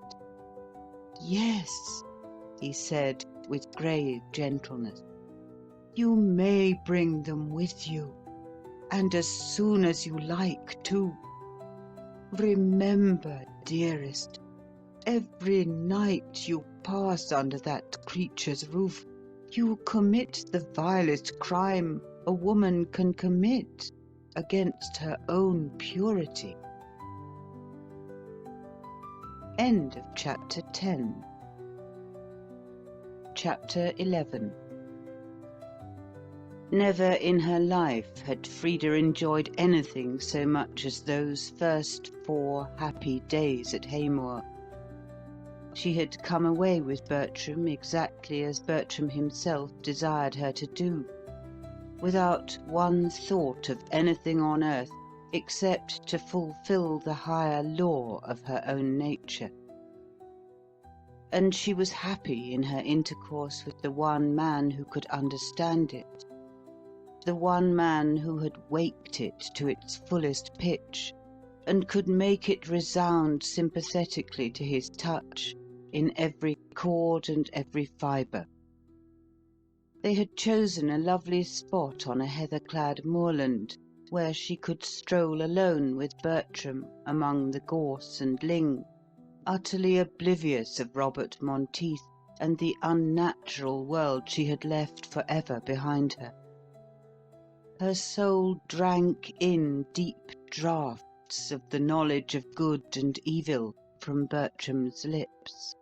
"Yes," he said with grave gentleness. "You may bring them with you, and as soon as you like, too. Remember, dearest, every night you pass under that creature's roof, you commit the vilest crime a woman can commit against her own purity." End of Chapter 10. Chapter 11. Never in her life had Frida enjoyed anything so much as those first 4 happy days at Haymoor. She had come away with Bertram exactly as Bertram himself desired her to do, without one thought of anything on earth except to fulfill the higher law of her own nature. And she was happy in her intercourse with the one man who could understand it, the one man who had waked it to its fullest pitch, and could make it resound sympathetically to his touch in every chord and every fibre. They had chosen a lovely spot on a heather-clad moorland, where she could stroll alone with Bertram among the gorse and ling, utterly oblivious of Robert Monteith and the unnatural world she had left for ever behind her. Her soul drank in deep draughts of the knowledge of good and evil from Bertram's lips.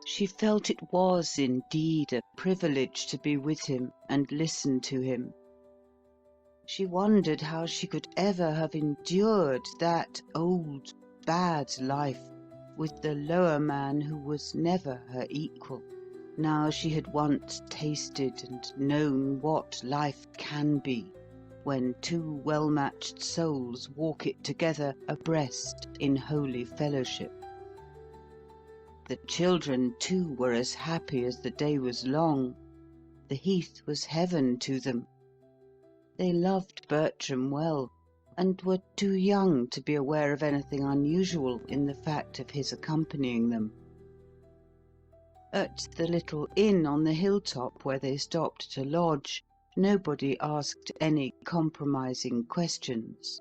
She felt it was indeed a privilege to be with him and listen to him. She wondered how she could ever have endured that old, bad life with the lower man who was never her equal, now she had once tasted and known what life can be when two well-matched souls walk it together abreast in holy fellowship. The children, too, were as happy as the day was long. The heath was heaven to them. They loved Bertram well, and were too young to be aware of anything unusual in the fact of his accompanying them. At the little inn on the hilltop where they stopped to lodge, nobody asked any compromising questions,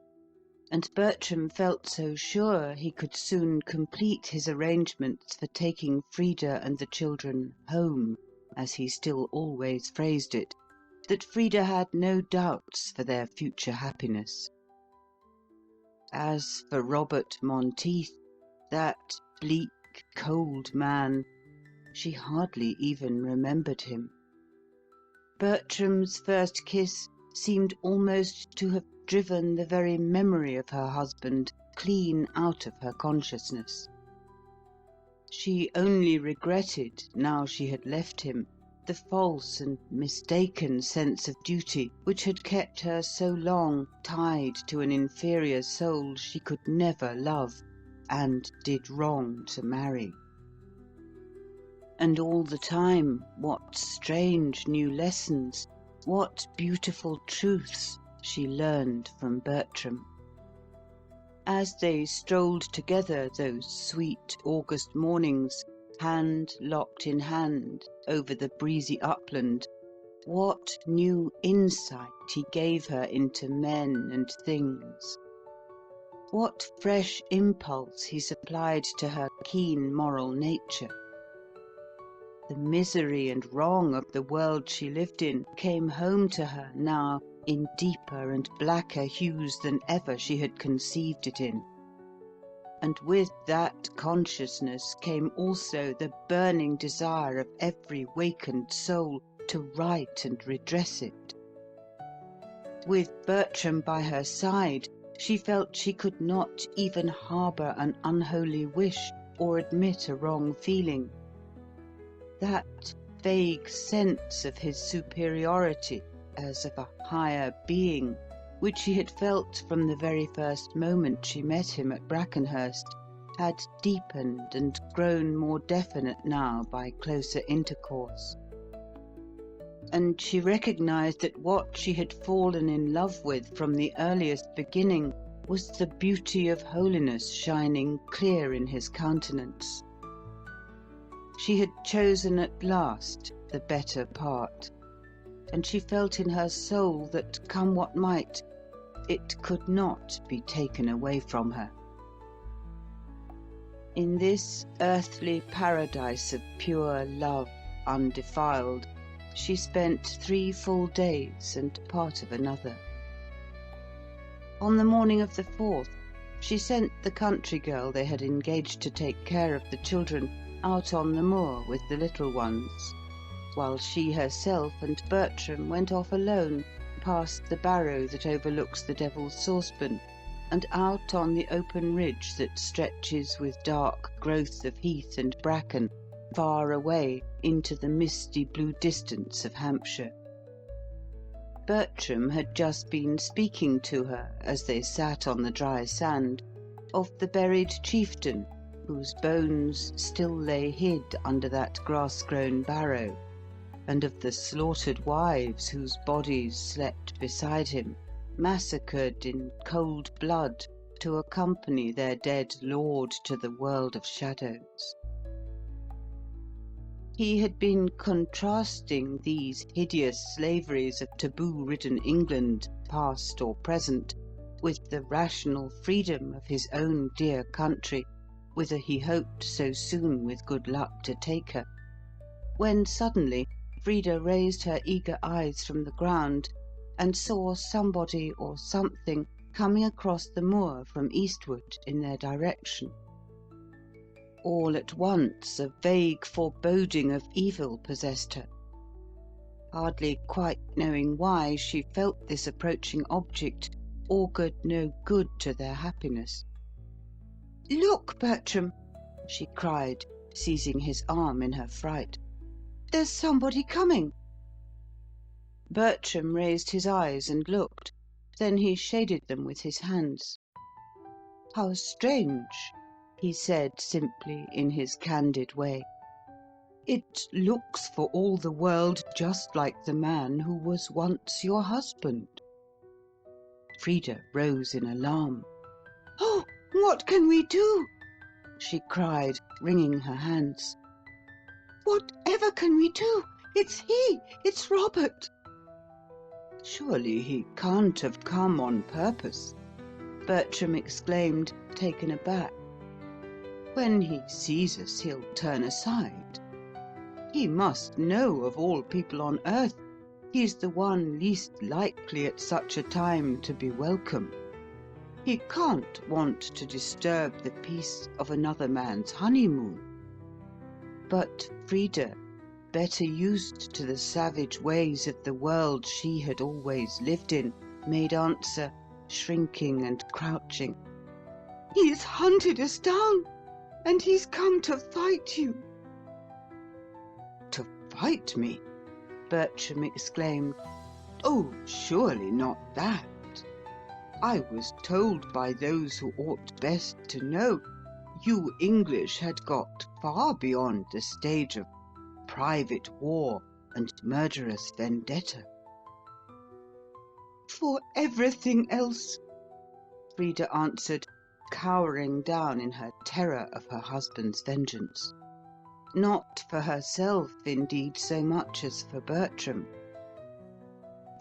and Bertram felt so sure he could soon complete his arrangements for taking Frida and the children home, as he still always phrased it, that Frida had no doubts for their future happiness. As for Robert Monteith, that bleak, cold man, she hardly even remembered him. Bertram's first kiss seemed almost to have driven the very memory of her husband clean out of her consciousness. She only regretted, now she had left him, the false and mistaken sense of duty which had kept her so long tied to an inferior soul she could never love, and did wrong to marry. And all the time, what strange new lessons, what beautiful truths she learned from Bertram. As they strolled together those sweet August mornings, hand locked in hand over the breezy upland, what new insight he gave her into men and things! What fresh impulse he supplied to her keen moral nature! The misery and wrong of the world she lived in came home to her now in deeper and blacker hues than ever she had conceived it in. And with that consciousness came also the burning desire of every wakened soul to right and redress it. With Bertram by her side, she felt she could not even harbour an unholy wish or admit a wrong feeling. That vague sense of his superiority as of a higher being, which she had felt from the very first moment she met him at Brackenhurst, had deepened and grown more definite now by closer intercourse. And she recognized that what she had fallen in love with from the earliest beginning was the beauty of holiness shining clear in his countenance. She had chosen at last the better part, and she felt in her soul that, come what might, it could not be taken away from her. In this earthly paradise of pure love undefiled, she spent 3 full days and part of another. On the morning of the 4th, she sent the country girl they had engaged to take care of the children out on the moor with the little ones, while she herself and Bertram went off alone past the barrow that overlooks the Devil's Saucepan, and out on the open ridge that stretches with dark growth of heath and bracken far away into the misty blue distance of Hampshire. Bertram had just been speaking to her, as they sat on the dry sand, of the buried chieftain whose bones still lay hid under that grass-grown barrow, and of the slaughtered wives whose bodies slept beside him, massacred in cold blood to accompany their dead lord to the world of shadows. He had been contrasting these hideous slaveries of taboo-ridden England, past or present, with the rational freedom of his own dear country, whither he hoped so soon with good luck to take her, when suddenly Frida raised her eager eyes from the ground and saw somebody or something coming across the moor from eastward in their direction. All at once a vague foreboding of evil possessed her. Hardly quite knowing why, she felt this approaching object augured no good to their happiness. "Look, Bertram!" she cried, seizing his arm in her fright. There's somebody coming. Bertram raised his eyes and looked. Then he shaded them with his hands. "How strange," he said simply, in his candid way. "It looks for all the world just like the man who was once your husband." Frida rose in alarm. "Oh, what can we do?" she cried, wringing her hands. "Whatever can we do? It's he! It's Robert!" "Surely he can't have come on purpose," Bertram exclaimed, taken aback. "When he sees us, he'll turn aside. He must know, of all people on earth, he's the one least likely at such a time to be welcome. He can't want to disturb the peace of another man's honeymoon." But Frida, better used to the savage ways of the world she had always lived in, made answer, shrinking and crouching. "He's hunted us down, and he's come to fight you." "To fight me?" Bertram exclaimed. "Oh, surely not that. I was told by those who ought best to know, you English had got far beyond the stage of private war and murderous vendetta." "For everything else," Frida answered, cowering down in her terror of her husband's vengeance. Not for herself, indeed, so much as for Bertram.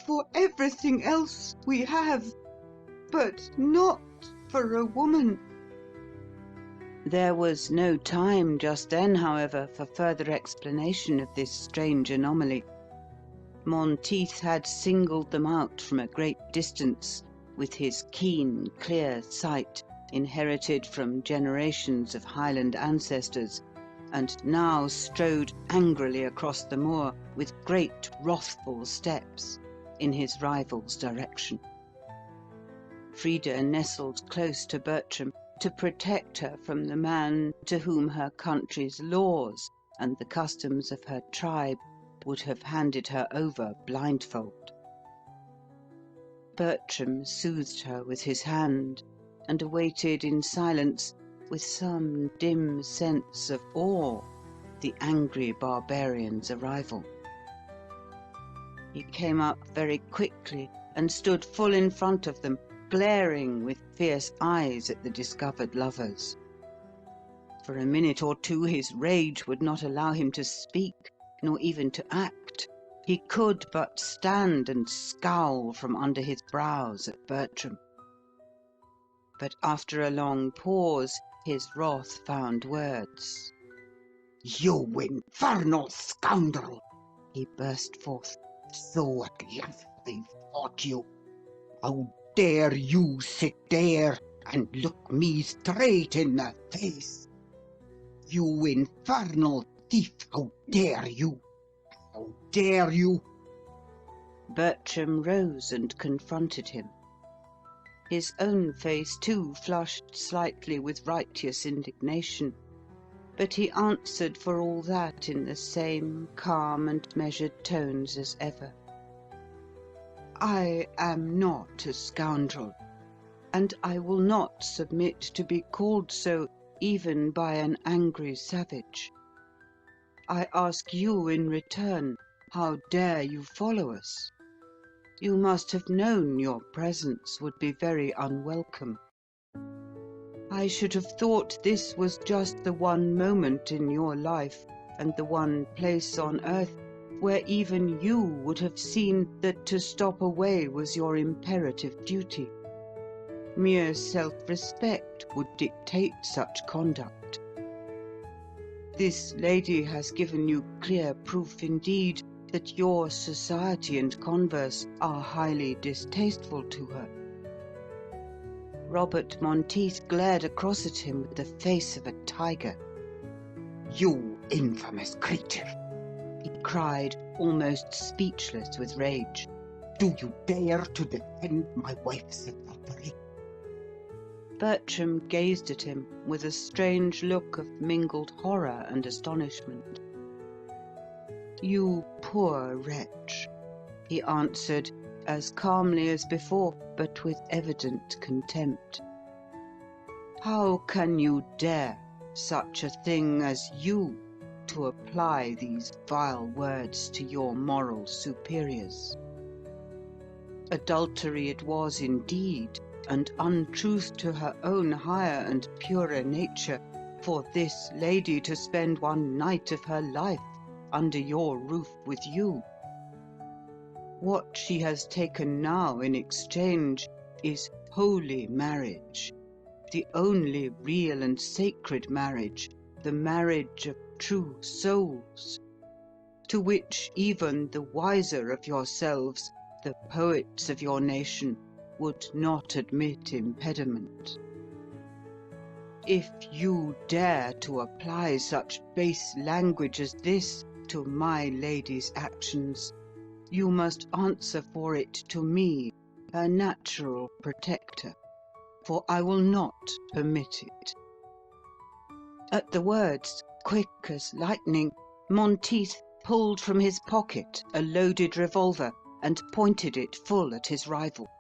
"For everything else we have, but not for a woman." There was no time just then, however, for further explanation of this strange anomaly. Monteith had singled them out from a great distance, with his keen, clear sight, inherited from generations of Highland ancestors, and now strode angrily across the moor with great wrathful steps in his rival's direction. Frida nestled close to Bertram to protect her from the man to whom her country's laws and the customs of her tribe would have handed her over blindfold. Bertram soothed her with his hand, and awaited in silence, with some dim sense of awe, the angry barbarian's arrival. He came up very quickly and stood full in front of them, glaring with fierce eyes at the discovered lovers. For a minute or two his rage would not allow him to speak, nor even to act. He could but stand and scowl from under his brows at Bertram. But after a long pause, his wrath found words. "You infernal scoundrel!" he burst forth. "So at last I've caught you. How dare you sit there and look me straight in the face? You infernal thief, how dare you? How dare you?" Bertram rose and confronted him. His own face, too, flushed slightly with righteous indignation, but he answered for all that in the same calm and measured tones as ever. "I am not a scoundrel, and I will not submit to be called so even by an angry savage. I ask you in return, how dare you follow us? You must have known your presence would be very unwelcome. I should have thought this was just the one moment in your life and the one place on earth where even you would have seen that to stop away was your imperative duty. Mere self-respect would dictate such conduct. This lady has given you clear proof indeed that your society and converse are highly distasteful to her." Robert Monteith glared across at him with the face of a tiger. "You infamous creature!" he cried, almost speechless with rage. "Do you dare to defend my wife's adultery?" Bertram gazed at him with a strange look of mingled horror and astonishment. "You poor wretch," he answered, as calmly as before, but with evident contempt. "How can you dare such a thing as you to apply these vile words to your moral superiors? Adultery it was indeed, and untruth to her own higher and purer nature, for this lady to spend one night of her life under your roof with you. What she has taken now in exchange is holy marriage, the only real and sacred marriage, the marriage of true souls, to which even the wiser of yourselves, the poets of your nation, would not admit impediment. If you dare to apply such base language as this to my lady's actions, you must answer for it to me, her natural protector, for I will not permit it." At the words, quick as lightning, Monteith pulled from his pocket a loaded revolver and pointed it full at his rival.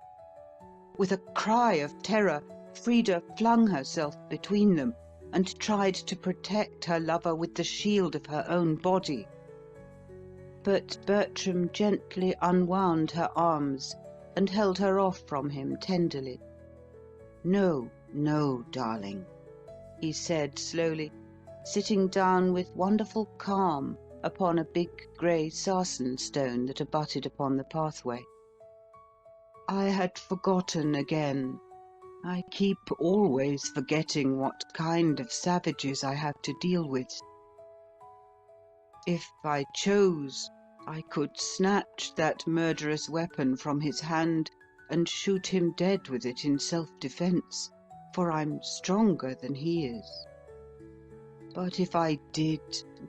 With a cry of terror, Frida flung herself between them and tried to protect her lover with the shield of her own body. But Bertram gently unwound her arms and held her off from him tenderly. "No, no, darling," he said slowly, sitting down with wonderful calm upon a big grey sarsen stone that abutted upon the pathway. "I had forgotten again. I keep always forgetting what kind of savages I have to deal with. If I chose, I could snatch that murderous weapon from his hand and shoot him dead with it in self-defence, for I'm stronger than he is. But if I did,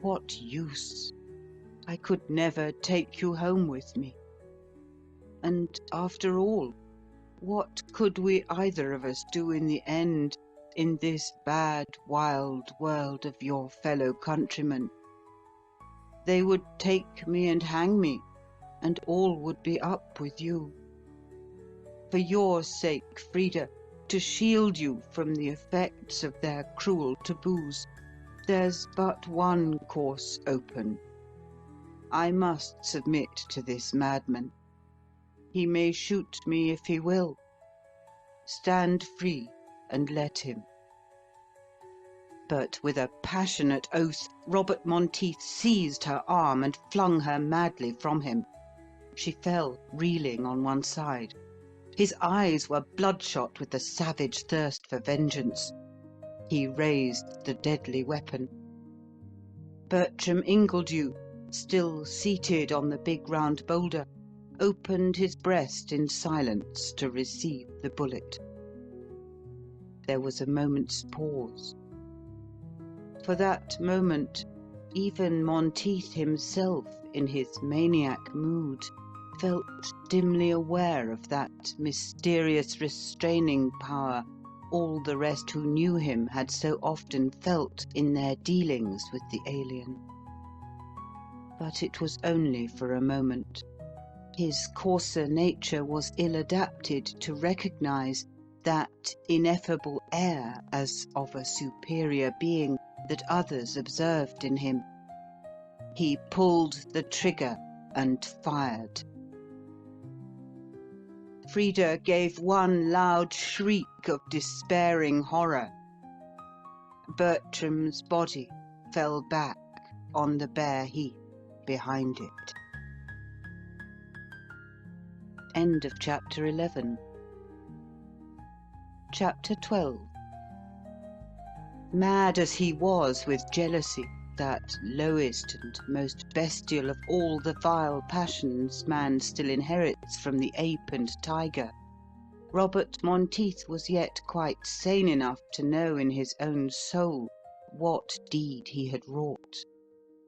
what use? I could never take you home with me. And after all, what could we either of us do in the end in this bad, wild world of your fellow countrymen? They would take me and hang me, and all would be up with you. For your sake, Frida, to shield you from the effects of their cruel taboos, there's but one course open. I must submit to this madman. He may shoot me if he will. Stand free and let him." But with a passionate oath, Robert Monteith seized her arm and flung her madly from him. She fell, reeling on one side. His eyes were bloodshot with the savage thirst for vengeance. He raised the deadly weapon. Bertram Ingledew, still seated on the big round boulder, opened his breast in silence to receive the bullet. There was a moment's pause. For that moment, even Monteith himself, in his maniac mood, felt dimly aware of that mysterious restraining power all the rest who knew him had so often felt in their dealings with the alien. But it was only for a moment. His coarser nature was ill-adapted to recognize that ineffable air as of a superior being that others observed in him. He pulled the trigger and fired. Frida gave one loud shriek of despairing horror. Bertram's body fell back on the bare heath behind it. End of chapter 11. Chapter 12. Mad as he was with jealousy, that lowest and most bestial of all the vile passions man still inherits from the ape and tiger, Robert Monteith was yet quite sane enough to know in his own soul what deed he had wrought,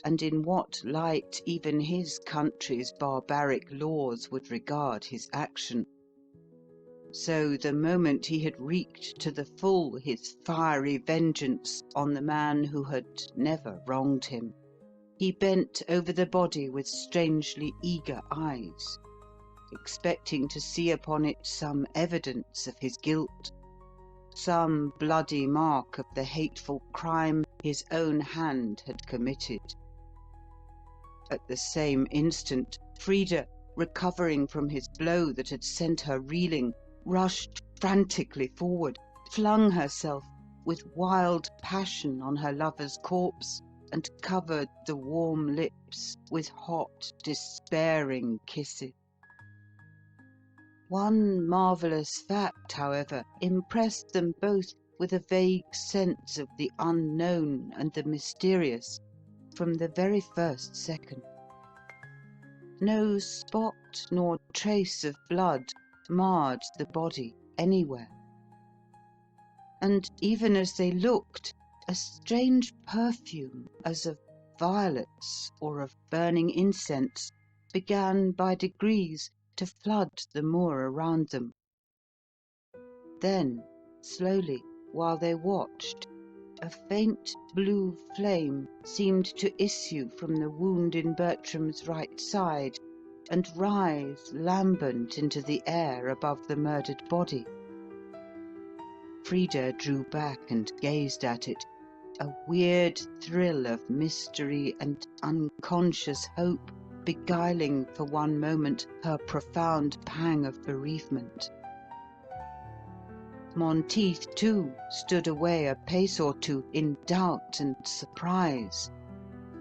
and in what light even his country's barbaric laws would regard his action. So the moment he had wreaked to the full his fiery vengeance on the man who had never wronged him, he bent over the body with strangely eager eyes, expecting to see upon it some evidence of his guilt, some bloody mark of the hateful crime his own hand had committed. At the same instant, Frida, recovering from his blow that had sent her reeling, rushed frantically forward, flung herself with wild passion on her lover's corpse, and covered the warm lips with hot, despairing kisses. One marvellous fact, however, impressed them both with a vague sense of the unknown and the mysterious from the very first second. No spot nor trace of blood marred the body anywhere. And even as they looked, a strange perfume, as of violets or of burning incense, began by degrees to flood the moor around them. Then, slowly, while they watched, a faint blue flame seemed to issue from the wound in Bertram's right side and rise lambent into the air above the murdered body. Frida drew back and gazed at it, a weird thrill of mystery and unconscious hope beguiling for one moment her profound pang of bereavement. Monteith, too, stood away a pace or two in doubt and surprise,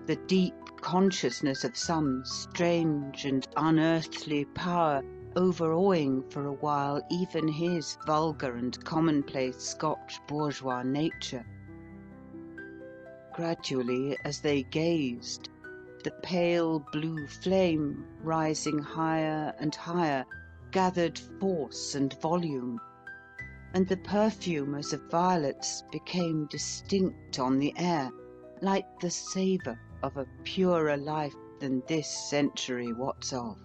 the deep consciousness of some strange and unearthly power overawing for a while even his vulgar and commonplace Scotch bourgeois nature. Gradually, as they gazed, the pale blue flame, rising higher and higher, gathered force and volume, and the perfume as of violets became distinct on the air, like the savour of a purer life than this century wots of.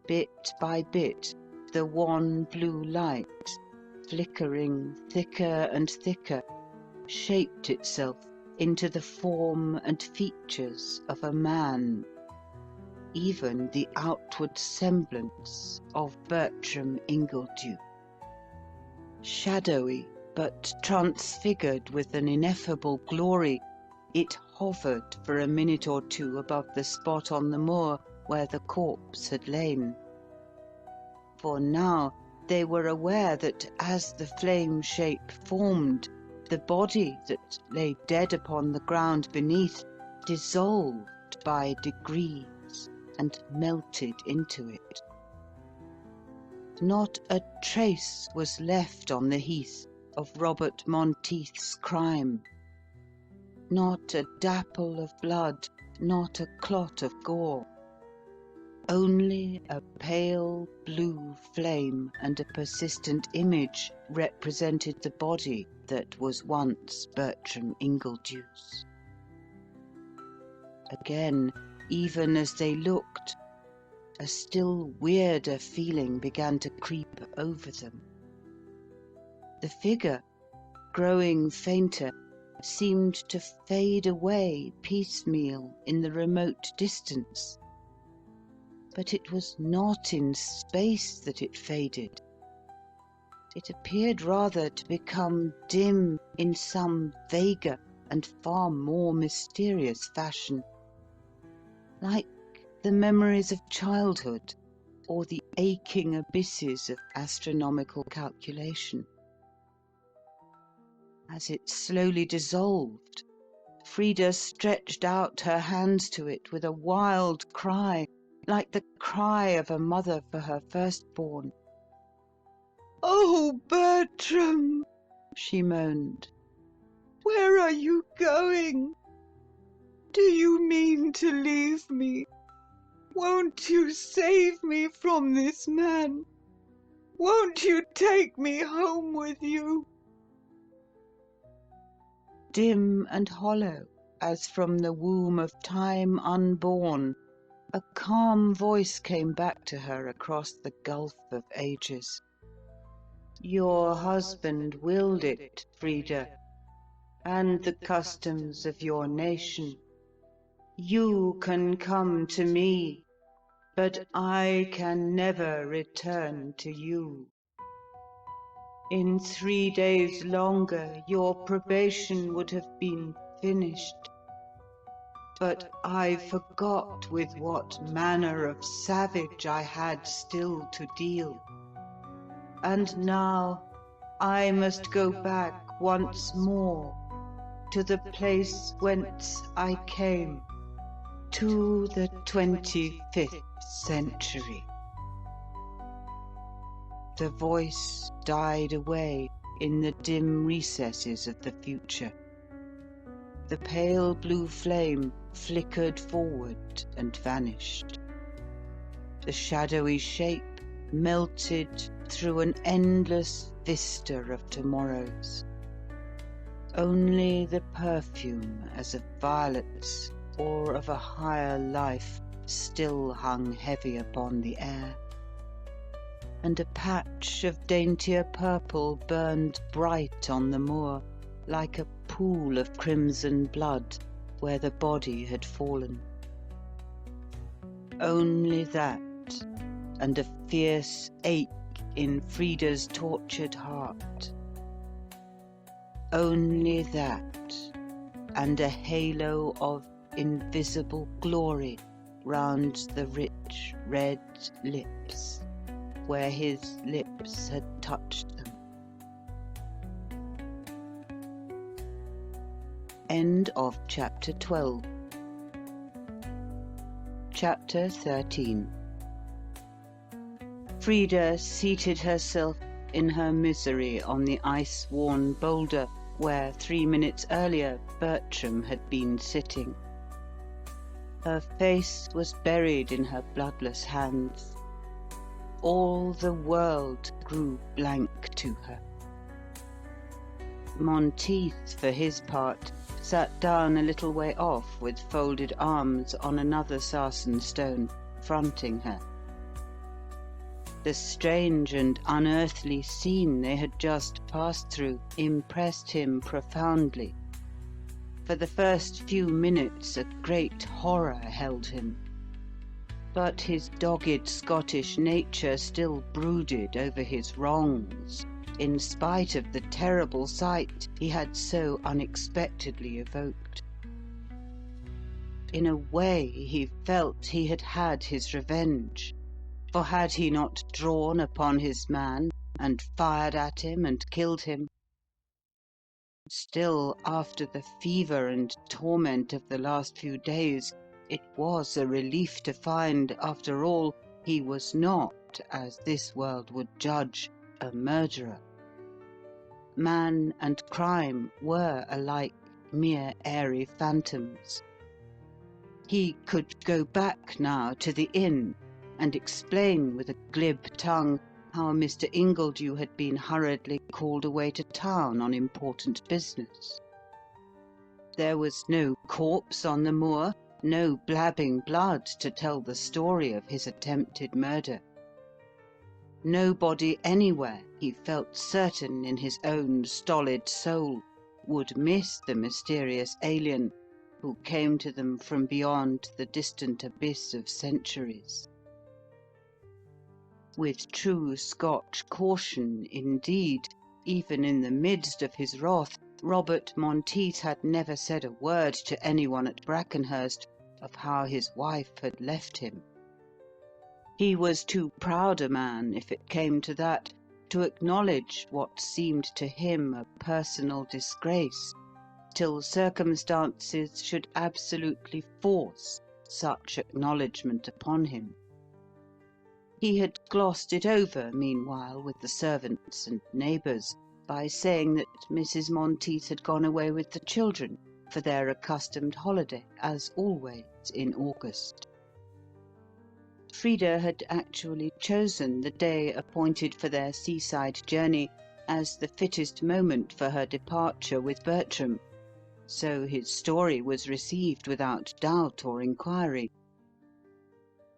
Bit by bit, the wan blue light, flickering thicker and thicker, shaped itself into the form and features of a man, even the outward semblance of Bertram Ingledew. Shadowy, but transfigured with an ineffable glory, it hovered for a minute or two above the spot on the moor where the corpse had lain. For now they were aware that as the flame shape formed, the body that lay dead upon the ground beneath dissolved by degrees and melted into it. Not a trace was left on the heath of Robert Monteith's crime. Not a dapple of blood, not a clot of gore. Only a pale blue flame and a persistent image represented the body that was once Bertram Ingledew's. Again, even as they looked, a still weirder feeling began to creep over them. The figure, growing fainter, seemed to fade away piecemeal in the remote distance. But it was not in space that it faded. It appeared rather to become dim in some vaguer and far more mysterious fashion, like the memories of childhood or the aching abysses of astronomical calculation. As it slowly dissolved, Frida stretched out her hands to it with a wild cry, like the cry of a mother for her firstborn. "Oh, Bertram," she moaned, "where are you going? Do you mean to leave me? Won't you save me from this man? Won't you take me home with you?" Dim and hollow, as from the womb of time unborn, A calm voice came back to her across the gulf of ages. "Your husband willed it, Frida, and the customs of your nation. You can come to me, but I can never return to you. In 3 days longer your probation would have been finished. But I forgot with what manner of savage I had still to deal. And now I must go back once more to the place whence I came, to the 25th century." The voice died away in the dim recesses of the future. The pale blue flame flickered forward and vanished. The shadowy shape melted through an endless vista of tomorrows. Only the perfume as of violets or of a higher life still hung heavy upon the air, and a patch of daintier purple burned bright on the moor, like a pool of crimson blood where the body had fallen. Only that, and a fierce ache in Frida's tortured heart. Only that, and a halo of invisible glory round the rich red lips, where his lips had touched them. End of chapter 12. Chapter 13. Frida seated herself in her misery on the ice-worn boulder where 3 minutes earlier Bertram had been sitting. Her face was buried in her bloodless hands. All the world grew blank to her. Monteith, for his part, sat down a little way off with folded arms on another sarsen stone, fronting her. The strange and unearthly scene they had just passed through impressed him profoundly. For the first few minutes a great horror held him. But his dogged Scottish nature still brooded over his wrongs, in spite of the terrible sight he had so unexpectedly evoked. In a way he felt he had had his revenge, for had he not drawn upon his man and fired at him and killed him? Still, after the fever and torment of the last few days, it was a relief to find, after all, he was not, as this world would judge, a murderer. Man and crime were alike mere airy phantoms. He could go back now to the inn and explain with a glib tongue how Mr. Ingledew had been hurriedly called away to town on important business. There was no corpse on the moor, no blabbing blood to tell the story of his attempted murder. Nobody anywhere, he felt certain in his own stolid soul, would miss the mysterious alien who came to them from beyond the distant abyss of centuries. With true Scotch caution, indeed, even in the midst of his wrath, Robert Monteith had never said a word to anyone at Brackenhurst of how his wife had left him. He was too proud a man, if it came to that, to acknowledge what seemed to him a personal disgrace, till circumstances should absolutely force such acknowledgment upon him. He had glossed it over, meanwhile, with the servants and neighbours, by saying that Mrs. Monteith had gone away with the children for their accustomed holiday, as always in August. Frida had actually chosen the day appointed for their seaside journey as the fittest moment for her departure with Bertram, so his story was received without doubt or inquiry.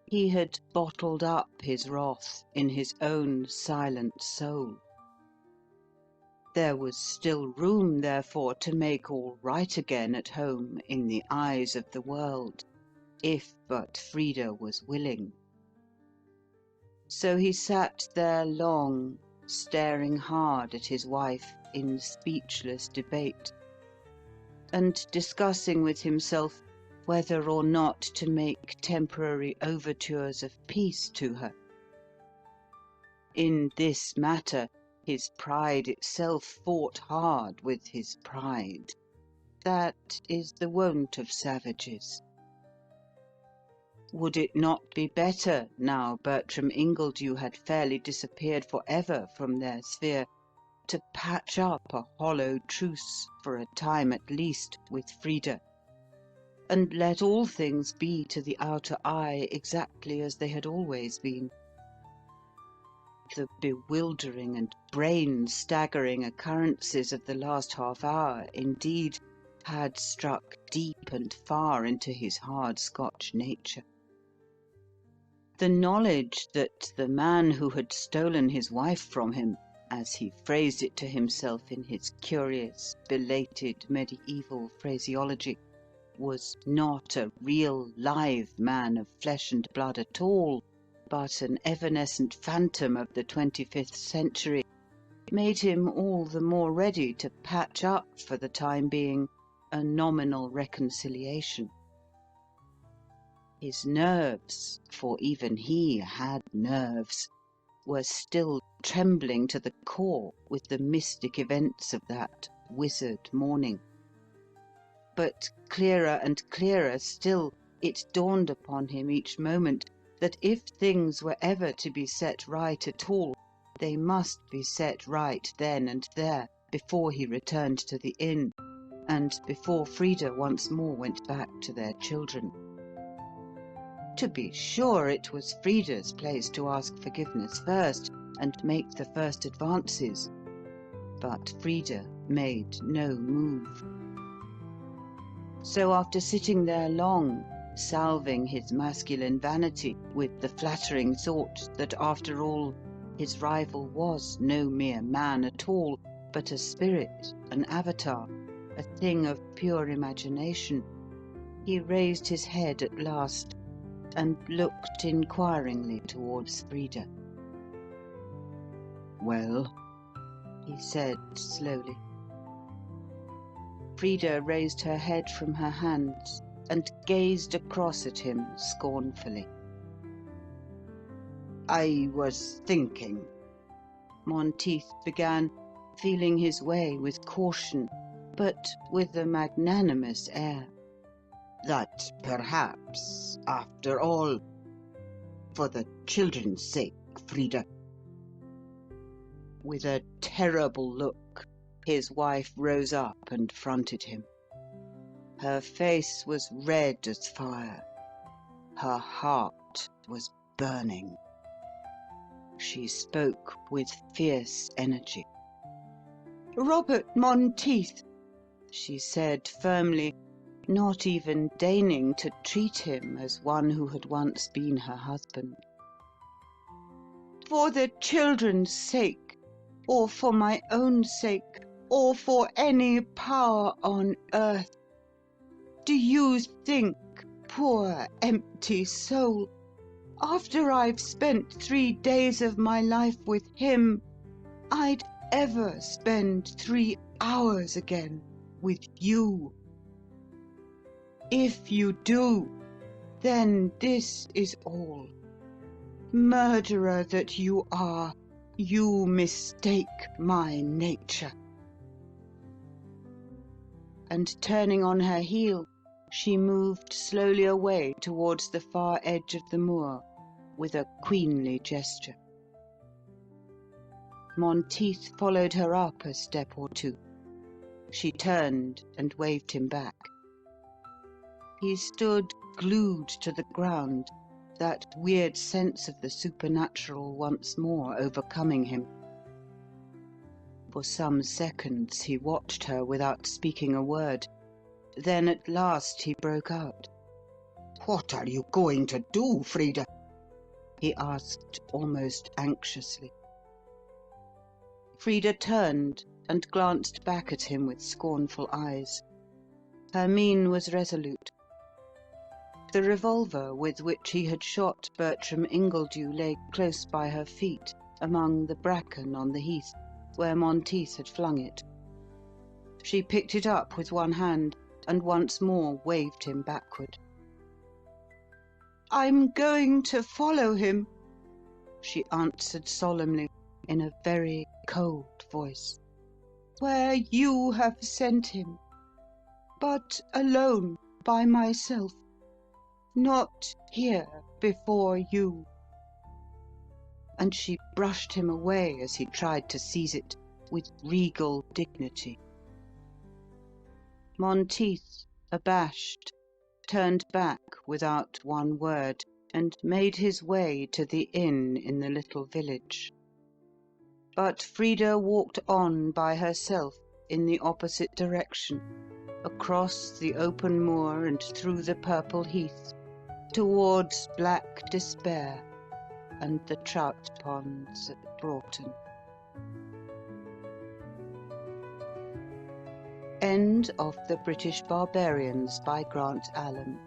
He had bottled up his wrath in his own silent soul. There was still room, therefore, to make all right again at home in the eyes of the world, if but Frida was willing. So he sat there long, staring hard at his wife in speechless debate, and discussing with himself whether or not to make temporary overtures of peace to her. In this matter, his pride itself fought hard with his pride. That is the wont of savages. Would it not be better, now Bertram Ingledew had fairly disappeared for ever from their sphere, to patch up a hollow truce, for a time at least, with Frida, and let all things be to the outer eye exactly as they had always been? The bewildering and brain-staggering occurrences of the last half-hour, indeed, had struck deep and far into his hard Scotch nature. The knowledge that the man who had stolen his wife from him, as he phrased it to himself in his curious, belated medieval phraseology, was not a real live man of flesh and blood at all, but an evanescent phantom of the 25th century, made him all the more ready to patch up, for the time being, a nominal reconciliation. His nerves, for even he had nerves, were still trembling to the core with the mystic events of that wizard morning. But clearer and clearer still, it dawned upon him each moment that if things were ever to be set right at all, they must be set right then and there, before he returned to the inn, and before Frida once more went back to their children. To be sure, it was Frida's place to ask forgiveness first, and make the first advances. But Frida made no move. So after sitting there long, salving his masculine vanity with the flattering thought that after all his rival was no mere man at all, but a spirit, an avatar, a thing of pure imagination, he raised his head at last and looked inquiringly towards Frida. "Well?" he said slowly. Frida raised her head from her hands and gazed across at him scornfully. "I was thinking," Monteith began, feeling his way with caution, but with a magnanimous air, "that perhaps, after all, for the children's sake, Frida—" With a terrible look, his wife rose up and fronted him. Her face was red as fire. Her heart was burning. She spoke with fierce energy. "Robert Monteith," she said firmly, not even deigning to treat him as one who had once been her husband, "for the children's sake, or for my own sake, or for any power on earth, do you think, poor empty soul, after I've spent 3 days of my life with him, I'd ever spend 3 hours again with you? If you do, then this is all. Murderer that you are, you mistake my nature." And turning on her heel, she moved slowly away towards the far edge of the moor, with a queenly gesture. Monteith followed her up a step or two. She turned and waved him back. He stood glued to the ground, that weird sense of the supernatural once more overcoming him. For some seconds he watched her without speaking a word. Then at last he broke out. "What are you going to do, Frida? he asked almost anxiously. Frida turned and glanced back at him with scornful eyes. Her mien was resolute. The revolver with which he had shot Bertram Ingledew lay close by her feet, among the bracken on the heath, where Monteith had flung it. She picked it up with one hand, and once more waved him backward. "I'm going to follow him," she answered solemnly, in a very cold voice. "Where you have sent him. But alone, by myself. Not here before you." And she brushed him away as he tried to seize it, with regal dignity. Monteith, abashed, turned back without one word, and made his way to the inn in the little village. But Frida walked on by herself in the opposite direction, across the open moor and through the purple heath, towards black despair and the trout ponds at Broughton. End of The British Barbarians by Grant Allen.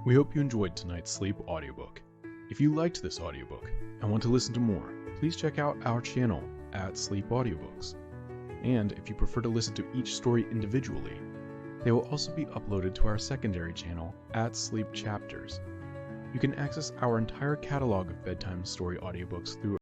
We hope you enjoyed tonight's sleep audiobook. If you liked this audiobook and want to listen to more, please check out our channel at Sleep Audiobooks. And if you prefer to listen to each story individually, they will also be uploaded to our secondary channel at Sleep Chapters. You can access our entire catalog of bedtime story audiobooks through